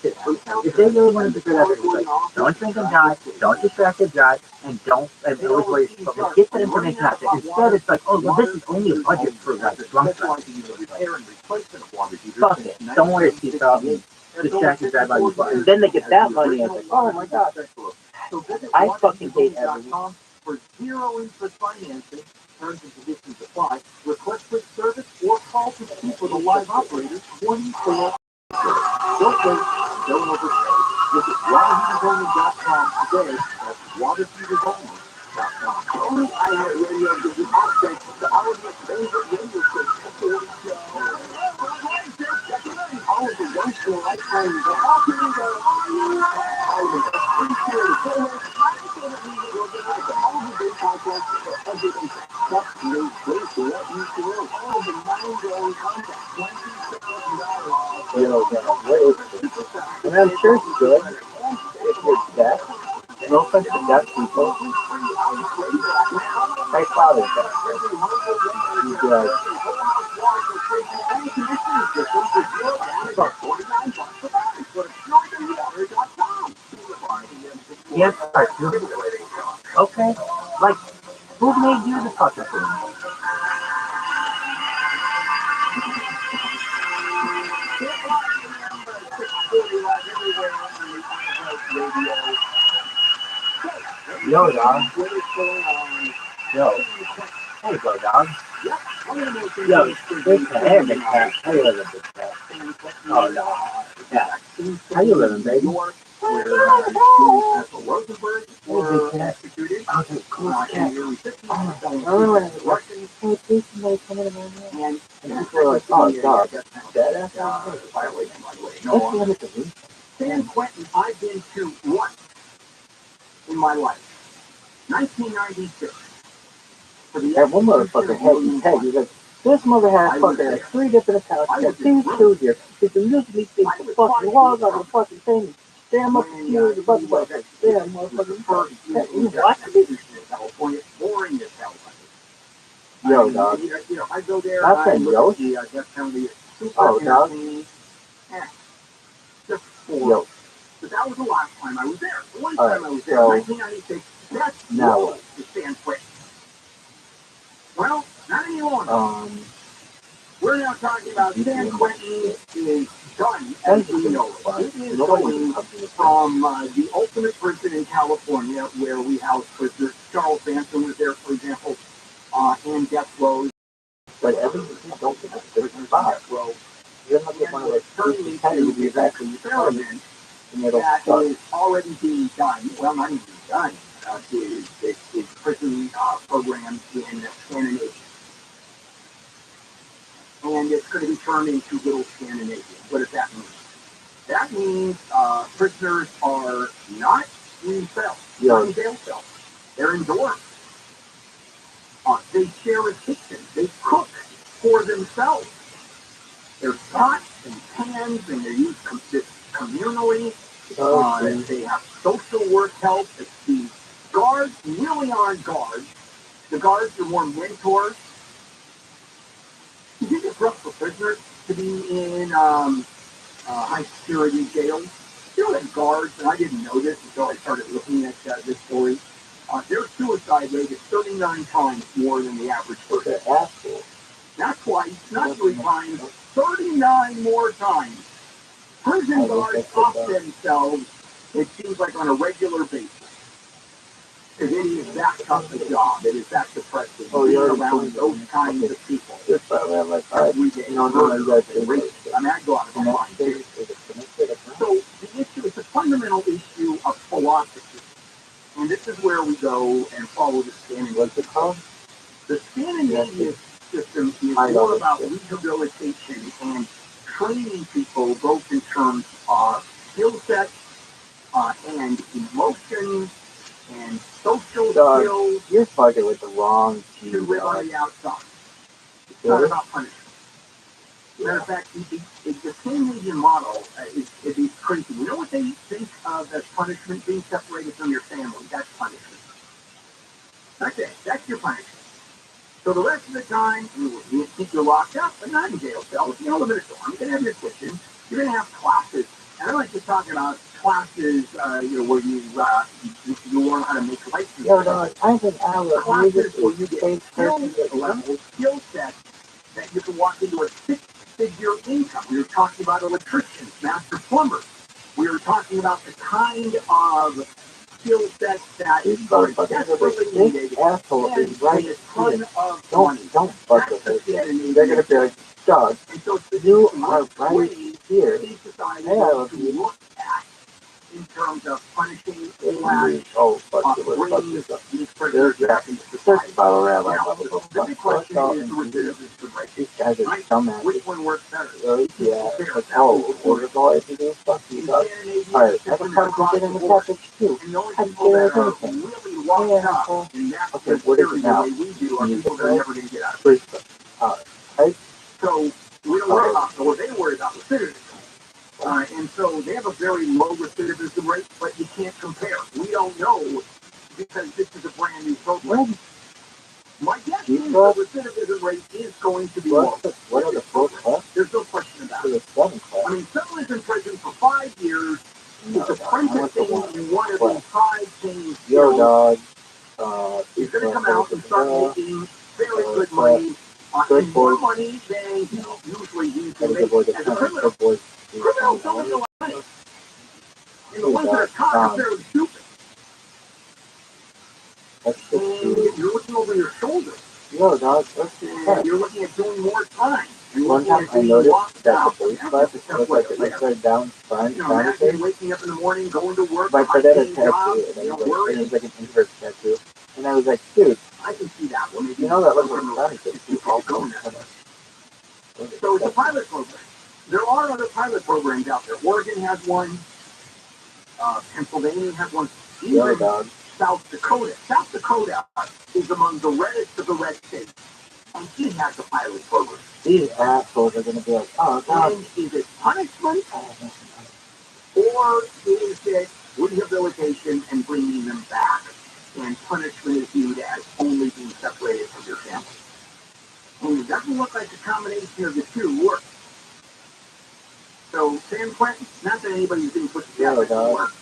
If they really wanted to do that, like, don't drink and drive, don't distract and drive, and don't always worry. But get the information out there. Instead, it's like, oh, well, this is only a budget for like drunk driving. Fuck it. Don't worry, seatbelt. Distract and drive by your car. And then they get that money and it's like, oh my god. I fucking hate everything. For zero interest financing, terms and conditions apply. Request quick service or call to speak with a live operator 24/7. Don't wait, don't overpay. Visit waterheatersonly.com today. That's waterheatersonly.com. Only iHeartRadio gives you access to our most favorite radio station. All of the once-in-a-lifetime And I'm sure it's good if you're deaf. No offense to deaf people. My father's deaf. He's like, fuck. Alright, okay. Like, who made you the fucking thing? Yo, dog. Yo. Hey, go, dog. Yo, big cat. Hey, big cat. How you living, big cat? Oh, no. Yeah. How you living, baby? Hey, big cat. Okay, cool cat. Oh, hey, please, somebody come in around here. And people are like, oh, dog. Dead ass? Let's let it be. San Quentin, I've been to once in my life. 1996. That one motherfucker had his head. He's like, this motherfucker has 3 different accounts. He got these 2 here. He can usually think the fucking walls on the fucking thing. Damn up the computer, the button was like, damn motherfucker. You watch it? California, boring as hell. Yo, dog. I go there. Not saying yo. Oh, dog. Just yo. But that was the last time I was there. The one time I was there, 1996. That's now the San Quentin. Well, not any longer. We're now talking about San Quentin is done as we know it. It is going from the ultimate prison in California, where we house prisoners. Charles Manson was there, for example, and death rows. But everything don't get there's a death row. You're not one of those turning into is actually experiment that is already being done. Well, not even done. Is prison program in Scandinavia. And it's going to be turned into Little Scandinavia. What does that mean? That means prisoners are not in cells, not in jail cells. They're indoors. They share a kitchen. They cook for themselves. There's pots and pans, and they're used communally. They have social work help. The guards really aren't guards. The guards are more mentors. You think it's rough for prisoners to be in high security jails? You know that guards, and I didn't know this until I started looking at this story. Their suicide rate is 39 times more than the average person. Not twice, not 3 times, 39 more times. Prison guards off themselves, it seems like on a regular basis. Because it is that tough a job. It is that depressing. You're around those kinds of people. Every day. I mean, I go out of my mind. So the issue is a fundamental issue of philosophy. And this is where we go and follow the Scandinavian. The Scandinavian system is more about rehabilitation and training people both in terms of skill sets and emotions and social skills. You're fucking with the wrong team. To live on the outside. It's not about punishment. Matter of fact, the Scandinavian model is crazy. You know what they think of as punishment? Being separated from your family. That's punishment. That's it. That's your punishment. So the rest of the time, you keep you locked up, but not in jail cells. You're going to live in a dorm. You're going to have your kitchen. You're going to have classes. And I like to talk about classes, where you learn how to make life. Yo, dog, I think I would classes where you get skill sets that you can walk into a 6-figure income. We were talking about electricians, master plumbers. We were talking about the kind of skill sets that is desperately needed. Asshole is right. A ton of don't fuck with it. They're gonna be like, dog, you are right here. Hey, I love you. Look at in terms of punishing bringing these prisoners back into society. The big question is the recidivism rate. These guys are dumbass. Which one works better? Yeah, like, oh, we're going to do fuck you, dog. Alright, I can probably get in the package too. I can get everything. Okay, what is it now? Right? So, we don't worry about, or they worry about recidivism. And so they have a very low recidivism rate, but you can't compare. We don't know because this is a brand new program. My guess is the recidivism rate is going to be low. What are the 4 classes? There's no question about it. I mean, someone is in prison for 5 years, is apprenticing in one of these 5 things Yo, dog. He's going to come out and start making very good money. And more money than he usually used to make as a criminal. Criminals don't make a lot of money. And the ones that are caught are fairly stupid. And you're looking over your shoulder. Yo, dog. And you're looking at doing more time. One time I noticed that the police bus was like an upside down front kind of thing. Waking up in the morning, going to work, My friend had a tattoo, and it was like an inverse tattoo. And I was like, dude, I can see that one. You know that looks like a funny thing. You all going that way. So it's a pilot program. There are other pilot programs out there. Oregon has one. Pennsylvania has one. Even South Dakota. South Dakota is among the reddest of the red states. And he has a pilot program. These assholes are going to be like, oh, God. And is it punishment? Or is it rehabilitation and bringing them back? And punishment is viewed as only being separated from your family. And it doesn't look like a combination of the two works. So, San Quentin, not that anybody's being put to death anymore.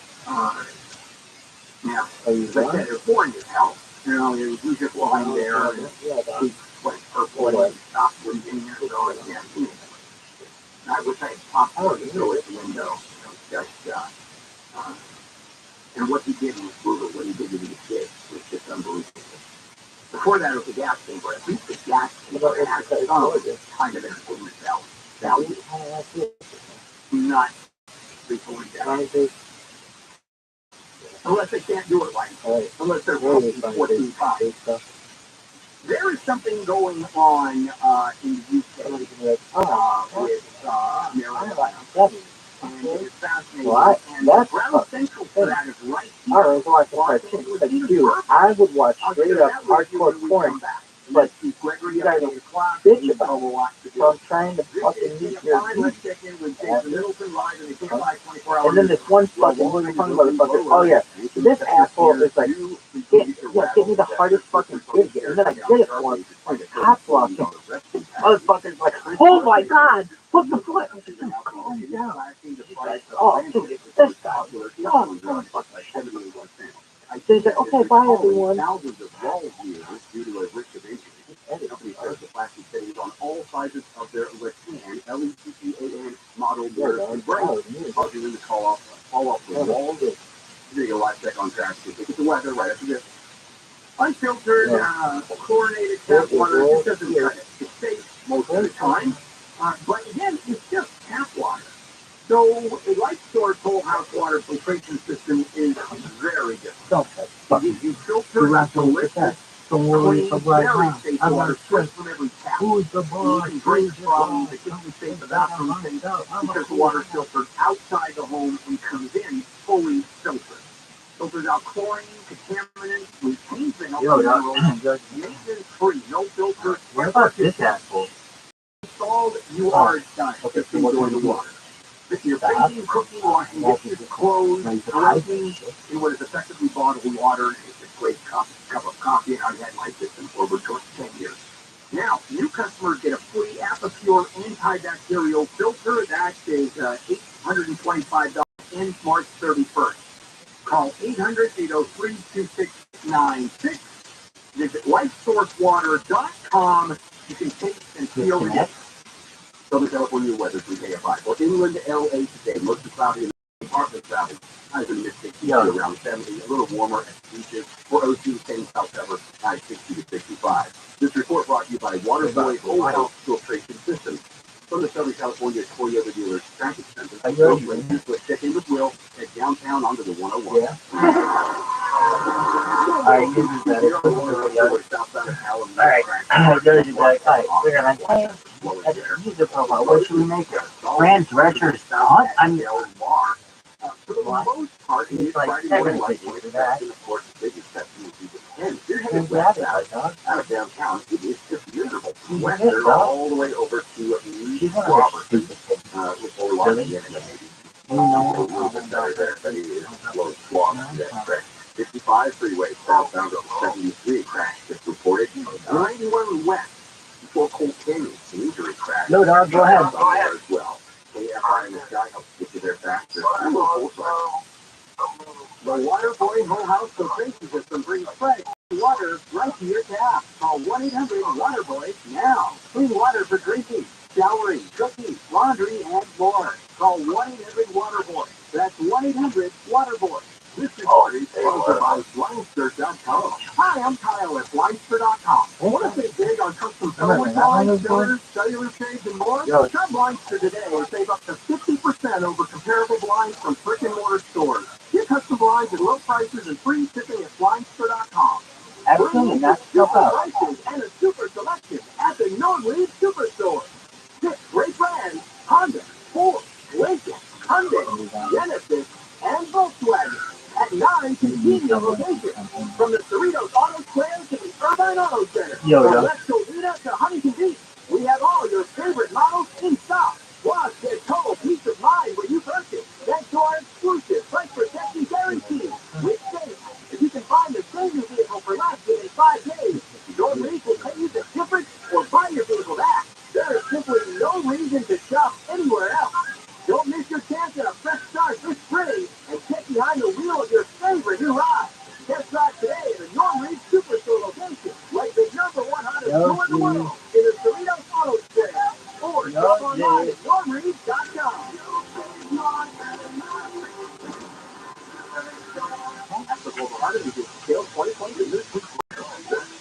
Now, as I said, they're boring as hell. You know, he's just lying there, and he's like purple and stopped breathing, and so I can't see him. I wish I had popped out and go at the window. And what he did was brutal. What he did to these kids was just unbelievable. Before that, it was a gas chamber. At least the gas chamber has kind of entertainment value. Not before that. Unless they can't do it right. Unless they're 14-5. There is something going on in the UK with marijuana. And it is fascinating. And the ground central for that is right here. I was watching cartoons. Like, dude, I would watch straight up hardcore porn, but you guys are bitch about it. So I'm trying to fucking meet your needs. And then this one fucking motherfucker, oh yeah, this asshole is like, get me the hardest fucking gig. And then I did it for him, like top blocking. Motherfucker's like, oh my God, what the fuck? I was like, dude, calm down. Oh, dude, this guy, oh, motherfucker. So he's like, okay, bye everyone. Thousands of raw years due to a risk of injury. The company sells the plastic fittings on all sizes of their LECAN, L-E-C-C-A-N model mirrors and brakes, causing them to fall off the walls. Doing a live check on track. It's the weather right after this. Unfiltered, chlorinated tap water. It doesn't cut it. It's safe most of the time. But again, it's just tap water. So a light storage whole house water filtration system is very different. It gives you filtered, delicious, clean, very safe water straight from every tap. You can drink from the kitchen sink, the bathroom sink, because the water is filtered outside the home and comes in fully filtered. Filters out chlorine, contaminants, retains the health minerals, maintenance free, no filter. What about this asshole? Installed, you are done. Just enjoy the water. If you're baking, cooking, washing dishes, clothes, drinking in what is effectively bottled water, it's a great cup of coffee, and I've had my system for over 10 years. Now, new customers get a free Apipure antibacterial filter. That is $825 ends March 31st. Call 800-803-2696. Visit lifesourcewater.com. You can taste and feel the difference. Southern California weather from KFI. For England, LA today, mostly cloudy and partly cloudy. Highs in the mid-60s, around 70. A little warmer at the beaches. For OC, same south cover, highs 60 to 65. This report brought to you by Waterboy Whole House Filtration Systems. From the Southern California Toyota dealers traffic center, with chicken with Will, head downtown onto the 101. Yeah. Alright, you do that. Alright, we're gonna use the profile. What should we make it? Brand Drescher's Hunt? I mean, for the most part, it's like 7 for that. Out of downtown, it is just beautiful. Western all the way over to Robertson, with all the maybe. Slow swamp, that crash. 55 freeway, southbound of 73 crash just reported. 91 west before Cold Canyon, an injury crash. No, dog, go ahead. As well. KFI in the sky helps get you there faster. But Water Boy Whole House Filtration System brings fresh water right to your tap. Call 1-800-WATER-BOY now. Clean water for drinking, showering, cooking, laundry, and more. Call 1-800-WATER-BOY. That's 1-800-WATER-BOY. This report is sponsored by Blindster.com. Hi, I'm Kyle at Blindster.com. Want to stay big on custom filament blinds, cylinders, cellular shades, and more? Shop Blindster today and save up to 50% over comparable blinds from brick-and-mortar stores. Get custom blinds at low prices and free shipping at Blindster.com. Absolutely, not so bad. Prices and a super selection at the Norwood Superstore. Pick great brands: Honda, Ford, Lincoln, Hyundai, Genesis, and Volkswagen at 9 convenient locations. From the Cerritos Auto Square to the Irvine Auto Center. From West Covina to Huntington Beach, we have all your favorite models in stock. Plus, get total peace of mind when you purchase. Thanks to our exclusive price protection guarantee. Which states, if you can find the same new vehicle for less within 5 days, your lease will pay you the difference or buy your vehicle back. There is simply no reason to shop anywhere else. Don't miss your chance at a fresh start this spring and get behind the wheel of your favorite new ride. Test drive today at the Norwood Superstore location, like the #1 Honda store in the world, in the Cerritos Auto Square, or shop online at norwood.com.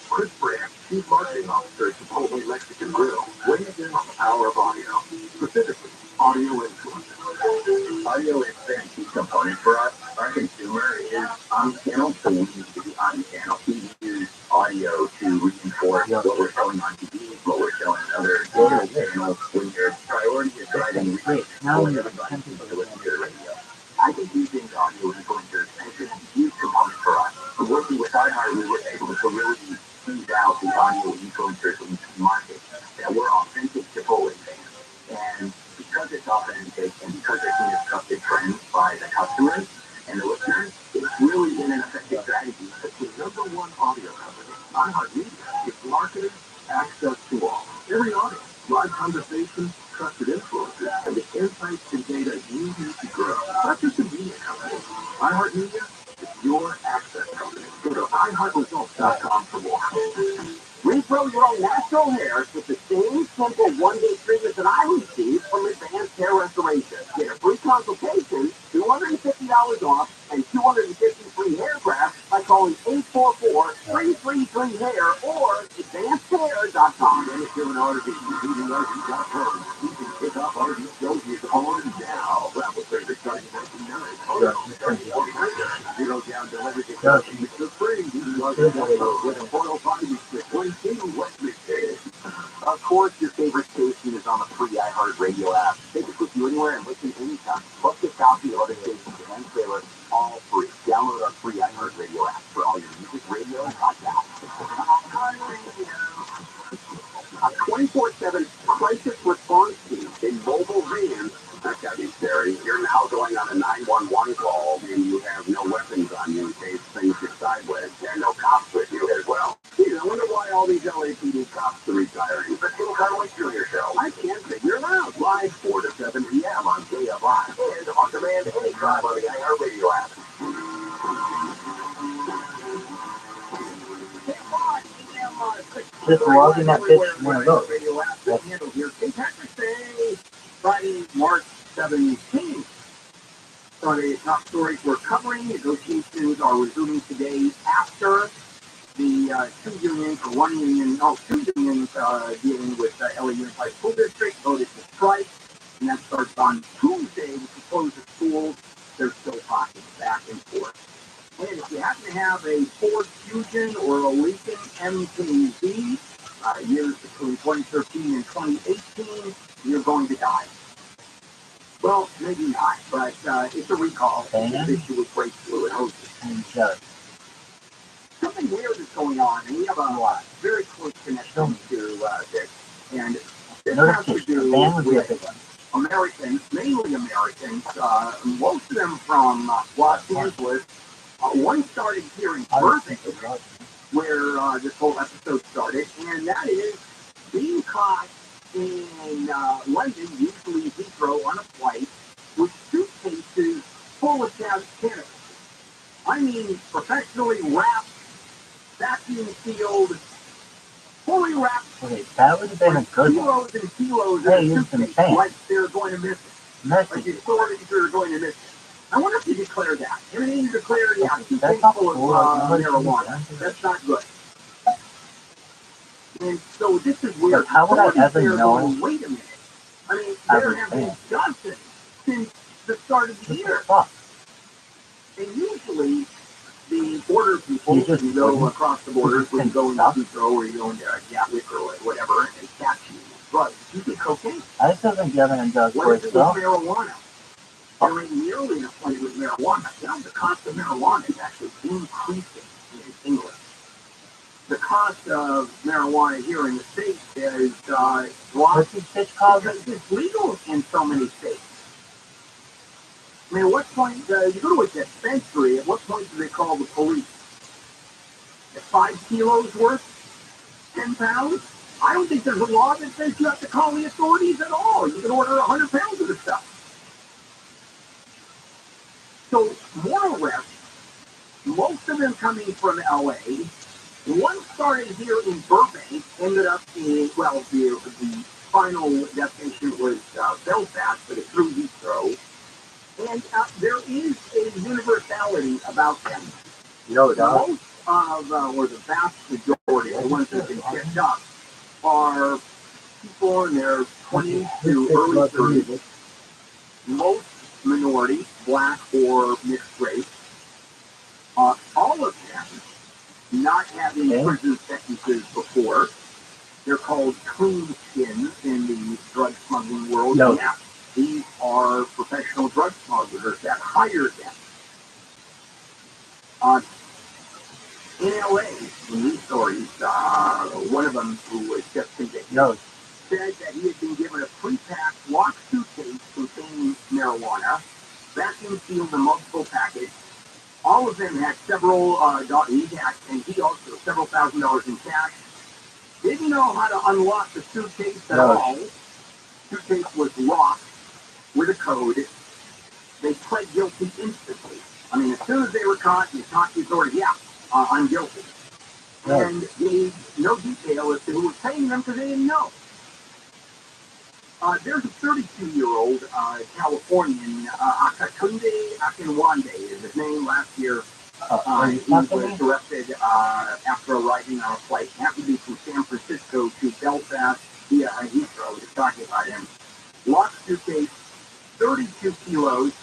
Chris Brand, Chief Marketing Officer at Chipotle Mexican Grill, weighs in on the power of audio, specifically audio influencers. Audio is a key component for us. Our consumer is omnichannel, so we need to be omnichannel. We use audio to reinforce what we're showing on TV, what we're showing on other digital channels. When your priority is driving reach, now everybody needs to listen to the radio. I think using audio influencers is a huge component for us. Working with iHeart, we were able to really tease out the audio influencers in the market that were authentic Chipotle fans. And because it's authentic and because they're seen as trusted friends by the customers and the listeners, it's really been an effective strategy. It's the #1 audio company. iHeart Media gives marketers access to all. Every audience, live conversations, trusted influencers, and the insights and data you need to grow. Not just a media company. iHeart Media is your access company. Go to iHeartResults.com for more. Regrow your own natural hair with the same simple one-day treatment that I received from Advanced Hair Restoration. Get a free consultation, $250 off, and 250 free hair grafts by calling 844-333-HAIR or advancedhair.com. And if you're an artist using RV.com, you can pick up RV shows you on now. Travel service starting in 1999. Zero down delivery to customers for free. With a 405 restrict 22 West Michigan. Of course, your favorite station is on the free iHeartRadio app. Take it with you anywhere and listen anytime. Plus, get copy of other stations and trailers, all free. Download our free iHeartRadio app for all your music, radio, and podcasts. A 24/7 crisis response team in mobile vans. That's gotta be scary. You're now going on a 911 call and you have no weapons on you in case things get sideways. There are no cops with you as well. Gee, I wonder why all these LAPD cops are retiring. The Tim Conway Jr. Show. I can't figure it out. Live 4 to 7 p.m. on KFI and on demand anytime on the iHeartRadio app. Just logging that bitch one of those. St. Patrick's Day, Friday, March 17th. So the top stories we're covering. Negotiations are resuming today after the two unions dealing with LA Unified School District voted to strike, and that starts on Tuesday with the close of schools. They're still talking back and forth. And if you happen to have a Ford Fusion or a Lincoln MKZ, years between 2013 and 2018, you're going to die. Well, maybe not, but it's a recall. It's an issue with brake fluid hoses. Something weird is going on, and we have a very close connection to this. And this has to do with Americans, mainly Americans, most of them from Los Angeles. One started here in Irving, where this whole episode started, and that is being caught in London, usually Heathrow, on a flight with suitcases full of cannabis. I mean professionally wrapped, vacuum sealed, fully wrapped. Wait, that would have been a good one. Kilos and kilos Hey, of you toothpaste, can like they're going to miss it. Like the Message. authorities are going to miss it. I wonder if you declare that. I mean, you declare, yeah, That's not full of cool. marijuana. That's not good. And so this is weird. Like, how would I ever know? Going, wait a minute. I mean, there have been dozens since the start of the year. And usually, the border people, you go across the borders when you go into Heathrow or you go into Gatwick or whatever, and catch you drugs. You get cocaine. I still think you haven't done what is it with marijuana? There ain't nearly enough money with marijuana. Now, the cost of marijuana is actually increasing in England. The cost of marijuana here in the States is dropped because it's legal in so many states. I mean, at what point, you go to a dispensary, at what point do they call the police? At 5 kilos worth? 10 pounds? I don't think there's a law that says you have to call the authorities at all. You can order 100 pounds of the stuff. So, more arrests, most of them coming from LA. One started here in Burbank, ended up in, well, the final destination was Belfast, but it through Heathrow. And there is a universality about them. No, dog. Most of, or the vast majority, the ones that have been picked up, are people in their 20s to early 30s. Most minority, black or mixed race. All of them not having prison sentences before. They're called clean skins in the drug smuggling world. No. Yeah, these are professional drug smugglers that hire them. In LA, in these stories, one of them who was just convicted said that he had been given a pre-packed locked suitcase containing marijuana, vacuum sealed in multiple packets. All of them had several, and he also several $1,000s in cash. Didn't know how to unlock the suitcase at all. Suitcase was locked with a code. They pled guilty instantly. I mean, as soon as they were caught, you talked to the authority, yeah, I'm guilty. And gave no detail as to who was paying them because they didn't know. There's a 32-year-old Californian, Akatunde Akinwande is his name. Last year, he was arrested after arriving on a flight. It happened to be from San Francisco to Belfast via Heathrow. Just talking about him. Locked suitcase, 32 kilos,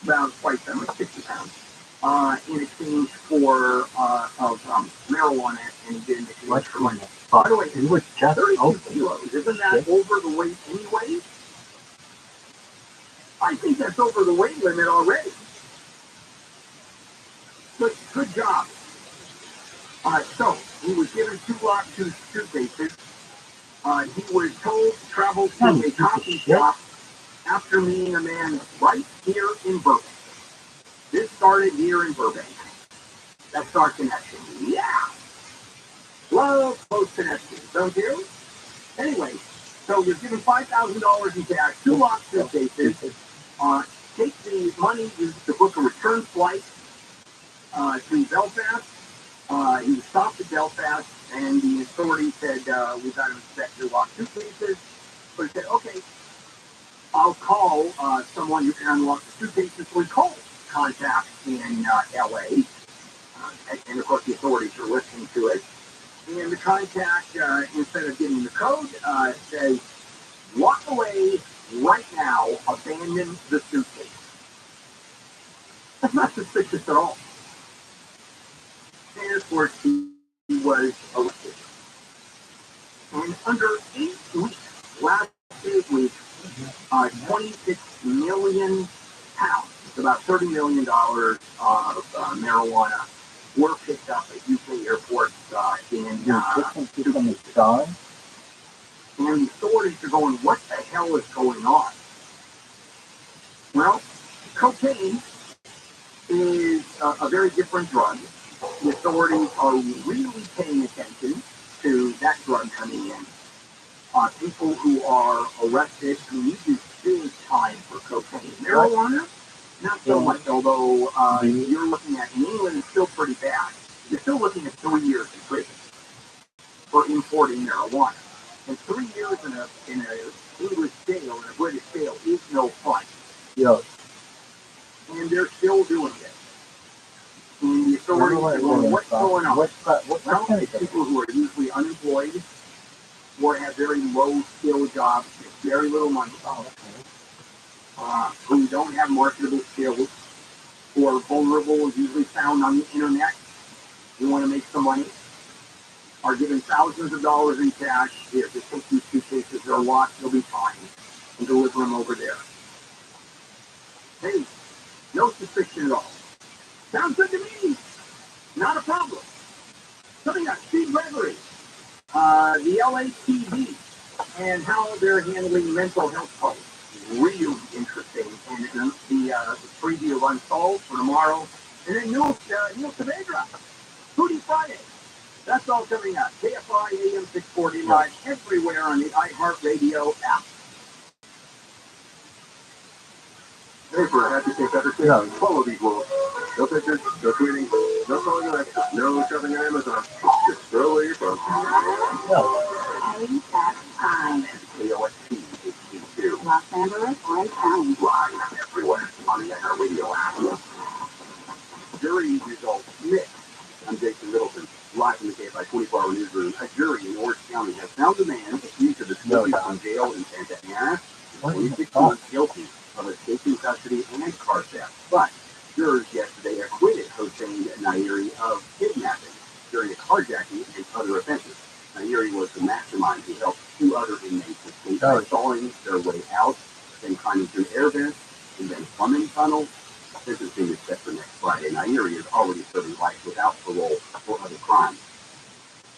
about twice that much, 60 pounds, in exchange for marijuana, and he did in exchange for money. By the way, it was just 32 kilos. Isn't that over the weight anyway? I think that's over the weight limit already. Good job. So, he was given 2 locked suitcases. He was told to travel to a coffee shop after meeting a man right here in Burbank. This started here in Burbank. That's our connection. Yeah! Love close connections, don't you? Anyway, so you're given $5,000 in cash, 2 locked suitcases. Take the money to book a return flight to Belfast. He was stopped at Belfast, and the authorities said, we've got to inspect your locked suitcases. But he said, okay, I'll call someone who can unlock the suitcases. So he called contacts in LA. And of course, the authorities are listening to it. And the contact, instead of getting the code, says, walk away right now, abandon the suitcase. That's not suspicious at all. And of course, he was arrested. And under 8 weeks, last 8 weeks, 26 million pounds, it's about $30 million of marijuana, were picked up at UK airports in and the authorities are going, what the hell is going on? Well, cocaine is a very different drug. The authorities are really paying attention to that drug coming in. People who are arrested, I mean, you do big time for cocaine. Marijuana, Not so much, although you're looking at, in England, it's still pretty bad. You're still looking at 3 years in prison for importing marijuana. And 3 years in a English jail, in a British jail, is no fun. Yo, And they're still doing it. And the authorities are going, what's going on? Well, it's people who are usually unemployed or have very low-skill jobs, with very little money, who don't have marketable skills, who are vulnerable, usually found on the internet, who want to make some money, are given thousands of dollars in cash. Here, just take these suitcases, they're locked, they'll be fine, and deliver them over there. Hey, no suspicion at all. Sounds good to me. Not a problem. Coming up, Steve Gregory, the LAPD, and how they're handling mental health calls. Really interesting. And the preview of Unsolved for tomorrow. And then Neil Saavedra, Foodie Friday. That's all coming up. KFI AM 640 live everywhere on the iHeartRadio app. Hey, for a happy St. Patrick's Day, follow these rules. No pictures, no tweeting, no calling your ex, no shopping on Amazon. Just throw away your phone. Hey, that's time. KOST HD2. Los Angeles, right time. Live everywhere on the iHeartRadio app. Jury results mixed. I'm Jason Middleton, live from the KFI 24-hour newsroom. A jury in Orange County has found a man accused of escaping from jail in Santa Ana, 26 months guilty of escaping custody and car theft. But jurors yesterday acquitted Hossein Nairi of kidnapping during a carjacking and other offenses. Nairi was the mastermind who helped 2 other inmates escape by sawing their way out, then climbing through air vents, and then plumbing tunnels. Sentencing is set for next Friday. Nairi is already serving life without parole for other crimes.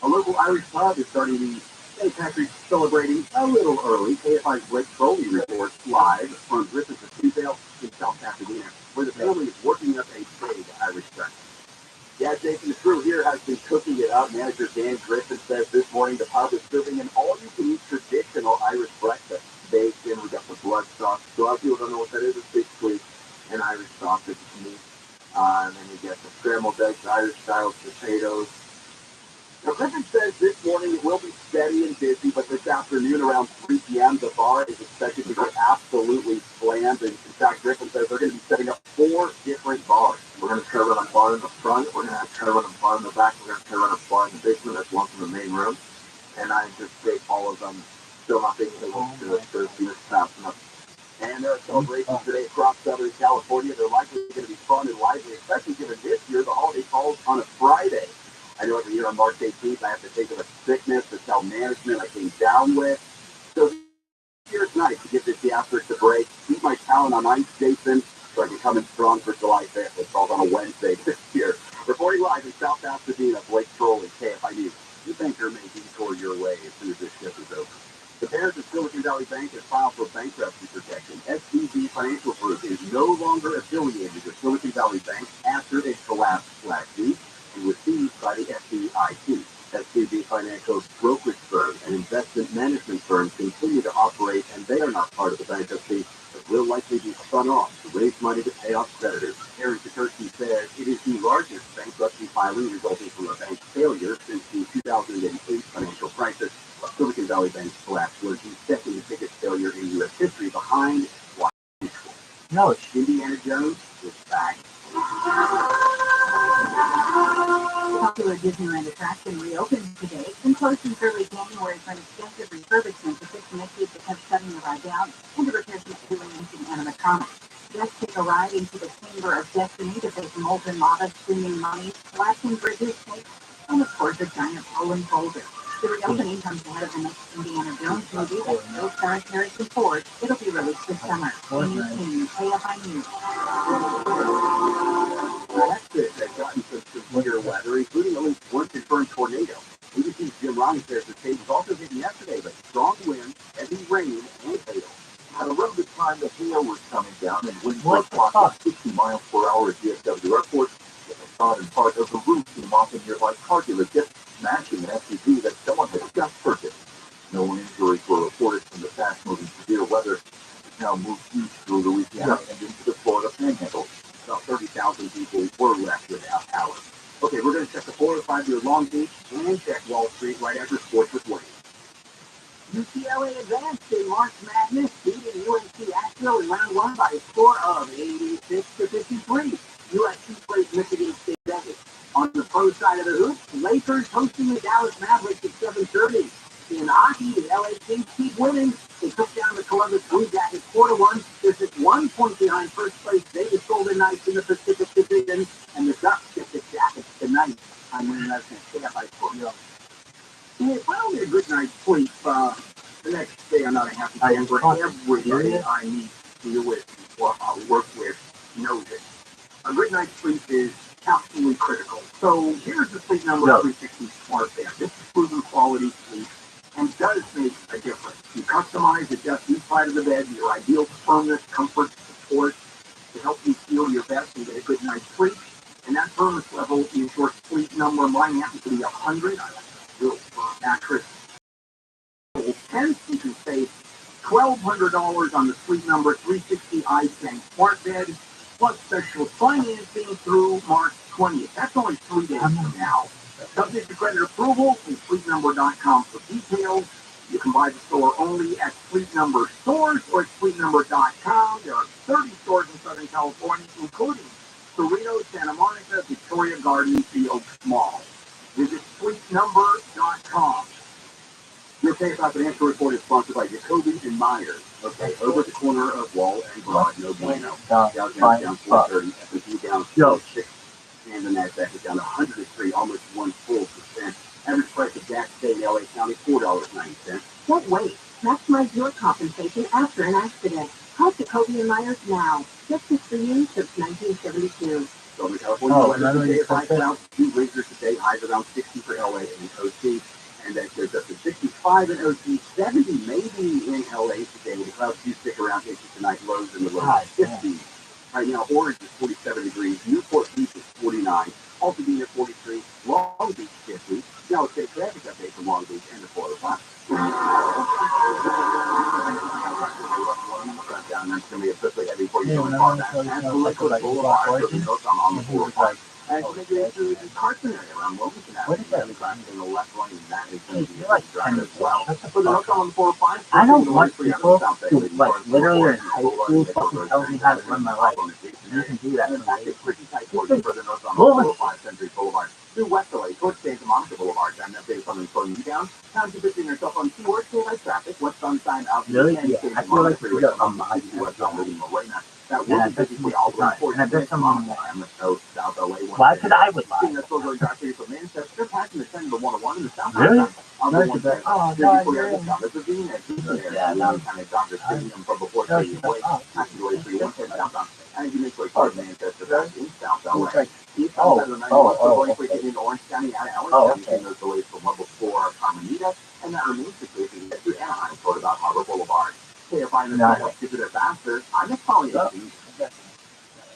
A local Irish pub is starting the St. Patrick's celebrating a little early. KFI's Blake Crowley reports live from Griffith's Tuesdale in South Pasadena, where the family is working up a big Irish breakfast. Yeah, Jason, the crew here has been cooking it up. Manager Dan Griffin says this morning the pub is serving an all-you-can-eat traditional Irish breakfast. Bacon, we got the blood sauce. So a lot of people don't know what that is. It's basically an Irish sausage meat. And then you get the scrambled eggs, Irish-style potatoes. Now, Griffin says this morning it will be steady and busy, but this afternoon around 3 p.m., the bar is expected to get absolutely slammed. And in fact, Griffin says they're going to be setting up 4 different bars. We're going to try to run a bar in the front. We're going to try to run a bar in the back. We're going to try to run a bar in the basement. That's one from the main room. And I anticipate all of them still not being able to be fast enough. And there are celebrations today across Southern California. They're likely going to be fun and lively, especially given this year the holiday falls on a Friday. I know every year on March 18th I have to take of a sickness to tell management I came down with. So here's nice to give this the asterisk a break. Keep my talent on ice, Jason, so I can come in strong for July 5th. It falls on a Wednesday this year. Reporting live in South Pasadena, Blake Crowley, KFI News. You banker may detour your way as soon as this shift is over. The parents of Silicon Valley Bank has filed for bankruptcy protection. SVB Financial Group is no longer affiliated with Silicon Valley Bank after it collapsed last week and was seized by the FDIC. SVB Financial's brokerage firm and investment management firm continue to operate, and they are not part of the bankruptcy, but will likely be spun off to raise money to pay off creditors. Aaron Sikorsky says it is the largest bankruptcy filing resulting from a bank failure since the 2008 financial crisis. Silicon Valley Bank's collapse was the second biggest failure in U.S. history behind Washington School. No, Indiana Jones is back. Popular Disneyland attraction reopened today and closed in early January for an extensive refurbishment to fix an issue that kept shutting the ride down and to repair some ailing ancient animatronics. Guests take a ride into the Chamber of Destiny to face molten lava, streaming mummies, collapsing bridges, snakes, and of course a giant rolling boulder. The reopening comes ahead of the next Indiana Jones movie that still stars Harrison Ford. It'll be released this summer. Amy King, KFI News. Texas has gotten some severe weather, including at least one confirmed tornado. ABC's Jim Ronnie says the state was also hit yesterday, but strong winds, heavy rain, and hail. At around the time the hail was coming down and winds were clocked 60 miles per hour at DFW Airport, the facade and part of the roof came off a nearby car dealership, smashing an SUV that someone had just purchased. No injuries were reported from the fast-moving severe weather. It now moved east through Louisiana and into the Florida Panhandle. advanced in March Madness, beating UNC Asheville in round one by a score of 86-53. USC plays Michigan State Nuggets. On the pro side of the hoop, Lakers hosting the Dallas Mavericks at 7:30. In hockey, the LA Kings keep winning. They took down the Columbus Blue Jackets 4-1. They're just 1 point behind first place Vegas Golden Knights in the Pacific Division, and the Ducks get the Jackets tonight. I'm winning that stay by 4. If I don't get a good night's sleep, the next day I'm not a happy camper. Everybody I need to deal with or I'll work with knows it. A good night's sleep is absolutely critical. So here's the Sleep Number 360 Smart Band. This is proven quality sleep and does make a difference. You customize, adjust each side of the bed, your ideal firmness, comfort, support to help you feel your best and get a good night's sleep. And that firmness level is your Sleep Number. Mine happens to be 100. I like a real firm mattress. 10, you can save $1,200 on the Sleep Number 360 i10 Smart Bed, plus special financing through March 20th. That's only 3 days from now. Subject to credit approval, see sleepnumber.com for details. You can buy the store only at Sleep Number stores or at sleepnumber.com. There are 30 stores in Southern California, including Cerritos, Santa Monica, Victoria Gardens, the Oaks Mall. Visit sleepnumber.com. Your PayPal Financial Report is sponsored by Jacoby and Myers. Okay, over at the corner of Wall and Broad, no bueno. Dow Jones down 430, S&P down 6, and the NASDAQ is down 103, almost 1%. Average price of gas today in LA County, $4.90. Don't wait. Maximize your compensation after an accident. Call Jacoby and Myers now. Justice for you since 1972. Southern California weather today is high clouds, 2 razors today, highs around 60 for LA and OC. And that goes up to 65 in OC, 70 maybe in LA today. The clouds do stick around into tonight, lows in the low 50s. Right now, Orange is 47 degrees, Newport Beach is 49, Altadena 43, Long Beach 50. Now let's take traffic update from Long Beach and the 405. Down, that's going to be especially heavy for you going far back. That's the Liquid Boulevard, so the on the 405. And it's going to get into the Carson area around Wilmington Avenue. What is that? In the left lane, and that is going to be a drive as well. For the hook on the 405, I don't want people who, like, literally are in high school fucking tell me how to run my life. You can do that. In fact, it's pretty tight further north on the 405 Century Boulevard through West LA towards Santa Monica Boulevard. I'm not based on slowing you down. Time to position yourself on keywords for light traffic. What's Sunshine out really? Yeah, I feel like we got on my west on Living Morena. That will be basically all the way towards South LA. Why could I would lie? That's going directly from Manchester, passing the 10 to the 101 in the south. Really? Oh, no, you're in. Yeah, now I'm kind of Dr. Stadium from before Stadium Way. Actually, way 317 southbound. And you make way towards Manchester, back in South LA. Going quickly into Orange County, out of Ellis County, seeing those delays from level 4 Carmenita, and that remains the case as you get through Anaheim toward about Harbor Boulevard. Hey, if I help get there faster, I'm just calling it.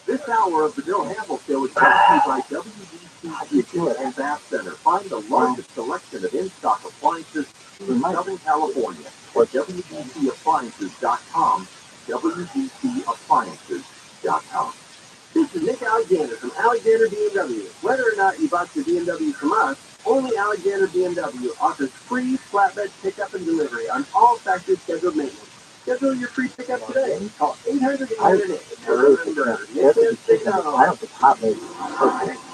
This hour of the Bill Hamble Show is brought to you by WDC and Bath Center. Find the largest selection of in-stock appliances in Southern California at WDCappliances.com. WDCappliances.com. This is Nick Alexander from Alexander BMW. Whether or not you bought your BMW from us, only Alexander BMW offers free flatbed pickup and delivery on all factory scheduled maintenance. Schedule your free pickup today. Call 800-800-8. I don't think hot lady.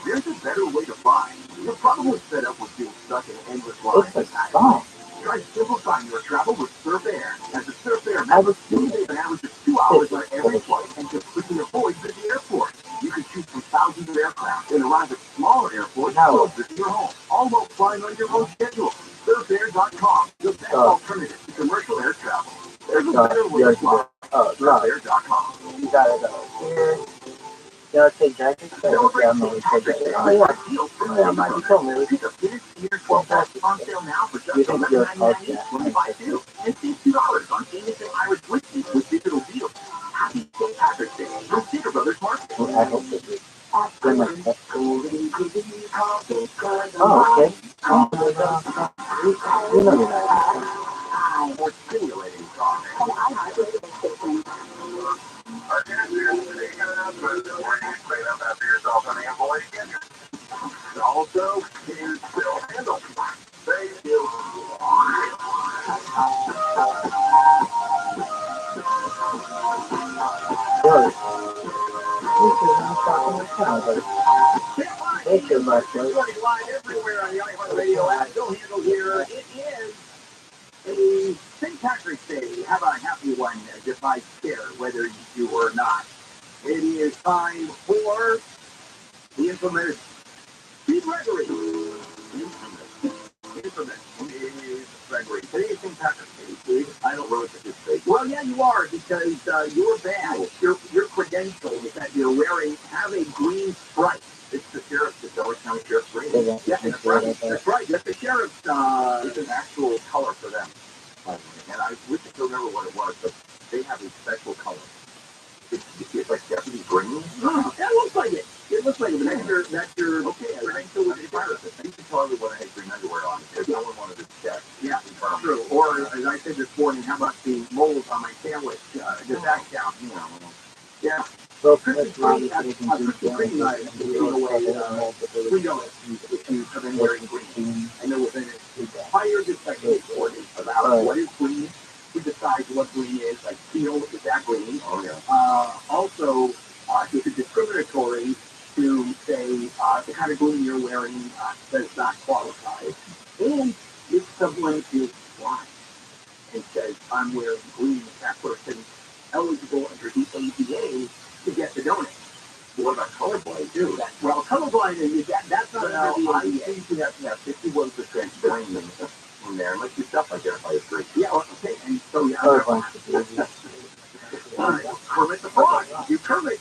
There's a better way to buy. You're probably fed up with being stuck in an endless line. It's like stop. Try simplifying your travel with Surf Air. As a Surf Air member, you save an average of 2 hours on every flight and completely avoid busy airports. You can choose from thousands of aircraft and arrive at smaller airports closer to your home, all while flying on your own schedule. SurfAir.com, the best alternative to commercial air travel. There's a better way to fly. SurfAir.com. You got it here. You know, take jackets. Celebrate you told me. Pick a Phoenix Theater 12 pack on sale now for just $11.99 when you buy 2. And save $2 on Phoenix and Irish whiskey with digital deals. Happy St. Patrick's Day from Cedar Brothers Market. I hope this is good enough. You know that. More stimulating talk. Also, is Bill Handle. Thank you. course. This is not talking to somebody. This is my show. Live everywhere on the iHeartRadio app. Go handle here. It is a St. Patrick's Day. Have a happy one. If I care whether you do or not. It is time for the infamous Steve Gregory. Infamous is Gregory. Today is St. Patrick's Day, Steve. I don't really participate. Well, yeah, you are, because your badge, your credentials that you're wearing have a green stripe. It's the sheriff's, the Delaware County Sheriff's green. Yeah, that's right. That's right. That's the sheriff's. It's an actual color for them. And I wish I could remember what it was, but they have a special color. It's like deputy green. That looks like it. It looks like it. But that's your okay. I still with the virus. You can tell me when I had green underwear on because no one wanted to check. Yeah, true. Or as I said this morning, how about the mold on my sandwich? Does that count? You know. Yeah. So, Christmas Green, giving away $3 if you come in wearing green. I know within it, higher discussion recording about what is green, who decides what green is, like teal, is that green? Oh, yeah. Also, is it discriminatory to say the kind of green you're wearing does not qualify? And if someone is blind and says, I'm wearing green, is that person eligible under the ADA to get the donut? What about colorblind, too? Well, colorblind, that's not under the ADA. I think that 51 the transparent in there, unless you self-identify as green. Yeah, okay, and so, yeah. Kermit the Frog. You Kermit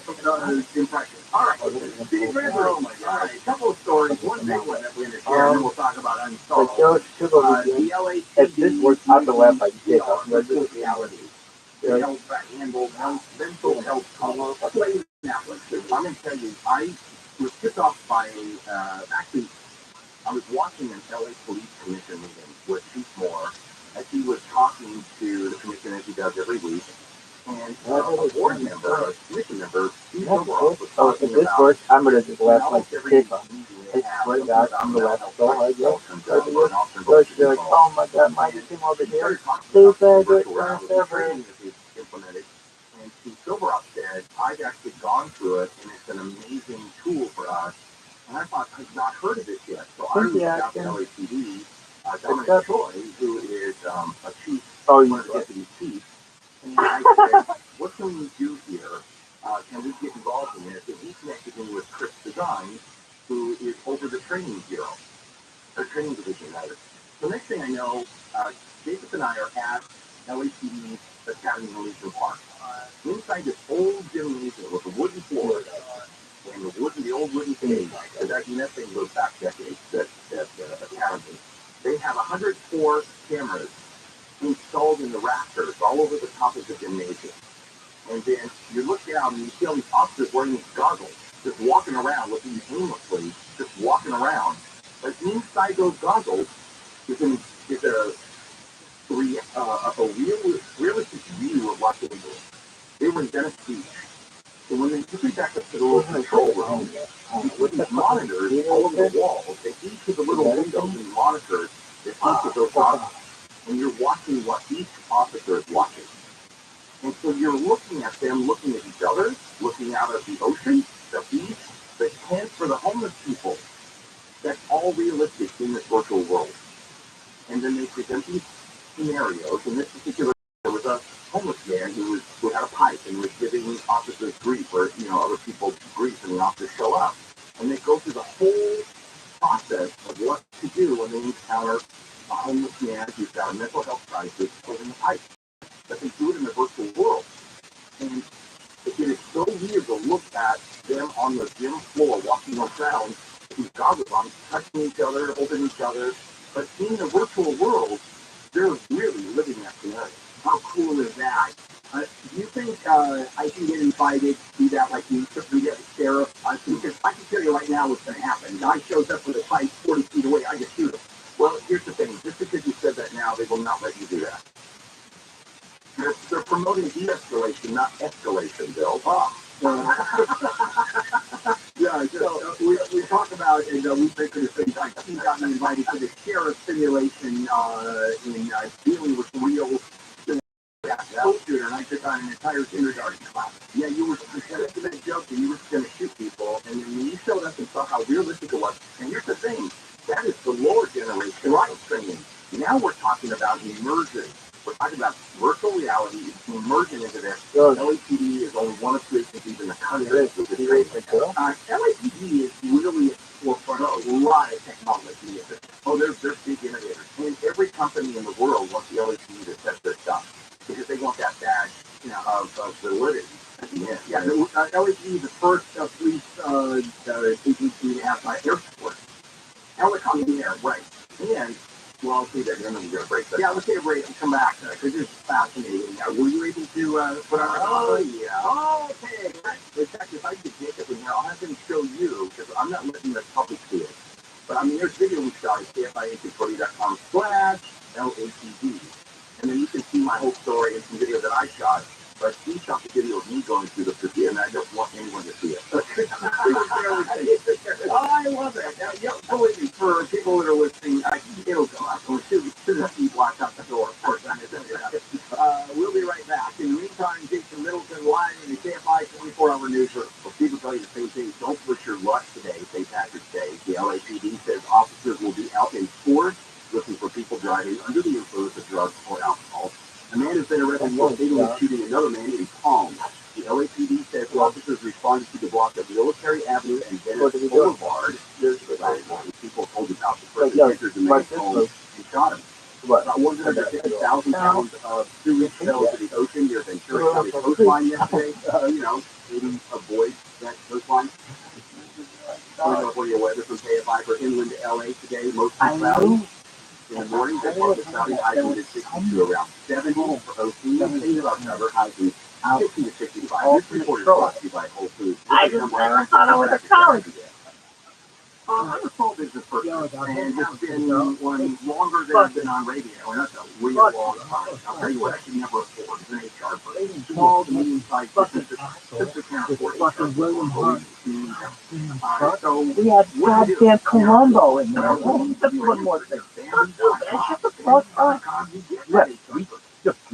impression. All right. Steve Gregory. Oh, my God. All right, a couple of stories. One big one that we're going to share, and then we'll talk about unsolved. The LA if this works out the web, I can take off reality. The health handle, mental health color. Play that one. I'm going to tell you, I was pissed off by, actually, I was watching an LA Police Commission meeting with Chief Moore as he was talking to the commission as he does every week. And a board member, a commission member, Steve Overall, was talking this about works, I'm going to just left like kick off. I swear to God, I'm the left so I guess. So she's like, oh my God, Mike, you came over here. Please say it, training that they've implemented. And Steve Silveroff said, I've actually gone through it, and it's an amazing tool for us. And I thought, I've not heard of this yet. So I reached out to LAPD, Dominic Troy, who is a chief, one of the deputy chiefs. And I said, what can we do here? Can we get involved in this? And he connected me with Chris Design, who is over the training bureau, or training division, rather. So next thing I know, Jacob and I are at LAPD's Academy in Legion Park. Inside this old gymnasium with a wooden floor and the old wooden stage, because that thing goes back decades, that Academy. They have 104 cameras installed in the rafters all over the top of the gymnasium. And then you look down and you see all these officers wearing these goggles, just walking around, looking aimlessly, just walking around. But inside those goggles is a realistic view of what they do. They were in Venice Beach. And when they took me back up to the little control room, with these monitors all over the walls, and each of the little windows and monitors that each of those goggles. And you're watching what each officer is watching. And so you're looking at them, looking at each other, looking out at the ocean, the beach, the tent for the homeless people. That's all realistic in this virtual world. And then they present these scenarios. In this particular, there was a homeless man who had a pipe and was giving officers grief, or other people grief, and the officers show up. And they go through the whole process of what to do when they encounter a homeless man who's got a mental health crisis holding a pipe. But they do it in the virtual world. And it is so weird to look at them on the gym floor, walking around with these goggles on, touching each other, holding each other. But in the virtual world, they're really living that scenario. How cool is that? Do you think I can get invited to do that like you get the sheriff? Because I can tell you right now what's going to happen. The guy shows up with a pipe 40 feet away, I just shoot him. Well, here's the thing. Just because you said that now, they will not let you do that. They're promoting de-escalation, not escalation, Bill. Oh. Yeah, we talk about, and we think of the things like he got me invited to the sheriff simulation in dealing with real shooter, and I took on an entire kindergarten class. Yeah, you were going to make a joke and you were going to shoot people, and then you showed us and saw how realistic it was. And here's the thing, that is the lower generation live streaming. Now we're talking about immersion. We're talking about virtual reality, immersion into this. LAPD is only one of three cities in the country. LAPD is really at the forefront of a lot of technology. Oh, they're big innovators. And every company in the world wants the LAPD to test their stuff because they want that badge, of validity. Yeah, LAPD is the first police agency to have airport. Helicopter, right. And, well, I'll see that. Then we're going to break that. Yeah, let's take a break and come back. Because it's fascinating. Were you able to put on our... yeah. Okay, right. In fact, if I could get it in here, I'll have them show you, because I'm not letting the public see it. But, I mean, there's video we shot at KFIA.com/LAPD. And then you can see my whole story and some video that I shot. But he shot the video of me going through the city, and I don't want anyone to see it. I love it. Yeah, believe me, for people that are listening, it'll go out. So as soon as he blocks out the door, of course, we'll be right back. In the meantime, Jason Middleton live in the KFI 24-hour news. For people tell you the same thing, don't push your luck today, St. Patrick's Day. The LAPD says officers will be out in force looking for people driving under the influence of drugs or alcohol. A man has been arrested for fatally shooting another man in Palm. The LAPD says officers responded to the block of Military Avenue and Venice Boulevard. People told the cops the person entered the man's home and shot him. About 150,000 pounds of sewage fell to the ocean near Ventura County coastline yesterday. 80 avoid that coastline. California weather from KFI for inland LA today. Mostly cloudy. In the morning, the cloudy highs in the 60s to around 70 for OC. State of October highs in 50 to 65. This report is brought to you by Whole Foods. I just never thought I was a college. I'm a small business person, and it's been one longer than I've been on radio, and that's a real long time. I'll tell you what, I can never afford an HR person. Small to medium-sized businesses simply can't afford HR. So we had goddamn Columbo in there. Oh, that's one more thing. Shut the fuck up.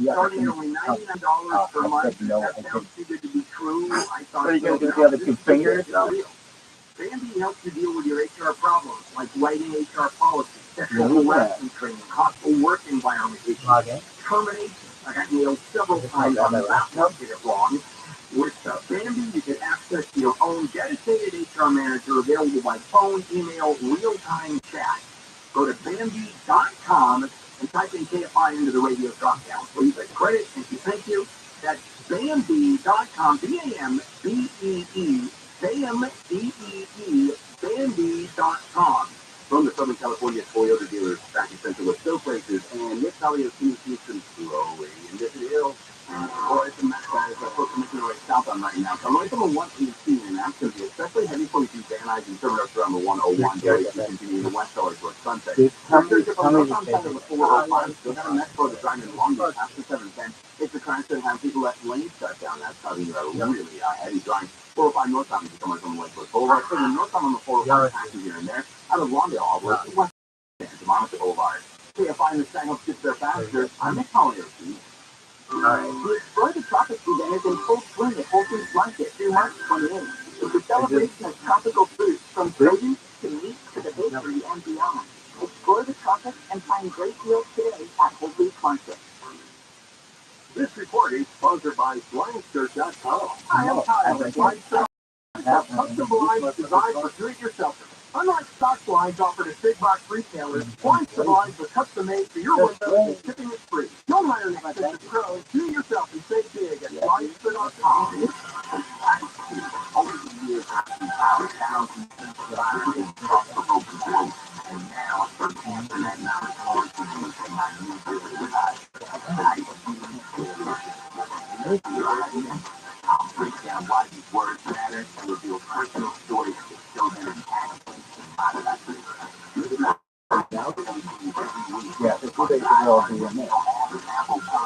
Starting at only $99 per month, that sounds too good to be true. I thought, what are you going to do with the other two fingers? Bambi helps you deal with your HR problems, like writing HR policies, sexual harassment training, hostile work environment issues, termination. I got nailed several times on the laptop, get it wrong. With Bambi, you can access your own dedicated HR manager available by phone, email, real-time chat. Go to Bambi.com and type in KFI into the radio drop-down. Please say credit and thank you. That's Bambi.com, B-A-M-B-E-E. Bambi.com. From the Southern California Toyota dealers, Factory Central with Stowe Places, and Nick Talia seems Houston slowly into the hill. Or it's a mess that is supposed to make it right southbound right now. So I'm only from a 118, and that's going to be especially heavy for you Van Nuys and turn up around the 101 daily to continue the west side towards sunset. There's a from the north side of the 405, so got a metro to drive in Long Beach after 710. It's a transit and have people let lanes shut down. That's causing a really heavy drive. 405 northbound is coming from Lakewood Boulevard. So the northbound on the 405 passing here and there. Out of Lawndale all the way to west to Monmouth Boulevard. KFI in the Sag Hill gets there faster. I'm Nick Talia. The Florida Tropics event is in full swing at Whole Foods Market through March 28th. It's a celebration of tropical fruits from produce to meat to the bakery and beyond. Explore the tropics and find great deals today at Whole Foods Market. This report is sponsored by BlindShirt.com. Hi, I'm Kyle at BlindShirt. Custom blinds designed for do-it-yourselfers. Unlike stock blinds offered at big box retailers, Blinds blinds are custom made for your window and shipping is free. Don't hire an expensive pro. Do it yourself and save big at BlindShirt.com. Over the years, thousands of subscribers across the open world, and now the internet now is more convenient than my new I'll break down why these words matter and reveal personal stories that show them an adequate out of that. Yeah, it's what they can all do in there.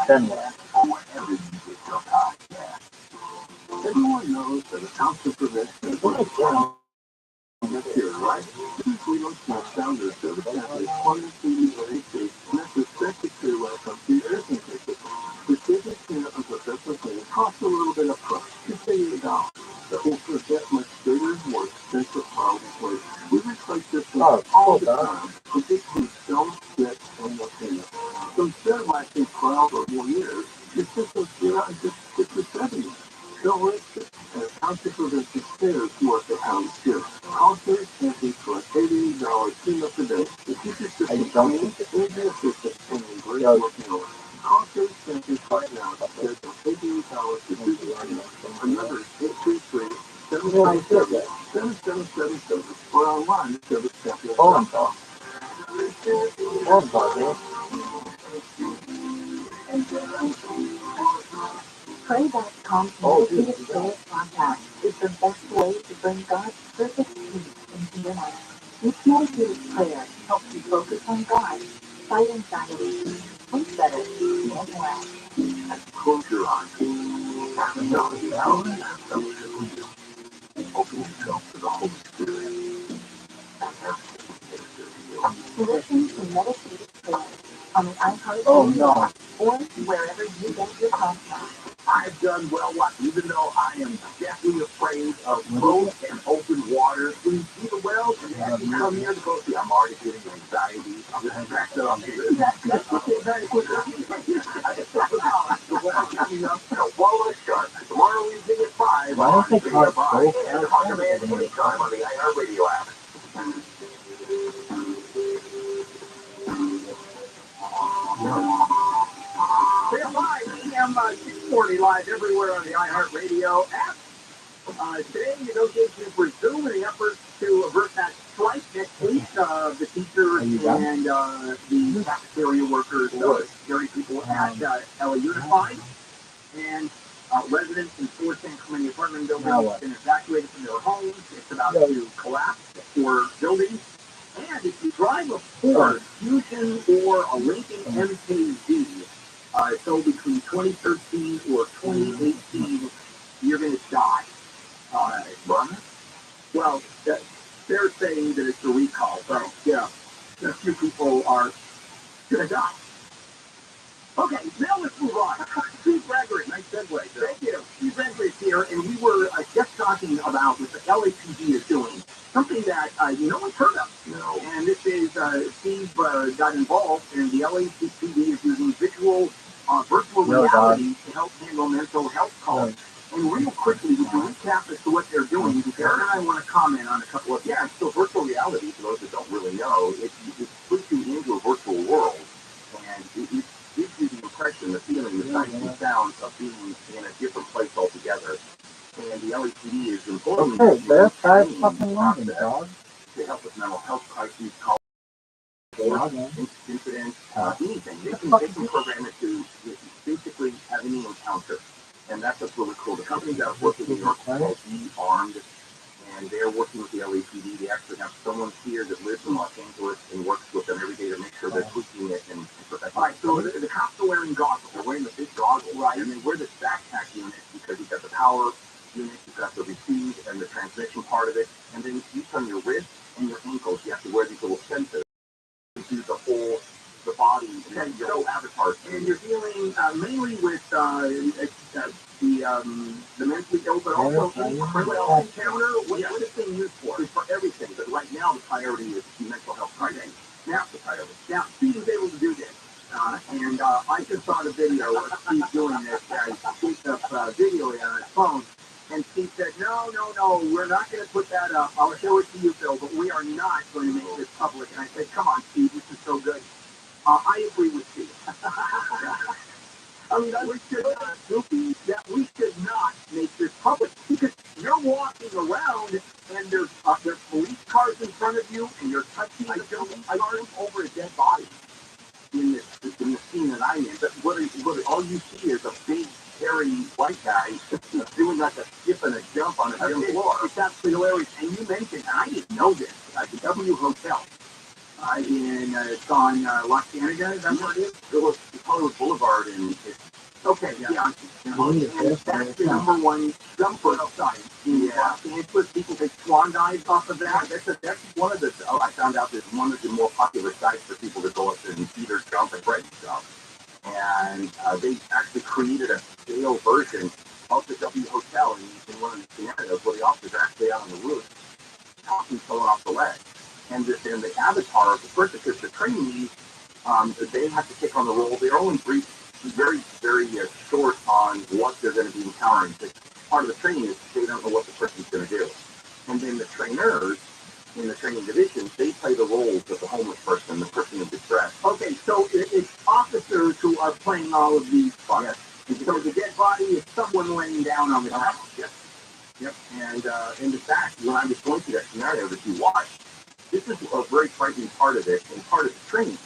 Then what? Or wherever you get your podcast. Everyone knows that a council for this is what it's here, right? We don't small founders of the family, one of the United States, and that's expected to welcome the Earth Institute. The business unit of the business costs a little bit of trust. To say all the time. Particularly self-fit and Latino. So instead of lasting 12 or more years, it's just a, just 6 or 7 years. So it's concept of the stairs to us at County Spirit. Concert camping for $88 cleanup a day. The teacher system and the assistant and a great working hours. Concert camping right now says $88 for 2 cleanup. Another 833-777-7777 or online at service.com. Pray.com's meditative prayer podcast is the best way to bring God's perfect peace into your life. Each meditative prayer helps you focus on God, fight anxiety, sleep better, and relax. Close your eyes. Acknowledge yourself and fellowship with you. Open yourself to the Holy Spirit. Listen to meditative prayer on the iHeartRadio app or wherever you get your podcasts. I've done well, even though I am deathly afraid of boat and open water. When you see the whales and as you come near the boat, see, I'm already getting anxiety. I'm just backed up. That's okay, very quickly. I just thought about the whale coming up, walrus shark. Tomorrow evening at 5. Why don't they call it so And on demand anytime on the iHeartRadio app. We're live, AM 640 live everywhere on the iHeartRadio app. Today, negotiations resume in the effort to avert that strike next week. The teachers and the cafeteria workers, security people at LA Unified, and residents in 4 San Clemente apartment buildings have been evacuated from their homes. It's about to collapse for buildings. And if you drive a Ford Fusion or a Lincoln MKZ, so between 2013 or 2018, you're going to die. Well, they're saying that it's a recall, but yeah, a few people are going to die. Okay, now let's move on. Steve Gregory, nice segue. Thank you. Steve Gregory is here, and we were just talking about what the LAPD is doing, something that no one's heard of. No. And this is, Steve got involved, and the LAPD is using virtual reality to help handle mental health calls. And real quickly, we can recap as to what they're doing. Aaron and I want to comment on a couple of things. So virtual reality, for those that don't really know, it puts you into a virtual world, and it gives you the impression, the feeling, the sights and sounds of being in a different place altogether. And the LAPD is employing they're 5 fucking long, dog. to help with mental health crises, incidents, anything. They can program it to basically have any encounter. And that's what's really cool. The company that I work with in New York is called Be Armed, and they're working with the LAPD. They actually have someone here that lives in Los Angeles and works with them every day to make sure they're tweaking it and protecting it. All right, so the cops are wearing goggles. They're wearing the big goggles, right? And they wear this backpack unit because you've got the power unit, you've got the receive and the transmission part of it, and then each on your wrist and your ankles, you have to wear these little sensors to do the body and your whole avatar. And you're dealing mainly with the mentally ill, but also any criminal encounter. What is this thing used for? It's for everything, but right now the priority is mental health crisis. Now the priority. Now Steve was able to do this, and I just saw the video of Steve doing this. He picked up video on his phone, and Steve said, no, we're not going to put that up. I'll show it to you, Phil, but we are not going to make this public. And I said, come on, Steve, this is so good. I agree with Steve. I mean, we should not make this public, because you're walking around and there's police cars in front of you, and you're touching the police cars over a dead body in the scene that I'm in. But all you see is a big, hairy white guy doing like a skip and a jump on a gym floor. It's absolutely hilarious. And you mentioned, and I didn't know this, the W Hotel. It's on La Cienega, is that where it is? It's Hollywood Boulevard, and it's okay, yeah. And that's the #1 jumper site in Los Angeles. People take swan dives off of that. That's one of the. I found out that one of the more popular sites for people to go up and either jump and break stuff. And they actually created a scale version of the W Hotel in one of the scenarios where the officers are actually out on the roof, talking someone off the ledge. and the avatar of the person, because the trainees, they have to take on the role. They're only very, very short on what they're going to be encountering. Part of the training is they don't know what the person's going to do. And then the trainers in the training division, they play the roles of the homeless person, the person in distress. Okay, so it's officers who are playing all of these parts. Yes. And so the dead body is someone laying down on the ground. Yes. Yep. And in fact, when I was going through that scenario that you watched, this is a very frightening part of it and part of the training.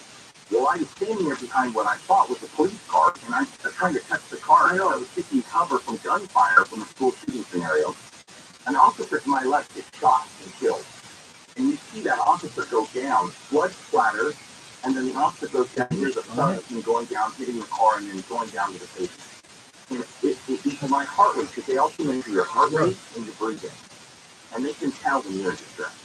Well, I was standing there behind what I thought was a police car, and I was trying to touch the car. I know I was seeking cover from gunfire from a school shooting scenario. An officer to my left gets shot and killed. And you see that officer go down, blood splatters, and then the officer goes down near the sun and going down, hitting the car, and then going down to the patient. And it's my heart rate, because they also measure your heart rate and your breathing. And they can tell when you're in distress.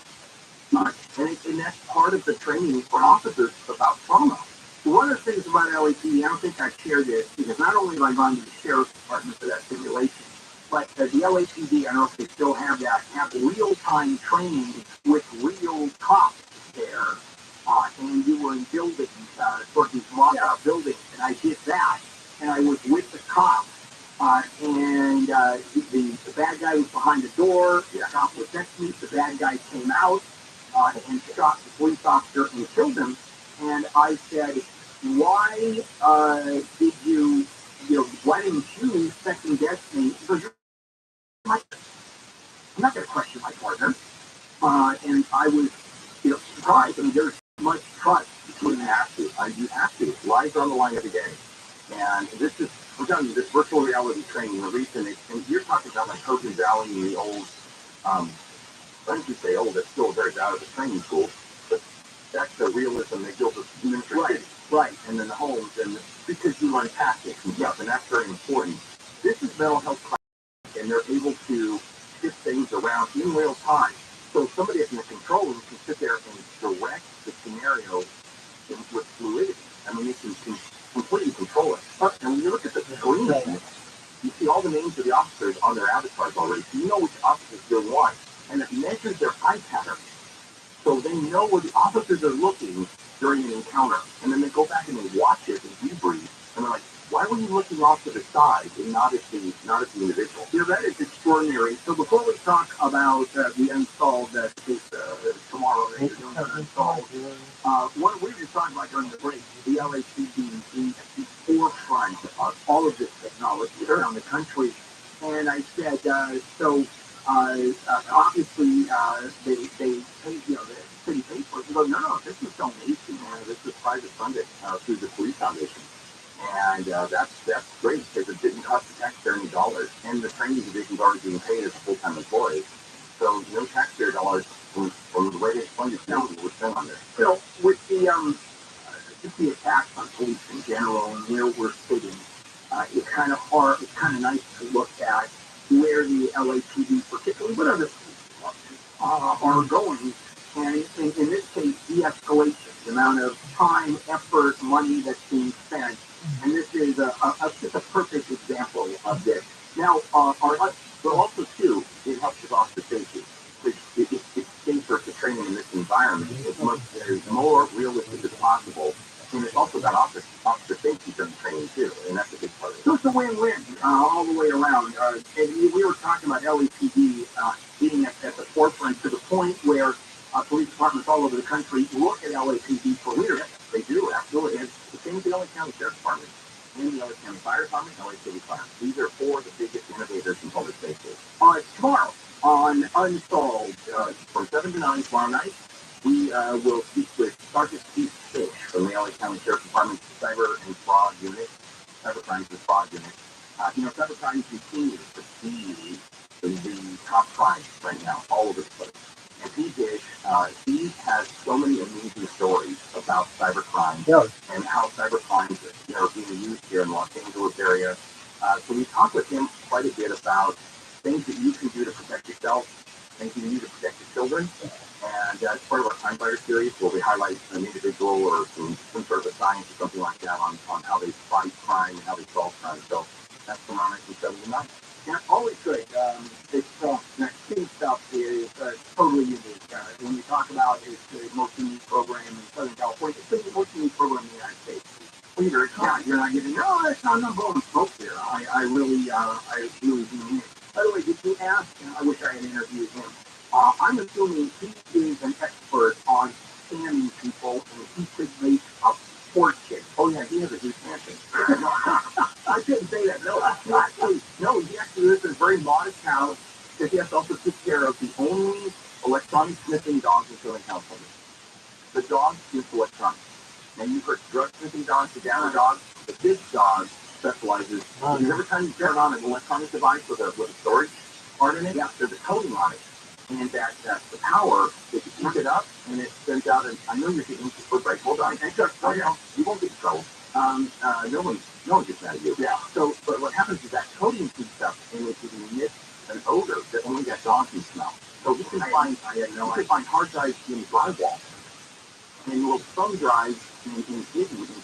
And that's part of the training for officers about trauma. One of the things about LAPD, I don't think I've shared this, because not only have I gone to the sheriff's department for that simulation, but the LAPD, I don't know if they still have that, have real-time training with real cops there. And you were in buildings, sort of these mock-up buildings, and I did that. And I was with the cop, and the bad guy was behind the door, the cop was next to me, the bad guy came out, and shot the police officer and killed him. And I said, why did why didn't you second guess me? Because I'm not going to question my partner. And I was, surprised. I mean, there's much trust between you have to. Lives are on the line every day. And I'm telling you, this virtual reality training, the reason and you're talking about like Coaching Valley and the old, I don't say old, that's still very out of the training school, but that's the realism they built with human training. Right. And then the homes, and because you learn tactics and stuff, and that's very important. This is mental health class, and they're able to shift things around in real time. So somebody that's in the control room can sit there and direct the scenario with fluidity. I mean, they can completely control it. And when you look at the screen, you see all the names of the officers on their avatars already. So you know which officers you'll want, and it measures their eye pattern. So they know where the officers are looking during an encounter. And then they go back and they watch it and debrief. And they're like, why were you looking off to the side and not at the individual? That is extraordinary. So before we talk about the unsolved case tomorrow, unsolved, what we were just talking about during the break, the LAPD being at the forefront of all of this technology around the country. And I said, obviously, they pay, the city pays for it. They go, no, this is donation, man. This is private funded through the Police Foundation. And that's great, because it didn't cost the taxpayer any dollars. And the training division's already being paid as a full-time employee. So no taxpayer dollars from the way they funded now were spent on this. So with just the attacks on police in general and where we're sitting, it's kind of hard, it's kind of nice to look at where the LAPD, particularly what other are going. And in this case, de-escalation, the amount of time, effort, money that's being spent. And this is just a perfect example of this. Now, but also, too, it helps with officer safety. It's safer to train in this environment. It's more realistic as possible. And it's also got officer safety during training, too. And that's a big part of it. So it's a win-win all the way around. And we were talking about LAPD being at the forefront to the point where police departments all over the country look at LAPD for leadership. They do, absolutely. And the same with the LA County Sheriff's Department and the LA County Fire Department and LA City Fire. These are four of the biggest innovators in public safety. Tomorrow on Unsolved, from 7 to 9 tomorrow night, we will speak with Sergeant Steve Fish from the LA County Sheriff's Department's Cyber and Fraud Unit, Cyber Crimes and Fraud Unit. Cyber crimes continues to be the top crime right now, all over the place. And he has so many amazing stories about cyber crime and how cyber crimes are being used here in Los Angeles area. So we talk with him quite a bit about things that you can do to protect yourself, things you can do to protect your children. And as part of our Crime Fighter series, where we highlight an individual or some sort of a science or something like that on how they fight crime and how they solve crime. So that's tomorrow night from 7 to 9. Yeah, always good. This key stuff is totally unique. When you talk about it, I really do mean it. By the way, did you ask? I wish I had interviewed him. I'm assuming he is an expert on scamming people, and he could make a fortune. Oh yeah, he has a good passion. I shouldn't say that. No, he actually lives in a very modest house that he has to also take care of the only electronic sniffing dog in Southern California. The dog is electronic. And you've heard drug sniffing dogs, the down dogs, but this dog specializes. Because every time you turn on an electronic device with a storage part in it, there's a coating on it. And that's the power that you heat it up and it sends out. And I know you're getting into foot break. Hold on. You won't get in trouble. No one gets mad at you. Yeah. So, but what happens is that coating heats up and it emits an odor that only that dog can smell. So you can find hard drives in drywall and little thumb drives in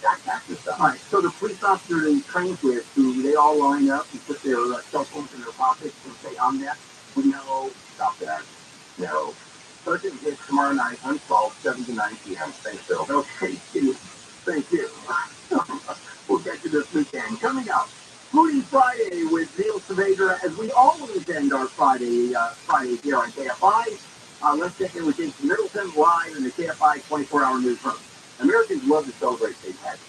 backpacks and stuff. All right. So the police officer that he trains with, who they all line up and put their cell phones in their pockets and say, "I'm next." No, stop that. No. Sergeant hits tomorrow night, unsolved, 7 to 9 p.m. Thanks, Bill. Okay, thank you. We'll get you this weekend. Coming up, Foodie Friday with Neil Saavedra, as we always end our Friday here on KFI. Let's check in with James Middleton live in the KFI 24-hour newsroom. Americans love to celebrate St. Patrick's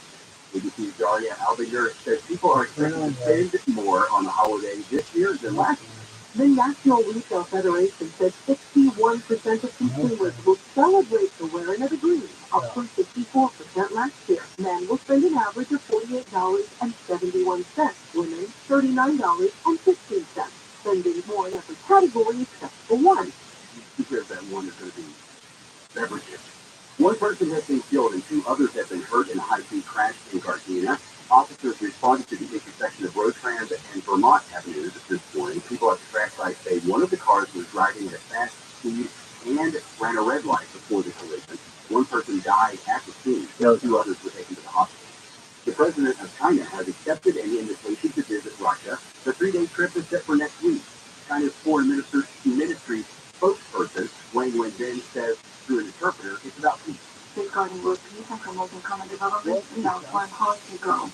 Day. ABC Daria Albinger says people are expecting to spend more on the holiday this year than last year. The National Retail Federation said 61% of consumers will celebrate the wearing of the green, up from 54% last year. Men will spend an average of $48.71. Women, $39.15. Spending more in every category except for one. Because that one is going to be beverages. One person has been killed and 2 others have been hurt in a high-speed crash in Gardena. Officers responded to the intersection of Rosecrans and Vermont Avenues this morning. People at the crash site say one of the cars was driving at a fast speed and ran a red light before the collision. One person died at the scene. 2 others were taken to the hospital. The president of China has accepted an invitation to visit Russia. The 3-day trip is set for next week. China's foreign ministry spokesperson, Wang Wenbin, says through an interpreter, it's about peace. Regarding world peace and promoting common development, we outline policy goals.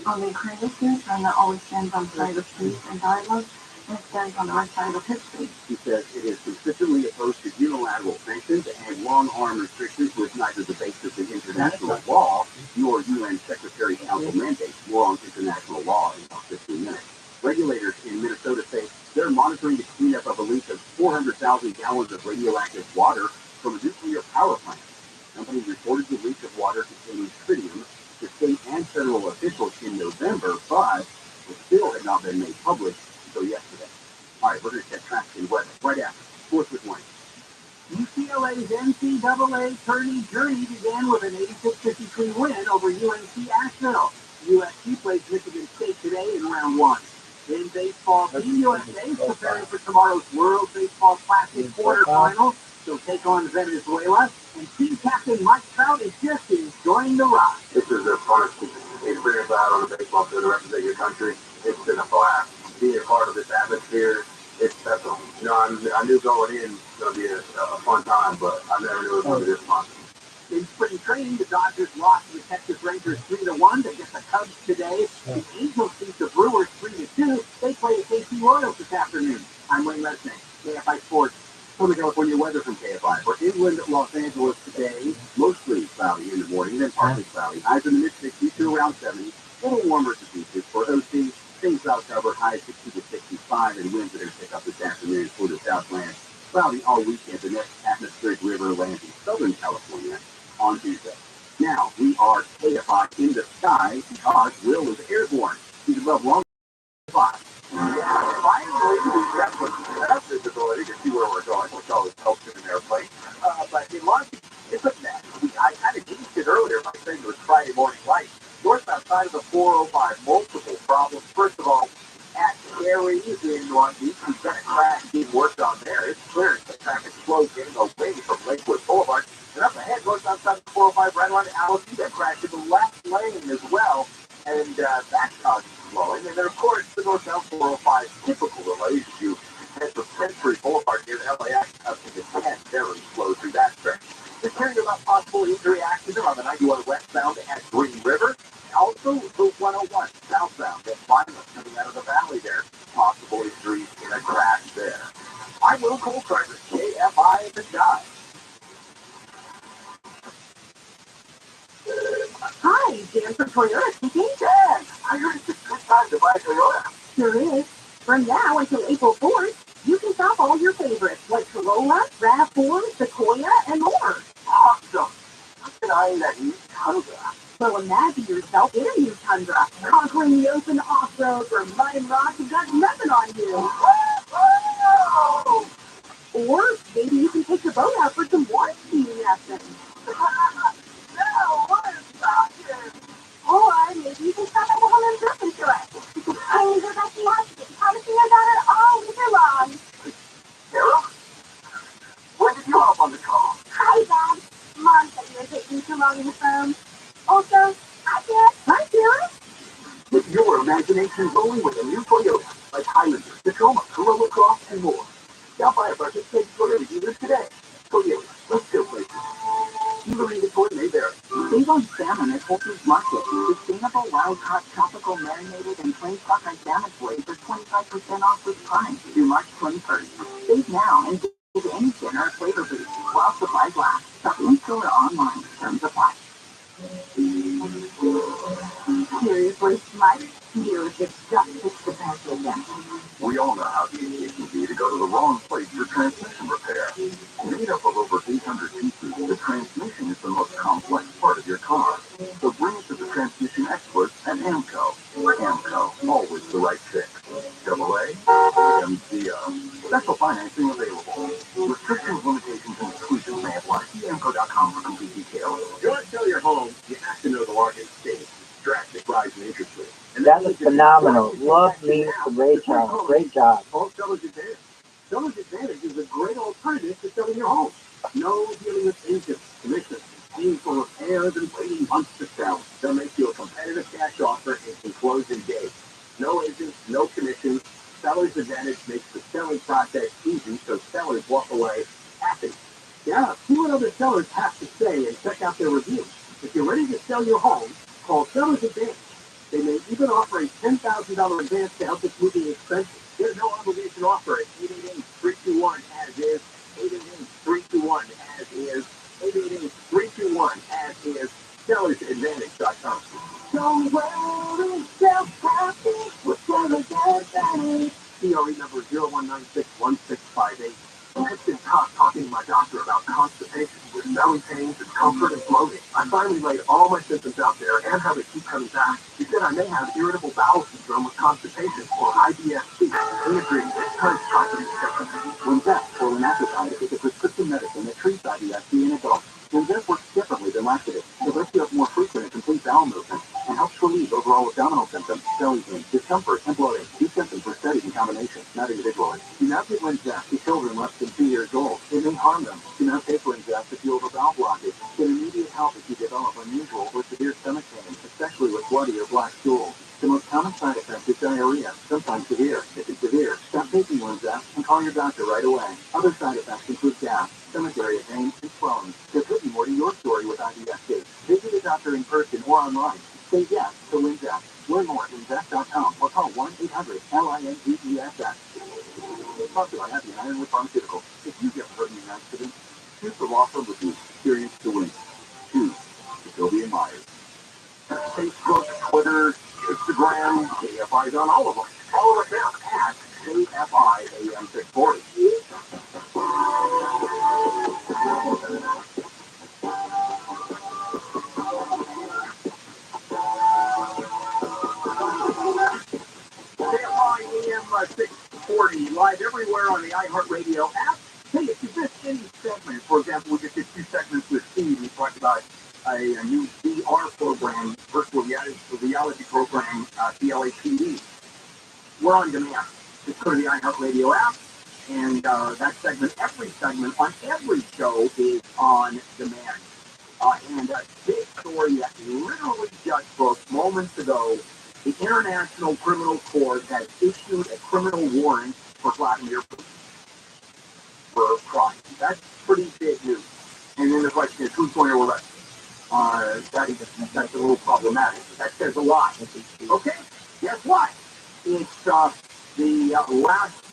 On the Ukraine issue, China always stands on the side of peace and dialogue and stands on the right side of history. He says it is consistently opposed to unilateral sanctions and long-arm restrictions with neither the basis of international law nor UN Secretary Council mandates. More on international law in about 15 minutes. Regulators in Minnesota say they're monitoring the cleanup of a leak of 400,000 gallons of radioactive water from a nuclear power plant. The company reported the leak of water containing tritium to state and federal officials in November, but it still had not been made public until yesterday. All right, we're going to get traffic and weather right after. Sports with Wayne. UCLA's NCAA tourney journey began with an 86-53 win over UNC Asheville. USC plays Michigan State today in round 1. In baseball, Team USA is preparing for tomorrow's World Baseball Classic quarterfinal. They'll take on Venezuela, and team captain Mike Trout is just enjoying the ride. This is the first experience I had on the baseball field to represent your country. It's been a blast. Being a part of this atmosphere, it's special. You know, I knew going in it was going to be a fun time, but I never knew it was going to be this fun. In spring training, the Dodgers lost to the Texas Rangers 3-1. They get the Cubs today. The Angels beat the Brewers 3-2. They play the KC Royals this afternoon. I'm Wayne Lesnick, KFI Sports. Southern California weather from KFI. For Inland Los Angeles today, mostly cloudy in the morning, then partly cloudy. Highs in the mid-60s to around 70. A little warmer at the beaches. For OC, same cloud cover, highs 60 to 65, and winds are going to pick up this afternoon for the Southland. Cloudy all weekend. The next atmospheric river lands in Southern California on Tuesday. Now, we are KFI in the sky because Will is airborne. He's above long 5. Finally, we've got enough visibility to see where we're going, which always helps in an airplane. But in launch, it's like that. I kind of teased it earlier by saying it was Friday morning light. Northbound side of the 405, multiple problems. First of all, at Gary in Long Beach, we've got a crash being worked on there. It's clear the traffic flow getting away from Lakewood Boulevard. And up ahead, northbound side of the 405, right on Allison, that crash in the left lane as well. And that's causing slowing. And then, of course, the northbound 405 typical delays. You head from Century Boulevard near the LAX up to the 10, very slow through that stretch. We're hearing about possible injury accident on the 91 westbound at Green River. Also, Route 101 southbound at Violent. coming out of the valley there. Possible injuries in a crash there. I'm Will Colcarter, KFI at the shot. Hi, Dan from Toyota speaking. Dan, I heard it's a good time to buy a Toyota. Sure is. From now until April 4th, you can shop all your favorites like Corolla, RAV4, Sequoia, and more. Awesome. I've been eyeing that new Tundra. So imagine yourself in a new Tundra, conquering the open off-road where mud and rocks have got nothing on you. Oh! Or maybe you can take your boat out for some water skiing lessons. No, what is talking? Or maybe you can stop at the home improvement store. And go back to watching, promising I got it all winter long. Sarah? When did you hop on the call? Hi, Dad. Mom said you were taking too long on the phone. Also, hi, Dad. Hi, Sarah. With your imagination rolling with a new Toyota, like Highlander, Tacoma, Corolla Cross, and more. Stop by a participating Toyota dealer today. Toyota, let's go places. Dealer inventory may vary. Save on salmon at Whole Foods Market. Sustainable, wild-caught, tropical, marinated, and plain sockeye salmon fillet for 25% off with Prime through March 21st. Save now and get any dinner or flavor boost while supplies last. Shop in-store or online. Terms apply. Seriously, my dealership just fixed the past again. We all know how easy it can be to go to the wrong place for transmission repair. Made up of over 800 pieces, the transmission is the most complex part of your car. So bring it to the transmission experts at AMCO. AMCO, always the right fix. AA, MCO. Special financing available. Restrictions, limitations, and exclusions may apply. See AMCO.com for complete details. You want to sell your home, you have to know the market state. Drastic rise in interest rates. That was phenomenal. Love me some Ray Charles. Great job. Call Seller's Advantage. Seller's Advantage is a great alternative to selling your home. No dealing with agents, commissions, paying for repairs, and waiting months to sell. They'll make you a competitive cash offer and can close in days. No agents, no commissions. Seller's Advantage makes the selling process easy, so sellers walk away happy. Yeah, see what other sellers have to say and check out their reviews. If you're ready to sell your home, call Seller's Advantage. They may even offer a $10,000 advance to help with moving expenses. There's no obligation offer at 888-321 as is, 888-321 as is, 888-321 as is, sellersadvantage.com. Don't worry yourself happy with Seller's Advantage. CRE number 01961658. I've been talking to my doctor about constipation with belly pains, discomfort, and bloating. I finally laid all my symptoms out there and how they keep coming back. She said I may have irritable bowel syndrome with constipation, or IBS-C. He agreed. Her property protection. Linzess, or linaclotide, is a prescription medicine that treats IBS-C in adults. Linzess works differently than laxatives. It lets you have more frequent and complete bowel movement and helps relieve overall abdominal symptoms, belly pain, discomfort, and bloating. These symptoms were studied in combination, not individually. Do not give Linzess to children less than 2 years old. It may harm them. Do not take Linzess if you have a bowel blockage. Get immediate help if you develop unusual or severe stomach pain, especially with bloody or black stool. The most common side effect is diarrhea, sometimes severe. If it's severe, stop taking Linzess and call your doctor right away. Other side effects include gas, stomach area pain, and swelling. There could be more to your story with IBS-C. Visit a doctor in person or online. Say yes to Linzess. Learn more at Linzess.com or call 1-800-LINZESS. Sponsored by Happy and Ironwood Pharmaceuticals. If you get hurt in an accident, choose the law firm with the experience to win. Choose Sylvia Myers. Facebook, Twitter, Instagram, KFI's on all of them. Follow us now at KFI AM 640. KFI AM 640, live everywhere on the iHeartRadio app. Hey, if you missed any segment, for example, we just did 2 segments with Steve. We talked about a new VR program, virtual reality program, CLAPD. We're on demand. Just go to the iHeartRadio app, and that segment, every segment on every show is on demand. And a big story that literally just broke moments ago. The International Criminal Court has issued a criminal warrant for Vladimir Putin for crime. That's pretty big news. And then the question is, who's going to arrest him? That's a little problematic. That says a lot. Okay, guess what? it's the last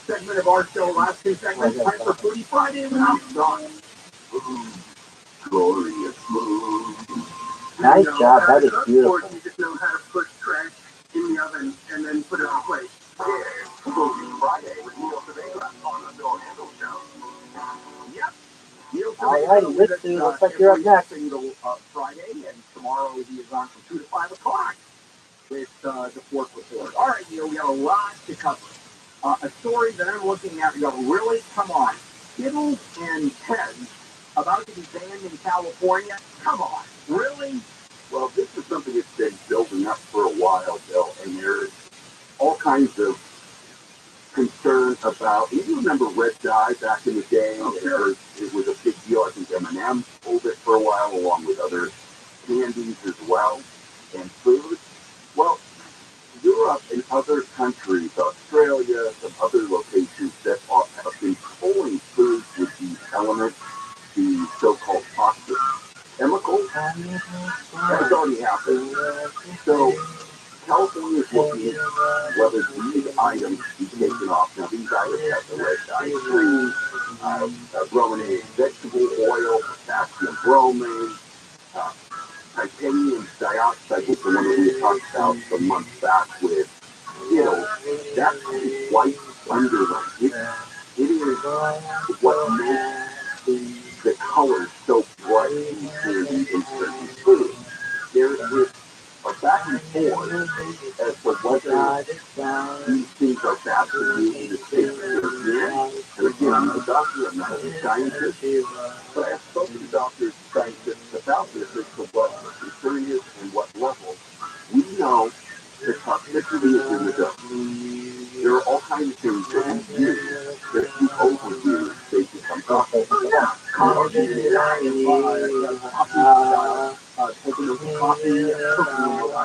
segment of our show, last two segments, time for Foodie Friday with Outdog. Glorious food. Nice job, that is beautiful. You just know how to put trash in the oven and then put it on a plate. Yeah, Foodie Friday with Neil Sevilla on the Bill Handle Show. Yep. Neil Alright, Ritsu, looks like you're up next. Single Friday, and tomorrow he is on from 2 to 5 o'clock with the Fourth Report. All right, Neil, we have a lot to cover. A story that I'm looking at, you go, really? Come on. Skittles and Peds about to be banned in California? Come on. Really? Well, this is something that's been building up for a while, Bill, and there's all kinds of concern about. You remember red dye back in the day? Oh, sure. It was a big deal. I think M&M pulled it for a while, along with other candies as well, and food. Well, Europe and other countries, Australia, some other locations that have been pulling foods with these elements, the so-called toxic chemicals, that's already happened. So California is looking at whether these items be taken off. Now, these items have the red dye trees, brominated vegetable oil, potassium bromine, titanium dioxide, which is the one that we talked about some months back with Skittles. That's white underline. It is what makes the colors so bright in candy in certain foods. There is a back and forth as to whether these things are bad for you in the state that you're in. And again, I'm a doctor, I'm not a scientist, but I have spoken to doctors and scientists about this as to what the concern is and what level. We know the toxicity is in the dose. There are all kinds of things that we use that if you overuse, they become toxic. Yeah. Coffee,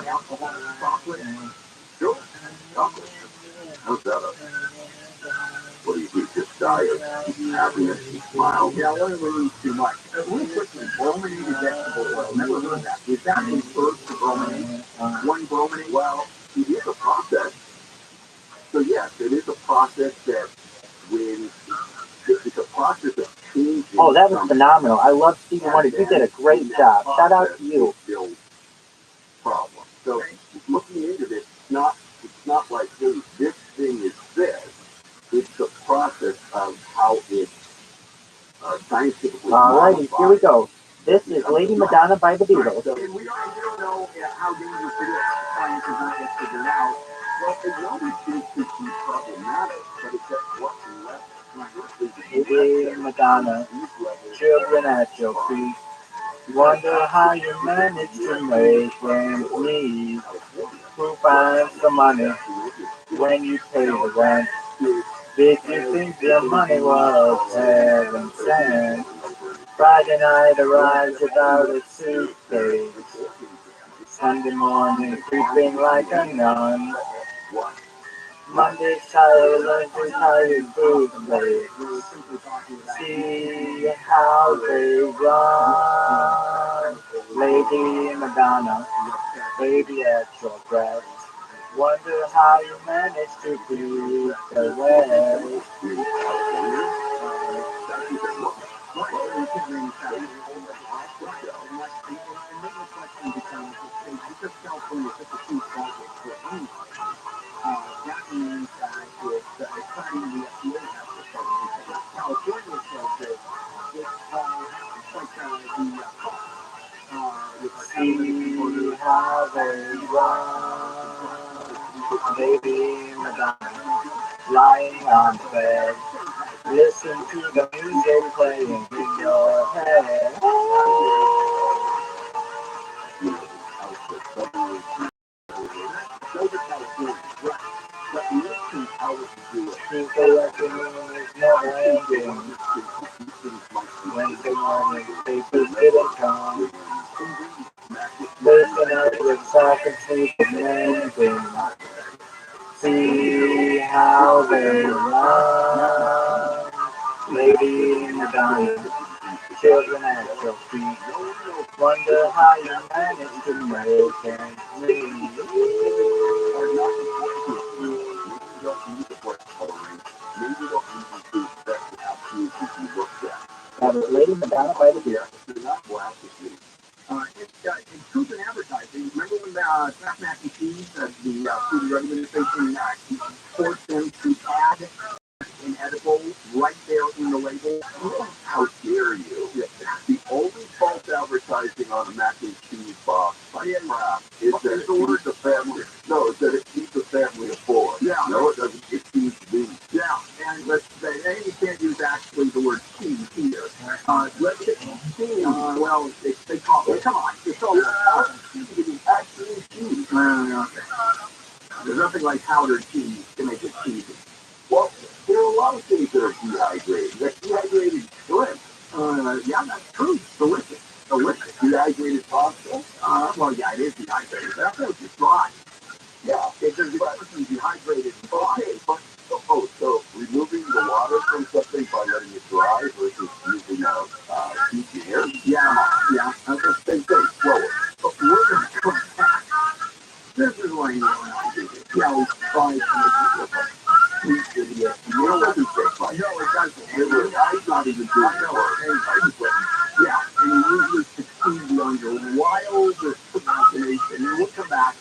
alcohol, chocolate. Sure, chocolate. How's that? What do you do? Just die of happiness and smile? Yeah, I want to eat too much. Real quickly, brominated vegetable oil. Never heard of that. Is that a first to brominate? One brominate? Well, it is a process. So yes, it is a process that when it's a process of changing. Oh, that was phenomenal. I love Stephen Wonder. You did a great job. Shout out to you. Problem. So looking into this, it's not like, hey, this thing is this. It's the process of how it's scientifically. Alrighty, here we go. This is Lady Madonna by the Beatles. And we don't know how dangerous it is. Science has not yet figured it out. Well, it always seems to be problematic, but it's at what level? Lady Madonna, children at your feet. Wonder how you manage to make ends meet. Who finds the money when you pay the rent? Did you think your money was heaven sent? Friday night arrives without a suitcase. Sunday morning creeping like a nun. Monday tired, Wednesday tired, food place. See how they run. Lady Madonna, baby at your breast. Wonder how you manage to beat the rest. That means that it's exciting the FDA has to start using California says that it's like the See how they run. Baby Madonna, lying on the bed. Listen to the music playing in your head. People afternoon is never ending. Wednesday morning, papers didn't come. Listen up with sock and sleep and mending. See how they run. Lady Madonna, children at your feet. Wonder how you manage to make ends meet. in the town by the beer. It's in truth in advertising. Remember when Kraft Mac and Cheese, the Food and Drug Administration, forced them to add inedible right there in the label? How dare you? The only false advertising on a mac and cheese box by Kraft is that it feeds the family. No, it's that it feeds a family of four. Yeah. No, it doesn't. It feeds me. Yeah, and let's say, and you can't use actually the word cheese here. Let's say cheese. Well, they call it. Come on, it's all cheese. Actually, cheese. There's nothing like powdered cheese to make it cheesy. Well, there are a lot of things that are dehydrated. Like dehydrated shrimp. Yeah, that's true. Delicious. Dehydrated pasta. Well, yeah, it is dehydrated. But I thought it was dry. Yeah. There's a difference between dehydrated and dry. Okay, but so removing the water from something by letting it dry versus using heat air. Yeah, that's the same thing. Slower. But we're going to come back. This is why you know I do this. Yeah, we try to make it look You know what he says, like, no, it doesn't. I'm not even doing it. Yeah, and you usually succeed on your wildest imagination. And we'll come back.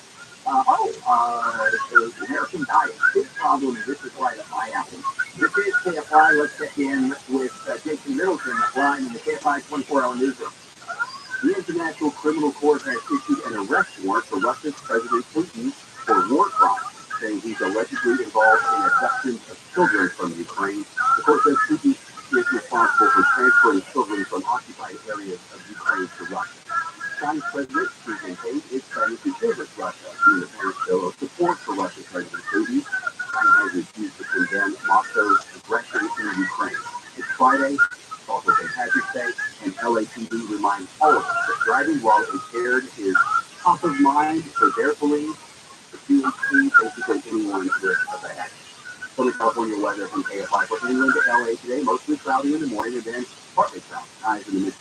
The American diet. Big problem, this is right up my alley. This is KFI. Let's check in with Jason Middleton live in the KFI 24-hour newsroom. The International Criminal Court has issued an arrest warrant for Russia's President Putin for war crimes, saying he's allegedly involved in abductions of children from Ukraine. The court says Putin is responsible for transferring children from occupied areas of Ukraine to Russia. Chinese President Xi Jinping is planning to visit Russia in the Paris show of support for Russian President Putin. China has refused to condemn Moscow's aggression in Ukraine. It's Friday, also St. Patrick's Day, and LAPD reminds all of us that driving while impaired is top of mind for their belief. The QEC, basically anyone with a badge. Southern California weather from KFI. From England to LA today, mostly cloudy in the morning and then partly cloudy. Highs in the mid